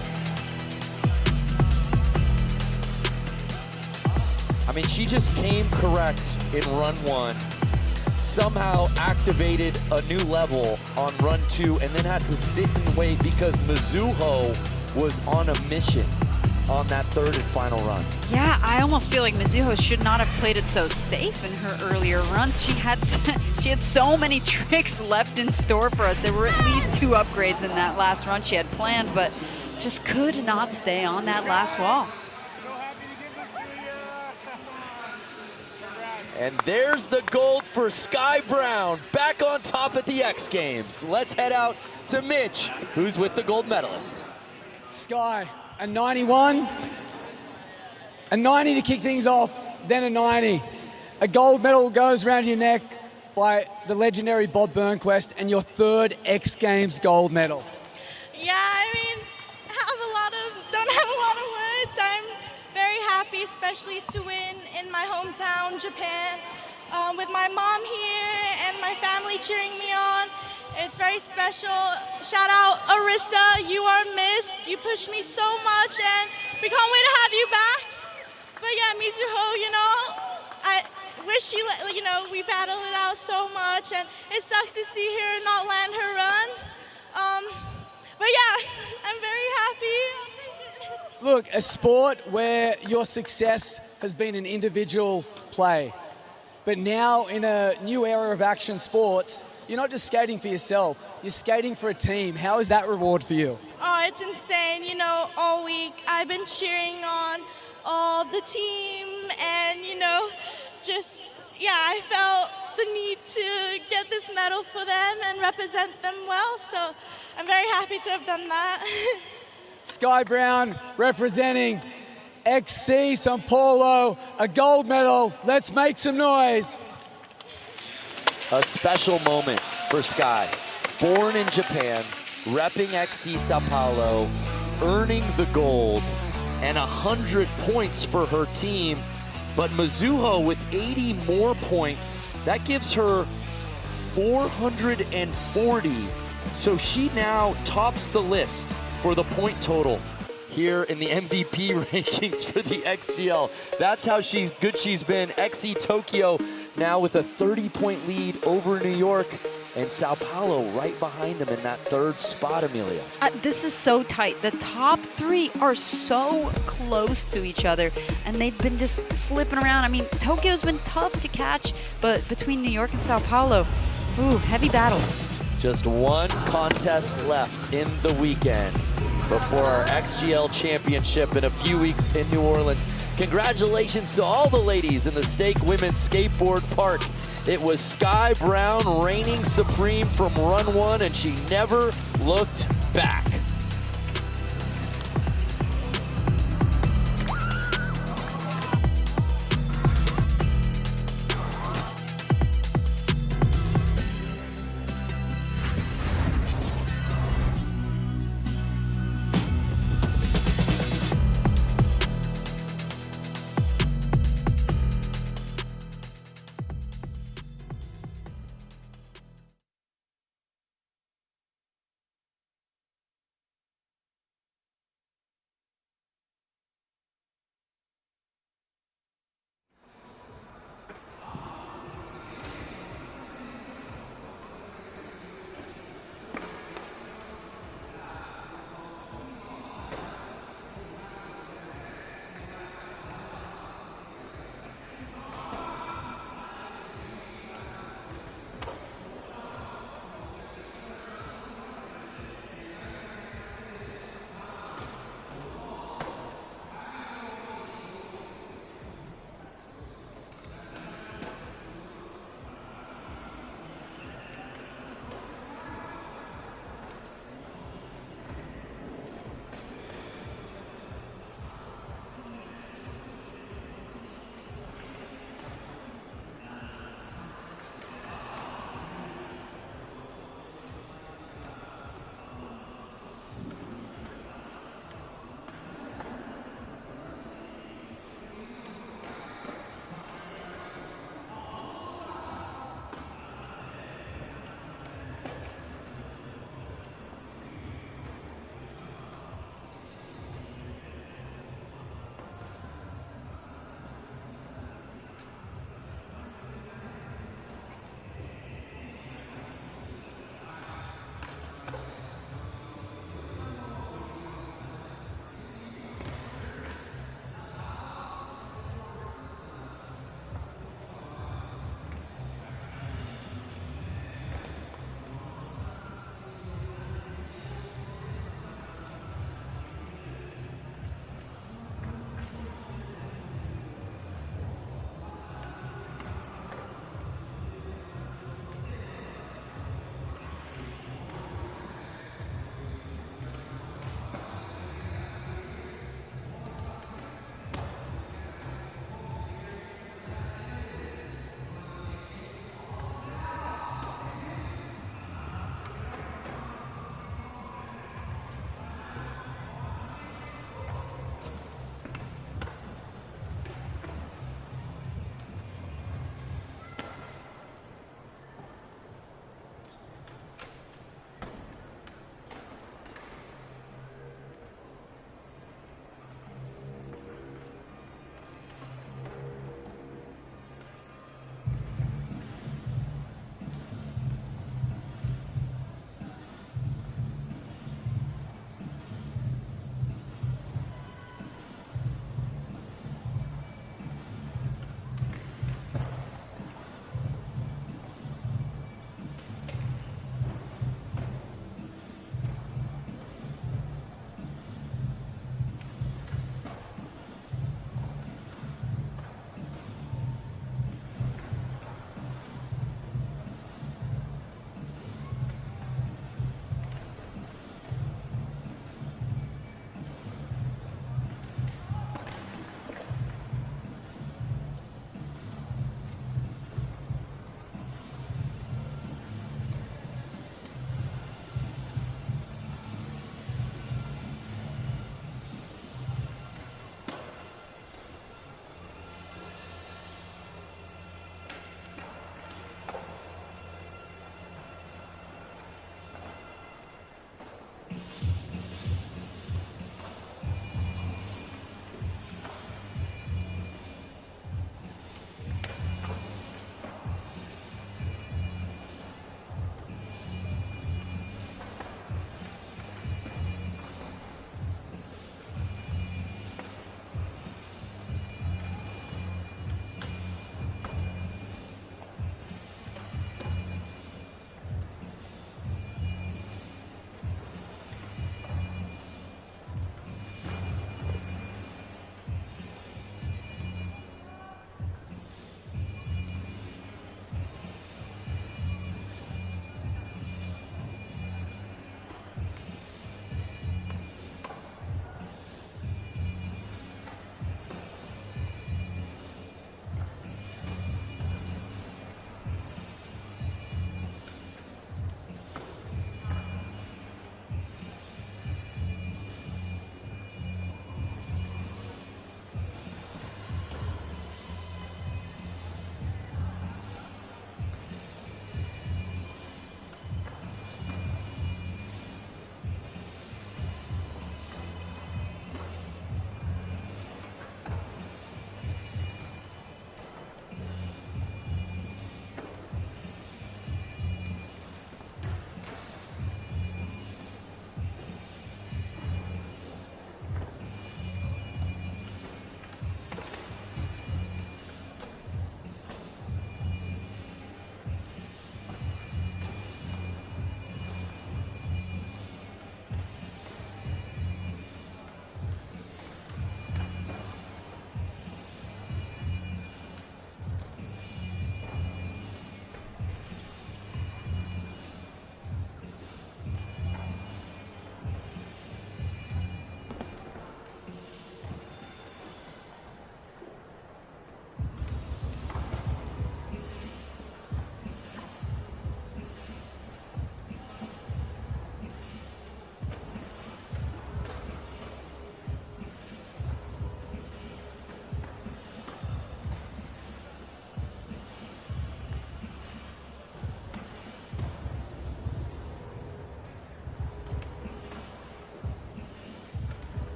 S4: I mean, she just came correct in run 1, somehow activated a new level on run 2, and then had to sit and wait because Mizuo was on a mission. on that third and final run.
S5: Yeah, I almost feel like Mizuo should not have played it so safe in her earlier runs. She had so many tricks left in store for us. There were at least 2 upgrades in that last run she had planned, but just could not stay on that last wall.
S4: And there's the gold for Sky Brown, back on top at the X Games. Let's head out to Mitch, who's with the gold medalist.
S6: Sky, a 91, a 90 to kick things off, then a 90. A gold medal goes around your neck by the legendary Bob Burnquist, and your 3rd X Games gold medal.
S21: Yeah, I mean, don't have a lot of words. I'm very happy, especially to win in my hometown, Japan, with my mom here and my family cheering me on. It's very special. Shout out Arissa, you are missed. You pushed me so much, and we can't wait to have you back. But yeah, Mizuo, you know, I wish we battled it out so much, and it sucks to see her not land her run. But yeah, I'm very happy.
S6: Look, a sport where your success has been an individual play. But now in a new era of action sports, you're not just skating for yourself, you're skating for a team. How is that reward for you?
S21: Oh, it's insane. You know, all week I've been cheering on all the team, and I felt the need to get this medal for them and represent them well. So I'm very happy to have done that.
S6: Sky Brown representing XC Sao Paulo, a gold medal. Let's make some noise.
S4: A special moment for Sky. Born in Japan, repping XC Sao Paulo, earning the gold, and 100 points for her team. But Mizuo with 80 more points, that gives her 440. So she now tops the list for the point total here in the MVP rankings for the XGL. That's how good she's been. XC Tokyo now with a 30-point lead over New York, and Sao Paulo right behind them in that 3rd spot, Amelia.
S5: This is so tight. The top 3 are so close to each other, and they've been just flipping around. I mean, Tokyo's been tough to catch, but between New York and Sao Paulo, ooh, heavy battles.
S4: Just 1 contest left in the weekend before our XGL championship in a few weeks in New Orleans. Congratulations to all the ladies in the Stake Women's Skateboard Park. It was Sky Brown reigning supreme from run 1, and she never looked back.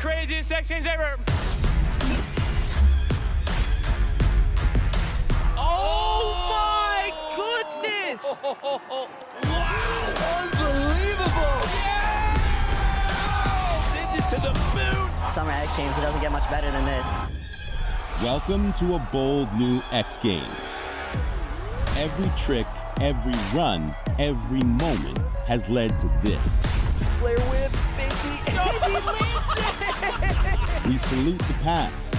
S1: craziest X Games ever.
S4: Oh my goodness!
S1: Wow! Unbelievable! Yeah! Sends it to the moon!
S8: Summer X Games, it doesn't get much better than this.
S3: Welcome to a bold new X Games. Every trick, every run, every moment has led to this.
S4: Flare whip, baby, and he leads it!
S3: We salute the past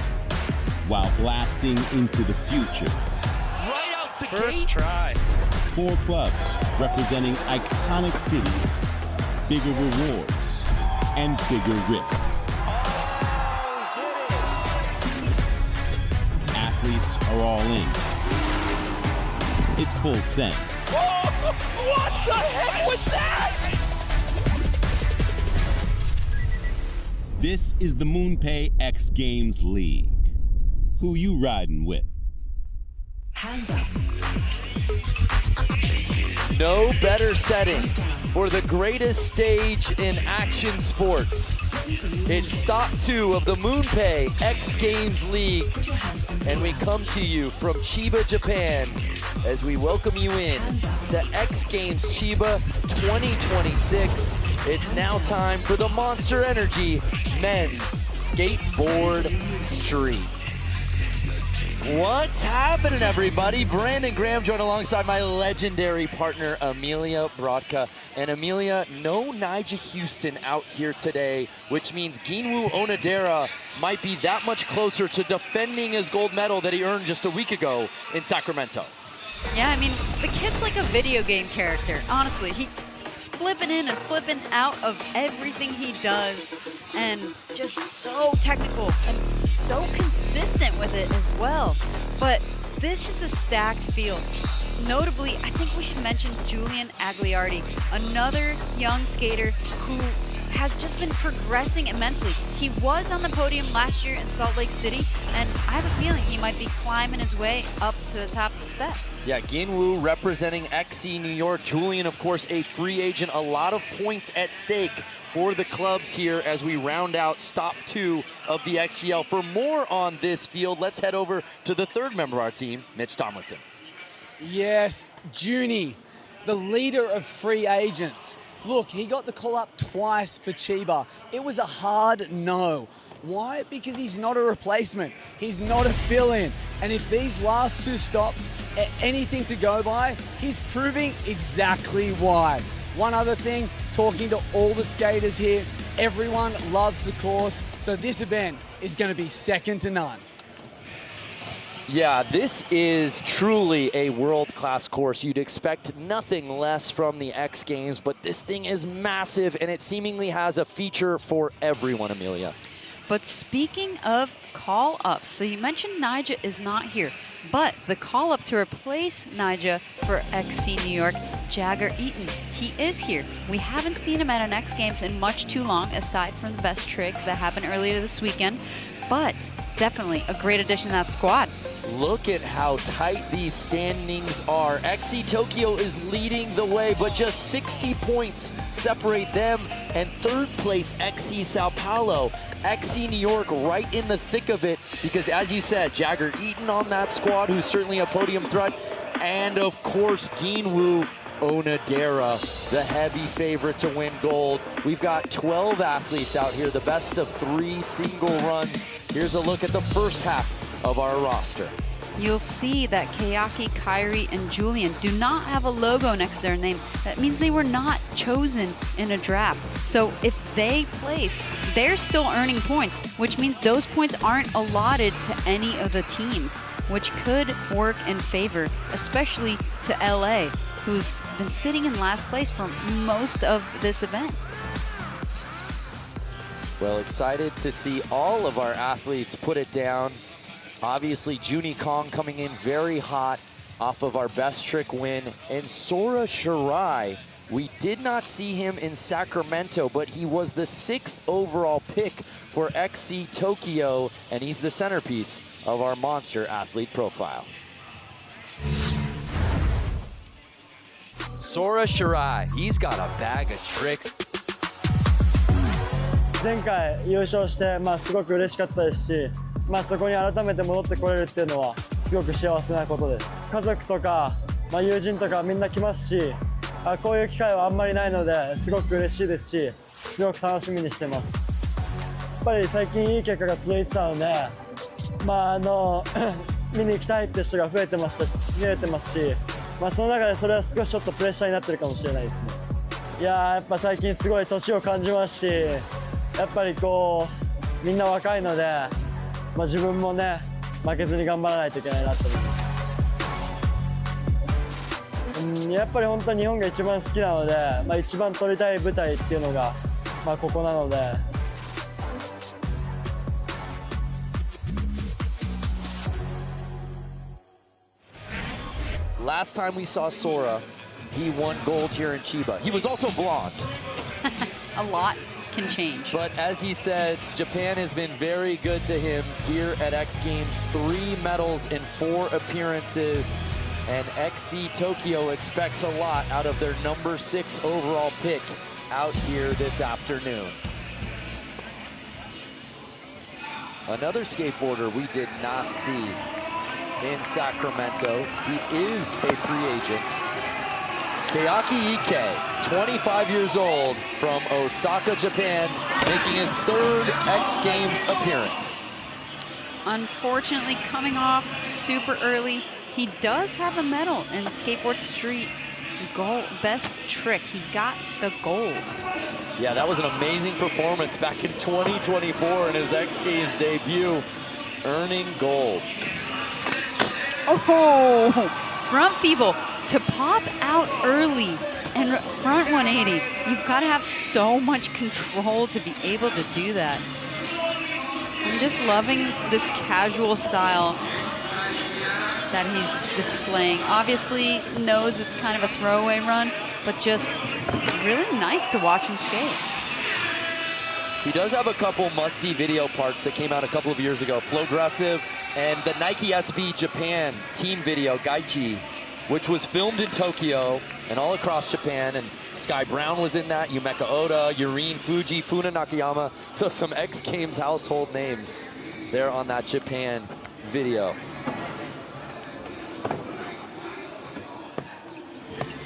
S3: while blasting into the future.
S1: Right out the
S4: First
S1: gate.
S4: try.
S3: 4 clubs representing iconic cities, bigger rewards, and bigger risks. Athletes are all in. It's full send.
S1: Oh, what the heck was that?
S3: This is the MoonPay X Games League. Who you riding with?
S10: Hands up.
S4: No better setting for the greatest stage in action sports. It's stop 2 of the MoonPay X Games League, and we come to you from Chiba, Japan, as we welcome you in to X Games Chiba 2026. It's now time for the Monster Energy Men's Skateboard Street. What's happening, everybody? Brandon Graham joined alongside my legendary partner, Amelia Brodka. And Amelia, no Nigel Houston out here today, which means Ginwoo Onodera might be that much closer to defending his gold medal that he earned just a week ago in Sacramento.
S5: Yeah, I mean, the kid's like a video game character. Honestly, he's flipping in and flipping out of everything he does, and just so technical and so consistent with it as well. But this is a stacked field. Notably, I think we should mention Julian Agliardi, another young skater who has just been progressing immensely. He was on the podium last year in Salt Lake City, and I have a feeling he might be climbing his way up to the top of the step.
S4: Yeah, Ginwoo representing XC New York. Julian, of course, a free agent. A lot of points at stake for the clubs here as we round out stop 2 of the XGL. For more on this field, let's head over to the third member of our team, Mitch Tomlinson.
S6: Yes, Junie, the leader of free agents. Look, he got the call up twice for Chiba. It was a hard no. Why? Because he's not a replacement. He's not a fill-in. And if these last 2 stops are anything to go by, he's proving exactly why. One other thing, talking to all the skaters here, everyone loves the course, so this event is going to be second to none.
S4: Yeah, this is truly a world-class course. You'd expect nothing less from the X Games, but this thing is massive, and it seemingly has a feature for everyone, Amelia.
S5: But speaking of call-ups, so you mentioned Nyjah is not here, but the call-up to replace Nyjah for XC New York, Jagger Eaton, he is here. We haven't seen him at an X Games in much too long, aside from the best trick that happened earlier this weekend, but definitely a great addition to that squad.
S4: Look at how tight these standings are. XC Tokyo is leading the way, but just 60 points separate them and third place XC Sao Paulo. XC New York right in the thick of it because, as you said, Jagger Eaton on that squad, who's certainly a podium threat, and of course Ginwoo Onodera, the heavy favorite to win gold. We've got 12 athletes out here, the best of 3 single runs. Here's a look at the first half of our roster.
S5: You'll see that Kayaki, Kyrie, and Julian do not have a logo next to their names. That means they were not chosen in a draft. So if they place, they're still earning points, which means those points aren't allotted to any of the teams, which could work in favor, especially to LA, who's been sitting in last place for most of this event.
S4: Well, excited to see all of our athletes put it down. Obviously, Junie Kong coming in very hot off of our best trick win. And Sora Shirai, we did not see him in Sacramento, but he was the 6th overall pick for XC Tokyo, and he's the centerpiece of our monster athlete profile. Sora Shirai, he's got a bag of tricks.
S22: 前回優勝して、すごく嬉しかったですし、そこに改めて戻ってこれるっていうのはすごく幸せなことです。家族とか、友人とかみんな来ますし、こういう機会はあんまりないのですごく嬉しいですし、すごく楽しみにしてます。やっぱり最近いい結果が続いてたので、見に行きたいって人が増えてましたし、見れてますし、その中でそれは少しちょっとプレッシャーになってるかもしれないですね。やっぱ最近すごい年を感じますし、やっぱりみんな若いので、自分もね、負けずに頑張らないといけないなと思います。やっぱり本当に日本が一番好きなので、一番取りたい舞台っていうのが、ここなので。
S4: Last time we saw Sora, he won gold here in Chiba. He was also blonde.
S5: A lot can change.
S4: But as he said, Japan has been very good to him here at X Games. 3 medals in 4 appearances. And XC Tokyo expects a lot out of their number 6 overall pick out here this afternoon. Another skateboarder we did not see in Sacramento. He is a free agent. Keiaki Ike, 25 years old, from Osaka, Japan, making his 3rd X Games appearance.
S5: Unfortunately, coming off super early, he does have a medal in skateboard street gold best trick. He's got the gold.
S4: Yeah, that was an amazing performance back in 2024 in his X Games debut, earning gold.
S5: Oh, front feeble to pop out early and front 180. You've got to have so much control to be able to do that. I'm just loving this casual style that he's displaying. Obviously knows it's kind of a throwaway run, but just really nice to watch him skate.
S4: He does have a couple must-see video parts that came out a couple of years ago. Flowgressive and the Nike SB Japan team video, Gaichi, which was filmed in Tokyo and all across Japan. And Sky Brown was in that, Yumeka Oda, Yurine Fuji, Funa Nakayama. So some X Games household names there on that Japan video.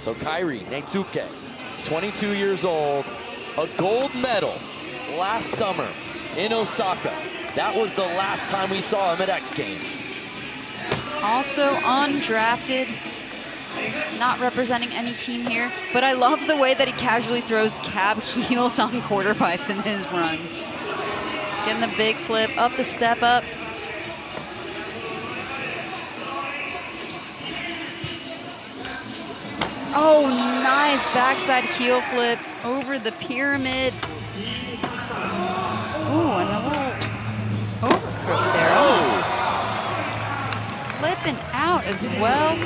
S4: So Kairi Neitsuke, 22 years old, a gold medal last summer in Osaka. That was the last time we saw him at X Games.
S5: Also undrafted, not representing any team here, but I love the way that he casually throws cab heels on quarter pipes in his runs. Getting the big flip, up the step up. Oh, nice backside heel flip over the pyramid. Ooh, and a little overcrook there. Almost flipping out as well.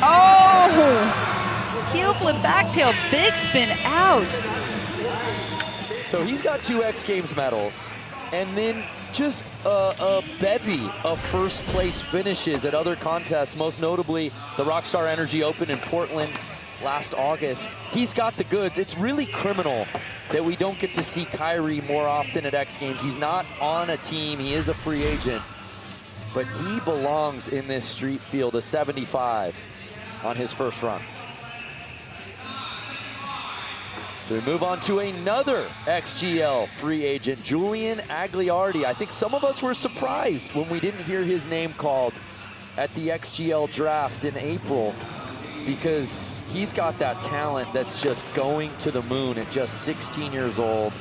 S5: Oh! Heel flip back tail, big spin out.
S4: So he's got 2 X Games medals, and then just a bevy of first place finishes at other contests, most notably the Rockstar Energy Open in Portland last August. He's got the goods. It's really criminal that we don't get to see Kairi more often at X Games. He's not on a team, he is a free agent, but he belongs in this street field, a 75 on his first run. So we move on to another XGL free agent, Julian Agliardi. I think some of us were surprised when we didn't hear his name called at the XGL draft in April, because he's got that talent that's just going to the moon at just 16 years old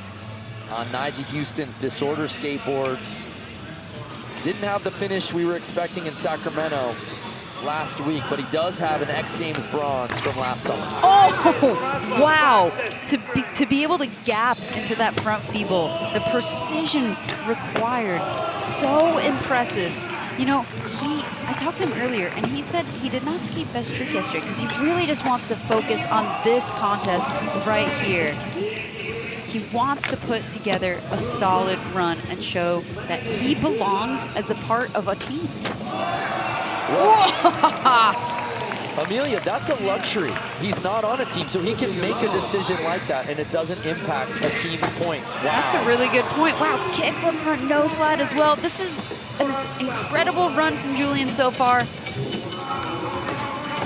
S4: on Nyjah Houston's Disorder skateboards. Didn't have the finish we were expecting in Sacramento last week, but he does have an X Games bronze from last summer.
S5: Oh, wow. To be able to gap into that front feeble, the precision required, so impressive. You know, I talked to him earlier, and he said he did not skate best trick yesterday because he really just wants to focus on this contest right here. He wants to put together a solid run and show that he belongs as a part of a team.
S4: Amelia, that's a luxury. He's not on a team, so he can make a decision like that, and it doesn't impact a team's points. Wow.
S5: That's a really good point. Wow, kickflip front no slide as well. This is an incredible run from Julian so far.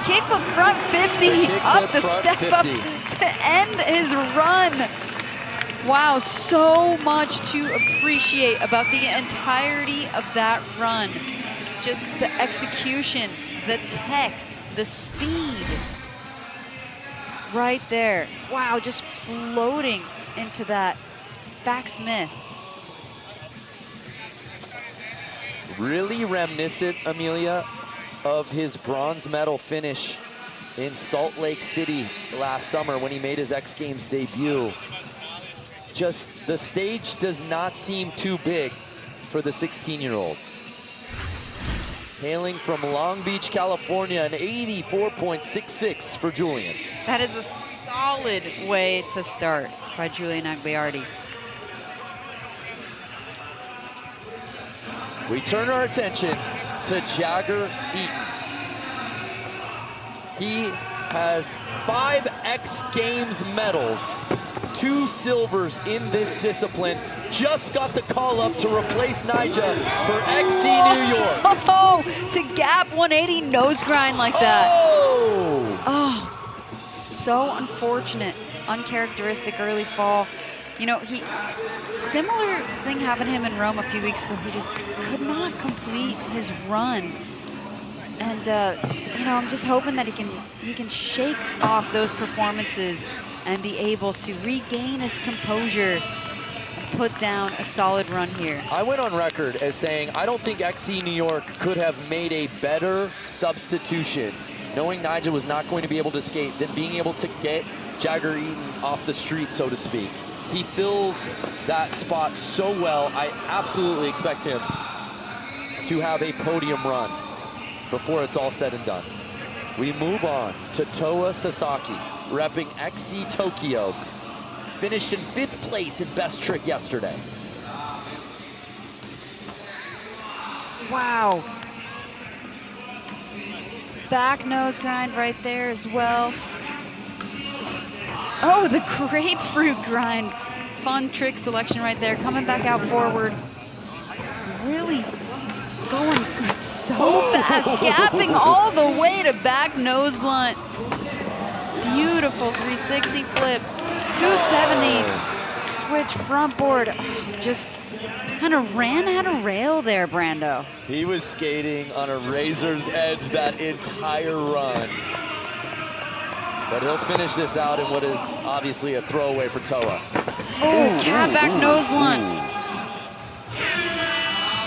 S5: Kickflip front 50, up the step up to end his run. Wow, so much to appreciate about the entirety of that run. Just the execution, the tech, the speed. Right there. Wow, just floating into that backsmith.
S4: Really reminiscent, Amelia, of his bronze medal finish in Salt Lake City last summer when he made his X Games debut. Just the stage does not seem too big for the 16-year-old. Hailing from Long Beach, California, an 84.66 for Julian.
S5: That is a solid way to start by Julian Agliardi.
S4: We turn our attention to Jagger Eaton. He has 5 X Games medals, 2 silvers in this discipline. Just got the call up to replace Nyjah for XC New York.
S5: Oh, to gap 180 nose grind like that. Oh, so unfortunate, uncharacteristic early fall. You know, similar thing happened to him in Rome a few weeks ago. He just could not complete his run. And, you know, I'm just hoping that he can shake off those performances and be able to regain his composure and put down a solid run here.
S4: I went on record as saying I don't think XC New York could have made a better substitution, knowing Nyjah was not going to be able to skate, than being able to get Jagger Eaton off the street, so to speak. He fills that spot so well. I absolutely expect him to have a podium run before it's all said and done. We move on to Toa Sasaki, repping XC Tokyo. Finished in 5th place in best trick yesterday.
S5: Wow. Back nose grind right there as well. Oh, the grapefruit grind. Fun trick selection right there. Coming back out forward. Really going so fast. Gapping all the way to back nose blunt. Beautiful 360 flip. 270 switch front board. Just kind of ran out of rail there, Brando.
S4: He was skating on a razor's edge that entire run. But he'll finish this out in what is obviously a throwaway for Toa.
S5: Oh, cab back nose blunt.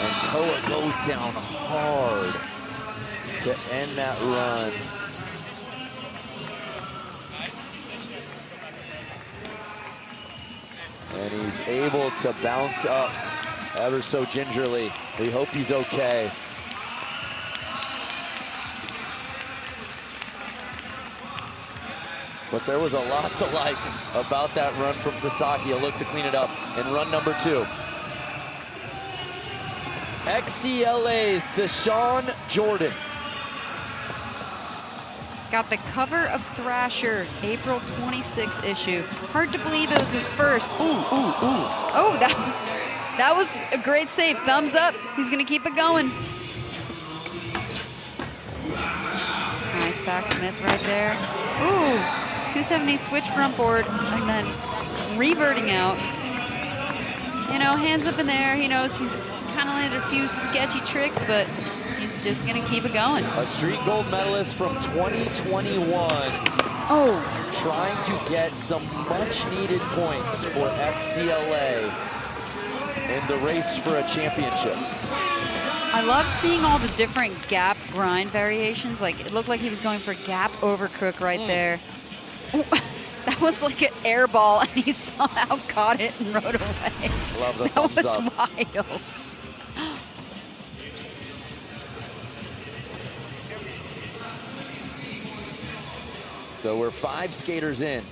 S4: And Toa goes down hard to end that run. And he's able to bounce up ever so gingerly. We hope he's okay. But there was a lot to like about that run from Sasaki. A look to clean it up in run number 2. XCLA's Deshaun Jordan.
S5: Got the cover of Thrasher, April 26 issue. Hard to believe it was his first. Oh, that was a great save. Thumbs up. He's gonna keep it going. Nice backsmith right there. Ooh, 270 switch front board and then reverting out. You know, hands up in there. He knows he's kind of landed a few sketchy tricks, but he's just gonna keep it going.
S4: A street gold medalist from 2021.
S5: Oh.
S4: Trying to get some much needed points for XCLA in the race for a championship.
S5: I love seeing all the different gap grind variations. Like, it looked like he was going for gap over crook right there. Ooh, that was like an air ball, and he somehow caught it and rode away.
S4: Love the
S5: that was
S4: up.
S5: wild.
S4: So we're 5 skaters in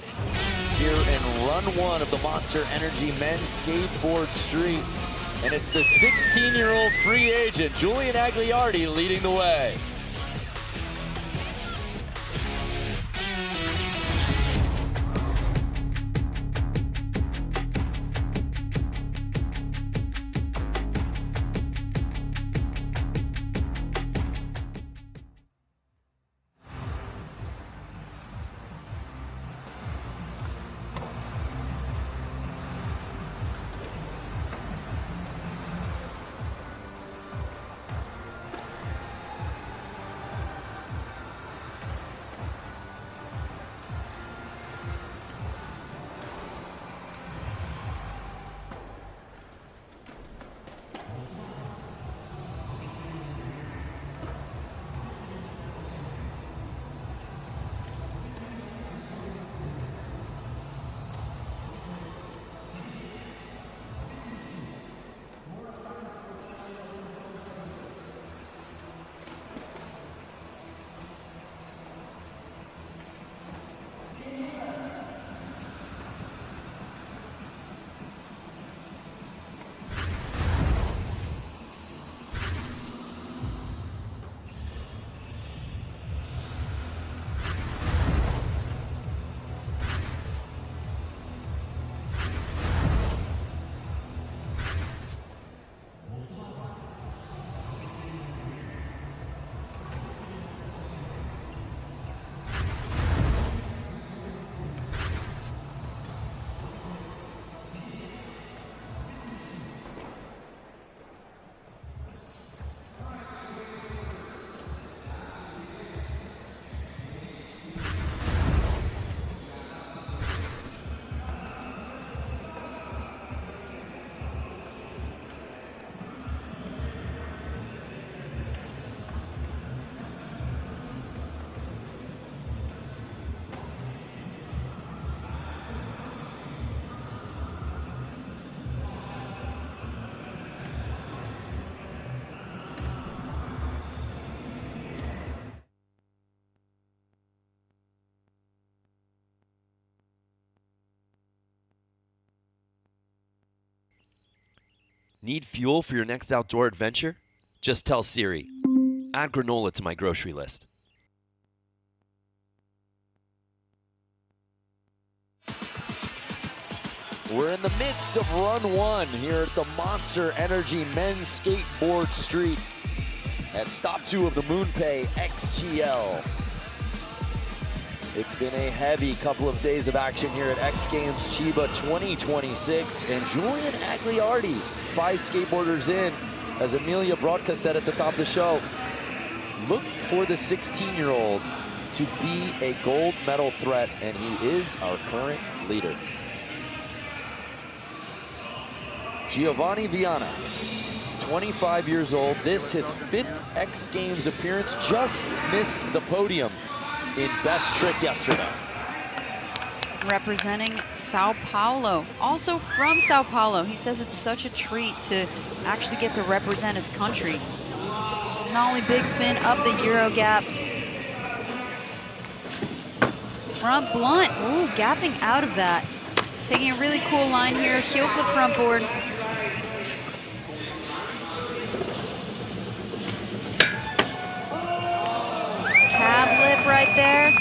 S4: here in run 1 of the Monster Energy Men's Skateboard Street. And it's the 16-year-old free agent, Julian Agliardi, leading the way.
S2: Need fuel for your next outdoor adventure? Just tell Siri, add granola to my grocery list.
S4: We're in the midst of run one here at the Monster Energy Men's Skateboard Street at stop 2 of the MoonPay XGL. It's been a heavy couple of days of action here at X Games Chiba 2026, and Julian Agliardi, 5 skateboarders in, as Amelia Brodka said at the top of the show, look for the 16-year-old to be a gold medal threat, and he is our current leader. Giovanni Viana, 25 years old. This his 5th X Games appearance, just missed the podium in best trick yesterday.
S5: Representing Sao Paulo, also from Sao Paulo. He says it's such a treat to actually get to represent his country. Nollie big spin up the Euro gap. Front blunt, ooh, gapping out of that. Taking a really cool line here, heel flip front board. Cab lip right there.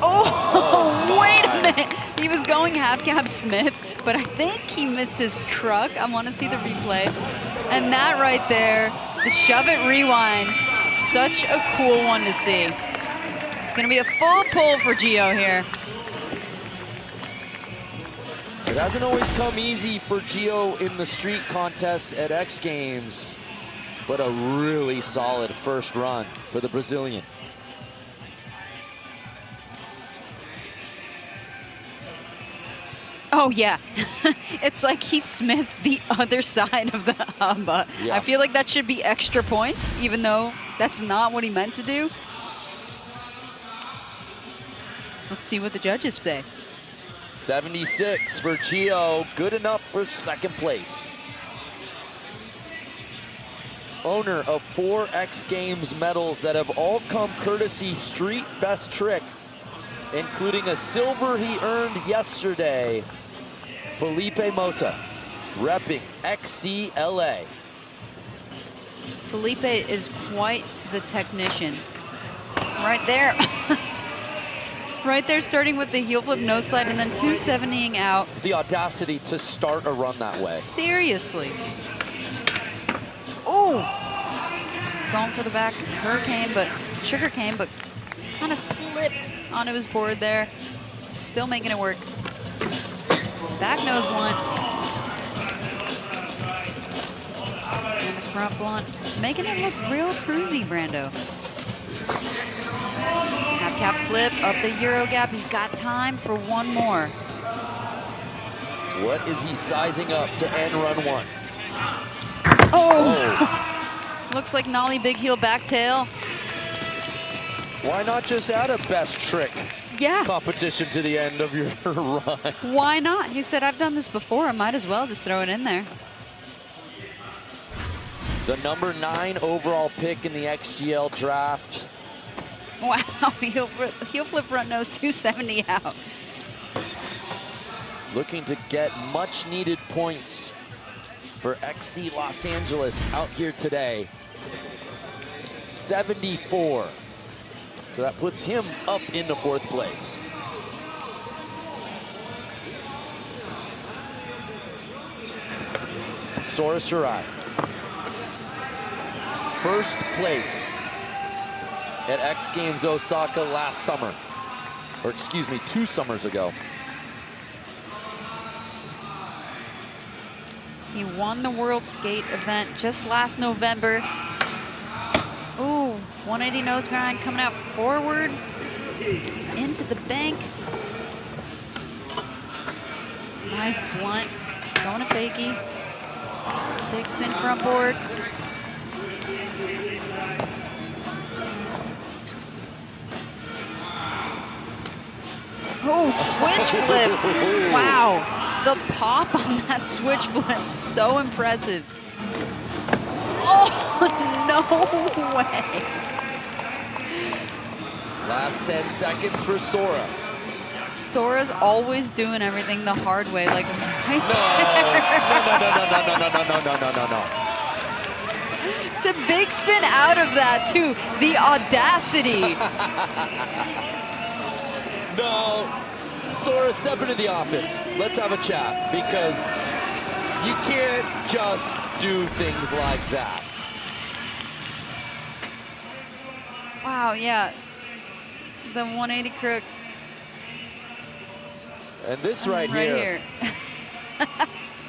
S5: Oh, wait a minute. He was going half cab Smith, but I think he missed his truck. I want to see the replay. And that right there, the shove it rewind, such a cool one to see. It's going to be a full pull for Gio here.
S4: It hasn't always come easy for Gio in the street contests at X Games, but a really solid first run for the Brazilian.
S5: Oh, yeah. It's like Heath Smith, the other side of the hubba.
S4: Yeah.
S5: I feel like that should be extra points, even though that's not what he meant to do. Let's see what the judges say.
S4: 76 for Gio, good enough for second place. Owner of 4 X Games medals that have all come courtesy street best trick, including a silver he earned yesterday. Felipe Mota, repping XCLA.
S5: Felipe is quite the technician. Right there. Right there, starting with the heel flip nose slide and then 270ing out.
S4: The audacity to start a run that way.
S5: Seriously. Oh, going for the back sugarcane, but kind of slipped onto his board there. Still making it work. Back nose blunt. And the front blunt, making it look real cruisy, Brando. Half cap flip up the Euro gap. He's got time for one more.
S4: What is he sizing up to end run one?
S5: Oh! Looks like Nollie big heel back tail.
S4: Why not just add a best trick competition to the end of your run?
S5: Why not? He said, I've done this before. I might as well just throw it in there.
S4: The number 9 overall pick in the XGL draft.
S5: Wow, heel flip front nose, 270 out.
S4: Looking to get much needed points for XC Los Angeles out here today. 74. So that puts him up into 4th place. Sora Shirai. First place at X Games Osaka last summer. Or excuse me, 2 summers ago.
S5: He won the World Skate event just last November. Ooh, 180 nose grind coming out forward into the bank. Nice blunt, going to fakie. Big spin front board. Oh, switch flip. Wow. The pop on that switch flip, so impressive. Oh, no way.
S4: Last 10 seconds for Sora.
S5: Sora's always doing everything the hard way, like right
S4: No.
S5: It's a big spin out of that, too. The audacity.
S4: No. Sora, step into the office. Let's have a chat, because you can't just do things like that.
S5: Wow, yeah. The 180 crook.
S4: And this right here.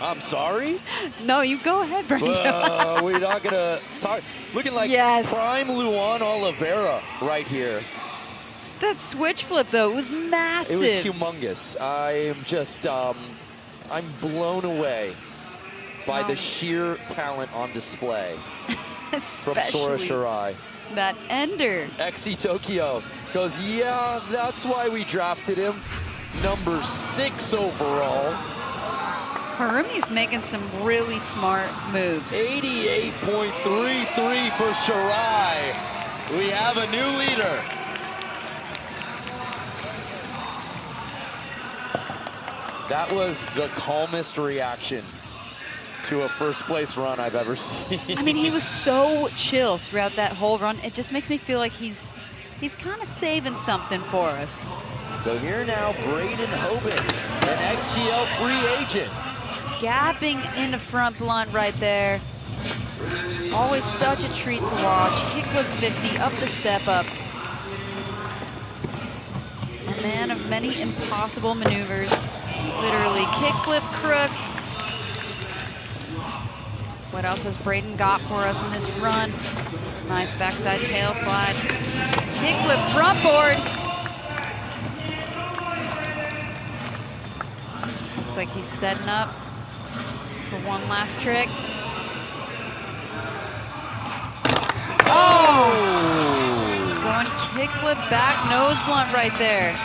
S4: I'm sorry?
S5: No, you go ahead, Brendo.
S4: We're not going to talk. Looking like prime Luan Oliveira right here.
S5: That switch flip, though, it was massive.
S4: It was humongous. I am just, I'm blown away by the sheer talent on display from Sora Shirai.
S5: That ender.
S4: XC Tokyo goes, yeah, that's why we drafted him. Number 6 overall.
S5: Harumi's making some really smart moves.
S4: 88.33 for Shirai. We have a new leader. That was the calmest reaction to a first place run I've ever seen.
S5: I mean, he was so chill throughout that whole run. It just makes me feel like he's kind of saving something for us.
S4: So here now, Braden Hoban, an XGL free agent.
S5: Gapping into front blunt right there. Always such a treat to watch. Kickflip 50, up the step up. A man of many impossible maneuvers. Literally kickflip crook. What else has Braden got for us in this run? Nice backside tail slide. Kickflip front board. Looks like he's setting up for one last trick. Oh! Going kickflip back nose blunt right there.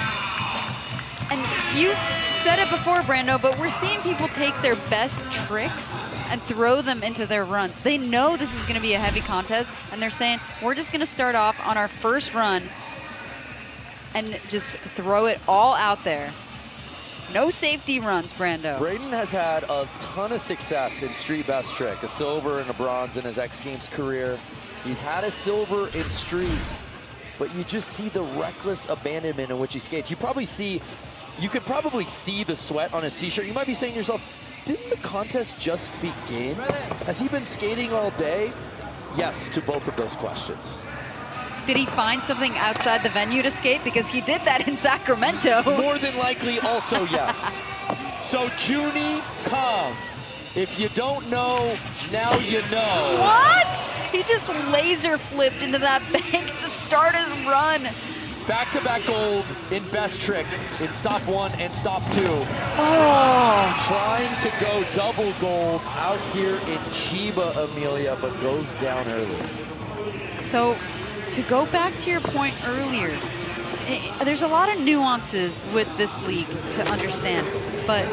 S5: And you said it before, Brando, but we're seeing people take their best tricks and throw them into their runs. They know this is going to be a heavy contest, and they're saying, we're just going to start off on our first run and just throw it all out there. No safety runs, Brando.
S4: Braden has had a ton of success in street best trick, a silver and a bronze in his X Games career. He's had a silver in street, but you just see the reckless abandonment in which he skates. You could probably see the sweat on his t-shirt. You might be saying to yourself, didn't the contest just begin? Has he been skating all day? Yes, to both of those questions.
S5: Did he find something outside the venue to skate? Because he did that in Sacramento.
S4: More than likely, also yes. So Junie Kong, if you don't know, now you know.
S5: What? He just laser flipped into that bank to start his run.
S4: Back-to-back gold in best trick in stop 1 and stop 2.
S5: Oh.
S4: Trying to go double gold out here in Chiba, Amelia, but goes down early.
S5: So, to go back to your point earlier, there's a lot of nuances with this league to understand, but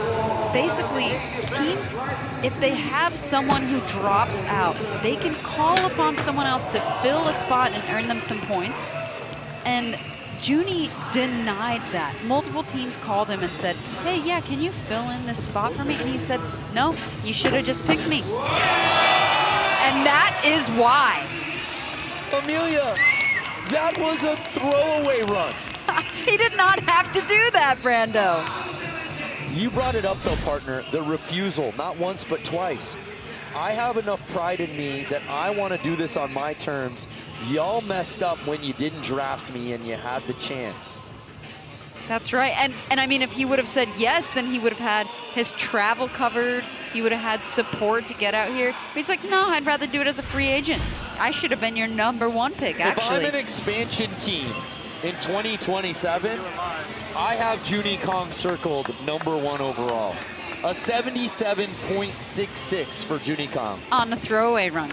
S5: basically teams, if they have someone who drops out, they can call upon someone else to fill a spot and earn them some points. And Junie denied that. Multiple teams called him and said, hey, yeah, can you fill in this spot for me? And he said, no, you should have just picked me. And that is why.
S4: Amelia, that was a throwaway run.
S5: He did not have to do that, Brando.
S4: You brought it up, though, partner, the refusal, not once but twice. I have enough pride in me that I want to do this on my terms. Y'all messed up when you didn't draft me and you had the chance.
S5: That's right. And I mean, if he would have said yes, then he would have had his travel covered. He would have had support to get out here. But he's like, no, I'd rather do it as a free agent. I should have been your #1 pick, actually.
S4: If I'm an expansion team in 2027, I have Junie Kong circled #1 overall. A 77.66 for Junie Kong.
S5: On the throwaway run.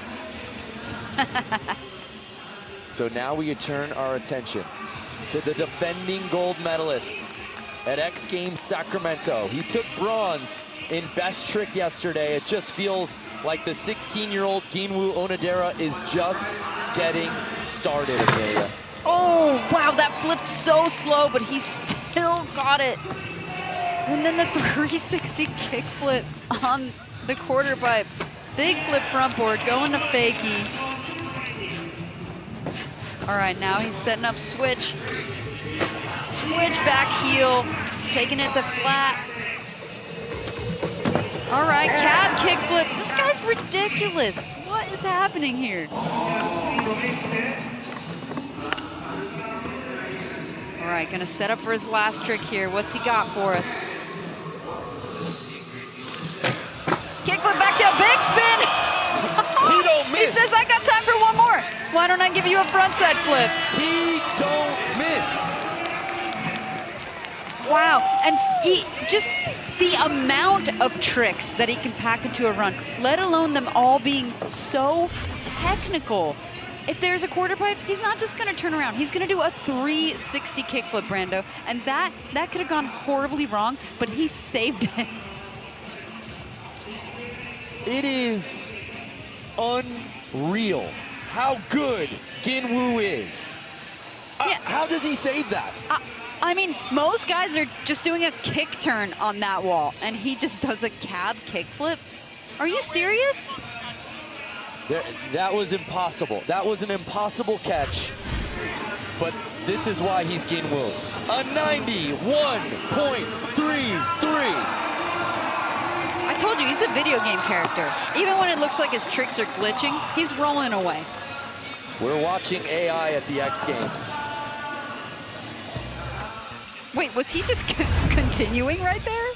S4: So now we turn our attention to the defending gold medalist at X Games Sacramento. He took bronze in best trick yesterday. It just feels like the 16-year-old Ginwoo Onodera is just getting started, Amelia.
S5: Oh, wow, that flipped so slow, but he still got it. And then the 360 kickflip on the quarter pipe. Big flip front board, going to fakie. All right, now he's setting up switch. Switch back heel, taking it to flat. All right, cab kickflip. This guy's ridiculous. What is happening here? All right, gonna set up for his last trick here. What's he got for us? Kickflip back to a big spin.
S4: He don't miss.
S5: He says, I got time for one more. Why don't I give you a frontside flip?
S4: He don't miss.
S5: Wow, and just the amount of tricks that he can pack into a run, let alone them all being so technical. If there's a quarter pipe, he's not just gonna turn around. He's gonna do a 360 kickflip, Brando. And that could have gone horribly wrong, but he saved it.
S4: It is unreal how good Ginwoo is.
S5: Yeah.
S4: How does he save that?
S5: I mean, most guys are just doing a kick turn on that wall, and he just does a cab kickflip. Are you serious?
S4: That was impossible. That was an impossible catch. But this is why he's Ginwoo. A 91.33.
S5: I told you, he's a video game character. Even when it looks like his tricks are glitching, he's rolling away.
S4: We're watching AI at the X Games.
S5: Wait, was he just continuing right there?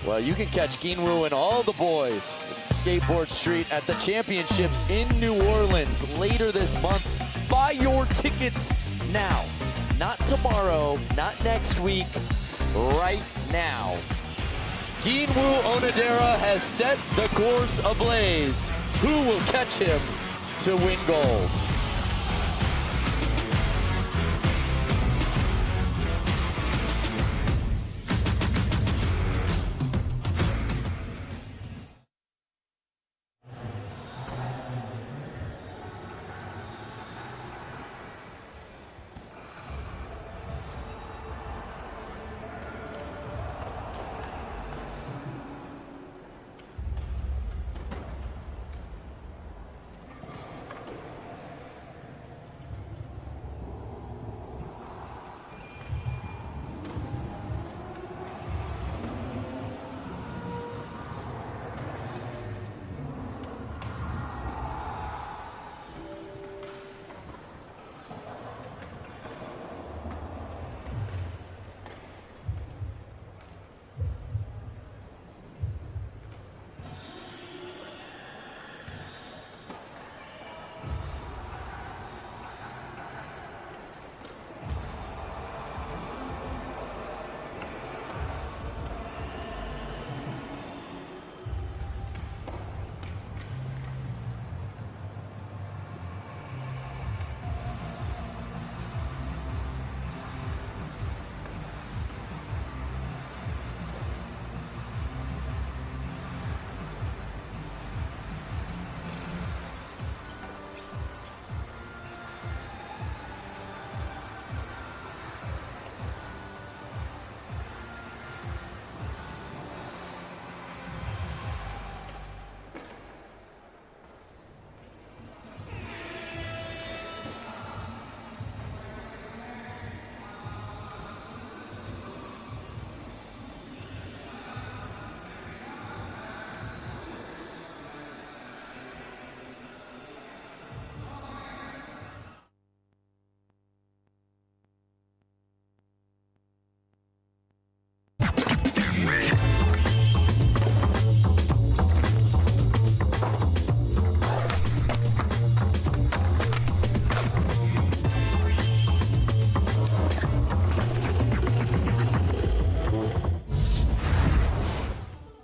S4: Well, you can catch Ginwoo and all the boys Skateboard Street at the championships in New Orleans later this month. Buy your tickets now. Not tomorrow, not next week, right now. Ginwoo Onodera has set the course ablaze. Who will catch him to win gold?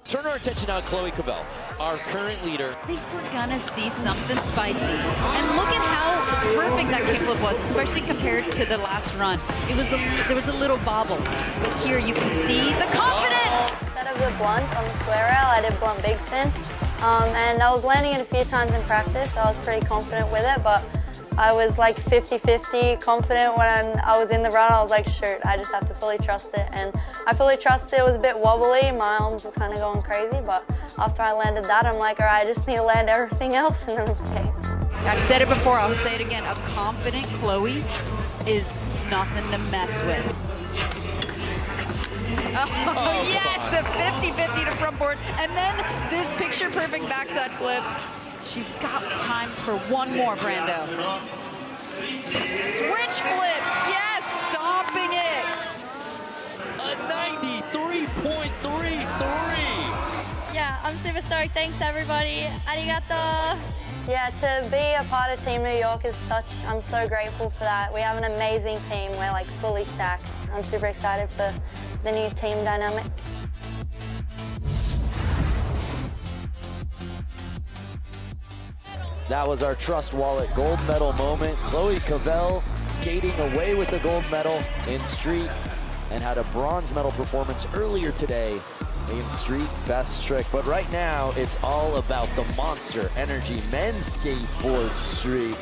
S4: Turn our attention on Chloe Cavell, our current leader.
S5: I think we're gonna see something spicy. And look at how perfect that kickflip was, especially compared to the last run. There was a little bobble, but here you can see the confidence.
S18: Instead of the blunt on the square rail, I did blunt big spin. And I was landing it a few times in practice, so I was pretty confident with it, but I was like 50-50 confident when I was in the run. I was like, shoot, I just have to fully trust it. And I fully trusted it. It was a bit wobbly. My arms were kind of going crazy. But after I landed that, I'm like, all right, I just need to land everything else and then I'm safe.
S5: I've said it before, I'll say it again. A confident Chloe is nothing to mess with. Oh, yes, the 50-50 to front board. And then this picture-perfect backside flip. She's got time for one more, Brando. Switch flip, yes, stomping it.
S4: A 93.33.
S18: Yeah, I'm super stoked. Thanks, everybody. Arigato. Yeah, to be a part of Team New York is I'm so grateful for that. We have an amazing team. We're like fully stacked. I'm super excited for the new team dynamic.
S4: That was our Trust Wallet gold medal moment. Chloe Cavell skating away with the gold medal in street and had a bronze medal performance earlier today in street best trick. But right now, it's all about the Monster Energy men's skateboard street.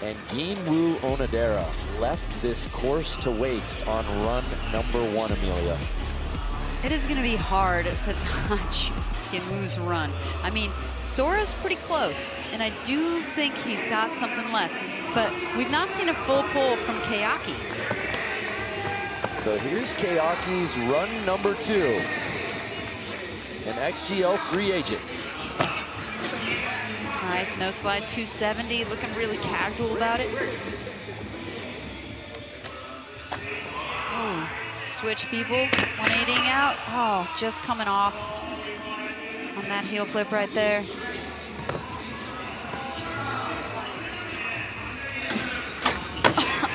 S4: And Ginwoo Onodera left this course to waste on run number 1, Amelia.
S5: It is gonna be hard to touch Ginwoo's run. I mean, Sora's pretty close, and I do think he's got something left, but we've not seen a full pull from Kayaki.
S4: So here's Kayaki's run number 2. An XGL free agent.
S5: Nice, no slide 270, looking really casual about it. Oh, switch feeble, 180ing out. Oh, just coming off on that heel flip right there.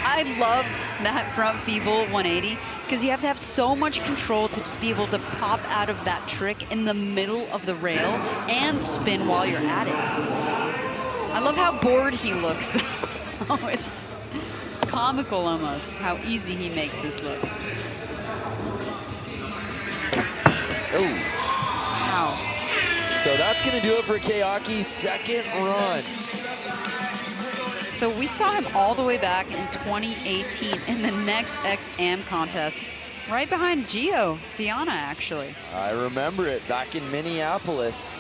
S5: I love that front feeble 180 because you have to have so much control to just be able to pop out of that trick in the middle of the rail and spin while you're at it. I love how bored he looks. Oh, it's comical almost how easy he makes this look.
S4: Oh.
S5: Wow.
S4: So that's going to do it for Kayaki's second run.
S5: So we saw him all the way back in 2018 in the next XAM contest, right behind Gio Fiana, actually.
S4: I remember it back in Minneapolis.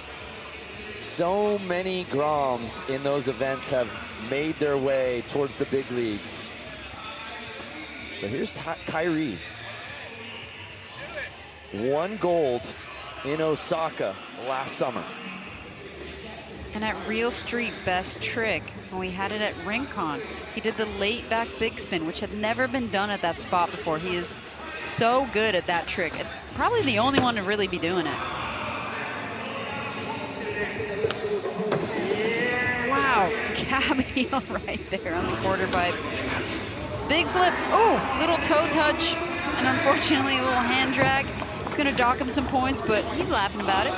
S4: So many Groms in those events have made their way towards the big leagues. So here's Kyrie. 1 gold in Osaka last summer.
S5: And at Real Street Best Trick, when we had it at Rincon, he did the late back big spin, which had never been done at that spot before. He is so good at that trick. And probably the only one to really be doing it. Wow, cab heel right there on the quarter pipe. Big flip, oh, little toe touch, and unfortunately a little hand drag. It's gonna dock him some points, but he's laughing about it.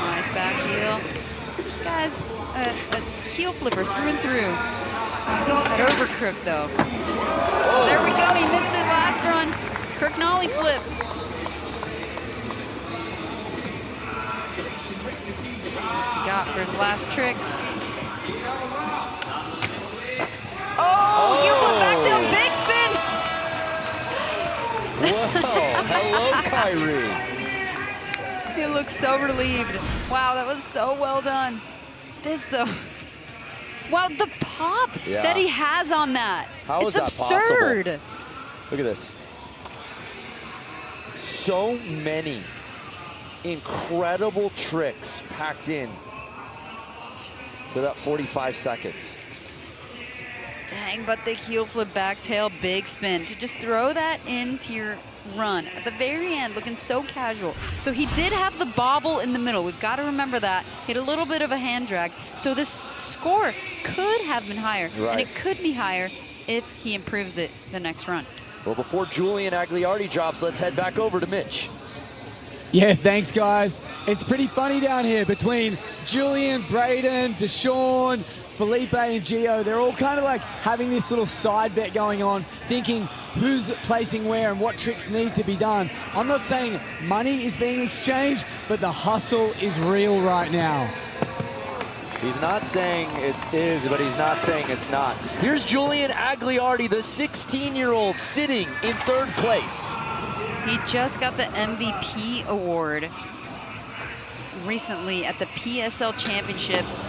S5: Nice back heel. This guy's a heel flipper through and through. That over crook though. Oh, there we go, he missed it last run. Crook nollie flip. What's he got for his last trick? Oh, heel flip back down, big spin.
S4: Whoa, hello, Kyrie.
S5: He looks so relieved. Wow, that was so well done. This though, wow, the pop that he has on that.
S4: How is that
S5: absurd.
S4: Possible? Look at this. So many incredible tricks packed in for that 45 seconds.
S5: Dang, but the heel flip back tail big spin to just throw that into your run at the very end, looking so casual. So he did have the bobble in the middle. We've got to remember that. Hit a little bit of a hand drag. So this score could have been higher, and it could be higher if he improves it the next run.
S4: Well, before Julian Agliardi drops, let's head back over to Mitch.
S6: Yeah, thanks, guys. It's pretty funny down here between Julian, Braden, Deshaun, Felipe, and Gio. They're all kind of like having this little side bet going on, thinking who's placing where and what tricks need to be done. I'm not saying money is being exchanged, but the hustle is real right now.
S4: He's not saying it is, but he's not saying it's not. Here's Julian Agliardi, the 16-year-old, sitting in 3rd place.
S5: He just got the MVP award recently at the PSL Championships.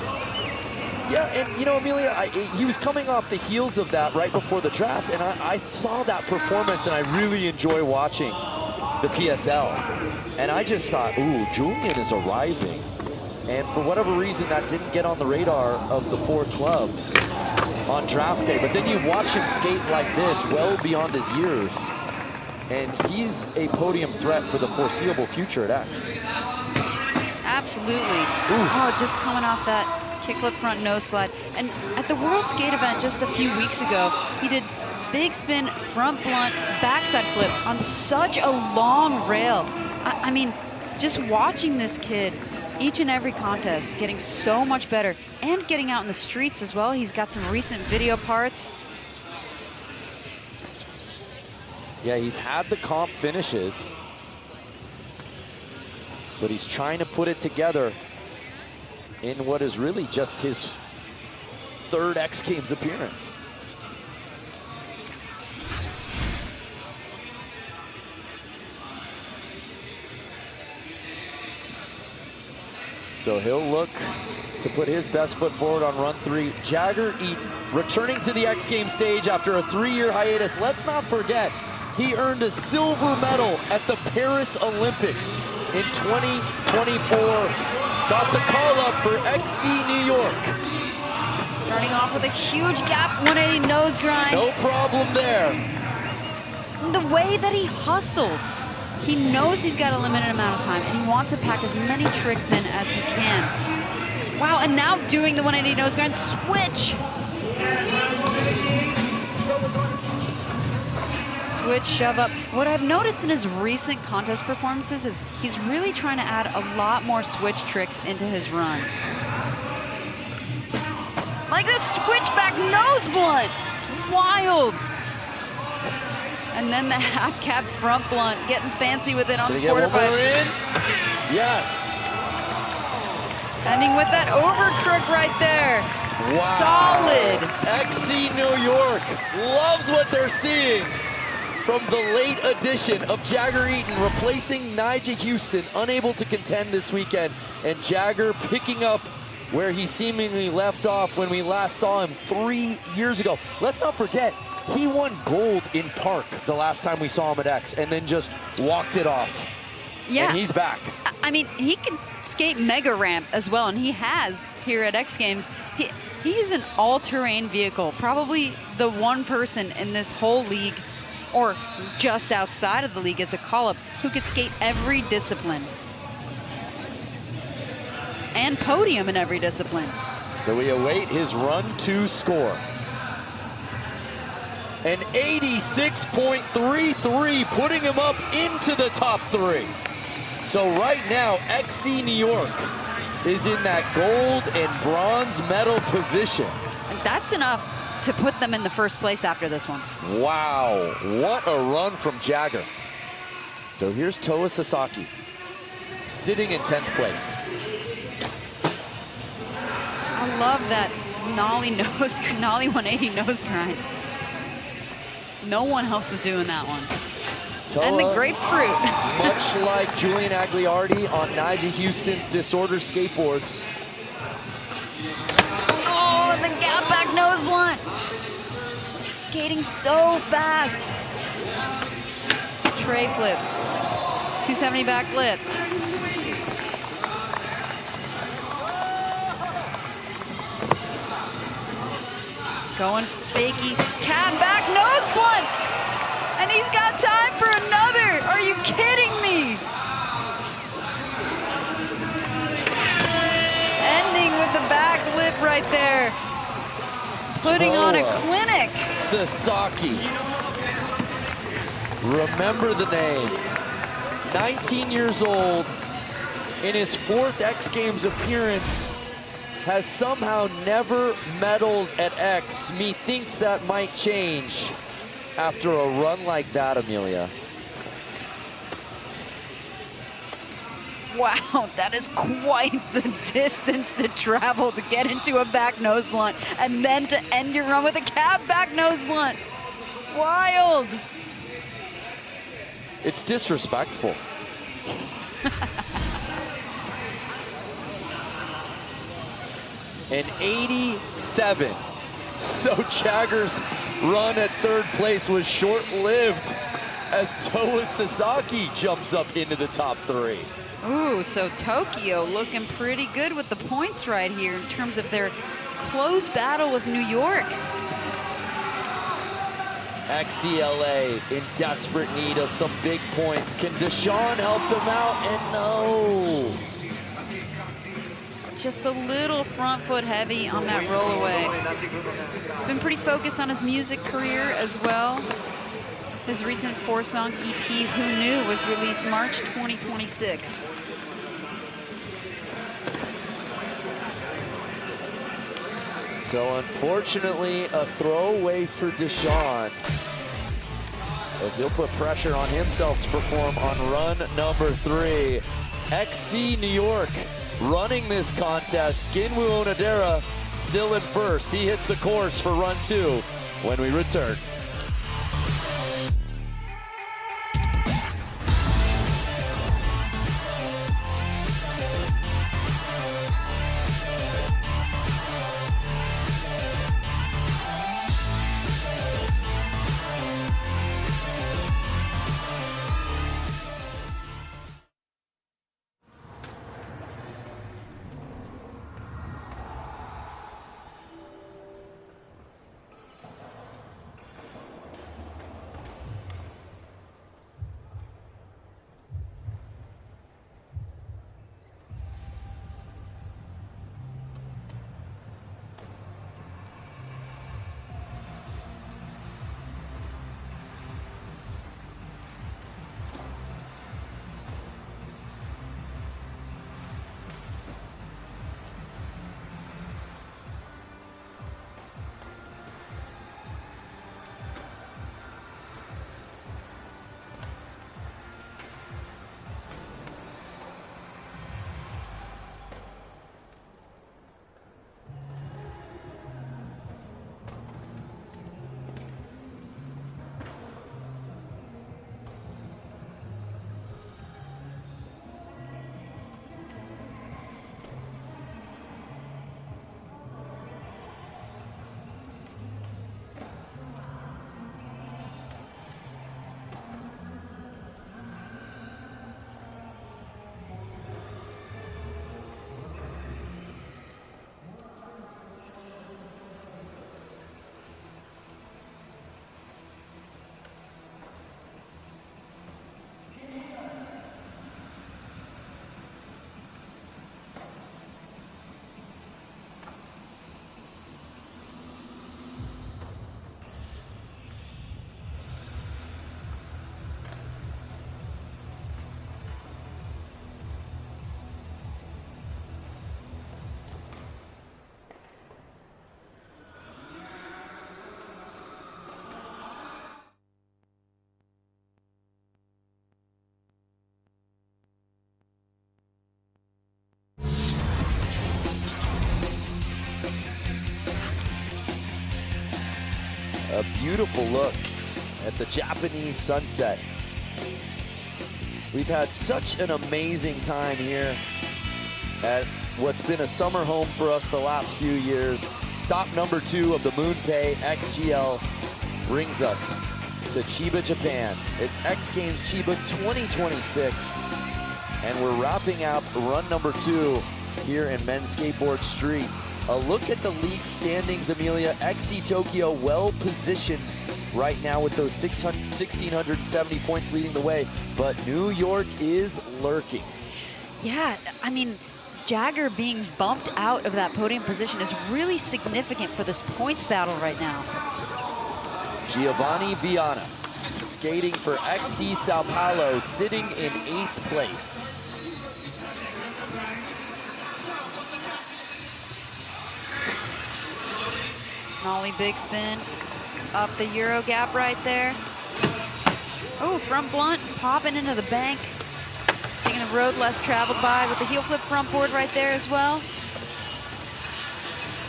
S4: Yeah, and you know, Amelia, he was coming off the heels of that right before the draft, and I saw that performance, and I really enjoy watching the PSL. And I just thought, ooh, Julian is arriving. And for whatever reason, that didn't get on the radar of the 4 clubs on draft day. But then you watch him skate like this, well beyond his years. And he's a podium threat for the foreseeable future at X.
S5: Absolutely. Oh, just coming off that kickflip front nose slide. And at the World Skate event just a few weeks ago, he did big spin, front blunt, backside flip on such a long rail. I mean, just watching this kid each and every contest, getting so much better and getting out in the streets as well. He's got some recent video parts.
S4: Yeah, he's had the comp finishes, but he's trying to put it together in what is really just his 3rd X Games appearance. So he'll look to put his best foot forward on run 3. Jagger Eaton returning to the X Games stage after a 3-year hiatus. Let's not forget, he earned a silver medal at the Paris Olympics in 2024. Got the call up for XC New York.
S5: Starting off with a huge gap 180 nose grind.
S4: No problem there.
S5: The way that he hustles. He knows he's got a limited amount of time, and he wants to pack as many tricks in as he can. Wow, and now doing the 180 nose grind switch. Switch, shove up. What I've noticed in his recent contest performances is he's really trying to add a lot more switch tricks into his run. Like this switchback nose blunt. Wild. And then the half cab front blunt, getting fancy with it on the quarter pipe.
S4: Yes.
S5: Ending with that over crook right there.
S4: Wow.
S5: Solid.
S4: XC New York loves what they're seeing from the late addition of Jagger Eaton, replacing Nyjah Houston, unable to contend this weekend, and Jagger picking up where he seemingly left off when we last saw him 3 years ago. Let's not forget, he won gold in Park the last time we saw him at X, and then just walked it off.
S5: Yeah.
S4: And he's back.
S5: I mean, he can skate mega ramp as well, and he has here at X Games. He's an all-terrain vehicle, probably the one person in this whole league, or just outside of the league as a call-up, who could skate every discipline. And podium in every discipline.
S4: So we await his run 2 score. An 86.33, putting him up into the top 3. So right now, XC New York is in that gold and bronze medal position.
S5: And that's enough to put them in the first place after this one.
S4: Wow, what a run from Jagger. So here's Toa Sasaki, sitting in 10th place.
S5: I love that nollie 180 nose grind. No one else is doing that one.
S4: Toa,
S5: and the grapefruit.
S4: Much like Julian Agliardi on Nyjah Houston's Disorder skateboards.
S5: Oh, the gap back nose blunt. Skating so fast. Tray flip. 270 back flip. Going fakey, cab back nose blunt. And he's got time for another. Are you kidding me? Ending with the back lip right there. Putting on a clinic.
S4: Sasaki. Remember the name. 19 years old, in his 4th X Games appearance, has somehow never medaled at X. Methinks that might change after a run like that, Amelia.
S5: Wow, that is quite the distance to travel to get into a back nose blunt and then to end your run with a cab back nose blunt. Wild.
S4: It's disrespectful. An 87. So Jagger's run at third place was short-lived as Toa Sasaki jumps up into the top 3.
S5: Ooh, so Tokyo looking pretty good with the points right here in terms of their close battle with New York.
S4: XCLA in desperate need of some big points. Can Deshawn help them out? And no.
S5: Just a little front foot heavy on that roll away. He's been pretty focused on his music career as well. His recent 4-song EP, Who Knew, was released March 2026.
S4: So unfortunately, a throwaway for Deshawn, as he'll put pressure on himself to perform on run number 3. XC New York running this contest. Ginwu Onodera still in first. He hits the course for run 2 when we return. A beautiful look at the Japanese sunset. We've had such an amazing time here at what's been a summer home for us the last few years. Stop number 2 of the MoonPay XGL brings us to Chiba, Japan. It's X Games Chiba 2026, and we're wrapping up run number 2 here in Men's Skateboard Street. A look at the league standings, Amelia. XC Tokyo well positioned right now with those 1,670 points leading the way, but New York is lurking.
S5: Yeah, I mean, Jagger being bumped out of that podium position is really significant for this points battle right now.
S4: Giovanni Viana skating for XC Sao Paulo, sitting in 8th place.
S5: Nollie big spin up the Euro gap right there. Oh, front blunt popping into the bank. taking the road less traveled by with the heel flip front board right there as well.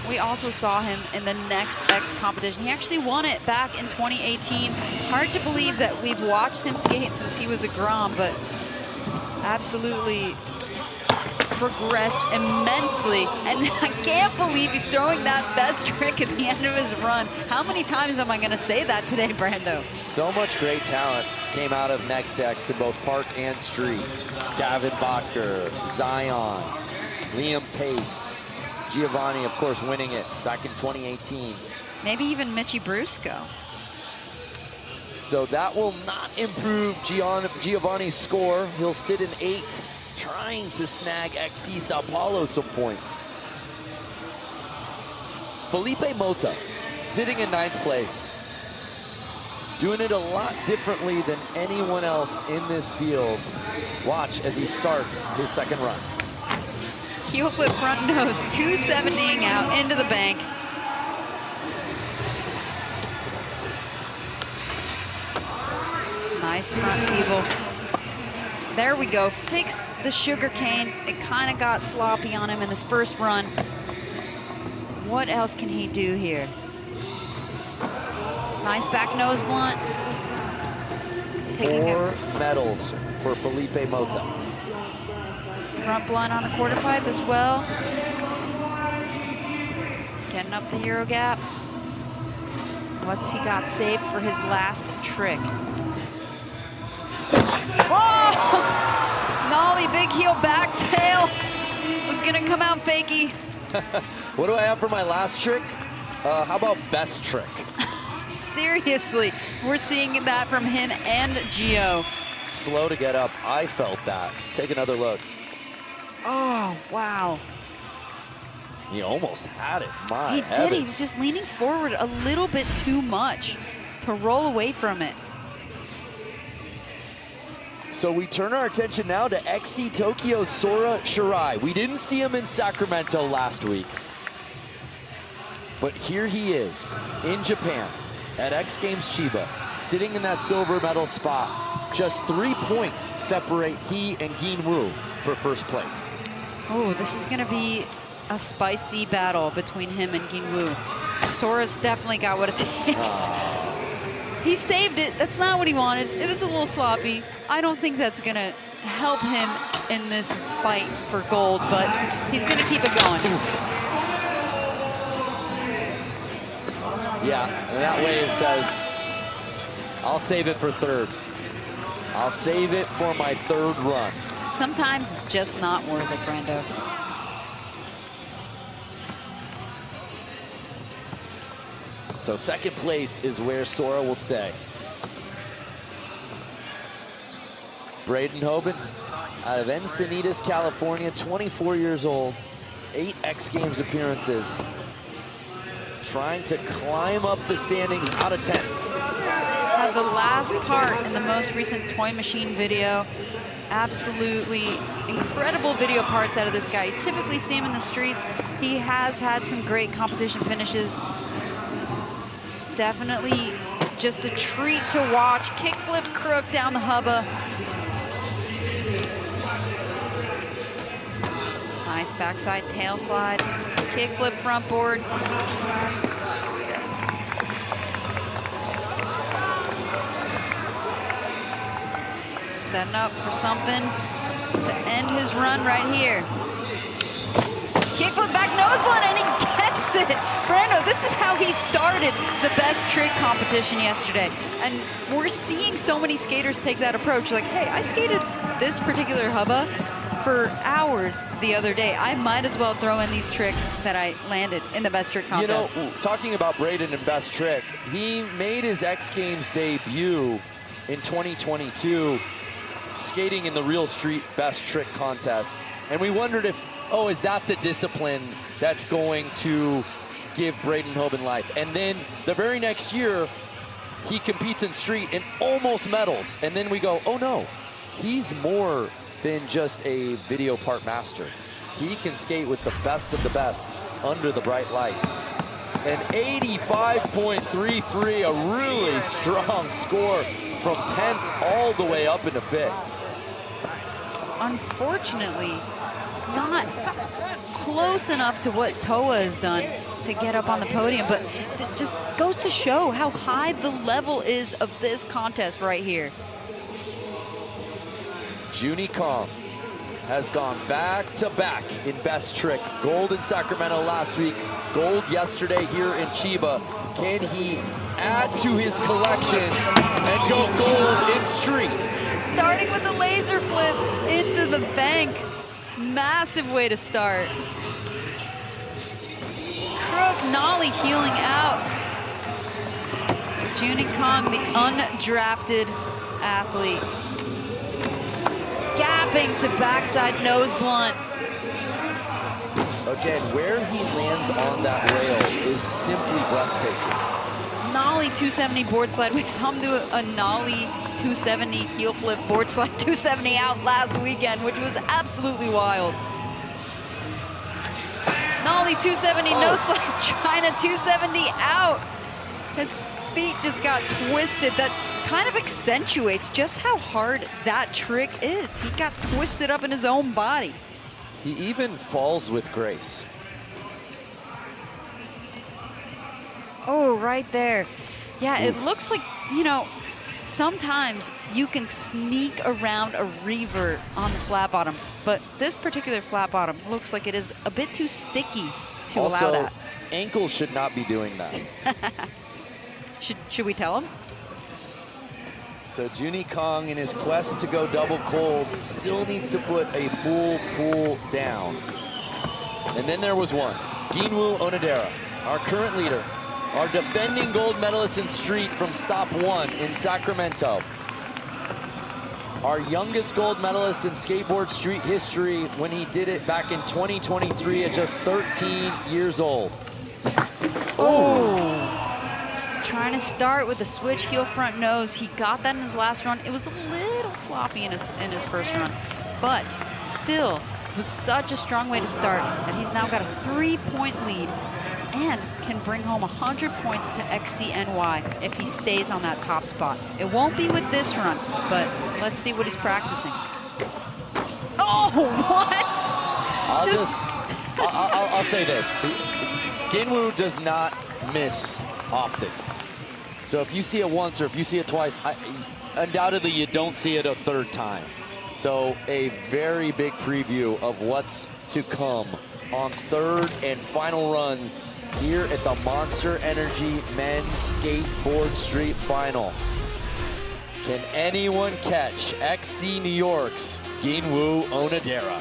S5: We also saw him in the next X competition. He actually won it back in 2018. Hard to believe that we've watched him skate since he was a Grom, but absolutely progressed immensely. And I can't believe he's throwing that best trick at the end of his run. How many times am I gonna say that today, Brando?
S4: So much great talent came out of Next X in both park and street. Gavin Bottger, Zion, Liam Pace, Giovanni, of course, winning it back in 2018.
S5: Maybe even Mitchie Brusco.
S4: So that will not improve Giovanni's score. He'll sit in 8th, trying to snag XC Sao Paulo some points. Felipe Mota, sitting in 9th place. Doing it a lot differently than anyone else in this field. Watch as he starts his second run.
S5: Heel flip front nose, 270ing out into the bank. Nice front feeble. There we go, fixed the sugar cane. It kind of got sloppy on him in his first run. What else can he do here? Nice back nose blunt.
S4: 4 medals for Felipe Mota.
S5: Front blunt on the quarter pipe as well. Getting up the Euro gap. What's he got saved for his last trick? Oh! Nollie, big heel back tail. Was gonna come out fakey.
S4: What do I have for my last trick? How about best trick?
S5: Seriously, we're seeing that from him and Gio.
S4: Slow to get up, I felt that. Take another look.
S5: Oh, wow.
S4: He almost had it, my
S5: He
S4: heavens.
S5: did, he was just leaning forward a little bit too much to roll away from it.
S4: So we turn our attention now to XC Tokyo's Sora Shirai. We didn't see him in Sacramento last week. But here he is in Japan at X Games Chiba, sitting in that silver medal spot. Just 3 points separate he and Gin Wu for first place.
S5: Oh, this is gonna be a spicy battle between him and Gin Wu. Sora's definitely got what it takes. He saved it. That's not what he wanted. It was a little sloppy. I don't think that's gonna help him in this fight for gold, but he's gonna keep it going.
S4: Yeah, and that wave says, I'll save it for third. I'll save it for my third run.
S5: Sometimes it's just not worth it, Brando.
S4: So second place is where Sora will stay. Braden Hoban out of Encinitas, California, 24 years old, 8 X Games appearances. Trying to climb up the standings out of 10.
S5: Had the last part in the most recent Toy Machine video. Absolutely incredible video parts out of this guy. You typically see him in the streets. He has had some great competition finishes. Definitely just a treat to watch. Kickflip crook down the hubba. Nice backside tail slide. Kickflip front board. Setting up for something to end his run right here. Kickflip back nose blunt, and he gets it. Brando, this is how he started the best trick competition yesterday. And we're seeing so many skaters take that approach. Like, hey, I skated this particular hubba for hours the other day. I might as well throw in these tricks that I landed in the best trick contest.
S4: You know, talking about Braden and best trick, he made his X Games debut in 2022, skating in the Real Street Best Trick Contest. And we wondered if, oh, is that the discipline that's going to give Braden Hoban life? And then the very next year, he competes in street and almost medals. And then we go, oh no, he's more than just a video part master. He can skate with the best of the best under the bright lights. An 85.33, a really strong score from 10th all the way up into 5th.
S5: unfortunately not close enough to what Toa has done to get up on the podium, but it just goes to show how high the level is of this contest right here.
S4: Junie Kong has gone back-to-back in best trick. Gold in Sacramento last week, gold yesterday here in Chiba. Can he add to his collection and go gold in street?
S5: Starting with the laser flip into the bank. Massive way to start. Crook nollie healing out. Junie Kong, the undrafted athlete. Gapping to backside nose blunt.
S4: Again, where he lands on that rail is simply breathtaking.
S5: Nollie 270 board slide. We saw him do a nollie 270 heel flip board slide 270 out last weekend, which was absolutely wild. Nollie 270 no slide, China 270 out. His feet just got twisted. That kind of accentuates just how hard that trick is. He got twisted up in his own body.
S4: He even falls with grace.
S5: Oh, right there. Yeah, it looks like, you know, sometimes you can sneak around a revert on the flat bottom, but this particular flat bottom looks like it is a bit too sticky to allow that.
S4: Ankles should not be doing that.
S5: Should we tell him?
S4: So Junie Kong, in his quest to go double cold, still needs to put a full pull down. And then there was one. Ginwoo Onodera, our current leader, our defending gold medalist in street from stop 1 in Sacramento. Our youngest gold medalist in skateboard street history when he did it back in 2023 at just 13 years old.
S5: Oh. Trying to start with the switch heel front nose. He got that in his last run. It was a little sloppy in his first run, but still it was such a strong way to start that he's now got a 3-point lead and can bring home 100 points to XCNY if he stays on that top spot. It won't be with this run, but let's see what he's practicing. Oh, what?
S4: I'll say this. Ginwoo does not miss often. So if you see it once or if you see it twice, undoubtedly you don't see it a third time. So a very big preview of what's to come on third and final runs here at the Monster Energy Men's Skateboard Street Final. Can anyone catch XC New York's Ginwoo Onodera?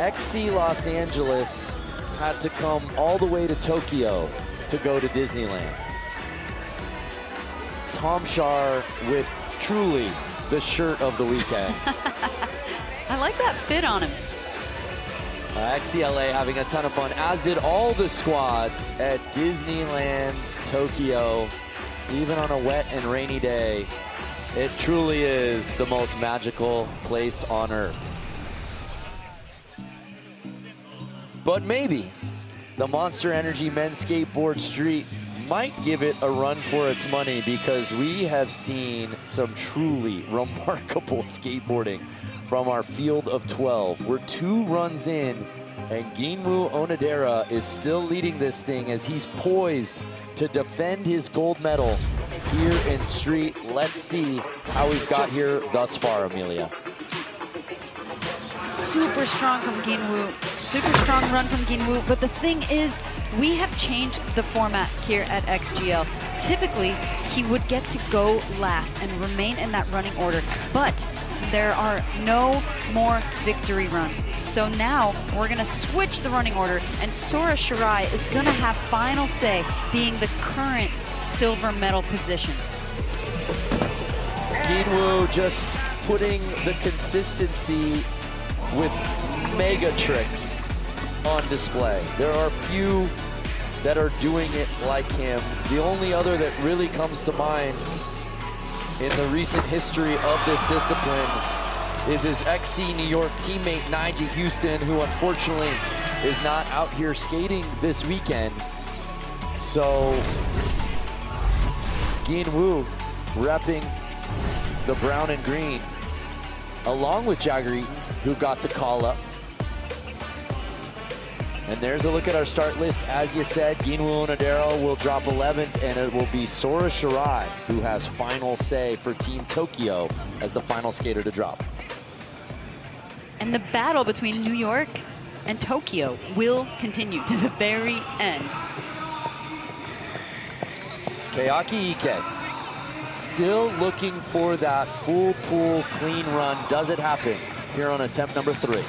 S4: XC Los Angeles had to come all the way to Tokyo to go to Disneyland. Tom Schaar with truly the shirt of the weekend.
S5: I like that fit on him.
S4: XCLA having a ton of fun, as did all the squads at Disneyland Tokyo. Even on a wet and rainy day, it truly is the most magical place on earth. But maybe the Monster Energy Men's Skateboard Street might give it a run for its money, because we have seen some truly remarkable skateboarding from our field of 12. We're 2 runs in, and Ginwoo Onodera is still leading this thing as he's poised to defend his gold medal here in street. Let's see how we've got here thus far, Amelia.
S5: Super strong from Ginwoo, super strong run from Ginwoo, but the thing is, we have changed the format here at XGL. Typically, he would get to go last and remain in that running order, but there are no more victory runs. So now we're gonna switch the running order, and Sora Shirai is gonna have final say, being the current silver medal position.
S4: Ginwoo just putting the consistency with mega tricks on display. There are few that are doing it like him. The only other that really comes to mind in the recent history of this discipline is his XC New York teammate, Nigel Houston, who unfortunately is not out here skating this weekend. So Ginwoo repping the brown and green, along with Jagger Eaton, who got the call up. And there's a look at our start list. As you said, Ginwoo Onodera will drop 11th, and it will be Sora Shirai who has final say for Team Tokyo as the final skater to drop.
S5: And the battle between New York and Tokyo will continue to the very end.
S4: Keiaki Ike still looking for that full pool clean run. Does it happen here on attempt number 3?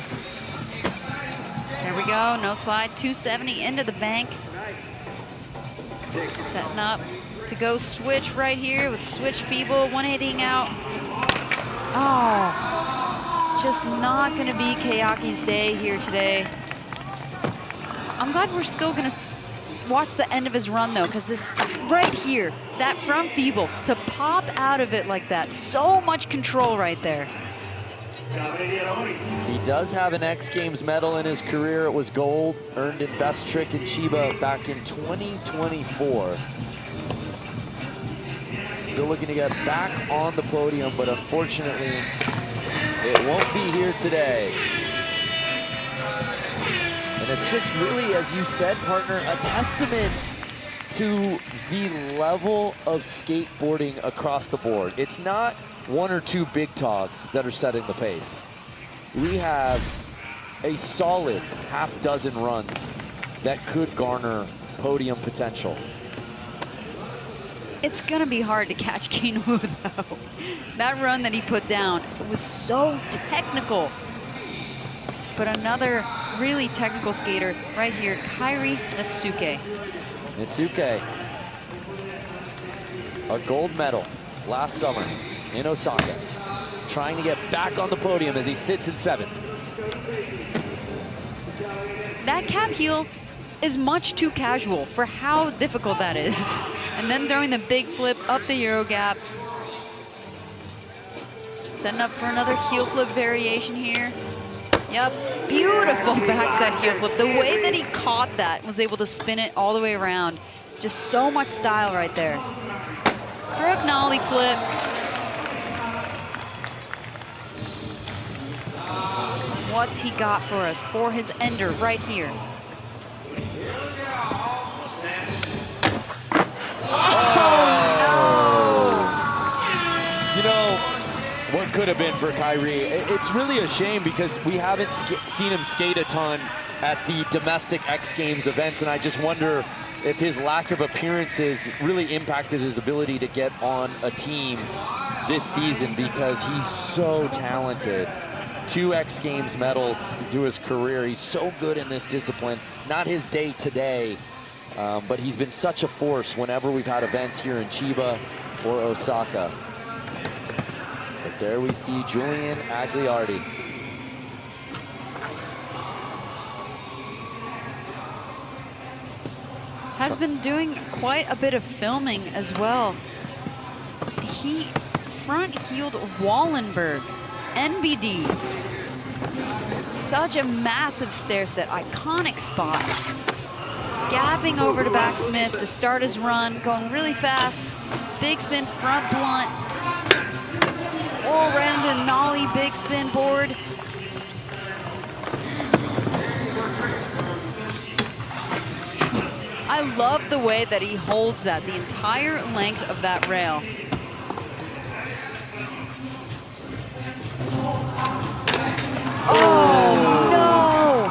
S5: There we go, no slide, 270 into the bank. Setting up to go switch right here with switch feeble, 180ing out. Oh, just not gonna be Keiaki's day here today. I'm glad we're still gonna watch the end of his run though, because this right here, that front feeble, to pop out of it like that, so much control right there.
S4: He does have an X Games medal in his career. It was gold, earned in best trick in Chiba back in 2024. Still looking to get back on the podium, but unfortunately, it won't be here today. And it's just really, as you said, partner, a testament to the level of skateboarding across the board. It's not 1 or 2 big togs that are setting the pace. We have a solid half-dozen runs that could garner podium potential.
S5: It's gonna be hard to catch Ginwoo though. That run that he put down was so technical. But another really technical skater right here, Kairi Natsuke.
S4: Natsuke, a gold medal last summer in Osaka, trying to get back on the podium as he sits in 7th.
S5: That cap heel is much too casual for how difficult that is. And then throwing the big flip up the Euro gap. Setting up for another heel flip variation here. Yep, beautiful backside heel flip. The way that he caught that, was able to spin it all the way around. Just so much style right there. Crook nollie flip. What's he got for us for his ender right here?
S4: You know, what could have been for Kairi. It's really a shame because we haven't seen him skate a ton at the domestic X Games events, and I just wonder if his lack of appearances really impacted his ability to get on a team this season, because he's so talented. 2 X Games medals through his career. He's so good in this discipline. Not his day today, but he's been such a force whenever we've had events here in Chiba or Osaka. But there we see Julian Agliardi.
S5: Has been doing quite a bit of filming as well. He front-heeled Wallenberg, NBD. Such a massive stair set, iconic spot. Gapping over to backsmith to start his run, going really fast. Big spin, front blunt. All around a nollie, big spin board. I love the way that he holds that, the entire length of that rail. Oh, no!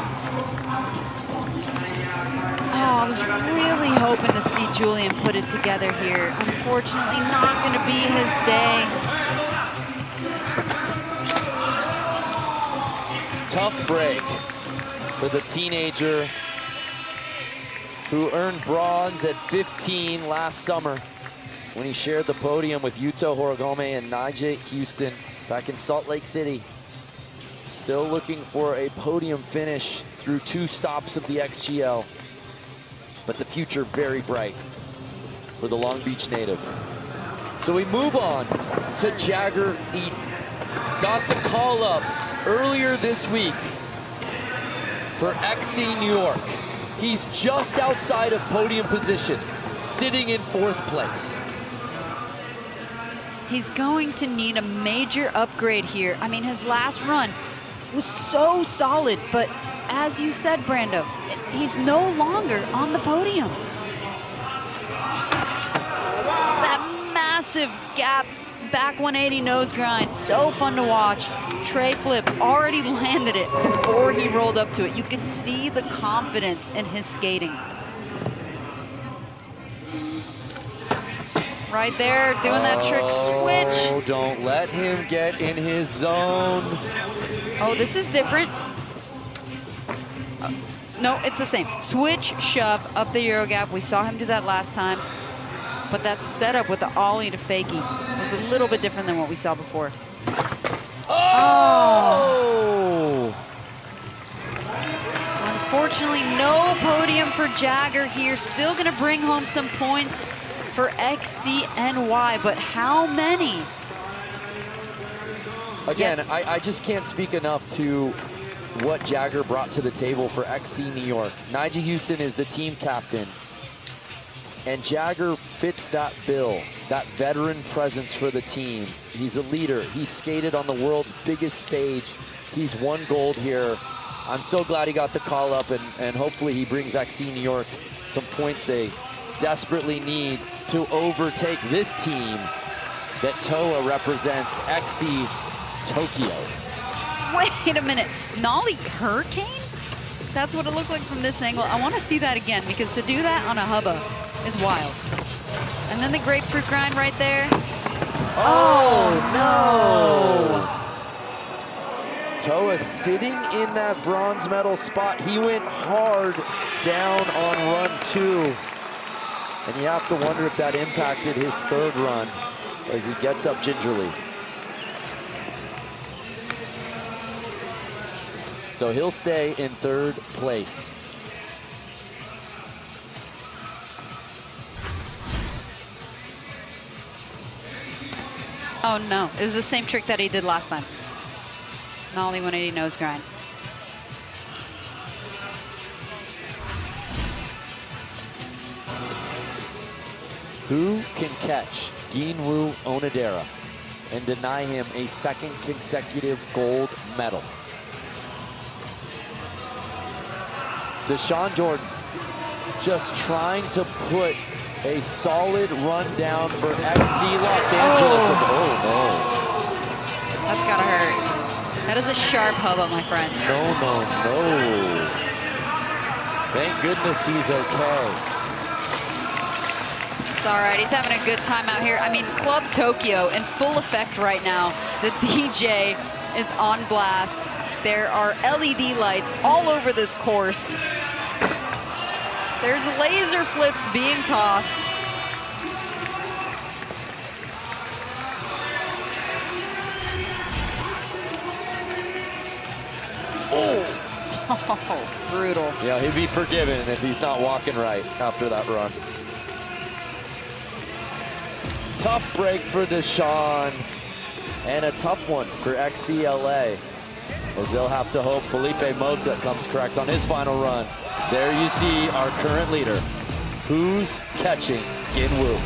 S5: Oh, I was really hoping to see Julian put it together here. Unfortunately, not going to be his day.
S4: Tough break for the teenager who earned bronze at 15 last summer when he shared the podium with Yuto Horigome and Nigel Houston back in Salt Lake City. Still looking for a podium finish through 2 stops of the XGL, but the future very bright for the Long Beach native. So we move on to Jagger Eaton. Got the call up earlier this week for XC New York. He's just outside of podium position, sitting in 4th place.
S5: He's going to need a major upgrade here. I mean, his last run was so solid, but as you said, Brando, he's no longer on the podium. That massive gap, back 180 nose grind, so fun to watch. Tray flip, already landed it before he rolled up to it. You could see the confidence in his skating. Right there, doing that trick switch.
S4: Oh, don't let him get in his zone.
S5: Oh, this is different. No, it's the same. Switch, shove, up the Euro gap. We saw him do that last time. But that setup with the ollie to fakie was a little bit different than what we saw before.
S4: Oh!
S5: Unfortunately, no podium for Jagger here. Still gonna bring home some points for XCNY, but how many?
S4: Again, I just can't speak enough to what Jagger brought to the table for XC New York. Nigel Houston is the team captain, and Jagger fits that bill, that veteran presence for the team. He's a leader. He skated on the world's biggest stage. He's won gold here. I'm so glad he got the call up, and hopefully he brings XC New York some points they desperately need to overtake this team that Toa represents, XC Tokyo.
S5: Wait a minute, Nollie Hurricane? That's what it looked like from this angle. I want to see that again, because to do that on a hubba is wild. And then the grapefruit grind right there.
S4: Oh, no! Toa sitting in that bronze medal spot. He went hard down on run 2. And you have to wonder if that impacted his 3rd run as he gets up gingerly. So he'll stay in 3rd place.
S5: Oh no, it was the same trick that he did last time. Nollie 180 nose grind.
S4: Who can catch Ginwoo Onodera and deny him a 2nd consecutive gold medal? Deshaun Jordan just trying to put a solid run down for XC Los Angeles. Oh, no.
S5: That's gotta hurt. That is a sharp hubba, my friends.
S4: No, no, no. Thank goodness he's okay.
S5: It's all right, he's having a good time out here. I mean, Club Tokyo in full effect right now. The DJ is on blast. There are LED lights all over this course. There's laser flips being tossed. Oh, brutal.
S4: Yeah, he'd be forgiven if he's not walking right after that run. Tough break for Deshawn, and a tough one for XCLA, as they'll have to hope Felipe Moza comes correct on his final run. There you see our current leader. Who's catching Ginwoo?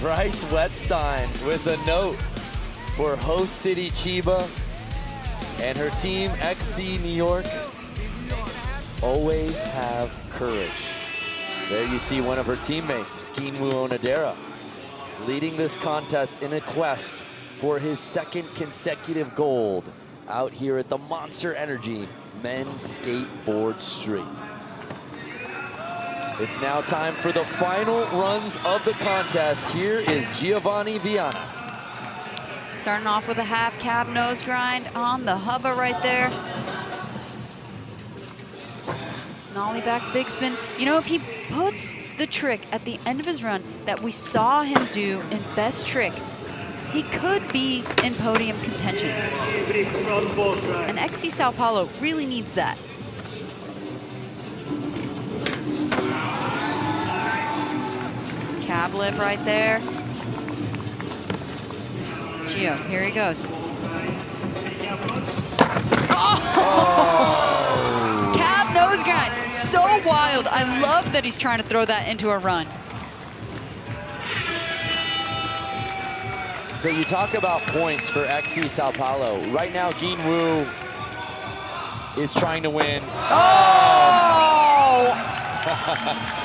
S4: Bryce Wetstein with a note for host city Chiba and her team XC New York. Always have courage. There you see one of her teammates, Ginwoo Onodera, leading this contest in a quest for his second consecutive gold out here at the Monster Energy Men's Skateboard Street. It's now time for the final runs of the contest. Here is Giovanni Viana.
S5: Starting off with a half cab nose grind on the hubba right there. Nollie back big spin. You know, if he puts the trick at the end of his run that we saw him do in best trick, he could be in podium contention. And XC Sao Paulo really needs that. Cab lip right there. Gio, here he goes. Oh! Cab nose grind, so wild. I love that he's trying to throw that into a run.
S4: So you talk about points for XC Sao Paulo. Right now, Ginwoo is trying to win.
S5: Oh!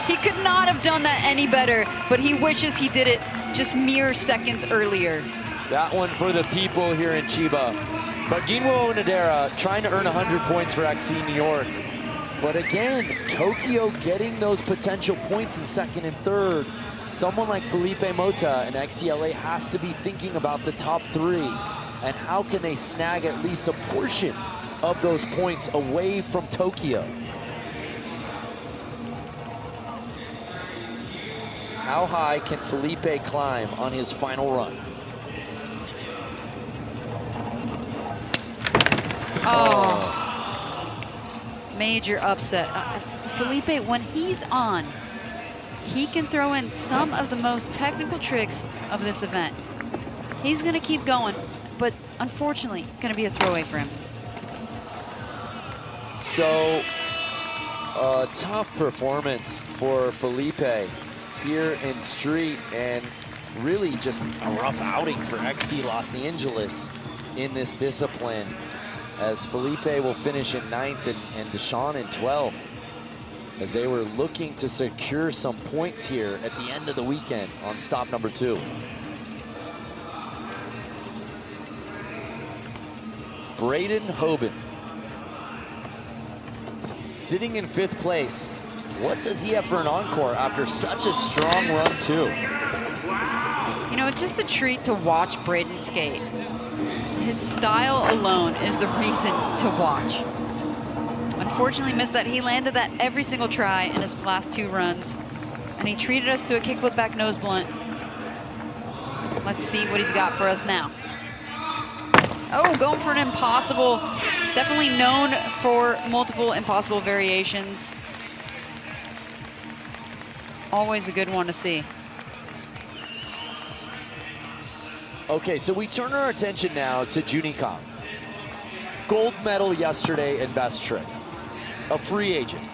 S5: He could not have done that any better, but he wishes he did it just mere seconds earlier.
S4: That one for the people here in Chiba. But Mizuo Onodera trying to earn 100 points for XC New York. But again, Tokyo getting those potential points in second and third. Someone like Felipe Mota and XCLA has to be thinking about the top 3 and how can they snag at least a portion of those points away from Tokyo. How high can Felipe climb on his final run?
S5: Oh, major upset. Felipe, when he's on, he can throw in some of the most technical tricks of this event. He's gonna keep going, but unfortunately, gonna be a throwaway for him.
S4: So, a tough performance for Felipe here in street, and really just a rough outing for XC Los Angeles in this discipline, as Felipe will finish in 9th and Deshaun in 12th, as they were looking to secure some points here at the end of the weekend on stop number 2. Braden Hoban sitting in 5th place. What does he have for an encore after such a strong run too?
S5: You know, it's just a treat to watch Braden skate. His style alone is the reason to watch. Unfortunately missed that. He landed that every single try in his last 2 runs. And he treated us to a kickflip back nose blunt. Let's see what he's got for us now. Oh, going for an impossible. Definitely known for multiple impossible variations. Always a good one to see.
S4: Okay, so we turn our attention now to Junie Kong. Gold medal yesterday in best trick. A free agent.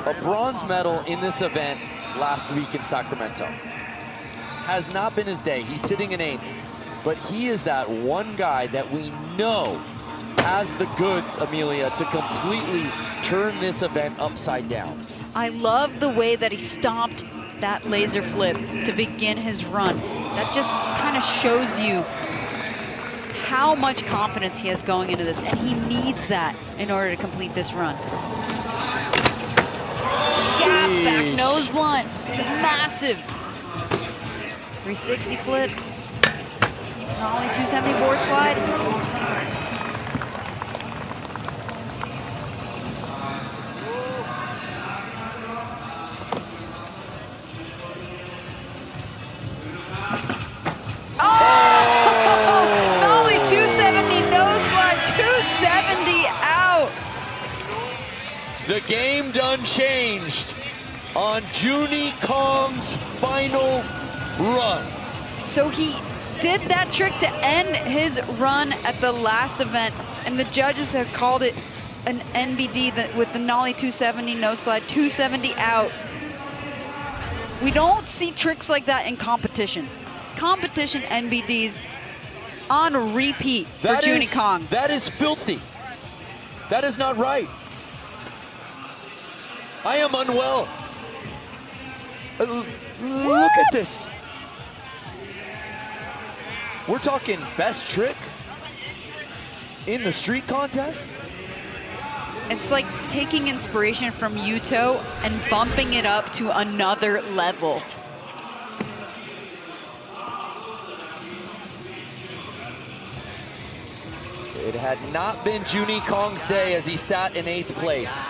S4: A bronze medal in this event last week in Sacramento. Has not been his day. He's sitting in 8th. But he is that one guy that we know has the goods, Amelia, to completely turn this event upside down.
S5: I love the way that he stomped that laser flip to begin his run. That just kind of shows you how much confidence he has going into this, and he needs that in order to complete this run. Gap back nose blunt, massive. 360 flip, only 270 board slide.
S4: The game done changed on Junie Kong's final run.
S5: So he did that trick to end his run at the last event, and the judges have called it an NBD with the nollie 270 no slide, 270 out. We don't see tricks like that in competition. Competition NBDs on repeat for Junie Kong.
S4: That is filthy. That is not right. I am unwell. Look at this. We're talking best trick in the street contest.
S5: It's like taking inspiration from Yuto and bumping it up to another level.
S4: It had not been Junie Kong's day as he sat in 8th place.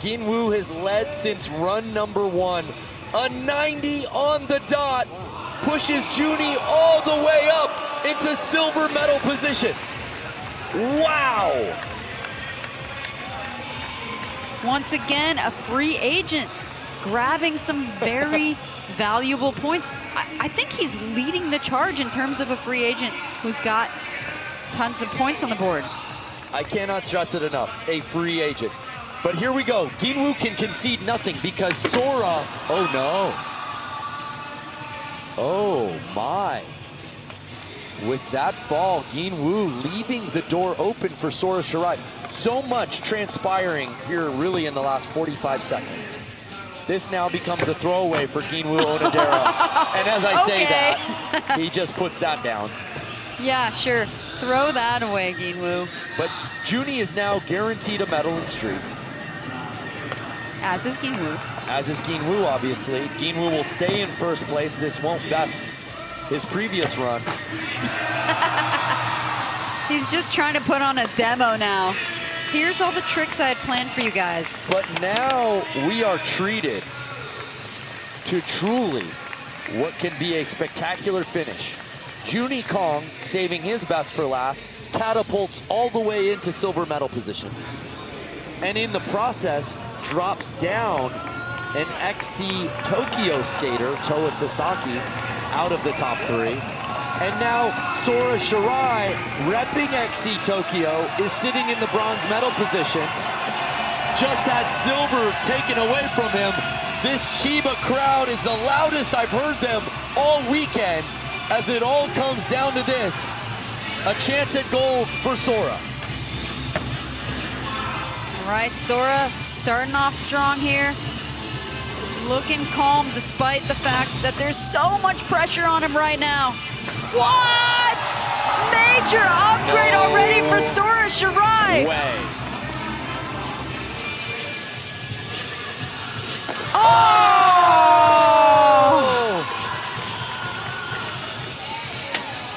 S4: Ginwoo has led since run number 1. A 90 on the dot pushes Junie all the way up into silver medal position. Wow!
S5: Once again, a free agent grabbing some very valuable points. I think he's leading the charge in terms of a free agent who's got tons of points on the board.
S4: I cannot stress it enough, a free agent. But here we go. Ginwoo can concede nothing because Sora, oh no. Oh my. With that fall, Ginwoo leaving the door open for Sora Shirai. So much transpiring here really in the last 45 seconds. This now becomes a throwaway for Ginwoo Onodera. And as I say that, he just puts that down.
S5: Yeah, sure. Throw that away, Ginwoo.
S4: But Junie is now guaranteed a medal in street.
S5: As is Ginwoo.
S4: As is Ginwoo, obviously. Ginwoo will stay in first place. This won't best his previous run.
S5: He's just trying to put on a demo now. Here's all the tricks I had planned for you guys.
S4: But now we are treated to truly what can be a spectacular finish. Junie Kong, saving his best for last, catapults all the way into silver medal position. And in the process, drops down an XC Tokyo skater, Toa Sasaki, out of the top 3. And now Sora Shirai, repping XC Tokyo, is sitting in the bronze medal position. Just had silver taken away from him. This Chiba crowd is the loudest I've heard them all weekend, as it all comes down to this. A chance at gold for Sora.
S5: All right, Sora starting off strong here. Looking calm despite the fact that there's so much pressure on him right now. What? Major upgrade already for Sora Shirai.
S4: Way.
S5: Oh!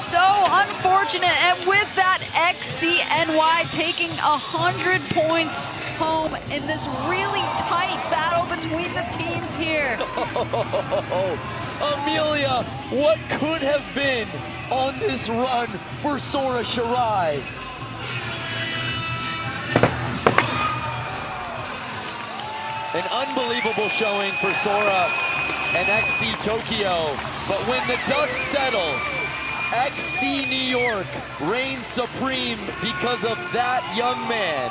S5: So unfortunate, and with that, XCNY taking 100 points home in this really tight battle between the teams here.
S4: Amelia, what could have been on this run for Sora Shirai? An unbelievable showing for Sora and XC Tokyo, but when the dust settles, XC New York reigns supreme because of that young man.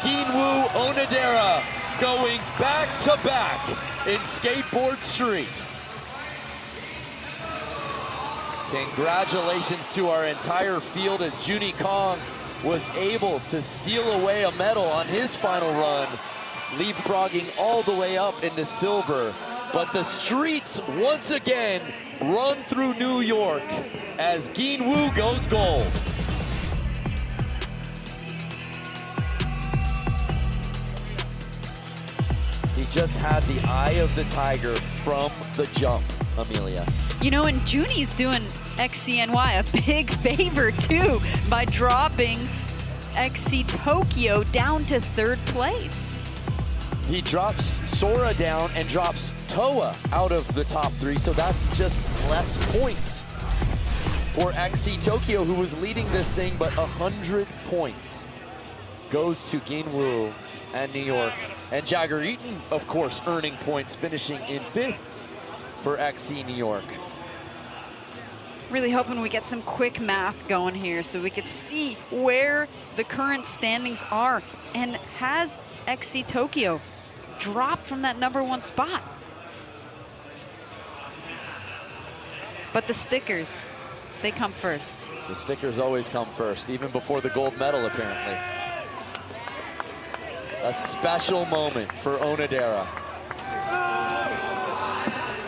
S4: Ginwoo Onodera going back-to-back in Skateboard Street. Congratulations to our entire field as Junie Kong was able to steal away a medal on his final run, leapfrogging all the way up into silver. But the streets once again run through New York as Ginwoo goes gold. He just had the eye of the tiger from the jump, Amelia.
S5: You know, and Junie's doing XCNY a big favor too by dropping XC Tokyo down to 3rd place.
S4: He drops Sora down and drops Toa out of the top 3, so that's just less points for XC Tokyo, who was leading this thing, but 100 points goes to Ginwoo and New York. And Jagger Eaton, of course, earning points, finishing in 5th for XC New York.
S5: Really hoping we get some quick math going here so we could see where the current standings are. And has XC Tokyo dropped from that #1 spot? But the stickers, they come first.
S4: The stickers always come first, even before the gold medal, apparently. A special moment for Onodera,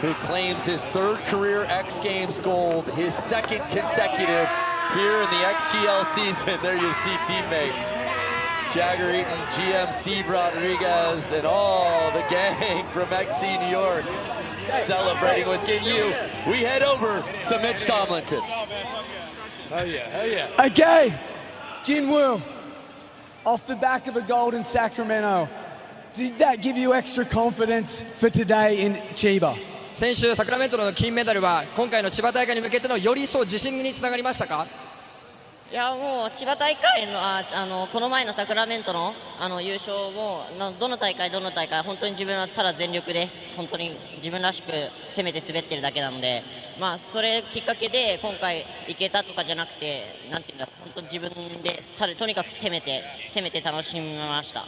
S4: who claims his 3rd career X Games gold, his 2nd consecutive here in the XGL season. There you see teammate Jagger Eaton, GM Steve Rodriguez, and all the gang from XC New York celebrating with Ginwoo. We head over to Mitch Tomlinson.
S6: Hell yeah, hell yeah. Okay, Ginwoo, off the back of the gold in Sacramento, did that give you extra confidence for today in Chiba?
S19: 先週サクラメントの金メダルは今回の千葉大会に向けてのより一層自信につながりましたか？
S9: いやもう千葉大会のこの前のサクラメントの優勝もどの大会本当に自分はただ全力で本当に自分らしく攻めて滑ってるだけなので、まあそれきっかけで今回いけたとかじゃなくて、なんていうんだろう、本当自分でとにかく攻めて楽しみました。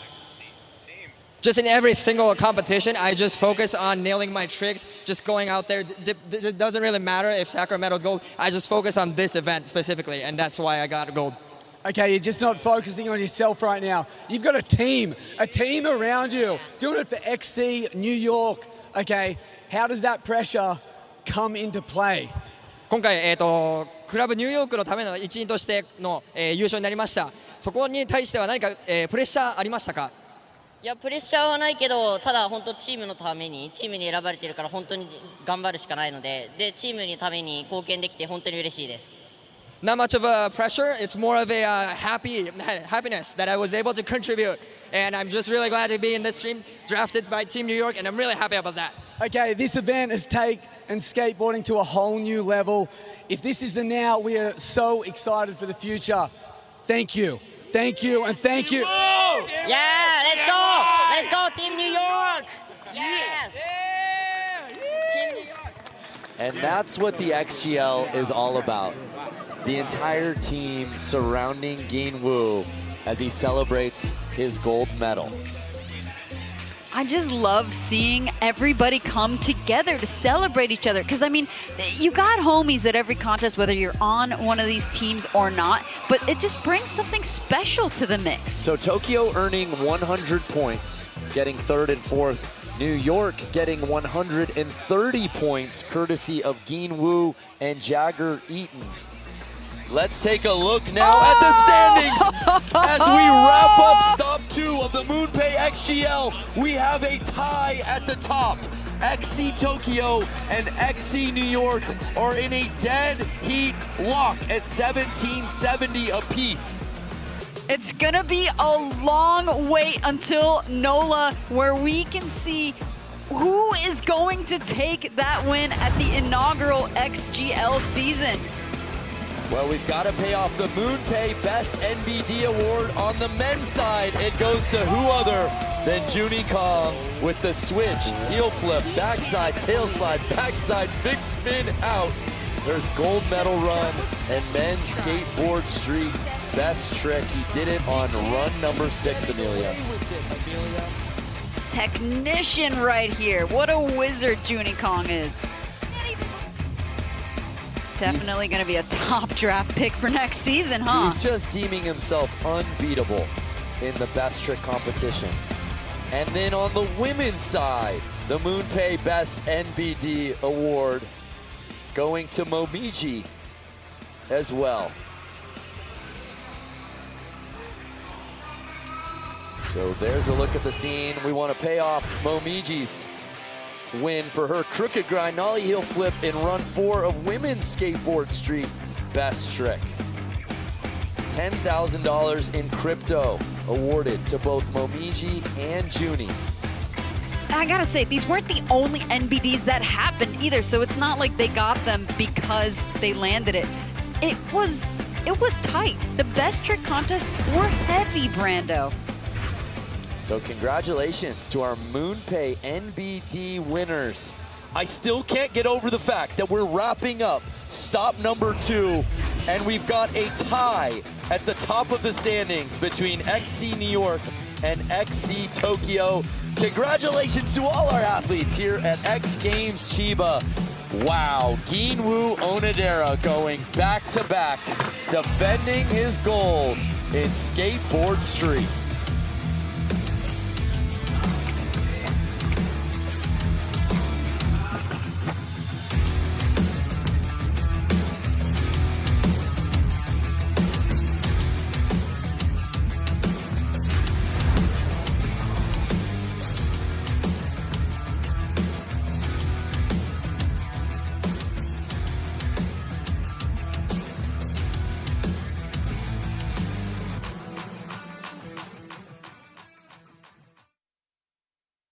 S19: Just in every single competition, I just focus on nailing my tricks, just going out there. It doesn't really matter if Sacramento gold. I just focus on this event specifically, and that's why I got gold.
S6: Okay, you're just not focusing on yourself right now. You've got a team around you, doing it for XC New York. Okay, how does that pressure come into play?
S19: 今回、クラブニューヨークのための一員としての、優勝になりました。そこに対しては何か、プレッシャーありましたか？
S9: いやプレッシャーはないけど、ただ本当チームのためにチームに選ばれているから本当に頑張るしかないので、チームのために貢献できて本当に嬉しいです。
S19: Not much of a pressure. It's more of a happiness that I was able to contribute, and I'm just really glad to be in this team drafted by Team New York, and I'm really happy about that.
S6: Okay, this event has taken skateboarding to a whole new level. If this is the now, we are so excited for the future. Thank you. Thank you and thank you.
S9: Yeah, let's go! Let's go, Team New York! Yes! Team New York!
S4: And that's what the XGL is all about. The entire team surrounding Ginwoo as he celebrates his gold medal.
S5: I just love seeing everybody come together to celebrate each other. Because, I mean, you got homies at every contest, whether you're on one of these teams or not, but it just brings something special to the mix.
S4: So Tokyo earning 100 points, getting third and fourth. New York getting 130 points, courtesy of Ginwoo and Jagger Eaton. Let's take a look now at the standings as we wrap up stop 2 of the MoonPay XGL. We have a tie at the top. XC Tokyo and XC New York are in a dead heat lock at 1770 apiece.
S5: It's gonna be a long wait until NOLA, where we can see who is going to take that win at the inaugural XGL season.
S4: Well, we've got to pay off the MoonPay Best NBD Award on the men's side. It goes to who other than Junie Kong with the switch, heel flip, backside, tail slide, backside, big spin out. There's gold medal run and men's skateboard street best trick. He did it on run number 6, Amelia.
S5: Technician right here. What a wizard Junie Kong is. Definitely going to be a top draft pick for next season, huh?
S4: He's just deeming himself unbeatable in the best trick competition. And then on the women's side, the MoonPay Best NBD Award going to Momiji as well. So there's a look at the scene. We want to pay off Momiji's win for her crooked grind nollie heel flip in run 4 of women's skateboard street best trick. $10,000 in crypto awarded to both Momiji and Junie.
S5: I gotta say, these weren't the only NBDs that happened either, so it's not like they got them because they landed it. It was tight. The best trick contests were heavy, Brando.
S4: So congratulations to our MoonPay NBD winners. I still can't get over the fact that we're wrapping up stop number 2, and we've got a tie at the top of the standings between XC New York and XC Tokyo. Congratulations to all our athletes here at X Games Chiba. Wow, Ginwoo Onodera going back-to-back, defending his gold in skateboard street.